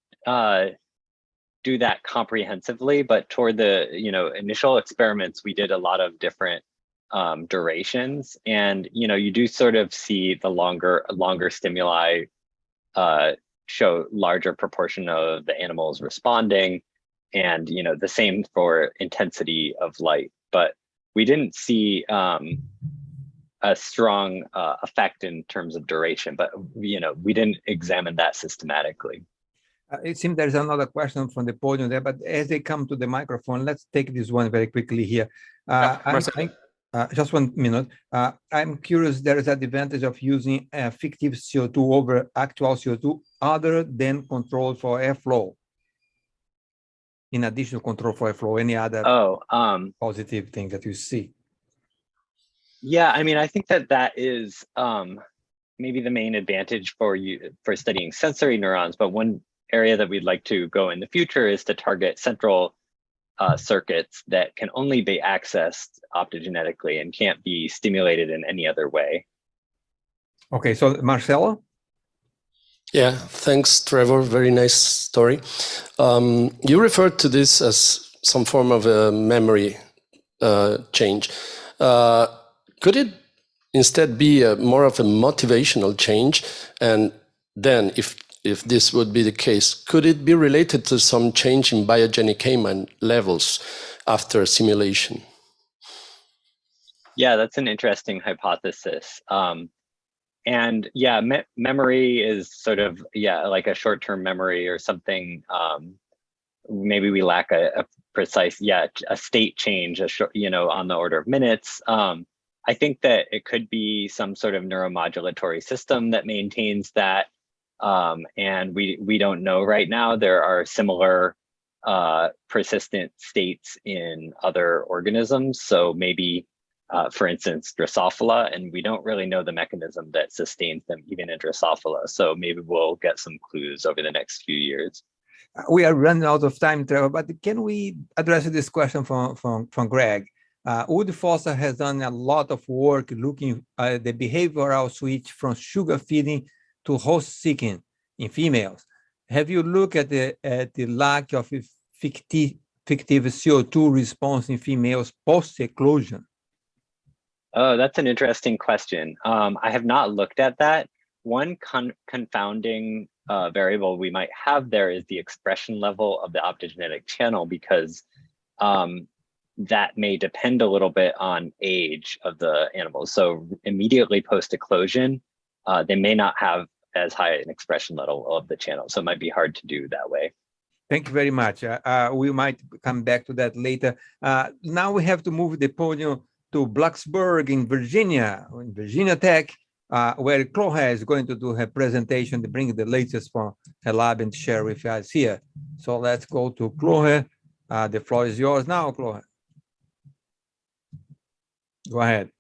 do that comprehensively, but toward the initial experiments, we did a lot of different durations, and you do sort of see the longer stimuli show larger proportion of the animals responding, and the same for intensity of light, but we didn't see a strong effect in terms of duration, but we didn't examine that systematically. It seems there's another question from the podium there, but as they come to the microphone, let's take this one very quickly here. Just 1 minute. I'm curious, there is an advantage of using fictive CO2 over actual CO2 other than control for airflow. In addition to control for airflow, any other positive thing that you see? Yeah, I mean, I think that is maybe the main advantage for studying sensory neurons, but one area that we'd like to go in the future is to target central circuits that can only be accessed optogenetically and can't be stimulated in any other way. Okay, so Marcelo? Yeah, thanks, Trevor. Very nice story. You referred to this as some form of a memory change. Could it instead be more of a motivational change? And then if this would be the case, could it be related to some change in biogenic amine levels after simulation? Yeah, that's an interesting hypothesis. And yeah, memory is sort of, like a short-term memory or something. Maybe we lack a precise, a state change, on the order of minutes. I think that it could be some sort of neuromodulatory system that maintains that. And we don't know right now. There are similar persistent states in other organisms. So maybe, for instance, Drosophila, and we don't really know the mechanism that sustains them even in Drosophila. So maybe we'll get some clues over the next few years. We are running out of time, Trevor, but can we address this question from Greg? Wood Foster has done a lot of work looking at the behavioral switch from sugar feeding to host seeking in females. Have you looked at the lack of fictive CO2 response in females post-eclosion? Oh, that's an interesting question. I have not looked at that. One confounding variable we might have there is the expression level of the optogenetic channel, because that may depend a little bit on age of the animals. So immediately post-eclosion, they may not have as high an expression level of the channel. So it might be hard to do that way. Thank you very much. We might come back to that later. Now we have to move the podium to Blacksburg in Virginia Tech, where Chloe is going to do her presentation to bring the latest from her lab and share with us here. So let's go to Chloe. The floor is yours now, Chloe. Go ahead.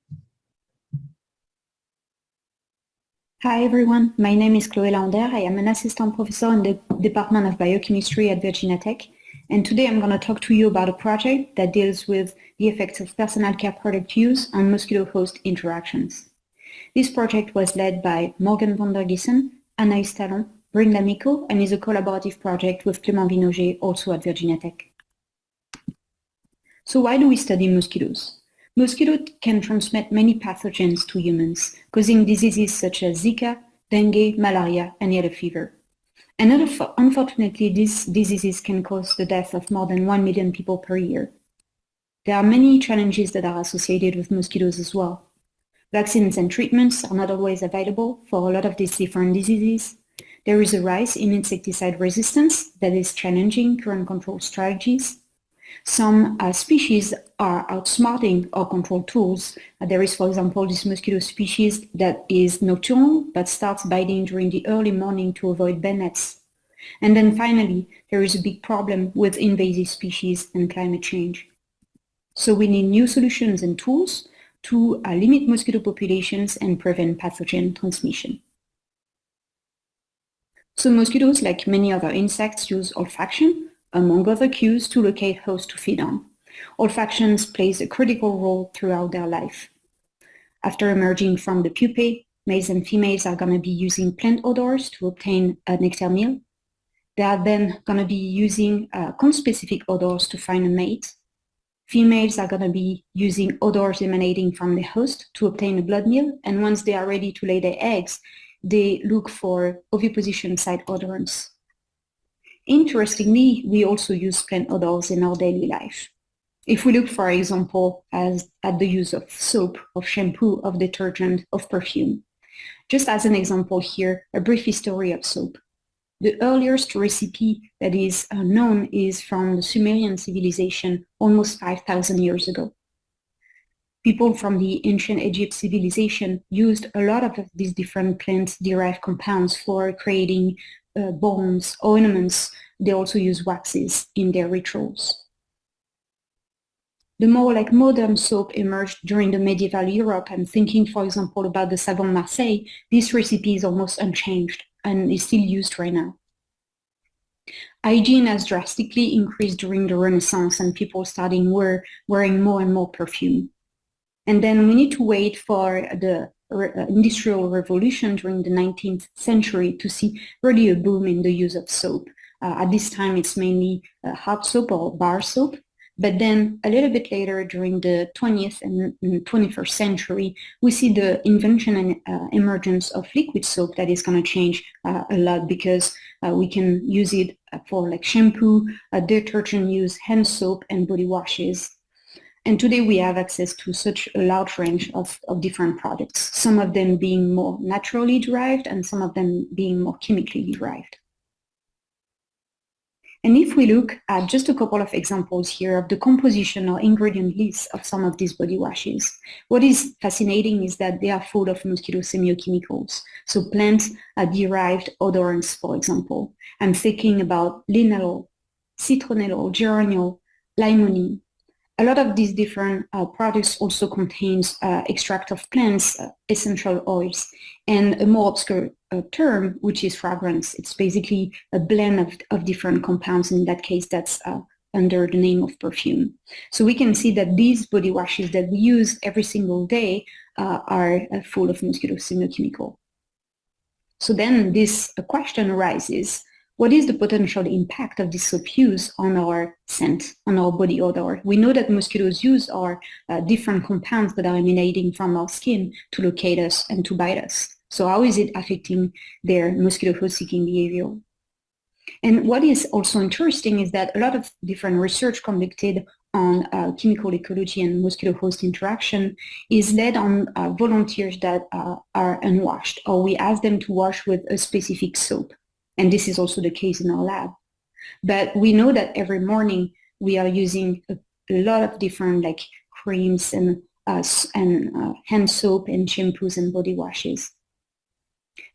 Hi, everyone. My name is Chloé Lahondere. I am an assistant professor in the Department of Biochemistry at Virginia Tech. And today I'm going to talk to you about a project that deals with the effects of personal care product use on mosquito-host interactions. This project was led by Morgan van der Giesen, Anaïs Talon, Brenda Miko, and is a collaborative project with Clément Vinoget, also at Virginia Tech. So why do we study mosquitoes? Mosquitoes can transmit many pathogens to humans, causing diseases such as Zika, dengue, malaria, and yellow fever. And unfortunately, these diseases can cause the death of more than 1 million people per year. There are many challenges that are associated with mosquitoes as well. Vaccines and treatments are not always available for a lot of these different diseases. There is a rise in insecticide resistance that is challenging current control strategies. Some species are outsmarting our control tools. There is, for example, this mosquito species that is nocturnal but starts biting during the early morning to avoid bee nets. And then finally, there is a big problem with invasive species and climate change. So we need new solutions and tools to limit mosquito populations and prevent pathogen transmission. So mosquitoes, like many other insects, use olfaction, among other cues, to locate hosts to feed on. Olfaction plays a critical role throughout their life. After emerging from the pupae, males and females are going to be using plant odors to obtain a nectar meal. They are then going to be using conspecific odors to find a mate. Females are going to be using odors emanating from the host to obtain a blood meal, and once they are ready to lay their eggs, they look for oviposition site odorants. Interestingly, we also use plant odors in our daily life. If we look, for example, at the use of soap, of shampoo, of detergent, of perfume. Just as an example here, a brief history of soap. The earliest recipe that is known is from the Sumerian civilization almost 5,000 years ago. People from the ancient Egypt civilization used a lot of these different plant-derived compounds for creating balms, ornaments. They also use waxes in their rituals. The more modern soap emerged during the medieval Europe, and thinking, for example, about the Savon Marseille, this recipe is almost unchanged and is still used right now. Hygiene has drastically increased during the Renaissance, and people starting wearing more and more perfume. And then we need to wait for the Industrial Revolution during the 19th century to see really a boom in the use of soap. At this time, it's mainly hard soap or bar soap. But then a little bit later, during the 20th and 21st century, we see the invention and emergence of liquid soap that is going to change a lot, because we can use it for shampoo, detergent use, hand soap, and body washes. And today we have access to such a large range of different products, some of them being more naturally derived and some of them being more chemically derived. And if we look at just a couple of examples here of the composition or ingredient lists of some of these body washes, what is fascinating is that they are full of mosquito semiochemicals. So plant-derived odorants, for example. I'm thinking about linalool, citronellol, geraniol, limonene. A lot of these different products also contains extract of plants, essential oils, and a more obscure term, which is fragrance. It's basically a blend of different compounds. In that case, that's under the name of perfume. So we can see that these body washes that we use every single day are full of mosquito semiochemical. So then this question arises: what is the potential impact of this soap use on our scent, on our body odor? We know that mosquitoes use our different compounds that are emanating from our skin to locate us and to bite us. So how is it affecting their mosquito host-seeking behavior? And what is also interesting is that a lot of different research conducted on chemical ecology and mosquito host interaction is led on volunteers that are unwashed, or we ask them to wash with a specific soap. And this is also the case in our lab. But we know that every morning we are using a lot of different creams and hand soap and shampoos and body washes.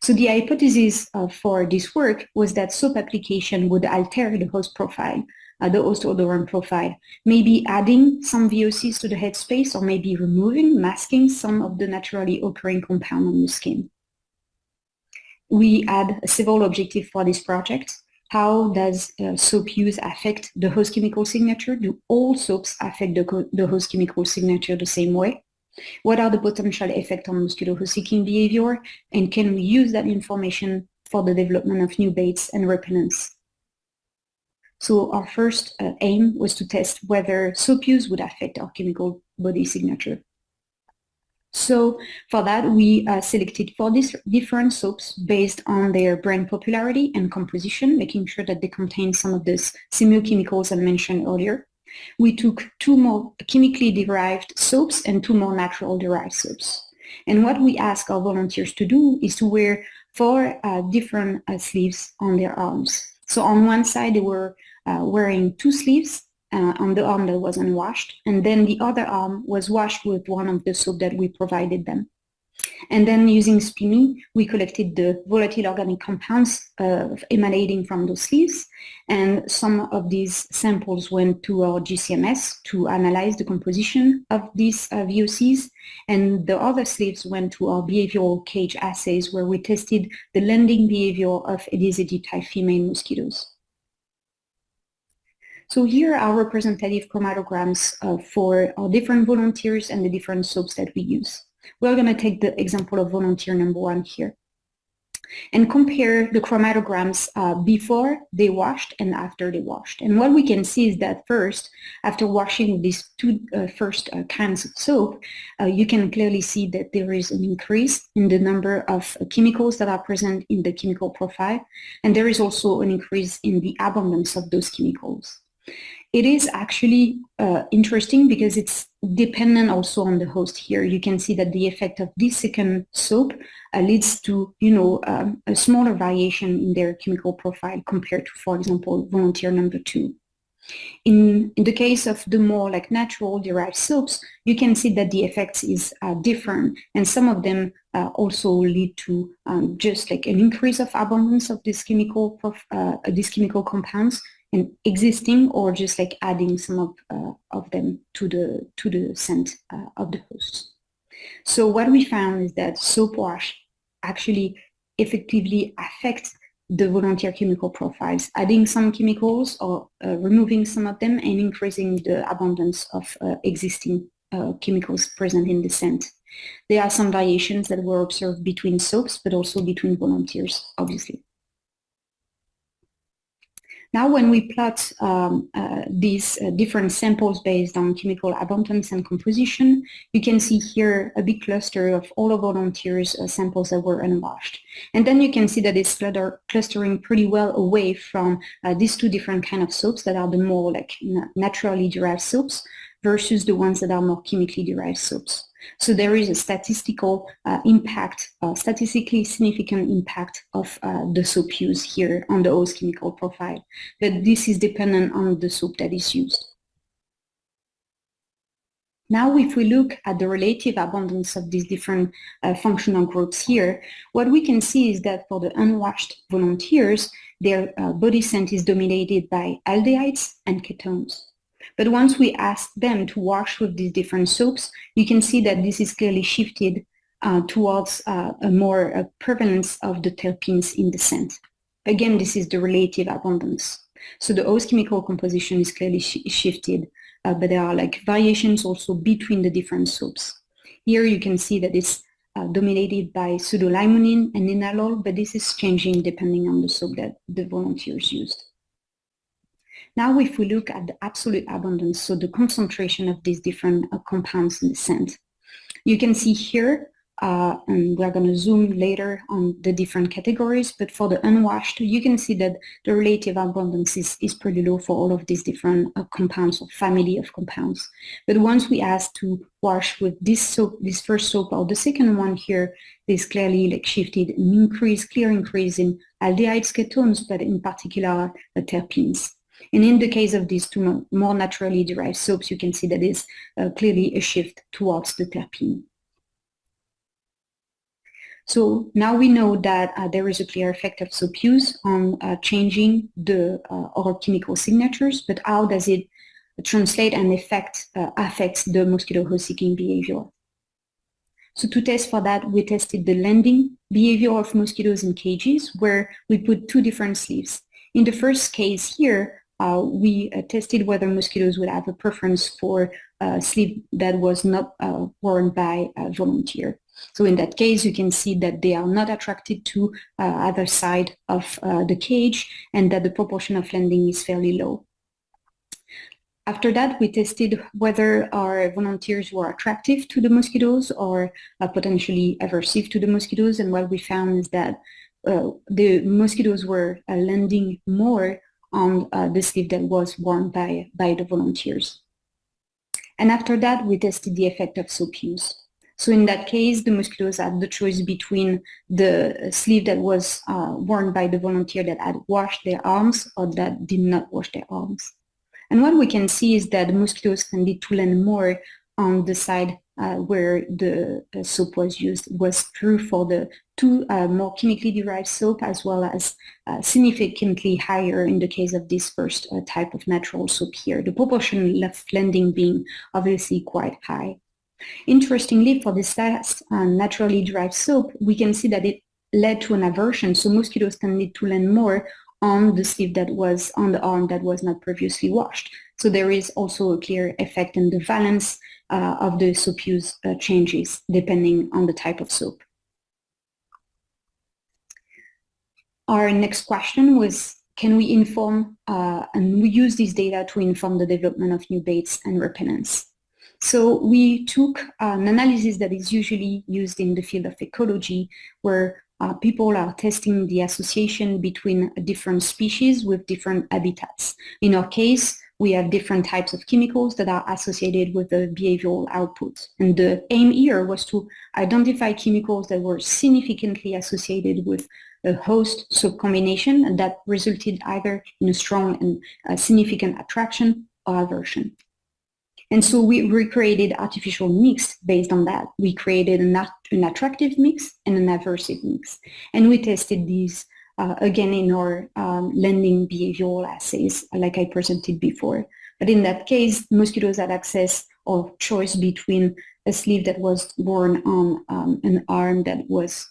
So the hypothesis for this work was that soap application would alter the host profile, the host odorant profile, maybe adding some VOCs to the headspace, or maybe removing, masking some of the naturally occurring compound on the skin. We had several objectives for this project. How does soap use affect the host chemical signature? Do all soaps affect the host chemical signature the same way? What are the potential effects on mosquito host-seeking behavior? And can we use that information for the development of new baits and repellents? So our first aim was to test whether soap use would affect our chemical body signature. So for that, we selected 4 different soaps based on their brand popularity and composition, making sure that they contain some of those semiochemicals I mentioned earlier. We took 2 more chemically derived soaps and 2 more natural derived soaps. And what we ask our volunteers to do is to wear 4 different sleeves on their arms. So on one side, they were wearing 2 sleeves on the arm that was unwashed, and then the other arm was washed with one of the soap that we provided them. And then using SPIMI, we collected the volatile organic compounds emanating from those sleeves, and some of these samples went to our GCMS to analyze the composition of these VOCs, and the other sleeves went to our behavioral cage assays where we tested the landing behavior of Aedes aegypti female mosquitoes. So here are representative chromatograms for our different volunteers and the different soaps that we use. We're going to take the example of volunteer number 1 here and compare the chromatograms before they washed and after they washed. And what we can see is that first, after washing these 2 first cans of soap, you can clearly see that there is an increase in the number of chemicals that are present in the chemical profile, and there is also an increase in the abundance of those chemicals. It is actually interesting because it's dependent also on the host here. You can see that the effect of this second soap leads to, a smaller variation in their chemical profile compared to, for example, volunteer number 2. In the case of the more like natural derived soaps, you can see that the effects is different, and some of them also lead to just like an increase of abundance of these chemical compounds and existing, or just like adding some of them to the scent of the host. So what we found is that soap wash actually effectively affects the volunteer chemical profiles, adding some chemicals or removing some of them and increasing the abundance of existing chemicals present in the scent. There are some variations that were observed between soaps, but also between volunteers, obviously. Now, when we plot these different samples based on chemical abundance and composition, you can see here a big cluster of all of volunteers' samples that were unwashed. And then you can see that it's clustering pretty well away from these 2 different kind of soaps that are the more like naturally derived soaps versus the ones that are more chemically derived soaps. So there is a statistical impact, statistically significant impact of the soap use here on the host chemical profile. But this is dependent on the soap that is used. Now, if we look at the relative abundance of these different functional groups here, what we can see is that for the unwashed volunteers, their body scent is dominated by aldehydes and ketones. But once we ask them to wash with these different soaps, you can see that this is clearly shifted towards a more prevalence of the terpenes in the scent. Again, this is the relative abundance. So the host chemical composition is clearly shifted, but there are like variations also between the different soaps. Here you can see that it's dominated by pseudolimonene and linalool, but this is changing depending on the soap that the volunteers used. Now, if we look at the absolute abundance, so the concentration of these different compounds in the scent, you can see here, and we're going to zoom later on the different categories, but for the unwashed, you can see that the relative abundance is pretty low for all of these different compounds or family of compounds. But once we ask to wash with this soap, this first soap, or the second one here, there's clearly like shifted an clear increase in aldehydes, ketones, but in particular terpenes. And in the case of these 2 more naturally derived soaps, you can see that is clearly a shift towards the terpene. So now we know that there is a clear effect of soap use on changing the oral chemical signatures, but how does it translate and affect the mosquito host-seeking behavior? So to test for that, we tested the landing behavior of mosquitoes in cages where we put 2 different sleeves. In the first case here, we tested whether mosquitoes would have a preference for a sleeve that was not worn by a volunteer. So in that case, you can see that they are not attracted to either side of the cage and that the proportion of landing is fairly low. After that, we tested whether our volunteers were attractive to the mosquitoes or potentially aversive to the mosquitoes. And what we found is that the mosquitoes were landing more on the sleeve that was worn by the volunteers. And after that, we tested the effect of soap use. So in that case, the mosquitoes had the choice between the sleeve that was worn by the volunteer that had washed their arms or that did not wash their arms. And what we can see is that the mosquitoes tended to land more on the side where the soap was used. It was true for the two more chemically derived soap, as well as significantly higher in the case of this first type of natural soap here, the proportion left landing being obviously quite high. Interestingly, for this last naturally derived soap, we can see that it led to an aversion. So mosquitoes tended to land more on the sleeve that was on the arm that was not previously washed. So there is also a clear effect in the valence of the soap use changes depending on the type of soap. Our next question was, can we inform and we use this data to inform the development of new baits and repellents? So we took an analysis that is usually used in the field of ecology, where people are testing the association between different species with different habitats. In our case, we have different types of chemicals that are associated with the behavioral output. And the aim here was to identify chemicals that were significantly associated with a host soap combination, and that resulted either in a strong and significant attraction or aversion. And so we recreated artificial mix based on that. We created an attractive mix and an aversive mix. And we tested these again in our landing behavioral assays, like I presented before. But in that case, mosquitoes had access or choice between a sleeve that was worn on an arm that was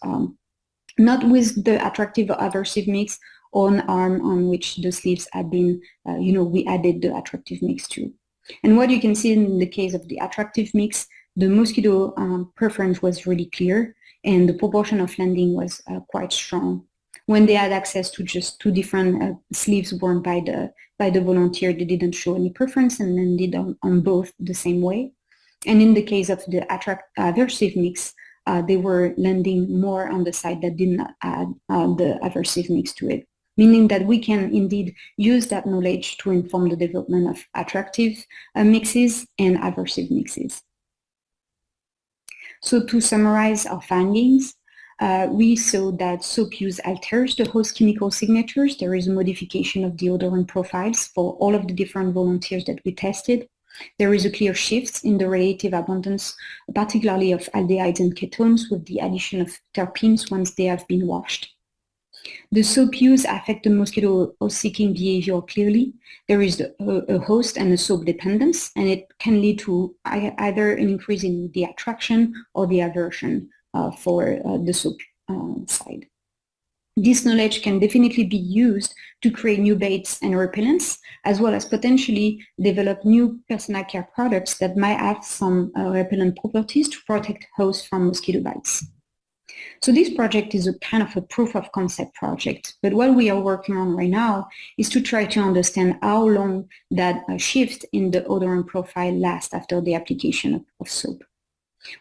not with the attractive or aversive mix, or an arm on which the sleeves had been, we added the attractive mix to. And what you can see in the case of the attractive mix, the mosquito preference was really clear, and the proportion of landing was quite strong. When they had access to just two different sleeves worn by the volunteer, they didn't show any preference and landed on both the same way. And in the case of the aversive mix, they were landing more on the side that did not add the aversive mix to it, meaning that we can indeed use that knowledge to inform the development of attractive mixes and aversive mixes. So to summarize our findings, we saw that soap use alters the host chemical signatures. There is a modification of the odorant profiles for all of the different volunteers that we tested. There is a clear shift in the relative abundance, particularly of aldehydes and ketones, with the addition of terpenes once they have been washed. The soap use affect the mosquito host-seeking behavior clearly. There is a host and a soap dependence, and it can lead to either an increase in the attraction or the aversion for the soap side. This knowledge can definitely be used to create new baits and repellents, as well as potentially develop new personal care products that might have some repellent properties to protect hosts from mosquito bites. So this project is a kind of a proof of concept project, but what we are working on right now is to try to understand how long that shift in the odorant profile lasts after the application of soap.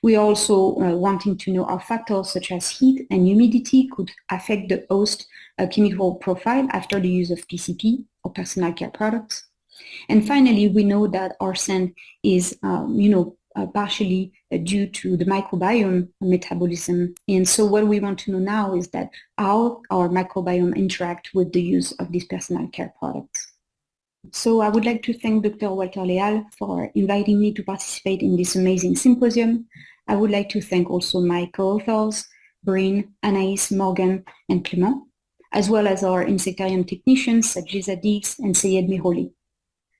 We are also wanting to know how factors such as heat and humidity could affect the host chemical profile after the use of PCP or personal care products. And finally, we know that our scent is, partially due to the microbiome metabolism. And so what we want to know now is that how our microbiome interact with the use of these personal care products. So I would like to thank Dr. Walter Leal for inviting me to participate in this amazing symposium. I would like to thank also my co-authors, Bryn, Anaïs, Morgan, and Clément, as well as our insectarium technicians, Sajida Diggs and Sayed Miroli.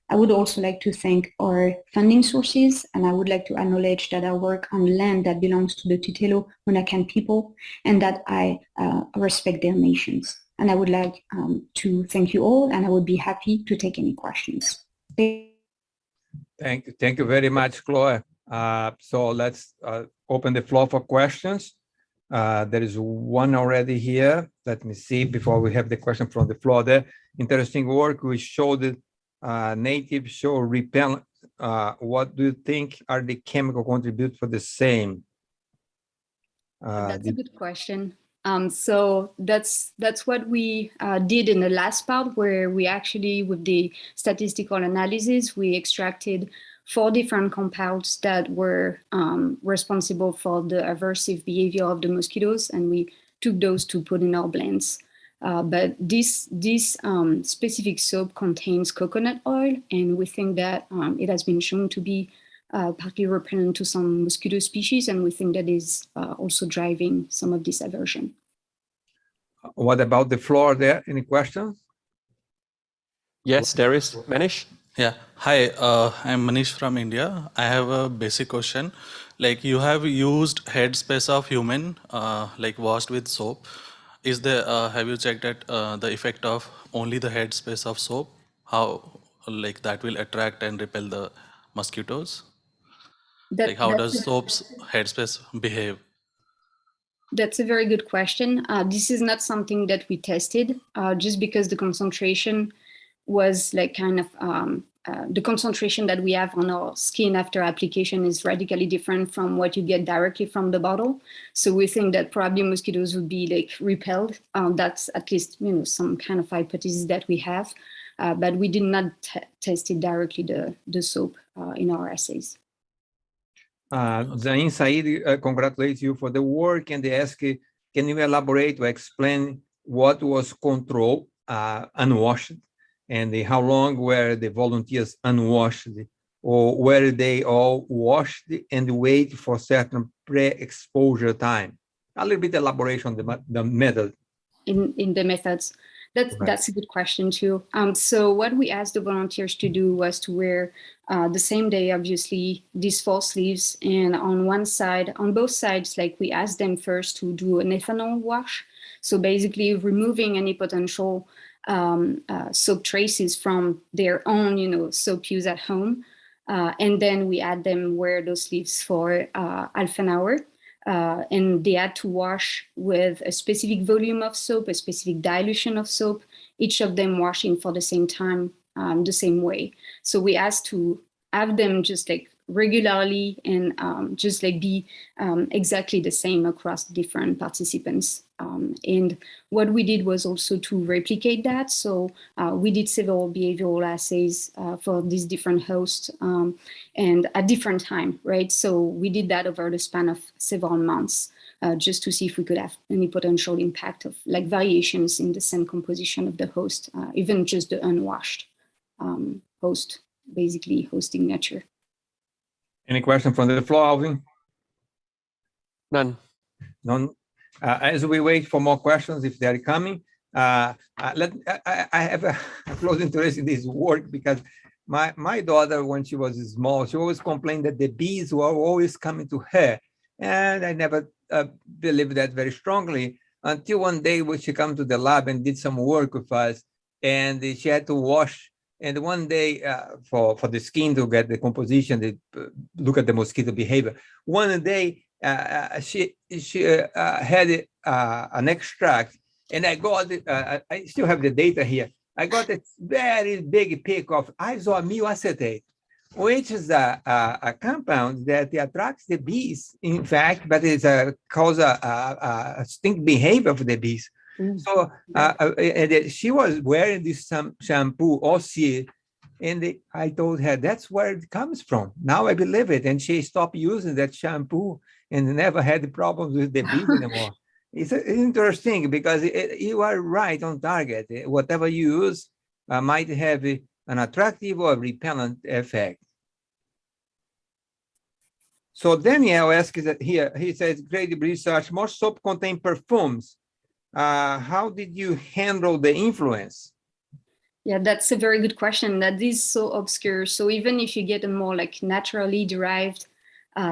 I would also like to thank our funding sources, and I would like to acknowledge that I work on land that belongs to the Tutelo Monacan people, and that I respect their nations. And I would like to thank you all, and I would be happy to take any questions. Thank you very much, Chloe. So let's open the floor for questions. There is one already here. Let me see before we have the question from the floor. The interesting work we showed native show repellent. What do you think are the chemical contributors for the same? That's a good question. So that's what we did in the last part, where we actually, with the statistical analysis, we extracted 4 different compounds that were responsible for the aversive behavior of the mosquitoes, and we took those to put in our blends. But this specific soap contains coconut oil, and we think that it has been shown to be partly repellent to some mosquito species, and we think that is also driving some of this aversion. What about the floor there? Any questions? Yes, there is. Manish? Yeah. Hi, I'm Manish from India. I have a basic question. Like, you have used headspace of human, like washed with soap. Is there, have you checked that the effect of only the headspace of soap, how like that will attract and repel the mosquitoes? Like, how does soap's headspace behave? That's a very good question. This is not something that we tested, just because the concentration was like kind of the concentration that we have on our skin after application is radically different from what you get directly from the bottle. So we think that probably mosquitoes would be like repelled. That's at least, you know, some kind of hypothesis that we have, but we did not test it directly, the soap in our assays. Zain Said congratulates you for the work, and they ask, can you elaborate or explain what was control unwashed, and how long were the volunteers unwashed, or were they all washed and wait for certain pre-exposure time? A little bit elaboration on the method. In the methods. That's a good question too. So what we asked the volunteers to do was to wear the same day, obviously, these 4 sleeves, and on one side, on both sides, like we asked them first to do an ethanol wash. So basically removing any potential soap traces from their own, you know, soap use at home. And then we had them wear those sleeves for half an hour. And they had to wash with a specific volume of soap, a specific dilution of soap, each of them washing for the same time, the same way. So we asked to have them just like regularly and just like be exactly the same across different participants. And what we did was also to replicate that. So we did several behavioral assays for these different hosts and at different time, right? So we did that over the span of several months just to see if we could have any potential impact of like variations in the scent composition of the host, even just the unwashed host, basically hosting nature. Any question from the floor, Alvin? None. None. As we wait for more questions, if they're coming, I have a close interest in this work because my daughter, when she was small, she always complained that the bees were always coming to her. And I never believed that very strongly until one day when she came to the lab and did some work with us, and she had to wash. And one day for the skin to get the composition, look at the mosquito behavior. One day she had an extract, and I got I still have the data here. I got a very big peak of isoamyl acetate, which is a compound that attracts the bees, in fact, but it's cause a stink behavior of the bees. So and she was wearing this shampoo, Ossie, and I told her that's where it comes from. Now I believe it, and she stopped using that shampoo and never had problems with the bees anymore. It's interesting because you are right on target. Whatever you use might have an attractive or repellent effect. So Daniel asks that here, he says, great research, most soap contain perfumes. How did you handle the influence? Yeah, that's a very good question. That is so obscure. So even if you get a more like naturally derived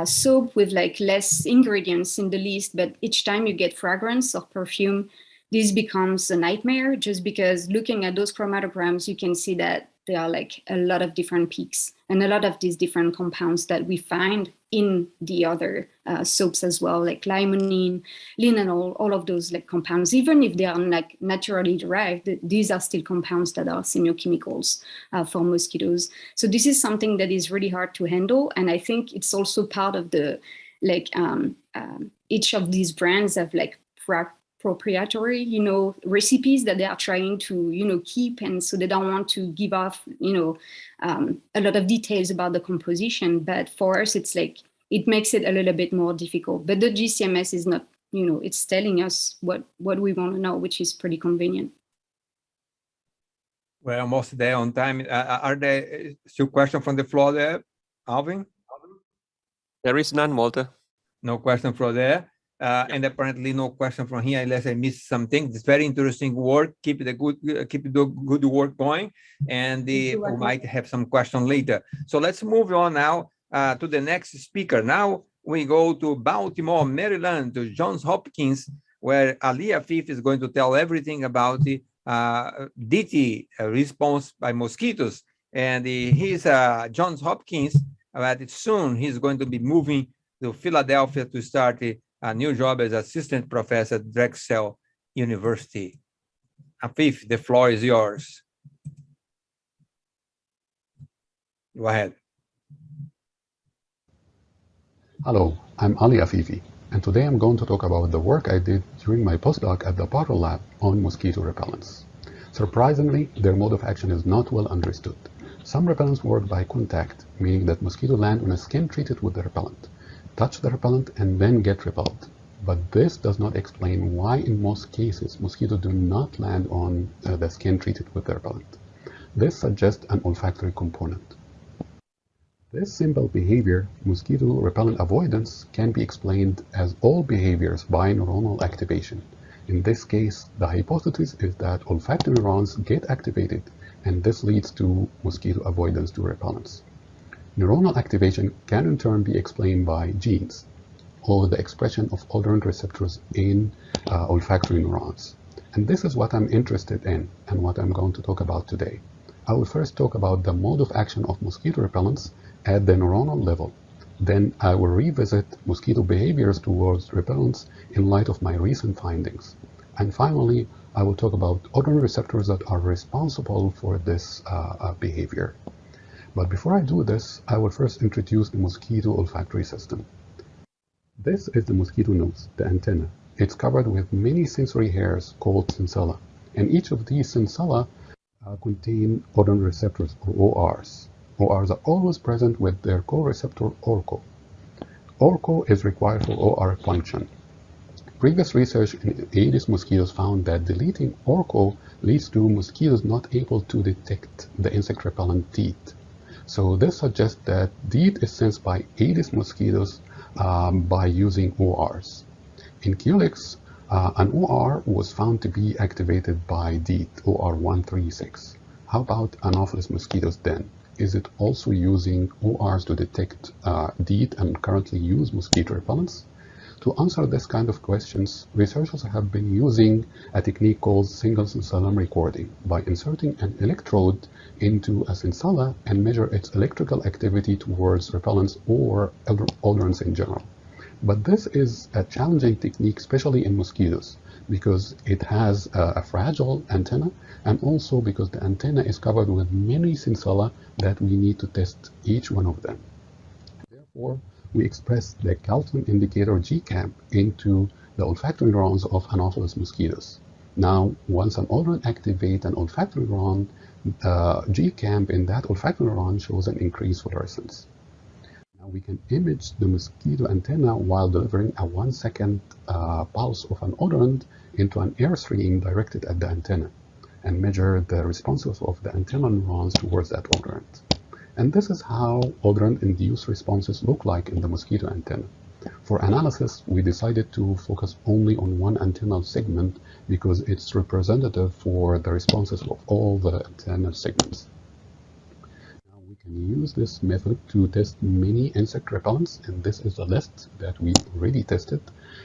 soap with like less ingredients in the list, but each time you get fragrance or perfume, this becomes a nightmare just because looking at those chromatograms, you can see that there are like a lot of different peaks and a lot of these different compounds that we find in the other soaps as well, like limonene, linalool, all of those like compounds, even if they are like naturally derived, these are still compounds that are semiochemicals for mosquitoes. So this is something that is really hard to handle. And I think it's also part of the, like each of these brands have like proprietary, recipes that they are trying to, keep. And so they don't want to give off, a lot of details about the composition. But for us, it's like, it makes it a little bit more difficult. But the GCMS is not, it's telling us what we want to know, which is pretty convenient. We're almost there on time. Are there still questions from the floor there, Alvin? There is none, Walter. No question from there. And apparently no question from here unless I missed something. It's very interesting work. Keep the good work going, and we might have some question later. So let's move on now to the next speaker. Now we go to Baltimore, Maryland, to Johns Hopkins, where Ali Afifi is going to tell everything about the DT response by mosquitoes. And he's Johns Hopkins, but soon he's going to be moving to Philadelphia to start a new job as assistant professor at Drexel University. Afif, the floor is yours. Go ahead. Hello, I'm Ali Afifi, and today I'm going to talk about the work I did during my postdoc at the Potter Lab on mosquito repellents. Surprisingly, their mode of action is not well understood. Some repellents work by contact, meaning that mosquitoes land on a skin treated with the repellent, touch the repellent, and then get repelled. But this does not explain why in most cases mosquitoes do not land on the skin treated with the repellent. This suggests an olfactory component. This simple behavior, mosquito repellent avoidance, can be explained as all behaviors by neuronal activation. In this case, the hypothesis is that olfactory neurons get activated, and this leads to mosquito avoidance to repellents. Neuronal activation can in turn be explained by genes, or the expression of odorant receptors in olfactory neurons. And this is what I'm interested in and what I'm going to talk about today. I will first talk about the mode of action of mosquito repellents at the neuronal level. Then I will revisit mosquito behaviors towards repellents in light of my recent findings. And finally, I will talk about odorant receptors that are responsible for this behavior. But before I do this, I will first introduce the mosquito olfactory system. This is the mosquito nose, the antenna. It's covered with many sensory hairs called sensilla, and each of these sensilla contain odorant receptors, or ORs. ORs are always present with their co-receptor ORCO. ORCO is required for OR function. Previous research in Aedes mosquitoes found that deleting ORCO leads to mosquitoes not able to detect the insect repellent DEET. So this suggests that DEET is sensed by Aedes mosquitoes by using ORs. In Culex, an OR was found to be activated by DEET, OR136. How about Anopheles mosquitoes then? Is it also using ORs to detect DEET and currently use mosquito repellents? To answer this kind of questions, researchers have been using a technique called single sensillum recording by inserting an electrode into a sensilla and measure its electrical activity towards repellents or odorants in general. But this is a challenging technique, especially in mosquitoes, because it has a fragile antenna, and also because the antenna is covered with many sensilla that we need to test each one of them. Therefore, we express the calcium indicator GCAMP into the olfactory neurons of Anopheles mosquitoes. Now, once an odorant activates an olfactory neuron, GCAMP in that olfactory neuron shows an increased fluorescence. Now we can image the mosquito antenna while delivering a 1-second pulse of an odorant into an airstream directed at the antenna and measure the responses of the antenna neurons towards that odorant. And this is how odorant-induced responses look like in the mosquito antenna. For analysis, we decided to focus only on one antennal segment because it's representative for the responses of all the antennal segments. Now we can use this method to test many insect repellents, and this is the list that we already tested.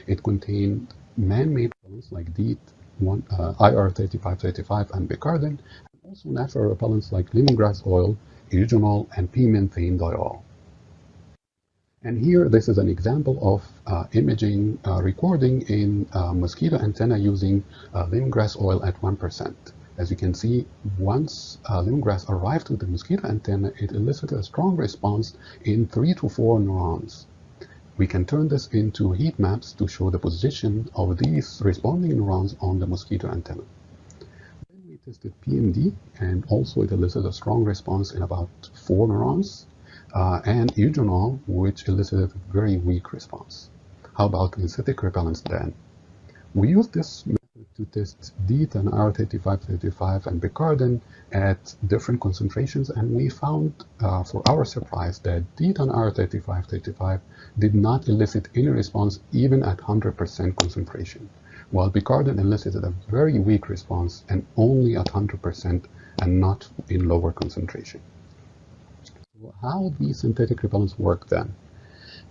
It contained man-made repellents like DEET, IR3535, and bicardin, and Also natural repellents like lemongrass oil, eugenol, and p-methane diol. And here, this is an example of imaging recording in mosquito antenna using lemongrass oil at 1%. As you can see, once lemongrass arrived to the mosquito antenna, it elicited a strong response in 3 to 4 neurons. We can turn this into heat maps to show the position of these responding neurons on the mosquito antenna. Then we tested PMD, and also it elicited a strong response in about 4 neurons. And eugenol, which elicited a very weak response. How about synthetic repellents then? We used this method to test DEET and R3535 and bicardin at different concentrations, and we found, for our surprise, that DEET and R3535 did not elicit any response even at 100% concentration, while bicardin elicited a very weak response and only at 100% and not in lower concentration. How these synthetic repellents work then?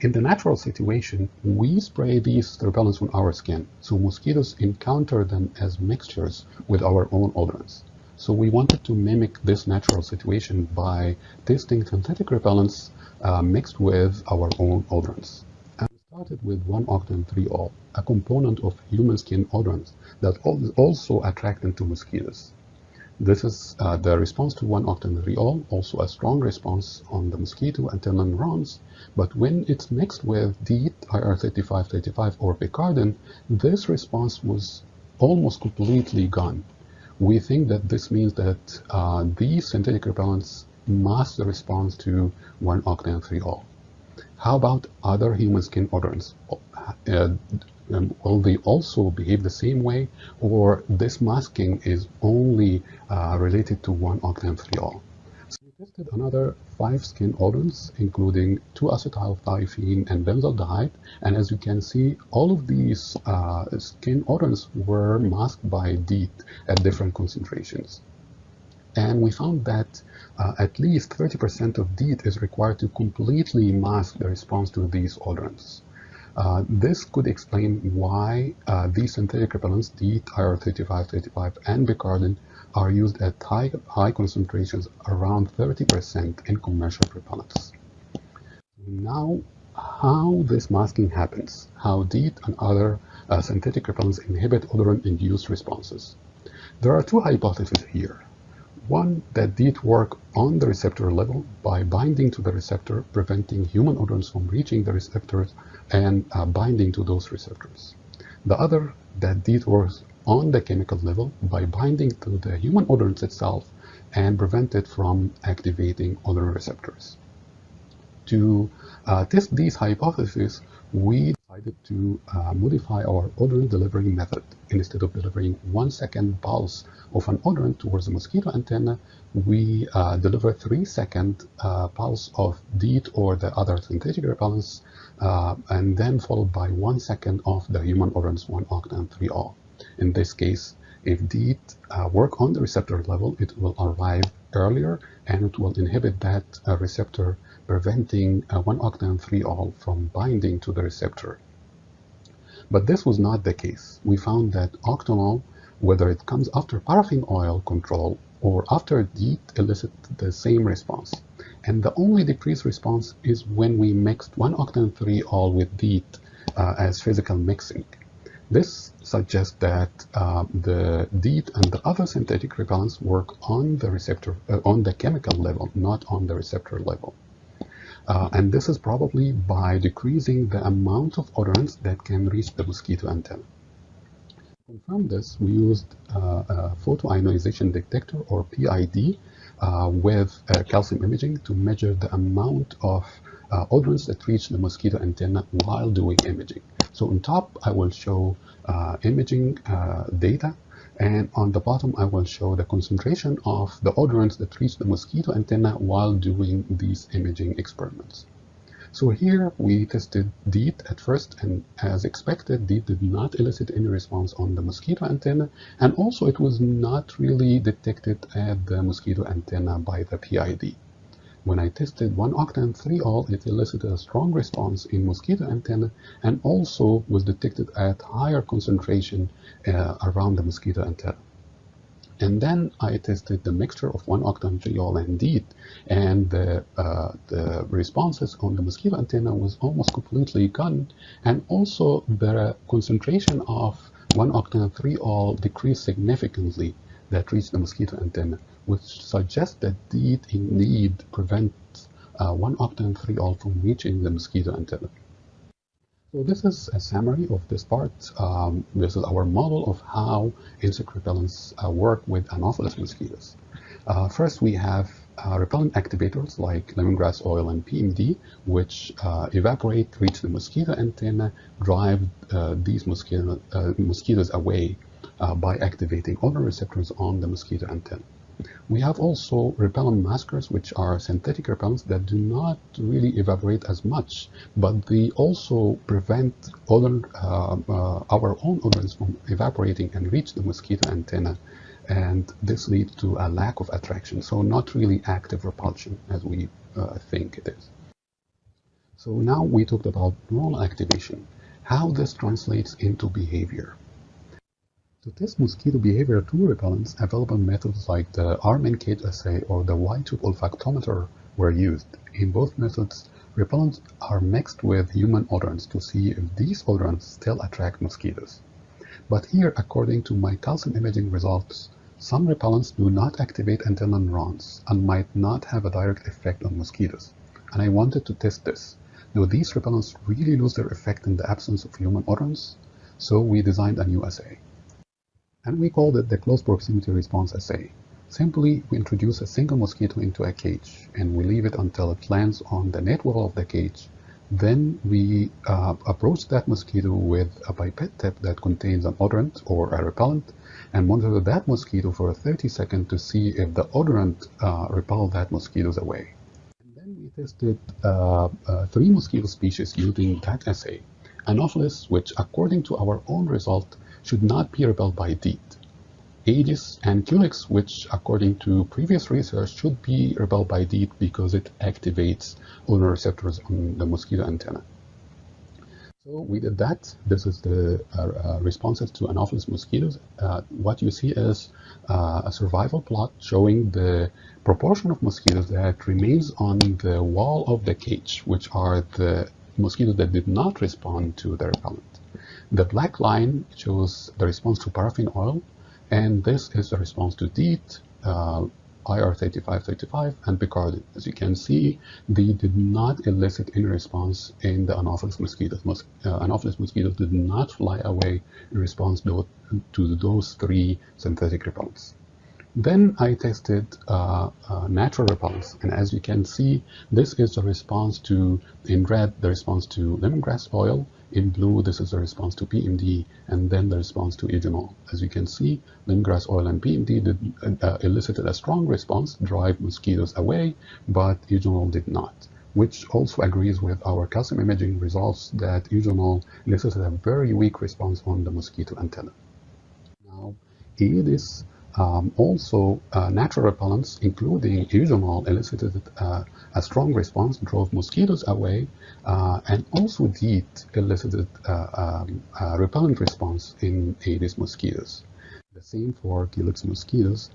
In the natural situation, we spray these repellents on our skin, so mosquitoes encounter them as mixtures with our own odorants. So we wanted to mimic this natural situation by testing synthetic repellents mixed with our own odorants. And we started with 1-octane-3-ol, a component of human skin odorants that is also attractant to mosquitoes. This is the response to 1-octane-3-ol, also a strong response on the mosquito antenna neurons, but when it's mixed with DEET, IR3535, or bicardin, this response was almost completely gone. We think that this means that these synthetic repellents mask the response to 1-octane-3-ol. How about other human skin odorants? Will they also behave the same way, or this masking is only related to 1-octane-3-ol? So we tested another 5 skin odorants, including 2-acetylthiophene and benzaldehyde, and as you can see, all of these skin odorants were masked by DEET at different concentrations. And we found that at least 30% of DEET is required to completely mask the response to these odorants. This could explain why these synthetic repellents, DEET, IR3535, and bicardin, are used at high concentrations, around 30% in commercial repellents. Now, how this masking happens, how DEET and other synthetic repellents inhibit odorant-induced responses. There are 2 hypotheses here. One, that DEET work on the receptor level by binding to the receptor, preventing human odorants from reaching the receptors and binding to those receptors. The other, that DEET works on the chemical level by binding to the human odorants itself and prevent it from activating other receptors. To test these hypotheses, we decided to modify our odorant delivery method. Instead of delivering 1-second pulse of an odorant towards the mosquito antenna, we deliver 3-second pulse of DEET or the other synthetic repellents, and then followed by 1 second of the human odorants 1-octane-3-ol. In this case, if DEET work on the receptor level, it will arrive earlier and it will inhibit that receptor, preventing 1-octane-3-ol from binding to the receptor. But this was not the case. We found that octanol, whether it comes after paraffin oil control or after DEET, elicit the same response. And the only decreased response is when we mixed 1-octane-3-ol with DEET as physical mixing. This suggests that the DEET and the other synthetic repellents work on the receptor, on the chemical level, not on the receptor level. And this is probably by decreasing the amount of odorants that can reach the mosquito antenna. To confirm this, we used a photoionization detector, or PID, with calcium imaging to measure the amount of odorants that reach the mosquito antenna while doing imaging. So on top, I will show imaging data, and on the bottom, I will show the concentration of the odorants that reach the mosquito antenna while doing these imaging experiments. So here we tested DEET at first, and as expected, DEET did not elicit any response on the mosquito antenna, and also it was not really detected at the mosquito antenna by the PID. When I tested 1-octane-3-ol, it elicited a strong response in mosquito antenna and also was detected at higher concentration around the mosquito antenna. And then I tested the mixture of 1-octantriol and DEET, and the responses on the mosquito antenna was almost completely gone, and also the concentration of 1-octantriol decreased significantly that reached the mosquito antenna, which suggests that DEET indeed prevents 1-octantriol from reaching the mosquito antenna. So this is a summary of this part. This is our model of how insect repellents work with Anopheles mosquitoes. First, we have repellent activators like lemongrass oil and PMD, which evaporate, reach the mosquito antenna, drive these mosquitoes away by activating odor receptors on the mosquito antenna. We have also repellent maskers, which are synthetic repellents that do not really evaporate as much, but they also prevent our own odorants from evaporating and reach the mosquito antenna, and this leads to a lack of attraction, so not really active repulsion as we think it is. So now we talked about neuronal activation, how this translates into behavior. To test mosquito behavior to repellents, available methods like the Armin cage assay or the Y-tube olfactometer were used. In both methods, repellents are mixed with human odorants to see if these odorants still attract mosquitoes. But here, according to my calcium imaging results, some repellents do not activate antennal neurons and might not have a direct effect on mosquitoes. And I wanted to test this. Do these repellents really lose their effect in the absence of human odorants? So we designed a new assay. And we called it the close proximity response assay. Simply, we introduce a single mosquito into a cage, and we leave it until it lands on the net wall of the cage. Then we approach that mosquito with a pipette tip that contains an odorant or a repellent, and monitor that mosquito for 30 seconds to see if the odorant repels that mosquitoes away. And then we tested 3 mosquito species using that assay. Anopheles, which according to our own result, should not be repelled by DEET. Aedes and Culex, which according to previous research should be repelled by DEET because it activates odor receptors on the mosquito antenna. So we did that. This is the responses to Anopheles mosquitoes. What you see is a survival plot showing the proportion of mosquitoes that remains on the wall of the cage, which are the mosquitoes that did not respond to the repellent. The black line shows the response to paraffin oil, and this is the response to DEET, IR3535, and Picardy. As you can see, they did not elicit any response in the Anopheles mosquitoes. Anopheles mosquitoes did not fly away in response to those 3 synthetic repellents. Then I tested natural repellents, and as you can see, this is the response to, in red, the response to lemongrass oil. In blue, this is the response to PMD, and then the response to eugenol. As you can see, lemongrass oil and PMD elicited a strong response, drive mosquitoes away, but eugenol did not, which also agrees with our calcium imaging results that eugenol elicited a very weak response on the mosquito antenna. Now, Aedes also natural repellents, including eugenol, elicited a strong response, drove mosquitoes away, and also DEET elicited a repellent response in Aedes mosquitoes. The same for Culex mosquitoes.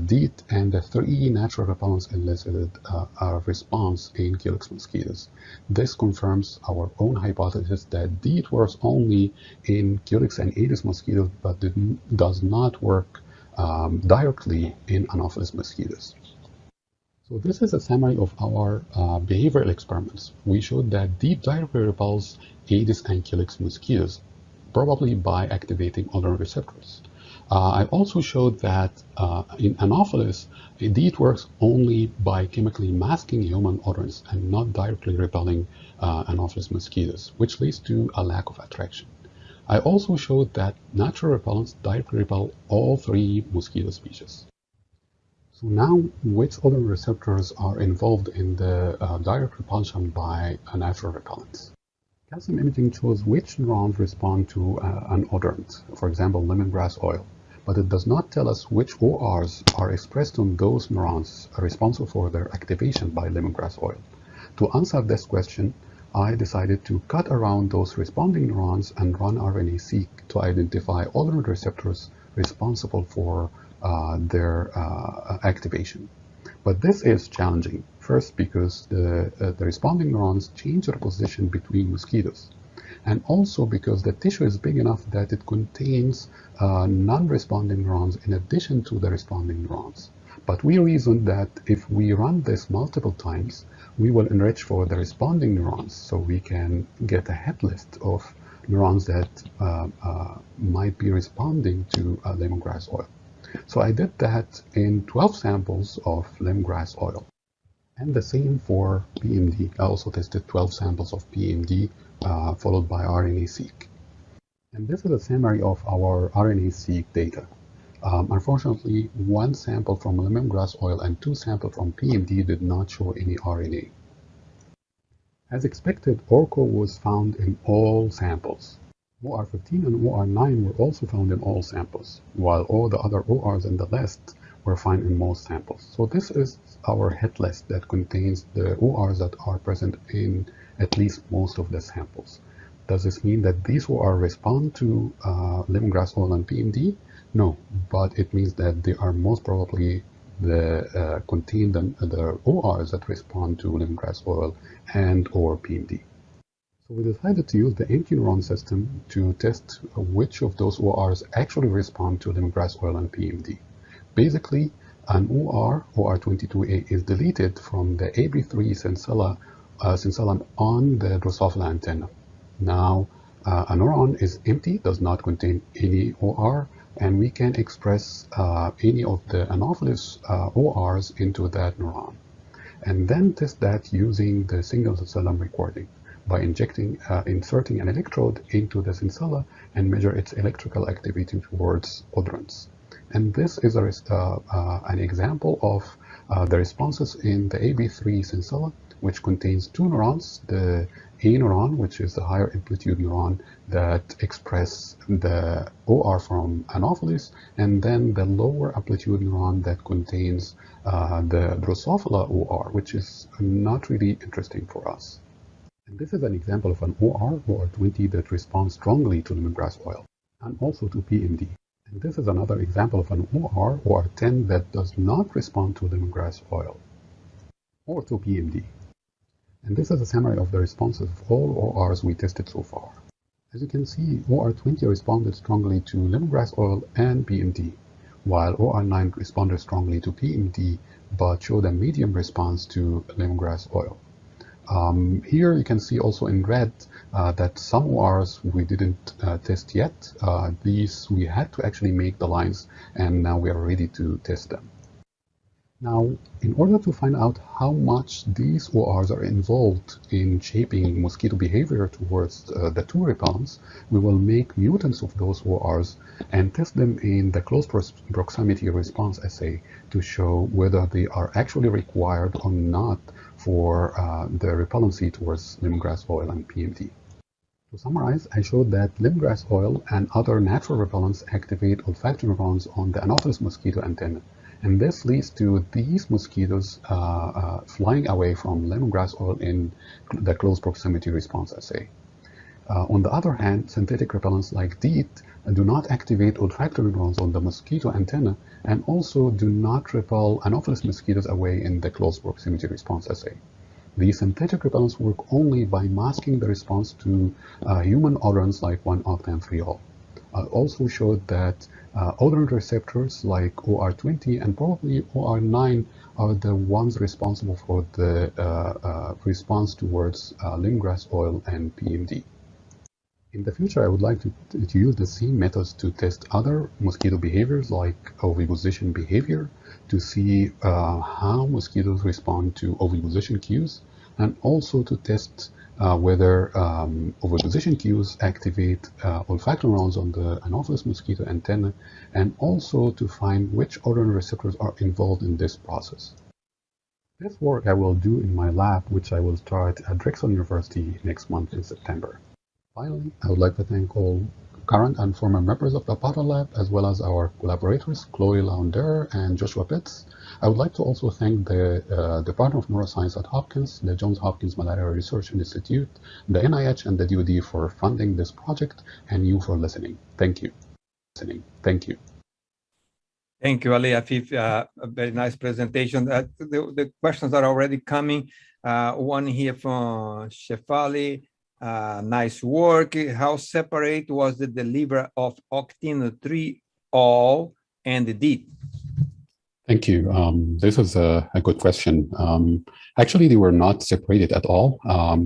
DEET and the 3 natural repellents elicited a response in Culex mosquitoes. This confirms our own hypothesis that DEET works only in Culex and Aedes mosquitoes, but does not work directly in Anopheles mosquitoes. So this is a summary of our behavioral experiments. We showed that DEET directly repels Aedes and Culex mosquitoes, probably by activating odor receptors. I also showed that in Anopheles, DEET works only by chemically masking human odorants and not directly repelling Anopheles mosquitoes, which leads to a lack of attraction. I also showed that natural repellents directly repel all 3 mosquito species. So now, which odor receptors are involved in the direct repulsion by natural repellents? Calcium imaging shows which neurons respond to an odorant, for example, lemongrass oil, but it does not tell us which ORs are expressed on those neurons responsible for their activation by lemongrass oil. To answer this question, I decided to cut around those responding neurons and run RNA-seq to identify odorant receptors responsible for their activation. But this is challenging, first because the responding neurons change their position between mosquitoes, and also because the tissue is big enough that it contains non-responding neurons in addition to the responding neurons. But we reasoned that if we run this multiple times, we will enrich for the responding neurons, so we can get a hit list of neurons that might be responding to lemongrass oil. So I did that in 12 samples of lemongrass oil. And the same for PMD. I also tested 12 samples of PMD followed by RNA-seq. And this is a summary of our RNA-seq data. Unfortunately, one sample from lemongrass oil and 2 samples from PMD did not show any RNA. As expected, ORCO was found in all samples. OR15 and OR9 were also found in all samples, while all the other ORs in the list were found in most samples. So this is our hit list that contains the ORs that are present in at least most of the samples. Does this mean that these ORs respond to lemongrass oil and PMD? No, but it means that they are most probably contain the ORs that respond to lemongrass oil and or PMD. So we decided to use the empty neuron system to test which of those ORs actually respond to lemongrass oil and PMD. Basically, an OR, OR22A, is deleted from the AB3 syncyllum on the Drosophila antenna. Now, a neuron is empty, does not contain any OR, and we can express any of the Anopheles ORs into that neuron, and then test that using the single syncyllum recording by inserting an electrode into the syncylla and measure its electrical activity towards odorants. And this is an example of the responses in the AB3 syncylla, which contains 2 neurons, the A neuron, which is the higher amplitude neuron that express the OR from Anopheles, and then the lower amplitude neuron that contains the Drosophila OR, which is not really interesting for us. And this is an example of an OR, OR20, that responds strongly to lemongrass oil and also to PMD. And this is another example of an OR, OR10, that does not respond to lemongrass oil or to PMD. And this is a summary of the responses of all ORs we tested so far. As you can see, OR20 responded strongly to lemongrass oil and PMD, while OR9 responded strongly to PMD but showed a medium response to lemongrass oil. Here you can see also in red that some ORs we didn't test yet. These we had to actually make the lines, and now we are ready to test them. Now, in order to find out how much these ORs are involved in shaping mosquito behavior towards the 2 repellents, we will make mutants of those ORs and test them in the close proximity response assay to show whether they are actually required or not for the repellency towards lemongrass oil and PMD. To summarize, I showed that lemongrass oil and other natural repellents activate olfactory neurons on the Anopheles mosquito antenna, and this leads to these mosquitoes flying away from lemongrass oil in the close proximity response assay. On the other hand, synthetic repellents like DEET do not activate olfactory neurons on the mosquito antenna and also do not repel Anopheles mosquitoes away in the close proximity response assay. These synthetic repellents work only by masking the response to human odorants like 1-octane-3-ol. I also showed that odorant receptors like OR20 and probably OR9 are the ones responsible for the response towards lemongrass oil and PMD. In the future, I would like to use the same methods to test other mosquito behaviors like oviposition behavior to see how mosquitoes respond to oviposition cues, and also to test whether oviposition cues activate olfactory neurons on the Anopheles mosquito antenna, and also to find which odorant receptors are involved in this process. This work I will do in my lab, which I will start at Drexel University next month in September. Finally, I would like to thank all current and former members of the Potter Lab, as well as our collaborators, Chloe Lahondere and Joshua Pitts. I would like to also thank the Department of Neuroscience at Hopkins, the Johns Hopkins Malaria Research Institute, the NIH, and the DoD for funding this project, and you for listening. Thank you. Thank you. Thank you, Ali, Afif. A very nice presentation. The questions are already coming. One here from Shefali. Nice work. How separate was the delivery of octene-3-ol and the DEET? Thank you. This is a good question. Actually, they were not separated at all.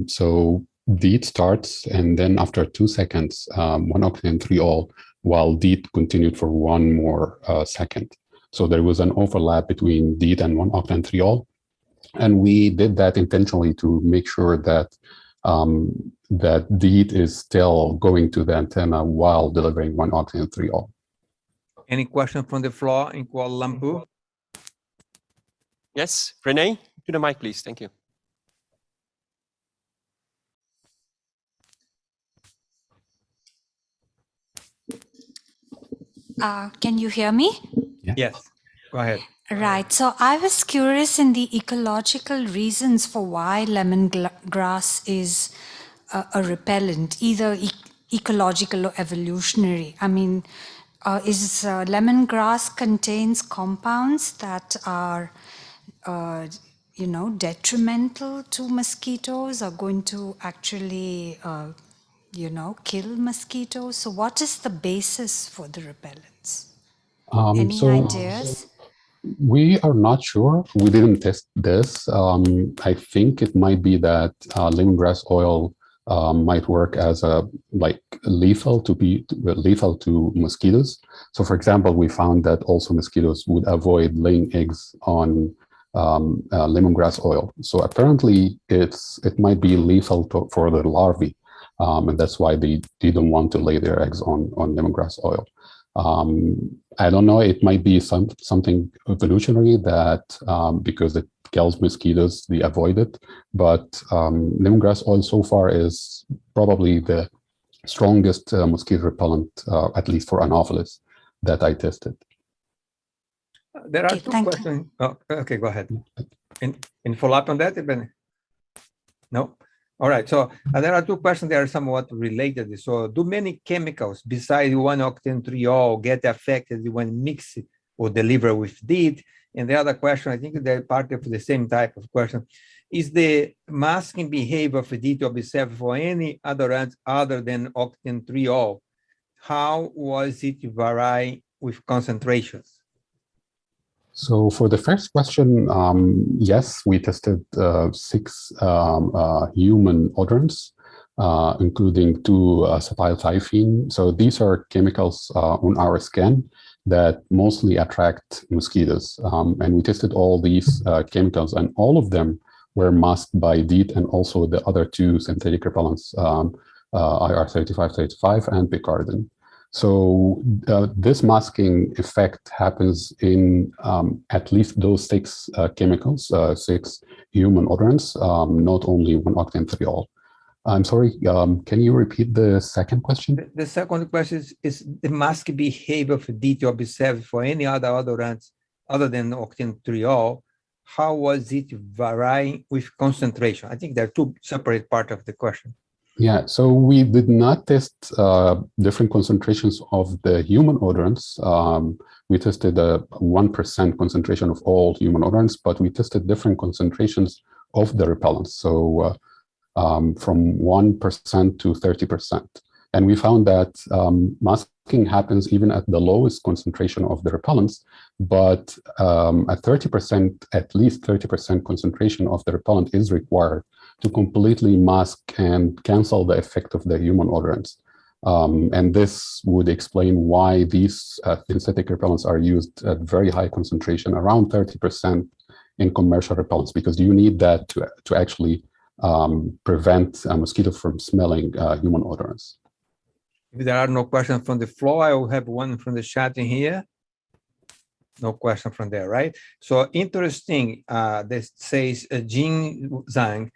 So DEET starts, and then after 2 seconds, 1-octane-3-ol, while DEET continued for 1 more second. So there was an overlap between DEET and 1-octane-3-ol. And we did that intentionally to make sure that that DEET is still going to the antenna while delivering 1-octane-3-ol. Any question from the floor in Kuala Lumpur? Yes, Renee, to the mic, please. Thank you. Can you hear me? Yes, go ahead. Right. So I was curious in the ecological reasons for why lemongrass is a repellent, either ecological or evolutionary. I mean, lemongrass contains compounds that are, detrimental to mosquitoes, are going to actually, kill mosquitoes. So what is the basis for the repellents? Any ideas? We are not sure. We didn't test this. I think it might be that lemongrass oil might work as lethal to mosquitoes. So, for example, we found that also mosquitoes would avoid laying eggs on lemongrass oil. So apparently, it might be lethal for the larvae, and that's why they don't want to lay their eggs on lemongrass oil. I don't know, it might be something evolutionary that because it kills mosquitoes, they avoid it. But lemongrass oil so far is probably the strongest mosquito repellent, at least for Anopheles, that I tested. There are two questions. Oh, okay, go ahead. In follow-up on that, even? No? All right, so there are 2 questions that are somewhat related. So do many chemicals besides 1-octane-3-ol get affected when mixed or delivered with DEET? And the other question, I think they're part of the same type of question. Is the masking behavior of DEET observed for any other ants other than octane-3-ol? How was it vary with concentrations? So for the first question, yes, we tested 6 human odorants, including 2 acetyltyphene. So these are chemicals on our skin that mostly attract mosquitoes. And we tested all these chemicals, and all of them were masked by DEET and also the other 2 synthetic repellents, IR3535 and picaridin. So this masking effect happens in at least those 6 chemicals, 6 human odorants, not only 1-octane-3-ol. I'm sorry, can you repeat the second question? The second question is the mask behavior of DEET observed for any other odorants other than octane-3-ol. How was it varying with concentration? I think there are 2 separate parts of the question. Yeah, so we did not test different concentrations of the human odorants. We tested a 1% concentration of all human odorants, but we tested different concentrations of the repellents. So from 1% to 30%. And we found that masking happens even at the lowest concentration of the repellents, but at 30%, at least 30% concentration of the repellent is required to completely mask and cancel the effect of the human odorants. And this would explain why these synthetic repellents are used at very high concentration, around 30% in commercial repellents, because you need that to actually prevent a mosquito from smelling human odorants. If there are no questions from the floor, I will have one from the chat in here. No question from there, right? So interesting, this says Jin Zhang.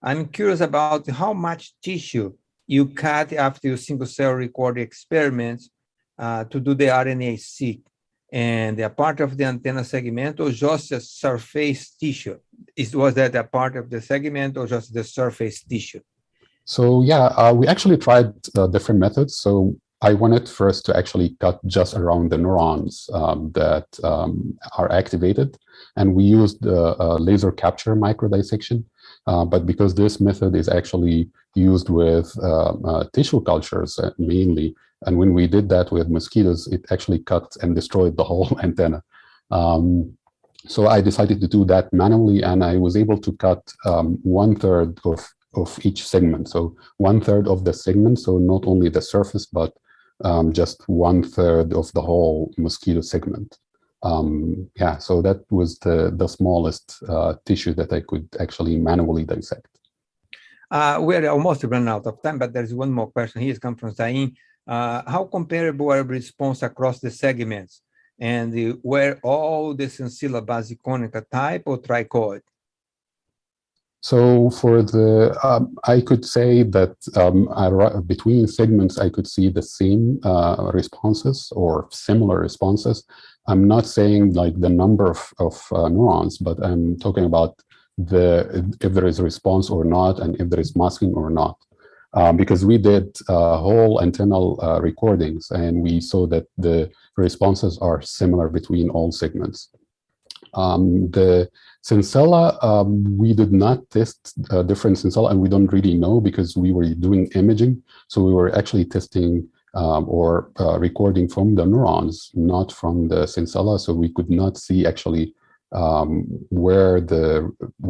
I'm curious about how much tissue you cut after your single-cell recording experiments to do the RNA-seq, and a part of the antenna segment or just a surface tissue? Was that a part of the segment or just the surface tissue? So yeah, we actually tried different methods. So I wanted first to actually cut just around the neurons that are activated, and we used laser capture microdissection. But because this method is actually used with tissue cultures mainly, and when we did that with mosquitoes, it actually cut and destroyed the whole antenna. So I decided to do that manually, and I was able to cut 1/3 of each segment. So 1/3 of the segment, so not only the surface, but just 1/3 of the whole mosquito segment. Yeah, so that was the smallest tissue that I could actually manually dissect. We're almost run out of time, but there's one more question. Here's come from Zain. How comparable are response across the segments? And were all the Sensilla basiconica type or trichoid? So for the, I could say that between segments, I could see the same responses or similar responses. I'm not saying like the number of neurons, but I'm talking about if there is a response or not, and if there is masking or not. Because we did whole antennal recordings, and we saw that the responses are similar between all segments. The Sensilla, we did not test different Sensilla, and we don't really know because we were doing imaging. So we were actually testing or recording from the neurons, not from the Sensilla. So we could not see actually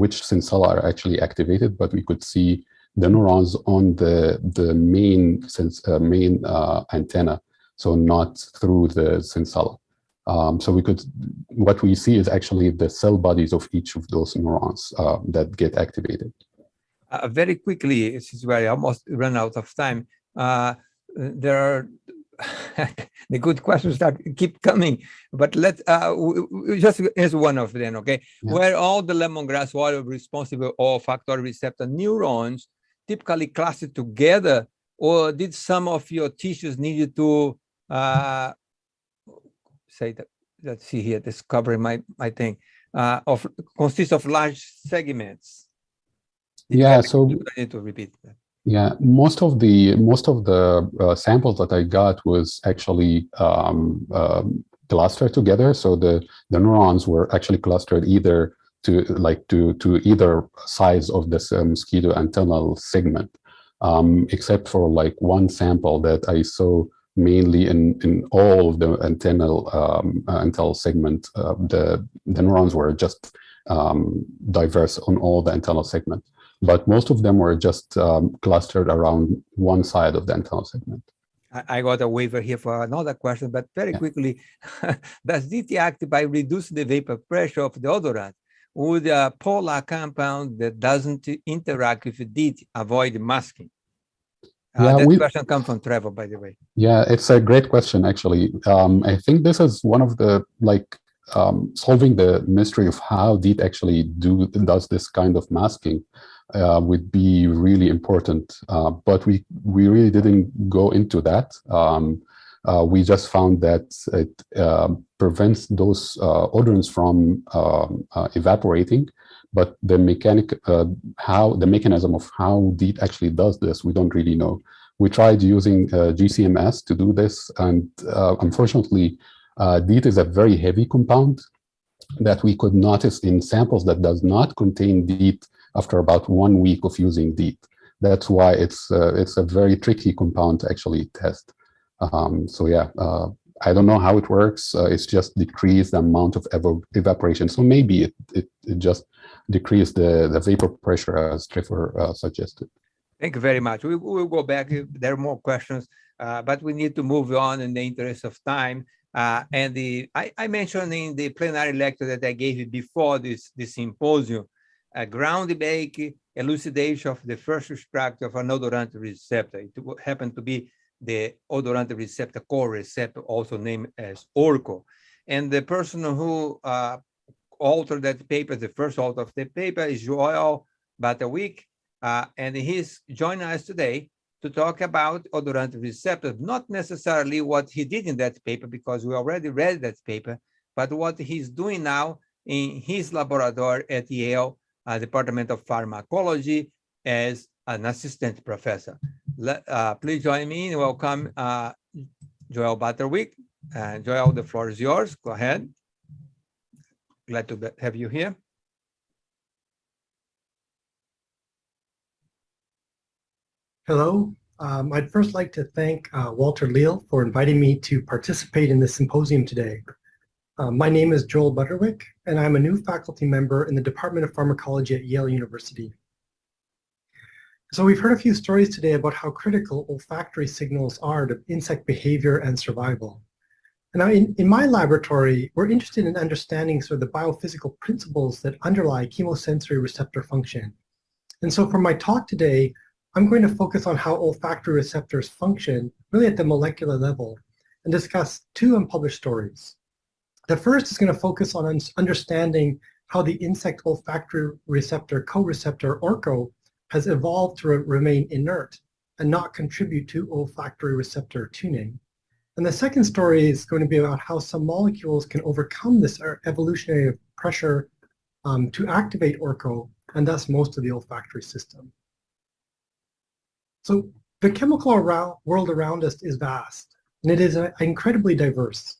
which Sensilla are actually activated, but we could see the neurons on the main antenna, so not through the Sensilla. So what we see is actually the cell bodies of each of those neurons that get activated. Very quickly, since we almost run out of time, there are the good questions that keep coming, but let's just answer one of them, okay? Yeah. Were all the lemongrass oil responsible olfactory receptor neurons typically clustered together, or did some of your tissues needed to say that? Let's see here, discovering my thing consists of large segments. Yeah, so I need to repeat that. Yeah, most of the samples that I got was actually clustered together. So the neurons were actually clustered either to either size of this mosquito antennal segment, except for like one sample that I saw mainly in all of the antennal segment. The neurons were just diverse on all the antennal segment. But most of them were just clustered around one side of the antennal segment. I got a waiver here for another question, but very quickly, does DT act by reducing the vapor pressure of the odorant? Would a polar compound that doesn't interact with DT avoid masking? That question comes from Trevor, by the way. Yeah, it's a great question, actually. I think this is one of the, solving the mystery of how DT actually does this kind of masking. Would be really important, but we really didn't go into that. We just found that it prevents those odorants from evaporating, but the mechanism of how DEET actually does this, we don't really know. We tried using GCMS to do this, and unfortunately, DEET is a very heavy compound that we could notice in samples that does not contain DEET after about 1 week of using DEET. That's why it's a very tricky compound to actually test. So yeah, I don't know how it works. It's just decreased the amount of evaporation. So maybe it just decreased the vapor pressure as Trevor suggested. Thank you very much. We will go back. There are more questions, but we need to move on in the interest of time. I mentioned in the plenary lecture that I gave you before this symposium, a ground-based elucidation of the first structure of an odorant receptor. It happened to be the odorant receptor core receptor, also named as ORCO. And the person who authored that paper, the first author of the paper, is Joel Butterwick, and he's joining us today to talk about odorant receptors, not necessarily what he did in that paper, because we already read that paper, but what he's doing now in his laboratory at Yale Department of Pharmacology as an assistant professor. Please join me in welcome Joel Butterwick. Joel, the floor is yours. Go ahead. Glad to have you here. Hello. I'd first like to thank Walter Leal for inviting me to participate in this symposium today. My name is Joel Butterwick, and I'm a new faculty member in the Department of Pharmacology at Yale University. So we've heard a few stories today about how critical olfactory signals are to insect behavior and survival. And now in my laboratory, we're interested in understanding sort of the biophysical principles that underlie chemosensory receptor function. And so for my talk today, I'm going to focus on how olfactory receptors function really at the molecular level and discuss two unpublished stories. The first is going to focus on understanding how the insect olfactory receptor co-receptor ORCO has evolved to remain inert and not contribute to olfactory receptor tuning. And the second story is going to be about how some molecules can overcome this evolutionary pressure to activate ORCO and thus most of the olfactory system. So the chemical world around us is vast, and it is incredibly diverse.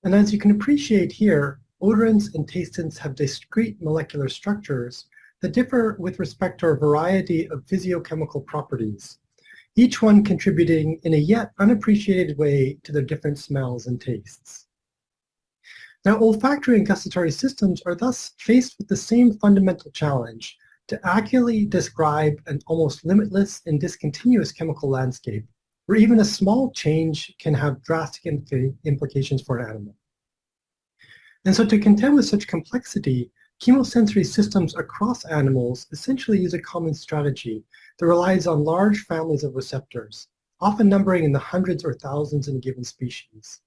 And as you can appreciate here, odorants and tastants have discrete molecular structures that differ with respect to a variety of physiochemical properties, each one contributing in a yet unappreciated way to their different smells and tastes. Now, olfactory and gustatory systems are thus faced with the same fundamental challenge to accurately describe an almost limitless and discontinuous chemical landscape, where even a small change can have drastic implications for an animal. And so to contend with such complexity, chemosensory systems across animals essentially use a common strategy that relies on large families of receptors, often numbering in the hundreds or thousands in a given species.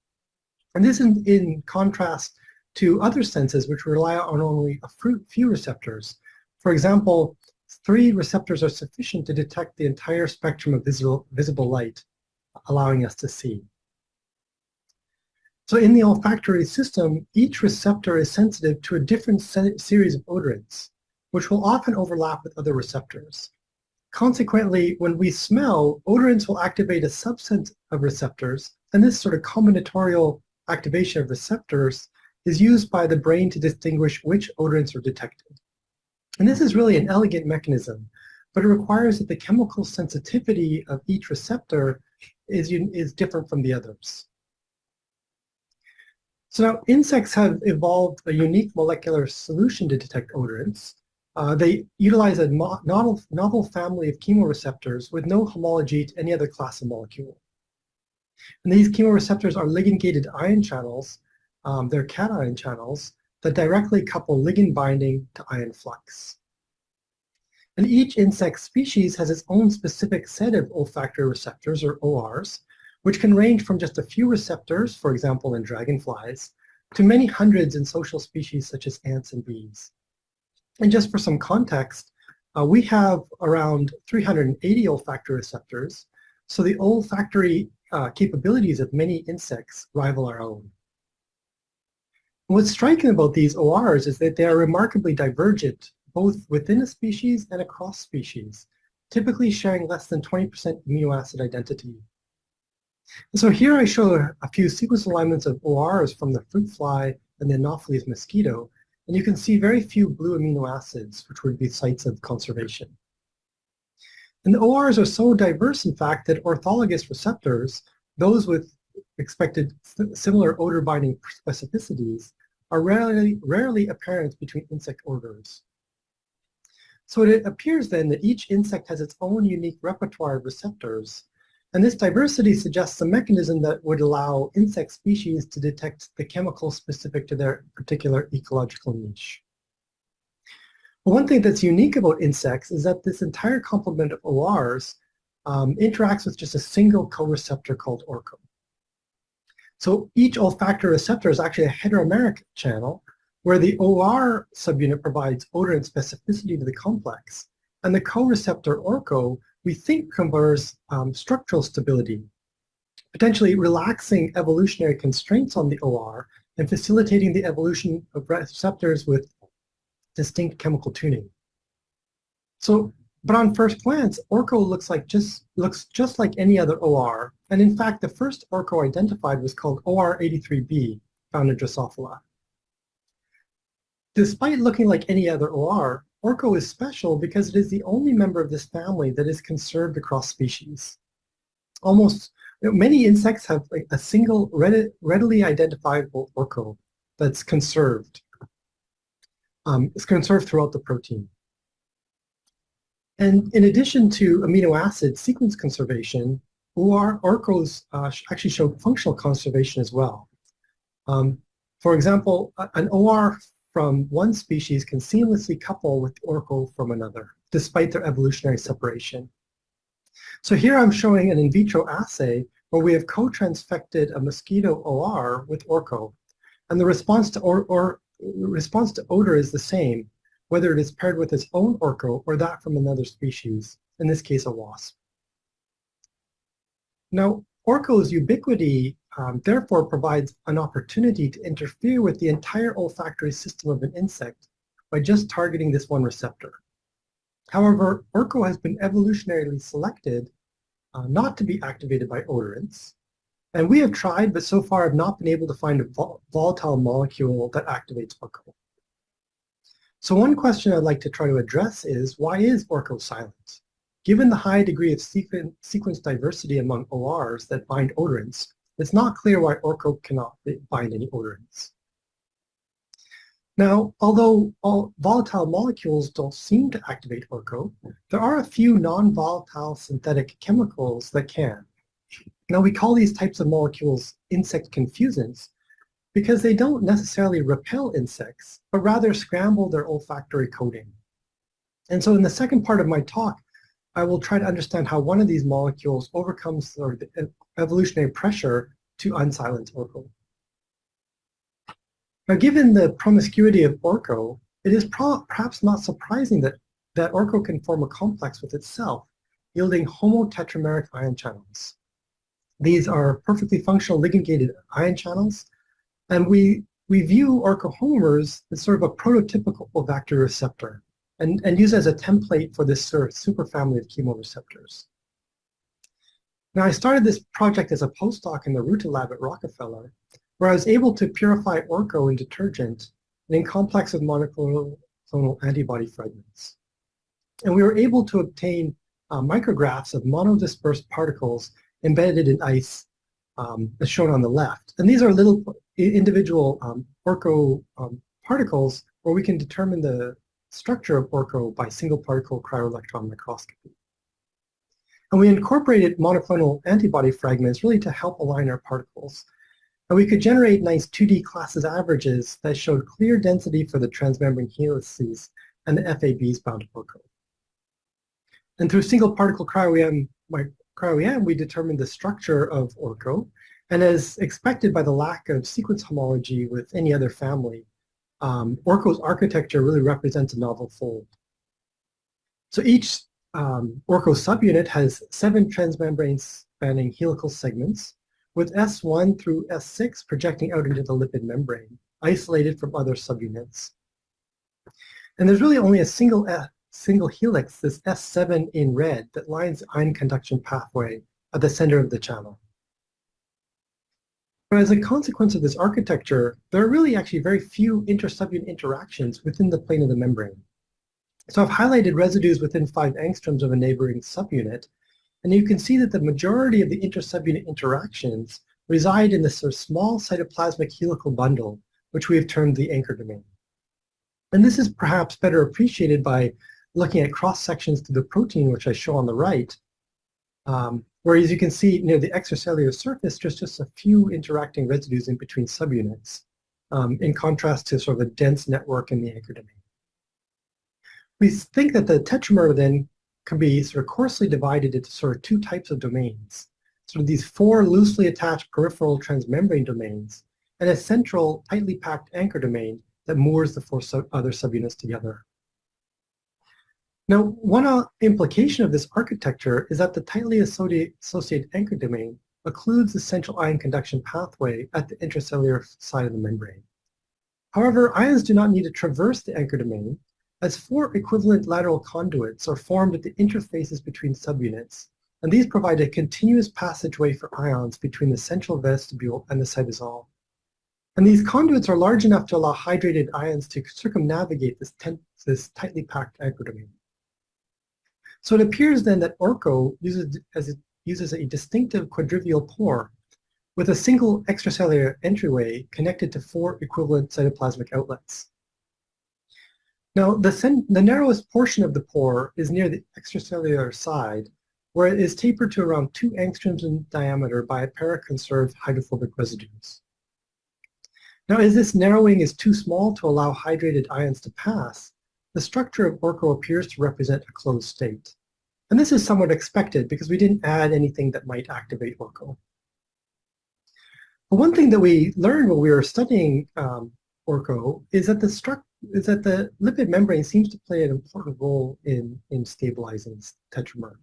And this is in contrast to other senses which rely on only a few receptors. For example, 3 receptors are sufficient to detect the entire spectrum of visible light, allowing us to see. So in the olfactory system, each receptor is sensitive to a different series of odorants, which will often overlap with other receptors. Consequently, when we smell, odorants will activate a subset of receptors, and this sort of combinatorial activation of receptors is used by the brain to distinguish which odorants are detected. And this is really an elegant mechanism, but it requires that the chemical sensitivity of each receptor is different from the others. So now insects have evolved a unique molecular solution to detect odorants. They utilize a novel family of chemoreceptors with no homology to any other class of molecule. And these chemoreceptors are ligand-gated ion channels, they're cation channels, that directly couple ligand binding to ion flux. And each insect species has its own specific set of olfactory receptors, or ORs, which can range from just a few receptors, for example in dragonflies, to many hundreds in social species such as ants and bees. And just for some context, we have around 380 olfactory receptors, so the olfactory capabilities of many insects rival our own. What's striking about these ORs is that they are remarkably divergent, both within a species and across species, typically sharing less than 20% amino acid identity. And so here I show a few sequence alignments of ORs from the fruit fly and the Anopheles mosquito, and you can see very few blue amino acids, which would be sites of conservation. And the ORs are so diverse, in fact, that orthologous receptors, those with expected similar odor binding specificities, are rarely apparent between insect orders. So it appears then that each insect has its own unique repertoire of receptors, and this diversity suggests a mechanism that would allow insect species to detect the chemicals specific to their particular ecological niche. Well, one thing that's unique about insects is that this entire complement of ORs interacts with just a single co-receptor called ORCO. So each olfactory receptor is actually a heteromeric channel where the OR subunit provides odor and specificity to the complex, and the co-receptor ORCO we think confers structural stability, potentially relaxing evolutionary constraints on the OR and facilitating the evolution of receptors with distinct chemical tuning. So But on first glance, Orco looks just like any other OR, and in fact, the first Orco identified was called OR83b, found in Drosophila. Despite looking like any other OR, Orco is special because it is the only member of this family that is conserved across species. Many insects have a single readily identifiable Orco that's conserved. It's conserved throughout the protein. And in addition to amino acid sequence conservation, Orcos actually show functional conservation as well. For example, an OR from one species can seamlessly couple with Orco from another, despite their evolutionary separation. So here I'm showing an in vitro assay where we have co-transfected a mosquito OR with Orco, and the response to odor is the same, whether it is paired with its own Orco or that from another species, in this case a wasp. Now, Orco's ubiquity therefore provides an opportunity to interfere with the entire olfactory system of an insect by just targeting this one receptor. However, Orco has been evolutionarily selected not to be activated by odorants, and we have tried, but so far have not been able to find a volatile molecule that activates Orco. So one question I'd like to try to address is, why is Orco silent? Given the high degree of sequence diversity among ORs that bind odorants, it's not clear why Orco cannot bind any odorants. Now, although all volatile molecules don't seem to activate Orco, there are a few non-volatile synthetic chemicals that can. Now, we call these types of molecules insect confusants because they don't necessarily repel insects, but rather scramble their olfactory coating. And so in the second part of my talk, I will try to understand how one of these molecules overcomes the evolutionary pressure to unsilence Orco. Now, given the promiscuity of Orco, it is perhaps not surprising that Orco can form a complex with itself, yielding homotetrameric ion channels. These are perfectly functional ligand-gated ion channels, and we view orcohomers as sort of a prototypical olfactory receptor and use as a template for this sort of superfamily of chemoreceptors. Now, I started this project as a postdoc in the Ruta lab at Rockefeller, where I was able to purify Orco in detergent and in complex with monoclonal antibody fragments. And we were able to obtain micrographs of monodispersed particles embedded in ice, as shown on the left. And these are little individual Orco particles where we can determine the structure of Orco by single particle cryo-electron microscopy. And we incorporated monoclonal antibody fragments really to help align our particles. And we could generate nice 2D classes averages that showed clear density for the transmembrane helices and the FABs bound to Orco. And through single particle cryo-EM, we determined the structure of Orco. And as expected by the lack of sequence homology with any other family, Orco's architecture really represents a novel fold. So each Orco subunit has 7 transmembrane spanning helical segments, with S1 through S6 projecting out into the lipid membrane, isolated from other subunits. And there's really only a single helix, this S7 in red, that lines the ion conduction pathway at the center of the channel. But as a consequence of this architecture, there are really actually very few intersubunit interactions within the plane of the membrane. So I've highlighted residues within 5 angstroms of a neighboring subunit, and you can see that the majority of the intersubunit interactions reside in this sort of small cytoplasmic helical bundle, which we have termed the anchor domain. And this is perhaps better appreciated by looking at cross-sections to the protein, which I show on the right, where as you can see near the extracellular surface, there's just a few interacting residues in between subunits, in contrast to sort of a dense network in the anchor domain. We think that the tetramer then can be sort of coarsely divided into sort of 2 types of domains. Sort of these 4 loosely attached peripheral transmembrane domains and a central tightly packed anchor domain that moors the 4 other subunits together. Now, one implication of this architecture is that the tightly associated anchor domain occludes the central ion conduction pathway at the intracellular side of the membrane. However, ions do not need to traverse the anchor domain, as 4 equivalent lateral conduits are formed at the interfaces between subunits, and these provide a continuous passageway for ions between the central vestibule and the cytosol. And these conduits are large enough to allow hydrated ions to circumnavigate this tightly packed aggregator. So it appears then that ORCO uses a distinctive quadrivial pore with a single extracellular entryway connected to 4 equivalent cytoplasmic outlets. Now, the narrowest portion of the pore is near the extracellular side, where it is tapered to around 2 angstroms in diameter by a pair of conserved hydrophobic residues. Now, as this narrowing is too small to allow hydrated ions to pass, the structure of ORCO appears to represent a closed state. And this is somewhat expected because we didn't add anything that might activate ORCO. But one thing that we learned when we were studying ORCO is that the lipid membrane seems to play an important role in stabilizing tetramer.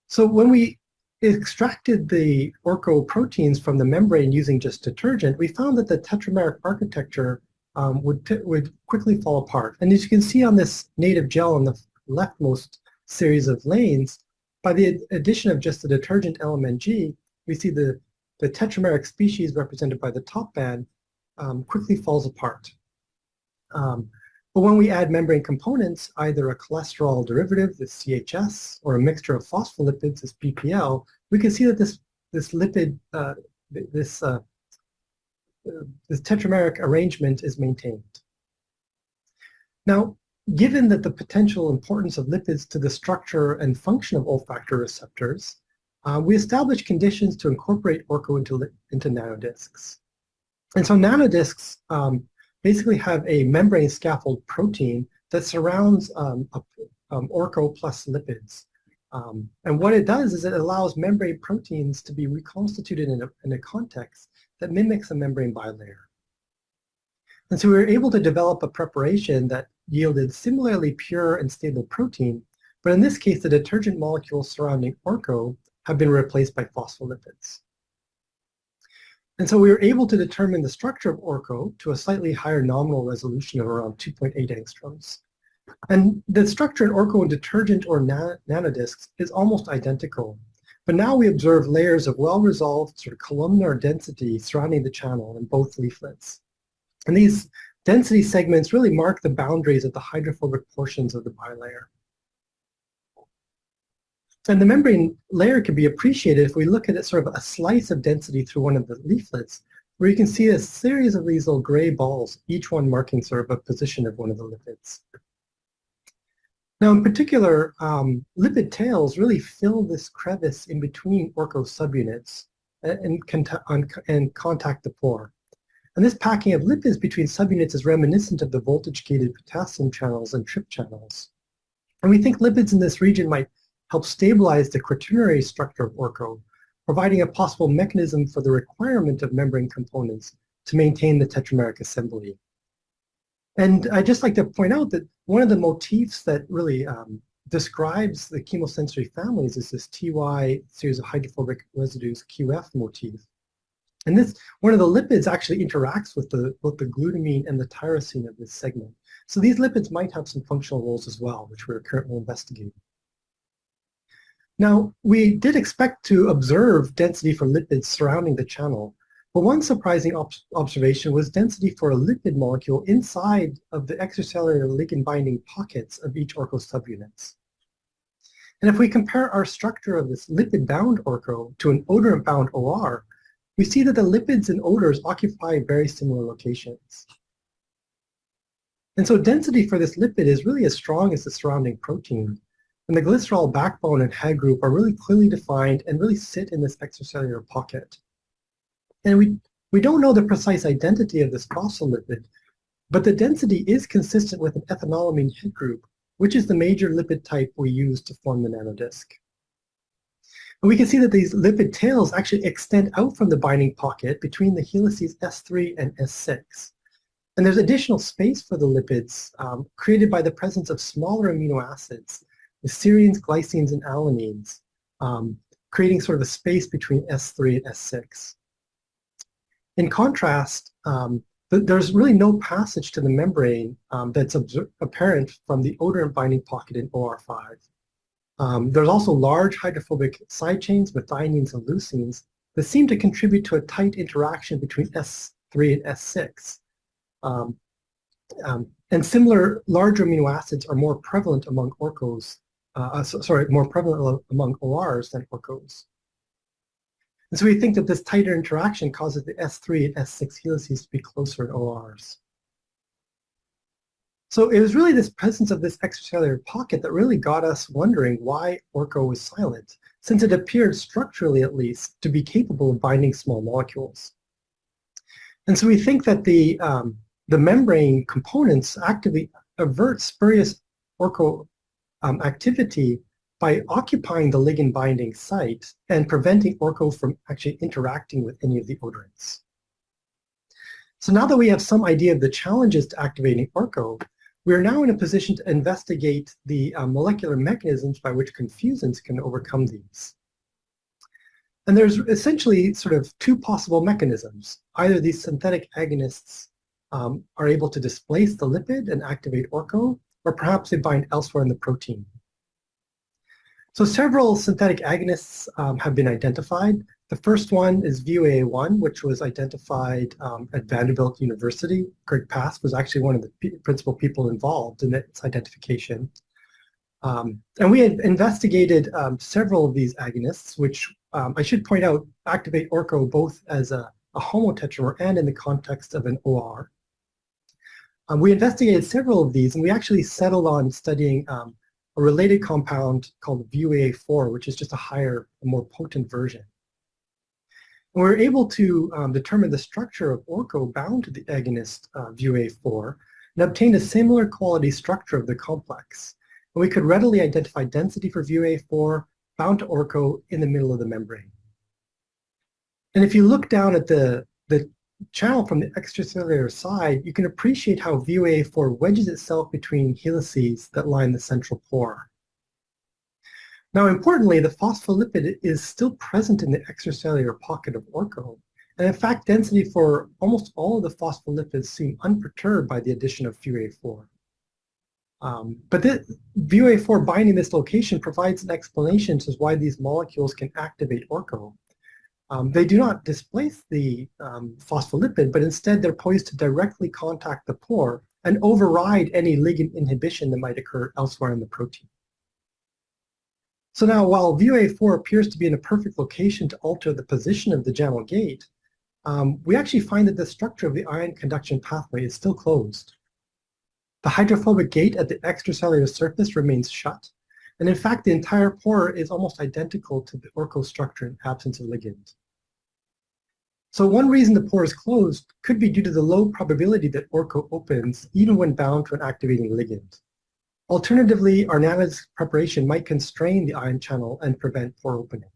So when we extracted the ORCO proteins from the membrane using just detergent, we found that the tetrameric architecture would quickly fall apart. And as you can see on this native gel on the leftmost series of lanes, by the addition of just the detergent LMNG, we see the tetrameric species represented by the top band quickly falls apart. But when we add membrane components, either a cholesterol derivative, the CHS, or a mixture of phospholipids, this BPL, we can see that this tetrameric arrangement is maintained. Now, given that the potential importance of lipids to the structure and function of olfactory receptors, we established conditions to incorporate ORCO into nanodiscs. And so nanodiscs basically have a membrane scaffold protein that surrounds ORCO plus lipids. And what it does is it allows membrane proteins to be reconstituted in a context that mimics a membrane bilayer. And so we were able to develop a preparation that yielded similarly pure and stable protein, but in this case, the detergent molecules surrounding ORCO have been replaced by phospholipids. And so we were able to determine the structure of ORCO to a slightly higher nominal resolution of around 2.8 angstroms. And the structure in ORCO and detergent or nanodiscs is almost identical. But now we observe layers of well-resolved sort of columnar density surrounding the channel in both leaflets. And these density segments really mark the boundaries of the hydrophobic portions of the bilayer. And the membrane layer can be appreciated if we look at it sort of a slice of density through one of the leaflets, where you can see a series of these little gray balls, each one marking sort of a position of one of the lipids. Now, in particular, lipid tails really fill this crevice in between ORCO subunits and contact the pore. And this packing of lipids between subunits is reminiscent of the voltage-gated potassium channels and trip channels. And we think lipids in this region might help stabilize the quaternary structure of ORCO, providing a possible mechanism for the requirement of membrane components to maintain the tetrameric assembly. And I'd just like to point out that one of the motifs that really describes the chemosensory families is this TY series of hydrophobic residues QF motif. And this, one of the lipids actually interacts with both the glutamine and the tyrosine of this segment. So these lipids might have some functional roles as well, which we're currently investigating. Now, we did expect to observe density for lipids surrounding the channel, but one surprising observation was density for a lipid molecule inside of the extracellular ligand-binding pockets of each ORCO subunits. And if we compare our structure of this lipid-bound ORCO to an odorant-bound OR, we see that the lipids and odors occupy very similar locations. And so density for this lipid is really as strong as the surrounding protein. And the glycerol backbone and head group are really clearly defined and really sit in this extracellular pocket. And we don't know the precise identity of this phospholipid, but the density is consistent with an ethanolamine head group, which is the major lipid type we use to form the nanodisc. And we can see that these lipid tails actually extend out from the binding pocket between the helices S3 and S6. And there's additional space for the lipids created by the presence of smaller amino acids, the serines, glycines, and alanines, creating sort of a space between S3 and S6. In contrast, there's really no passage to the membrane that's apparent from the odorant binding pocket in OR5. There's also large hydrophobic side chains, methionines and leucines, that seem to contribute to a tight interaction between S3 and S6. And similar larger amino acids are more prevalent among more prevalent among ORs than ORCOs. And so we think that this tighter interaction causes the S3 and S6 helices to be closer in ORs. So it was really this presence of this extracellular pocket that really got us wondering why ORCO was silent, since it appeared structurally at least to be capable of binding small molecules. And so we think that the membrane components actively avert spurious ORCO activity by occupying the ligand binding site and preventing ORCO from actually interacting with any of the odorants. So now that we have some idea of the challenges to activating ORCO, we are now in a position to investigate the molecular mechanisms by which confusants can overcome these. And there's essentially sort of two possible mechanisms. Either these synthetic agonists are able to displace the lipid and activate ORCO, or perhaps they bind elsewhere in the protein. So several synthetic agonists have been identified. The first one is VUA1, which was identified at Vanderbilt University. Greg Pask was actually one of the principal people involved in its identification. And we had investigated several of these agonists, which I should point out activate ORCO both as a homotetramer and in the context of an OR. We investigated several of these, and we actually settled on studying a related compound called VUA4, which is just a higher, a more potent version. And we were able to determine the structure of ORCO bound to the agonist VUA4 and obtained a similar quality structure of the complex. And we could readily identify density for VUA4 bound to ORCO in the middle of the membrane. And if you look down at the channel from the extracellular side, you can appreciate how VUA4 wedges itself between helices that line the central pore. Now, importantly, the phospholipid is still present in the extracellular pocket of ORCO, and in fact, density for almost all of the phospholipids seem unperturbed by the addition of VUA4. But the VUA4 binding this location provides an explanation as to why these molecules can activate ORCO. They do not displace the phospholipid, but instead they're poised to directly contact the pore and override any ligand inhibition that might occur elsewhere in the protein. So now, while VUA4 appears to be in a perfect location to alter the position of the JAML gate, we actually find that the structure of the ion conduction pathway is still closed. The hydrophobic gate at the extracellular surface remains shut, and in fact, the entire pore is almost identical to the ORCO structure in absence of ligand. So one reason the pore is closed could be due to the low probability that ORCO opens even when bound to an activating ligand. Alternatively, our nanose preparation might constrain the ion channel and prevent pore opening.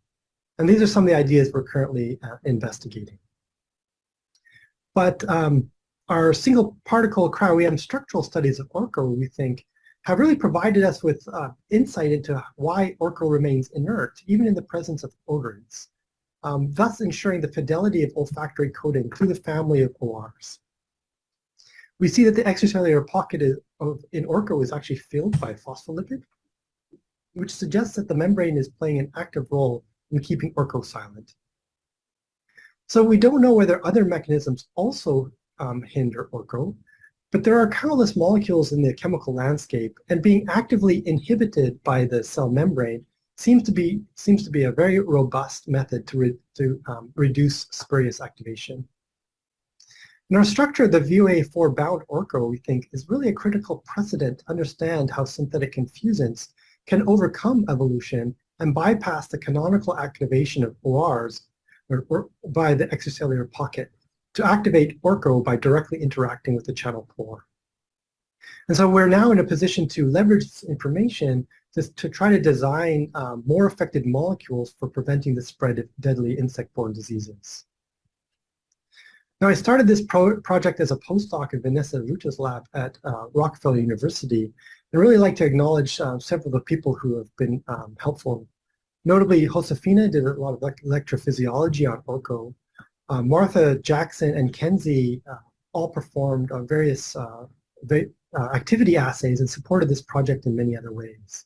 And these are some of the ideas we're currently investigating. But our single particle cryo-EM structural studies of ORCO, we think, have really provided us with insight into why ORCO remains inert, even in the presence of odorants, thus ensuring the fidelity of olfactory coding through the family of ORs. We see that the extracellular pocket in ORCO is actually filled by phospholipid, which suggests that the membrane is playing an active role in keeping ORCO silent. So we don't know whether other mechanisms also hinder ORCO, but there are countless molecules in the chemical landscape, and being actively inhibited by the cell membrane seems to be a very robust method to reduce spurious activation. In our structure, the VUA4 bound ORCO, we think, is really a critical precedent to understand how synthetic confusants can overcome evolution and bypass the canonical activation of ORs or by the extracellular pocket to activate ORCO by directly interacting with the channel pore. And so we're now in a position to leverage this information to try to design more effective molecules for preventing the spread of deadly insect-borne diseases. Now, I started this project as a postdoc at Vanessa Ruta's lab at Rockefeller University. I'd really like to acknowledge several of the people who have been helpful. Notably, Josefina did a lot of electrophysiology on ORCO. Martha Jackson and Kenzie all performed various activity assays and supported this project in many other ways.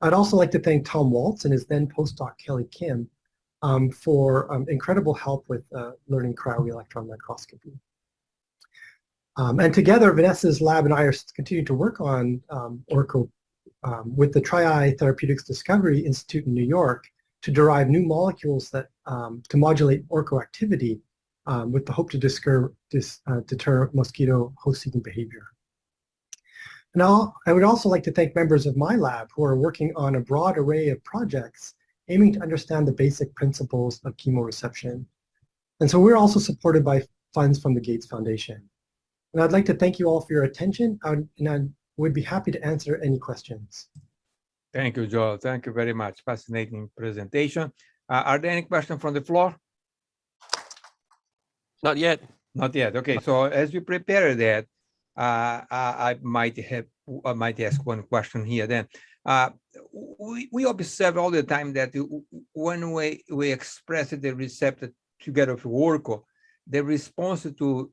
I'd also like to thank Tom Waltz and his then postdoc Kelly Kim for incredible help with learning cryo-electron microscopy. And together, Vanessa's lab and I are continuing to work on ORCO with the Tri-Eye Therapeutics Discovery Institute in New York to derive new molecules that to modulate ORCO activity with the hope to deter mosquito host-seeking behavior. Now, I would also like to thank members of my lab who are working on a broad array of projects aiming to understand the basic principles of chemoreception. And so we're also supported by funds from the Gates Foundation. And I'd like to thank you all for your attention, and I would be happy to answer any questions. Thank you, Joel. Thank you very much. Fascinating presentation. Are there any questions from the floor? Not yet. Not yet. Okay. So as we prepare that, I might ask one question here. Then we observe all the time that when we express the receptor together with ORCO, the response to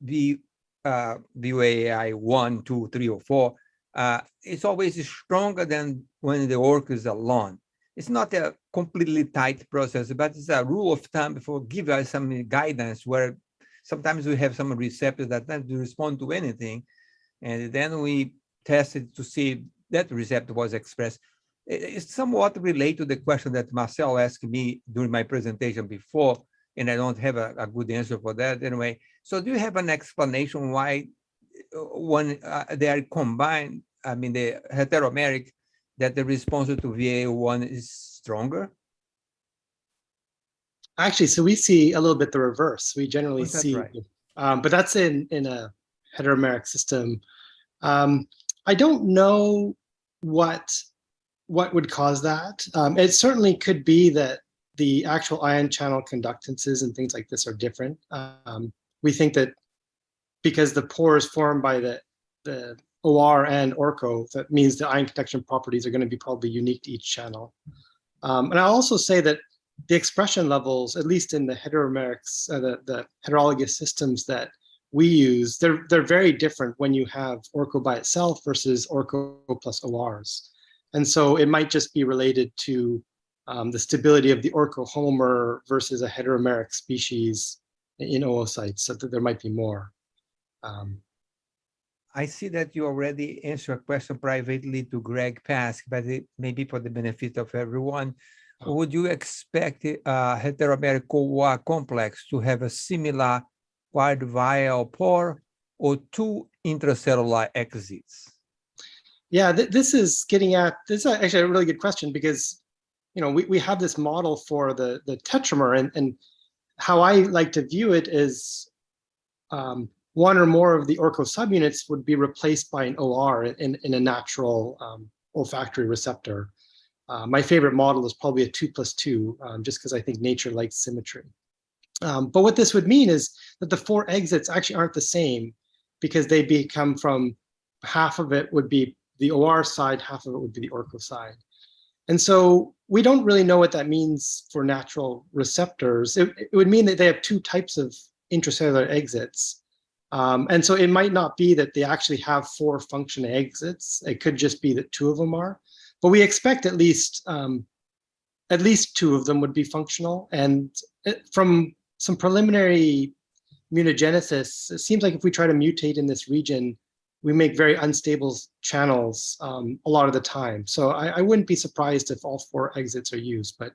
VUAI 1, 2, 3, or 4 it's always stronger than when the ORCO is alone. It's not a completely tight process, but it's a rule of thumb for give us some guidance where sometimes we have some receptors that don't respond to anything, and then we test it to see that receptor was expressed. It's somewhat related to the question that Marcel asked me during my presentation before, and I don't have a good answer for that anyway. So do you have an explanation why when they are combined, I mean the heteromeric, that the response to VA1 is stronger? Actually, so we see a little bit the reverse. We generally see, right? But that's in a heteromeric system. I don't know what would cause that. It certainly could be that the actual ion channel conductances and things like this are different. We think that because the pore is formed by the OR and ORCO, that means the ion conduction properties are going to be probably unique to each channel. And I'll also say that the expression levels, at least in the heteromerics, the heterologous systems that we use, they're very different when you have ORCO by itself versus ORCO plus ORs. And so it might just be related to the stability of the ORCO homomer versus a heteromeric species in oocytes, so that there might be more. I see that you already answered a question privately to Greg Pask, but maybe for the benefit of everyone, would you expect a heteromeric OR complex to have a similar wide vial pore or two intracellular exits? Yeah, this is actually a really good question, because we have this model for the tetramer, and how I like to view it is one or more of the ORCO subunits would be replaced by an OR in a natural olfactory receptor. My favorite model is probably a 2+2, just because I think nature likes symmetry. But what this would mean is that the 4 exits actually aren't the same, because they become from half of it would be the OR side, half of it would be the ORCO side. And so we don't really know what that means for natural receptors. It would mean that they have 2 types of intracellular exits. And so it might not be that they actually have 4 functioning exits. It could just be that 2 of them are. But we expect at least 2 of them would be functional. And from some preliminary immunogenesis, it seems like if we try to mutate in this region, we make very unstable channels a lot of the time. So I wouldn't be surprised if all 4 exits are used, but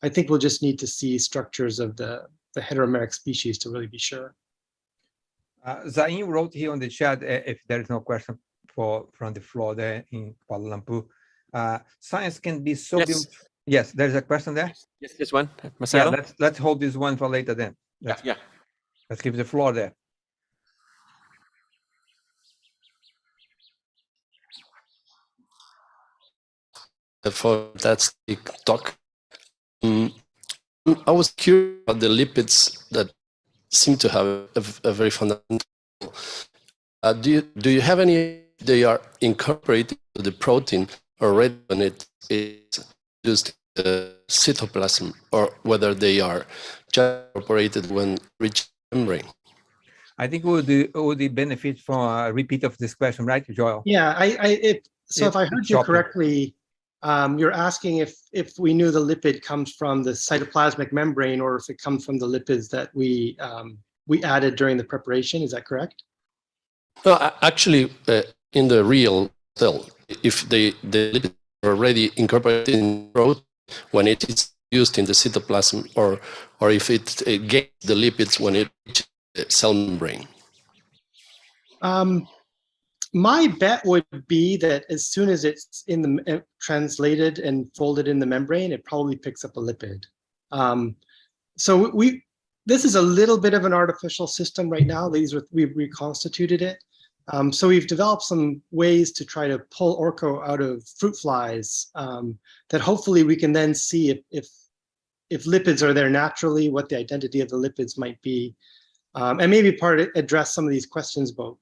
I think we'll just need to see structures of the heteromeric species to really be sure. Zain wrote here on the chat, if there is no question from the floor there in Kuala Lumpur, science can be so beautiful. Yes, there's a question there. Yes, this one, Marcelo. Yeah, let's hold this one for later then. Let's give the floor there. For that talk, I was curious about the lipids that seem to have a very fundamental. Do you have any? They are incorporated to the protein already when it is used in the cytoplasm, or whether they are just incorporated when reaching the membrane? I think would benefit from a repeat of this question, right, Joel? Yeah, if I heard you correctly, you're asking if we knew the lipid comes from the cytoplasmic membrane or if it comes from the lipids that we added during the preparation. Is that correct? No, actually, in the real cell, if the lipids are already incorporated in protein when it is used in the cytoplasm, or if it gains the lipids when it reaches the cell membrane. My bet would be that as soon as it's in the translated and folded in the membrane, it probably picks up a lipid. So this is a little bit of an artificial system right now. We've reconstituted it. So we've developed some ways to try to pull orco out of fruit flies that hopefully we can then see if lipids are there naturally, what the identity of the lipids might be. And maybe address some of these questions about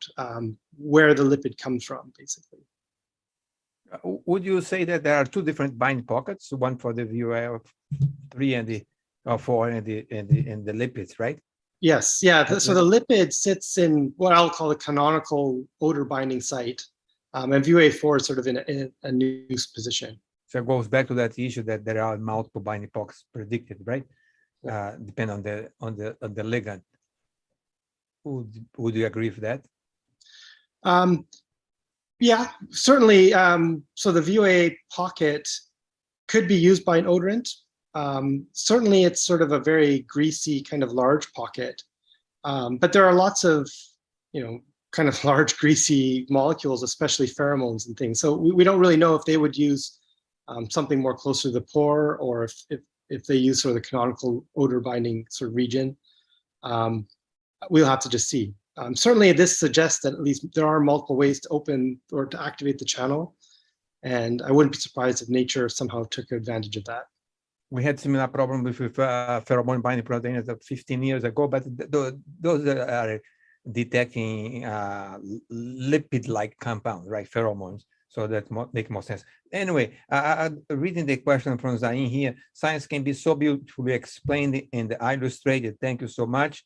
where the lipid comes from, basically. Would you say that there are two different binding pockets, one for the VOF3 and the 4 and the lipids, right? Yes, yeah. So the lipid sits in what I'll call the canonical odor binding site, and VOA4 is sort of in a loose position. So it goes back to that issue that there are multiple binding pockets predicted, right? Depending on the ligand. Would you agree with that? Yeah, certainly. So the VOA pocket could be used by an odorant. Certainly, it's sort of a very greasy kind of large pocket, but there are lots of, kind of large greasy molecules, especially pheromones and things. So we don't really know if they would use something more closer to the pore, or if they use sort of the canonical odor binding sort of region. We'll have to just see. Certainly, this suggests that at least there are multiple ways to open or to activate the channel, and I wouldn't be surprised if nature somehow took advantage of that. We had similar problem with pheromone binding proteins 15 years ago, but those are detecting lipid-like compounds, right? Pheromones. So that makes more sense. Anyway, reading the question from Zain here, science can be so beautifully explained and illustrated. Thank you so much.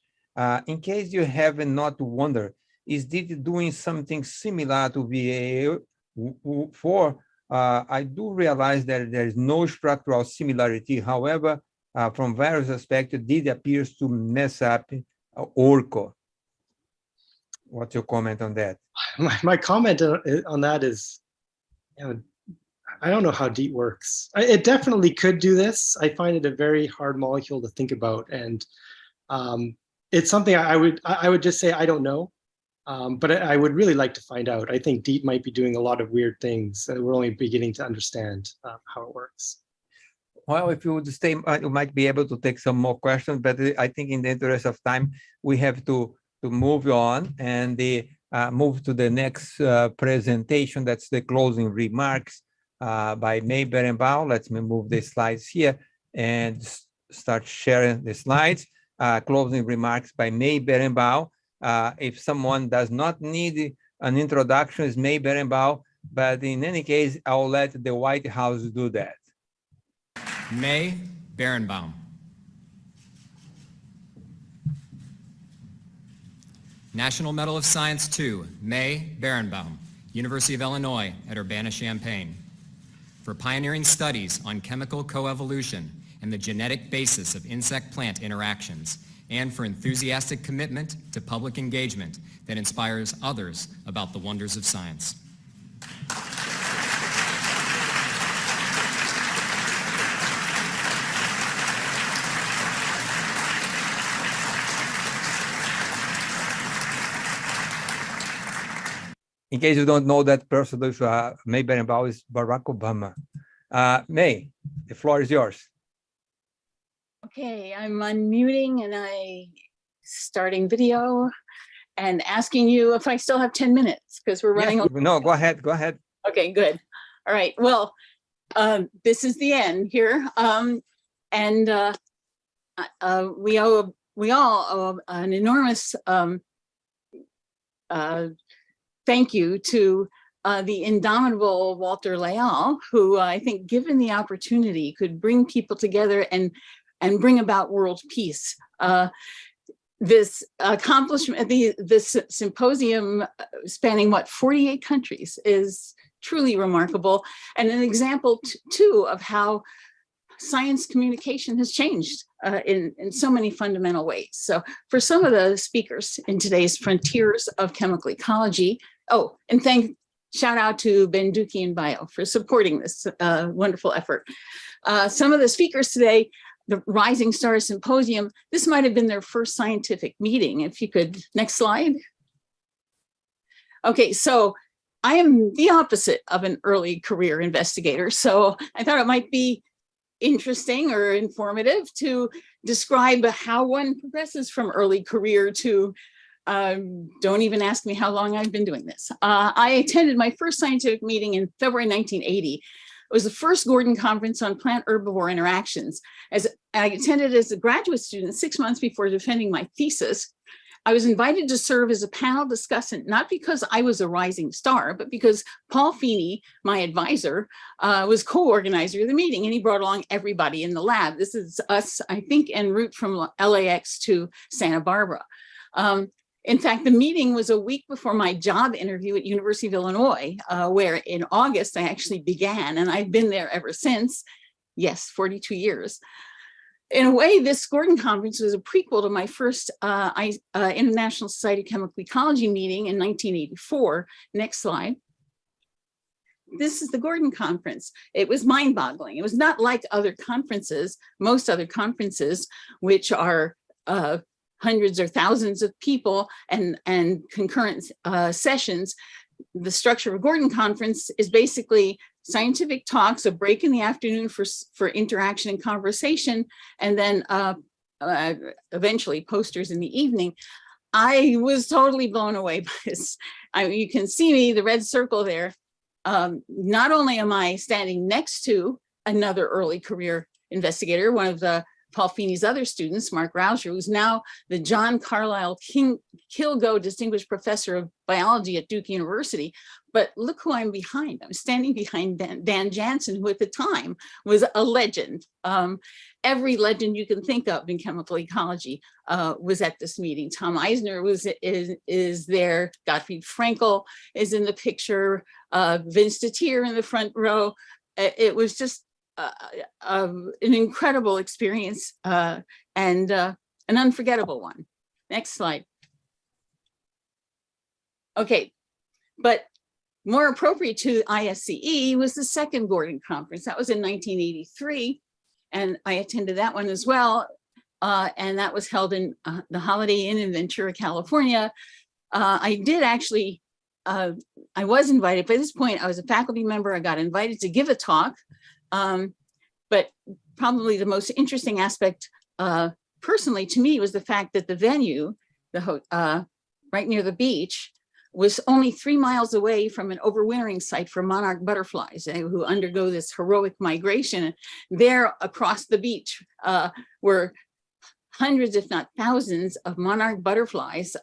In case you have not wondered, is DIT doing something similar to VA4? I do realize that there is no structural similarity. However, from various aspects, DIT appears to mess up orco. What's your comment on that? My comment on that is, I don't know how DIT works. It definitely could do this. I find it a very hard molecule to think about, and it's something I would just say I don't know, but I would really like to find out. I think DIT might be doing a lot of weird things that we're only beginning to understand how it works. Well, if you would stay, you might be able to take some more questions, but I think in the interest of time, we have to move on and move to the next presentation. That's the closing remarks by May Berenbaum. Let me move the slides here and start sharing the slides. Closing remarks by May Berenbaum. If someone does not need an introduction, it's May Berenbaum, but in any case, I'll let the White House do that. May Berenbaum. National Medal of Science 2, May Berenbaum, University of Illinois at Urbana-Champaign, for pioneering studies on chemical coevolution and the genetic basis of insect-plant interactions, and for enthusiastic commitment to public engagement that inspires others about the wonders of science. In case you don't know that person, May Berenbaum is Barack Obama. May, the floor is yours. Okay, I'm unmuting and starting video and asking you if I still have 10 minutes because we're running. Yes, no, go ahead. Okay, good. All right. Well, this is the end here, and we all owe an enormous thank you to the indomitable Walter Leal, who I think, given the opportunity, could bring people together and bring about world peace. this accomplishment, this symposium spanning 48 countries is truly remarkable, and an example too of how science communication has changed in so many fundamental ways. So for some of the speakers in today's Frontiers of Chemical Ecology, and shout out to Ben Duki and Bio for supporting this wonderful effort. Some of the speakers today, the Rising Stars Symposium, this might have been their first scientific meeting. If you could, next slide. Okay, so I am the opposite of an early career investigator. So I thought it might be interesting or informative to describe how one progresses from early career to, don't even ask me how long I've been doing this. I attended my first scientific meeting in February 1980. It was the first Gordon Conference on plant-herbivore interactions. As I attended as a graduate student 6 months before defending my thesis, I was invited to serve as a panel discussant, not because I was a rising star, but because Paul Feeney, my advisor, was co-organizer of the meeting, and he brought along everybody in the lab. This is us, I think, en route from LAX to Santa Barbara. In fact, the meeting was a week before my job interview at University of Illinois, where in August I actually began, and I've been there ever since. Yes, 42 years. In a way, this Gordon Conference was a prequel to my first International Society of Chemical Ecology meeting in 1984. Next slide. This is the Gordon Conference. It was mind-boggling. It was not like other conferences, most other conferences, which are hundreds or thousands of people and concurrent sessions. The structure of a Gordon Conference is basically scientific talks, a break in the afternoon for interaction and conversation, and then eventually posters in the evening. I was totally blown away by this. You can see me, the red circle there. Not only am I standing next to another early career investigator, one of Paul Feeney's other students, Mark Rauscher, who's now the John Carlisle Kilgo Distinguished Professor of Biology at Duke University. But look who I'm behind. I'm standing behind Dan Jansen, who at the time was a legend. Every legend you can think of in chemical ecology was at this meeting. Tom Eisner is there. Gottfried Frankel is in the picture. Vince Tatier in the front row. It was just an incredible experience and an unforgettable one. Next slide. Okay, but more appropriate to ISCE was the second Gordon Conference. That was in 1983, and I attended that one as well. And that was held in the Holiday Inn in Ventura, California. I did actually, I was invited. By this point, I was a faculty member. I got invited to give a talk. But probably the most interesting aspect personally to me was the fact that the venue, right near the beach, was only 3 miles away from an overwintering site for monarch butterflies who undergo this heroic migration. There across the beach were hundreds, if not thousands, of monarch butterflies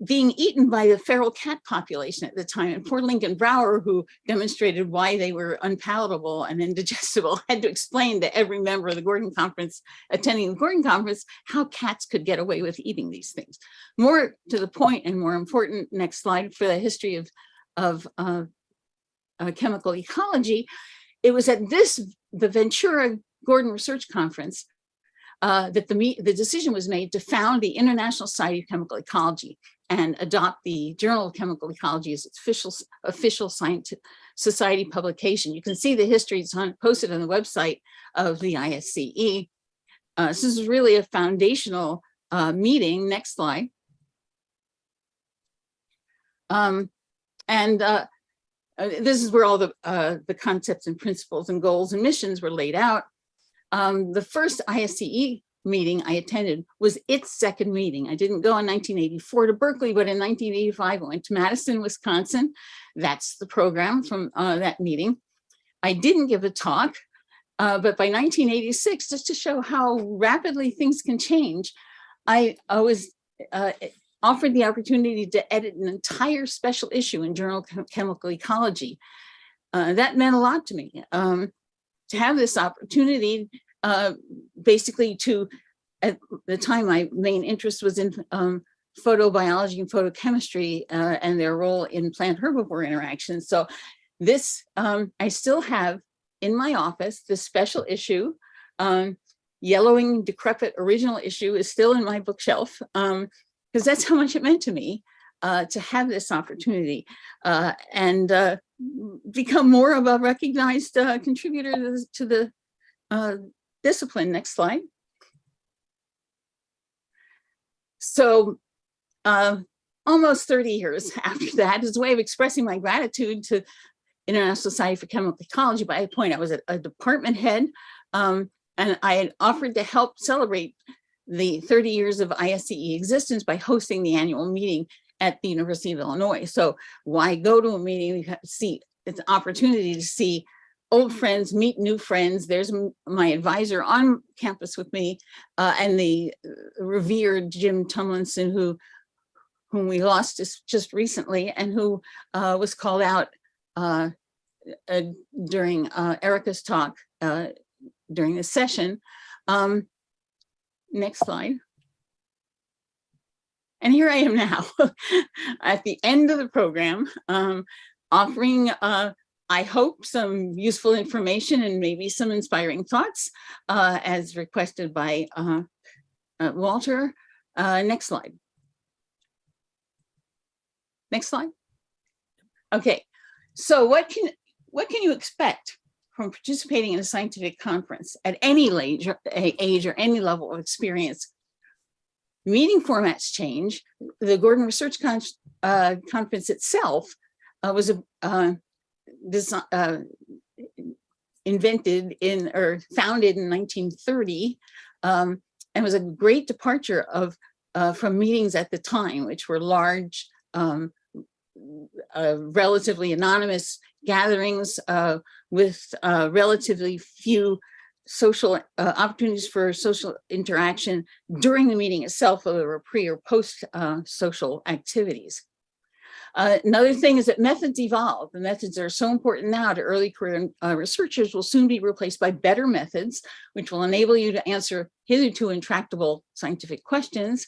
being eaten by the feral cat population at the time. And poor Lincoln Brower, who demonstrated why they were unpalatable and indigestible, had to explain to every member of the Gordon Conference attending the Gordon Conference how cats could get away with eating these things. More to the point and more important, next slide, for the history of chemical ecology, it was at the Ventura Gordon Research Conference that the decision was made to found the International Society of Chemical Ecology and adopt the Journal of Chemical Ecology as its official scientific society publication. You can see the history, it's posted on the website of the ISCE. This is really a foundational meeting. Next slide. This is where all the concepts and principles and goals and missions were laid out. The first ISCE meeting I attended was its second meeting. I didn't go in 1984 to Berkeley, but in 1985 I went to Madison, Wisconsin. That's the program from that meeting. I didn't give a talk, but by 1986, just to show how rapidly things can change, I was offered the opportunity to edit an entire special issue in Journal of Chemical Ecology. That meant a lot to me. To have this opportunity basically to at the time, my main interest was in photobiology and photochemistry and their role in plant herbivore interactions. So this, I still have in my office, this special issue, yellowing, decrepit original issue is still in my bookshelf because that's how much it meant to me to have this opportunity and become more of a recognized contributor to the discipline. Next slide. So almost 30 years after that, as a way of expressing my gratitude to International Society for Chemical Ecology. By that point, I was a department head, and I had offered to help celebrate the 30 years of ISCE existence by hosting the annual meeting at the University of Illinois. So why go to a meeting? It's an opportunity to see old friends, meet new friends. There's my advisor on campus with me, and the revered Jim Tumlinson, whom we lost just recently, and who was called out during Erika's talk during this session. Next slide. And here I am now at the end of the program, offering, I hope, some useful information and maybe some inspiring thoughts as requested by Walter. Next slide. Next slide. Okay, so what can you expect from participating in a scientific conference at any age or any level of experience? Meeting formats change. The Gordon Research Conference itself was invented or founded in 1930, and was a great departure from meetings at the time, which were large, relatively anonymous gatherings with relatively few social opportunities for social interaction during the meeting itself, whether there were pre or post social activities. Another thing is that methods evolve. The methods that are so important now to early career researchers will soon be replaced by better methods, which will enable you to answer hitherto intractable scientific questions.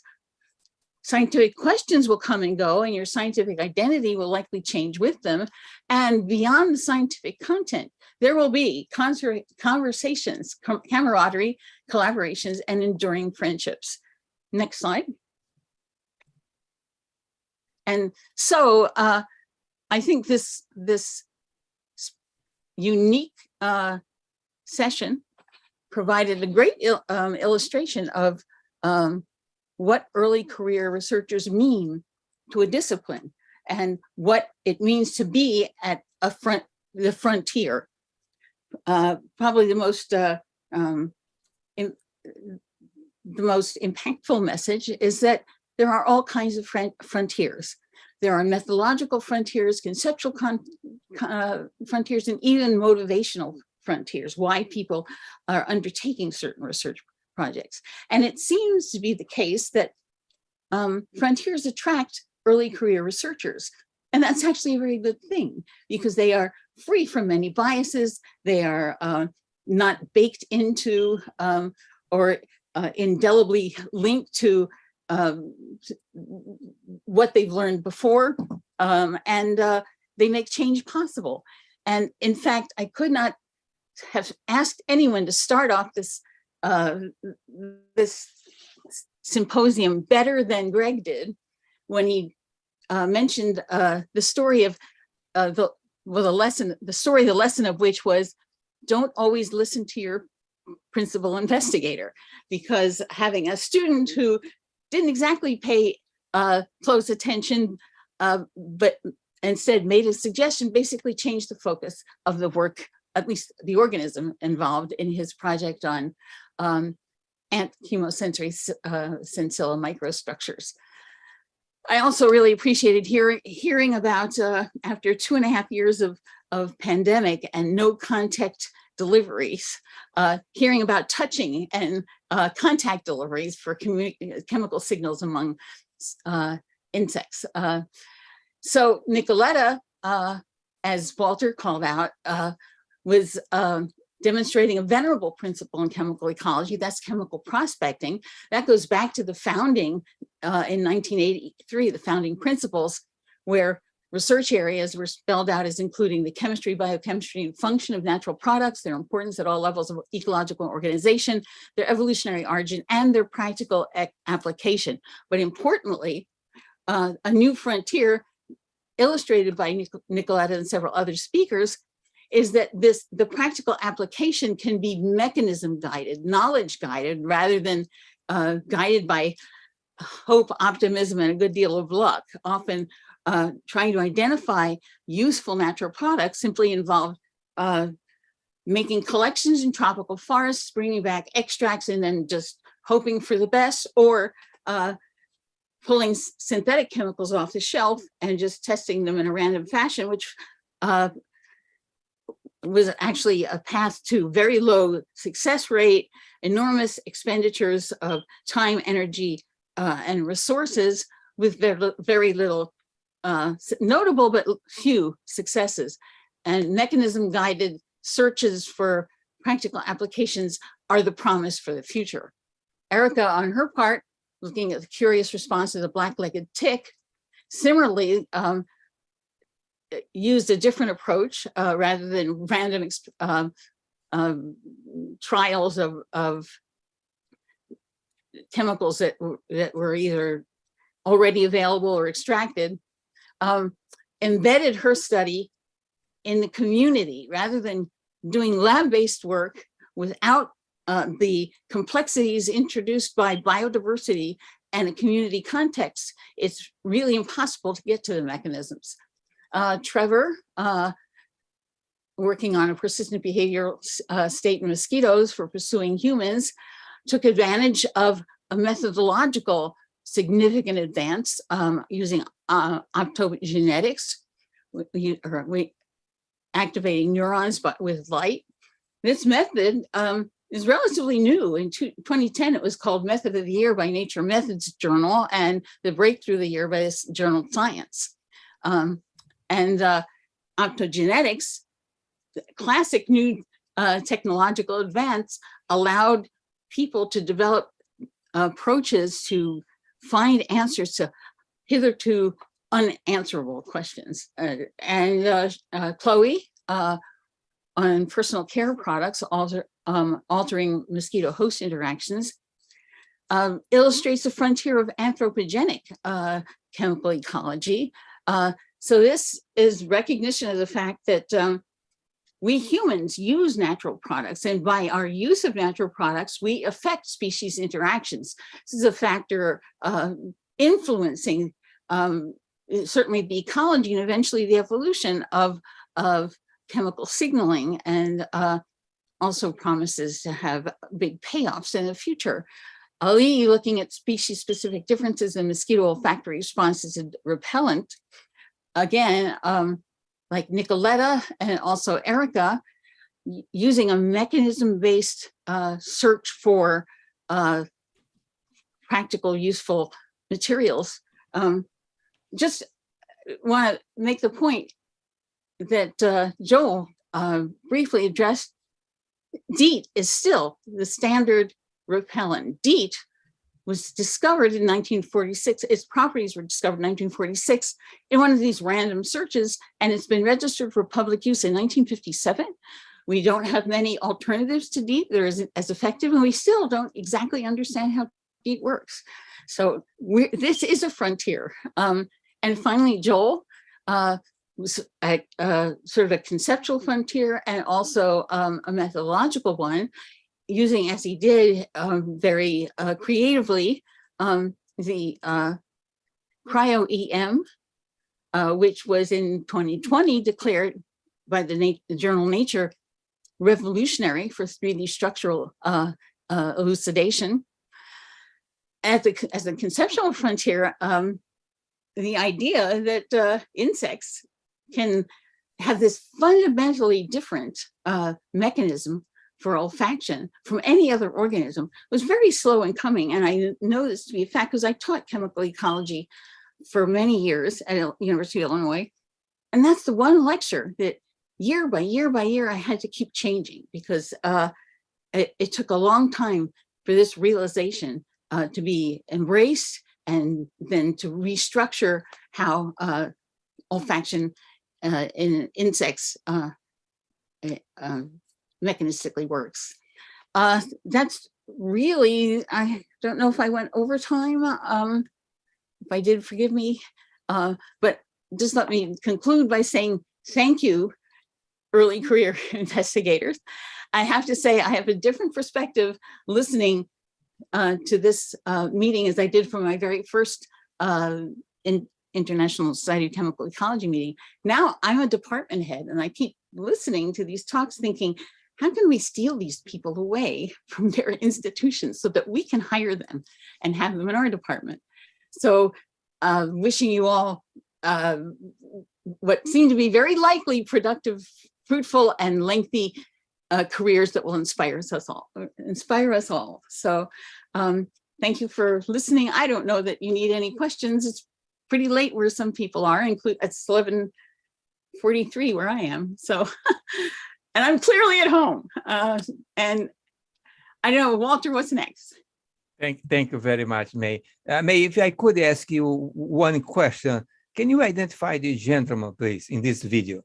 Scientific questions will come and go, and your scientific identity will likely change with them. And beyond the scientific content, there will be conversations, camaraderie, collaborations, and enduring friendships. Next slide. And so I think this unique session provided a great illustration of what early career researchers mean to a discipline and what it means to be at the frontier. Probably the most impactful message is that there are all kinds of frontiers. There are methodological frontiers, conceptual frontiers, and even motivational frontiers, why people are undertaking certain research projects. And it seems to be the case that frontiers attract early career researchers. And that's actually a very good thing because they are free from many biases. They are not baked into or indelibly linked to what they've learned before, and they make change possible. And in fact, I could not have asked anyone to start off this symposium better than Greg did when he mentioned the story of the lesson of which was, don't always listen to your principal investigator, because having a student who didn't exactly pay close attention, but instead made a suggestion, basically changed the focus of the work, at least the organism involved in his project on chemosensory sensilla microstructures. I also really appreciated hearing about, after 2.5 years of pandemic and no contact deliveries, hearing about touching and contact deliveries for chemical signals among insects. So Nicoletta, as Walter called out, was demonstrating a venerable principle in chemical ecology, that's chemical prospecting. That goes back to the founding in 1983, the founding principles, where research areas were spelled out as including the chemistry, biochemistry, and function of natural products, their importance at all levels of ecological organization, their evolutionary origin, and their practical application. But importantly, a new frontier illustrated by Nicoletta and several other speakers is that the practical application can be mechanism guided, knowledge guided, rather than guided by hope, optimism, and a good deal of luck. Often trying to identify useful natural products simply involve making collections in tropical forests, bringing back extracts, and then just hoping for the best, or pulling synthetic chemicals off the shelf and just testing them in a random fashion, which was actually a path to very low success rate, enormous expenditures of time, energy, and resources with very little notable but few successes. And mechanism-guided searches for practical applications are the promise for the future. Erika, on her part, looking at the curious response of the black-legged tick, similarly used a different approach rather than random trials of chemicals that were either already available or extracted, embedded her study in the community rather than doing lab-based work without the complexities introduced by biodiversity and a community context. It's really impossible to get to the mechanisms. Trevor, working on a persistent behavioral state in mosquitoes for pursuing humans, took advantage of a methodological significant advance using optogenetics, activating neurons but with light. This method is relatively new. In 2010, it was called Method of the Year by Nature Methods Journal and the Breakthrough of the Year by this journal Science. Optogenetics, the classic new technological advance, allowed people to develop approaches to find answers to hitherto unanswerable questions. Chloe, on personal care products, altering mosquito host interactions, illustrates the frontier of anthropogenic chemical ecology. So this is recognition of the fact that we humans use natural products, and by our use of natural products, we affect species interactions. This is a factor influencing certainly the ecology and eventually the evolution of chemical signaling, and also promises to have big payoffs in the future. Ali, looking at species-specific differences in mosquito olfactory responses to repellent, again, like Nicoletta and also Erika, using a mechanism-based search for practical, useful materials. Just want to make the point that Joel briefly addressed. DEET is still the standard repellent. DEET was discovered in 1946. Its properties were discovered in 1946 in one of these random searches, and it's been registered for public use in 1957. We don't have many alternatives to DEET that are as effective, and we still don't exactly understand how DEET works. So this is a frontier. And finally, Joel was at sort of a conceptual frontier and also a methodological one, using, as he did very creatively, the cryo-EM, which was in 2020 declared by the journal Nature revolutionary for 3D structural elucidation. As a conceptual frontier, the idea that insects can have this fundamentally different mechanism for olfaction from any other organism was very slow in coming. And I know this to be a fact because I taught chemical ecology for many years at University of Illinois. And that's the one lecture that year by year by year, I had to keep changing because it took a long time for this realization to be embraced and then to restructure how olfaction in insects mechanistically works. That's really, I don't know if I went over time. If I did, forgive me. But just let me conclude by saying thank you, early career investigators. I have to say I have a different perspective listening to this meeting as I did for my very first International Society of Chemical Ecology meeting. Now I'm a department head and I keep listening to these talks thinking, how can we steal these people away from their institutions so that we can hire them and have them in our department? So wishing you all what seem to be very likely productive, fruitful, and lengthy careers that will inspire us all. So thank you for listening. I don't know that you need any questions. It's pretty late where some people are, it's 11:43 where I am. So, and I'm clearly at home. And I don't know, Walter, what's next? Thank you very much, May. May, if I could ask you one question, can you identify the gentleman, please, in this video?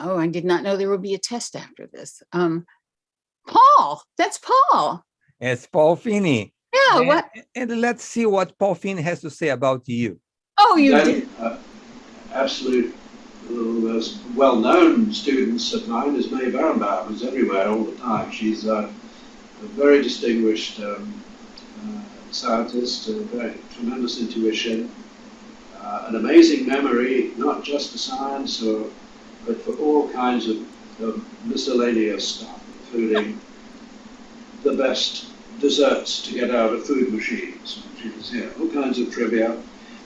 Oh, I did not know there would be a test after this. Paul, that's Paul. It's Paul Finney. Yeah, what? And let's see what Paul Finney has to say about you. Oh, you did. Absolute, one of the most well-known students of mine is May Berenbaum, who's everywhere all the time. She's a very distinguished scientist, a very tremendous intuition, an amazing memory, not just for science, but for all kinds of miscellaneous stuff, including the best desserts to get out of food machines. She was here, all kinds of trivia.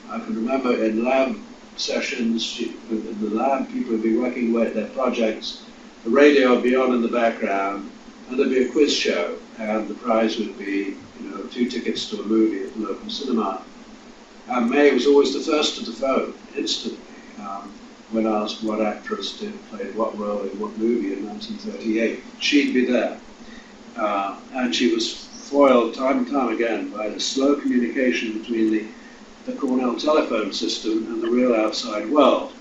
I can remember in lab sessions, in the lab, people would be working away at their projects, the radio would be on in the background, and there'd be a quiz show, and the prize would be, 2 tickets to a movie at the local cinema. And May was always the first to the phone, instantly, when asked what actress played what role in what movie in 1938. She'd be there. And she was foiled time and time again by the slow communication between the Cornell telephone system and the real outside world,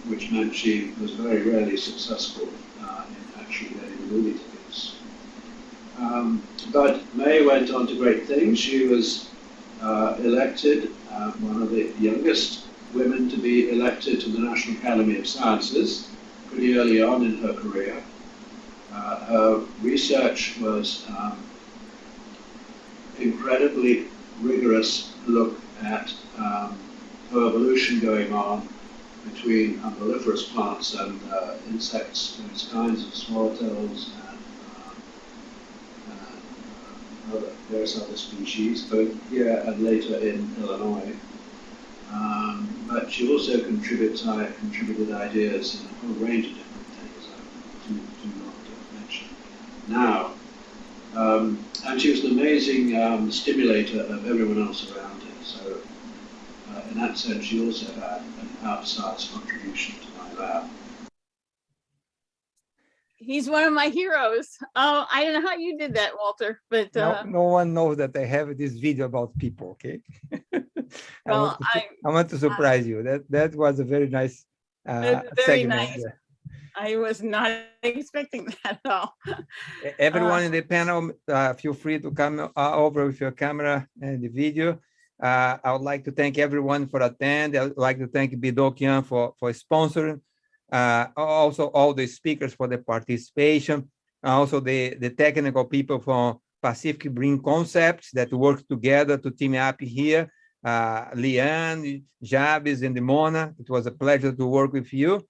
which meant she was very rarely successful in actually getting the movie tickets. But May went on to great things. She was elected, one of the youngest women to be elected to the National Academy of Sciences pretty early on in her career. Her research was incredibly rigorous look at coevolution going on between umbelliferous plants and insects, various kinds of swallowtails and various other species, both here and later in Illinois. But she also contributed ideas in a whole range of different things I do not mention now. And she was an amazing stimulator of everyone else around her. So in that sense, she also had an outsized contribution to my lab. He's one of my heroes. Oh, I don't know how you did that, Walter, but no one knows that I have this video about people, okay? Well, I want to surprise you. That was a very nice very segment. nice. Yeah. I was not expecting that at all. Everyone in the panel, feel free to come over with your camera and the video. I would like to thank everyone for attending. I would like to thank Bidokian for sponsoring. Also all the speakers for the participation. Also the technical people from Pacific Green Concepts that work together to team up here. Leanne, Jabez, and Mona. It was a pleasure to work with you.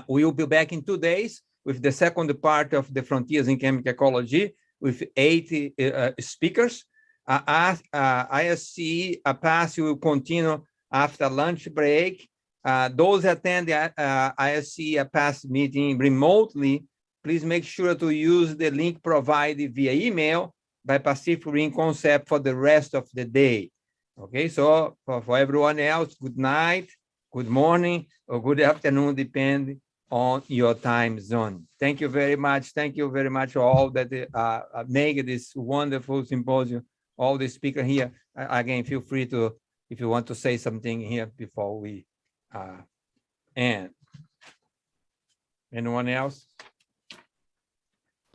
We will be back in 2 days with the second part of the Frontiers in Chemical Ecology with 80 speakers. ISC Pask will continue after lunch break. Those attend the ISC Pask meeting remotely, please make sure to use the link provided via email by Pacific Green Concept for the rest of the day. Okay, so for everyone else, good night, good morning, or good afternoon, depending on your time zone. Thank you very much. Thank you very much all that make this wonderful symposium, all the speakers here. Again, feel free to, if you want to say something here before we end. Anyone else?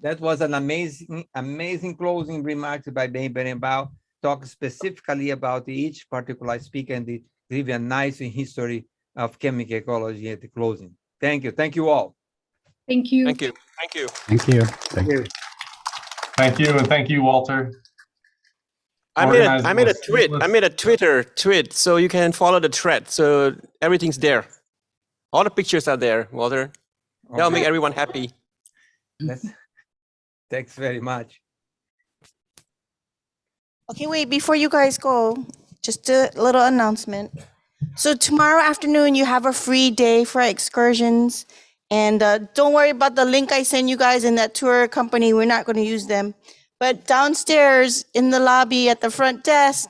That was an amazing closing remarks by Berenbaum, talk specifically about each particular speaker and give a nice history of chemical ecology at the closing. Thank you. Thank you all. Thank you. Thank you. Thank you. Thank you. Thank you. Thank you, and thank you, Walter. I made a tweet. I made a Twitter tweet, so you can follow the thread. So everything's there. All the pictures are there, Walter. That'll make everyone happy. Thanks very much. Okay, wait, before you guys go, just a little announcement. So tomorrow afternoon, you have a free day for excursions. And don't worry about the link I send you guys in that tour company. We're not going to use them. But downstairs in the lobby at the front desk,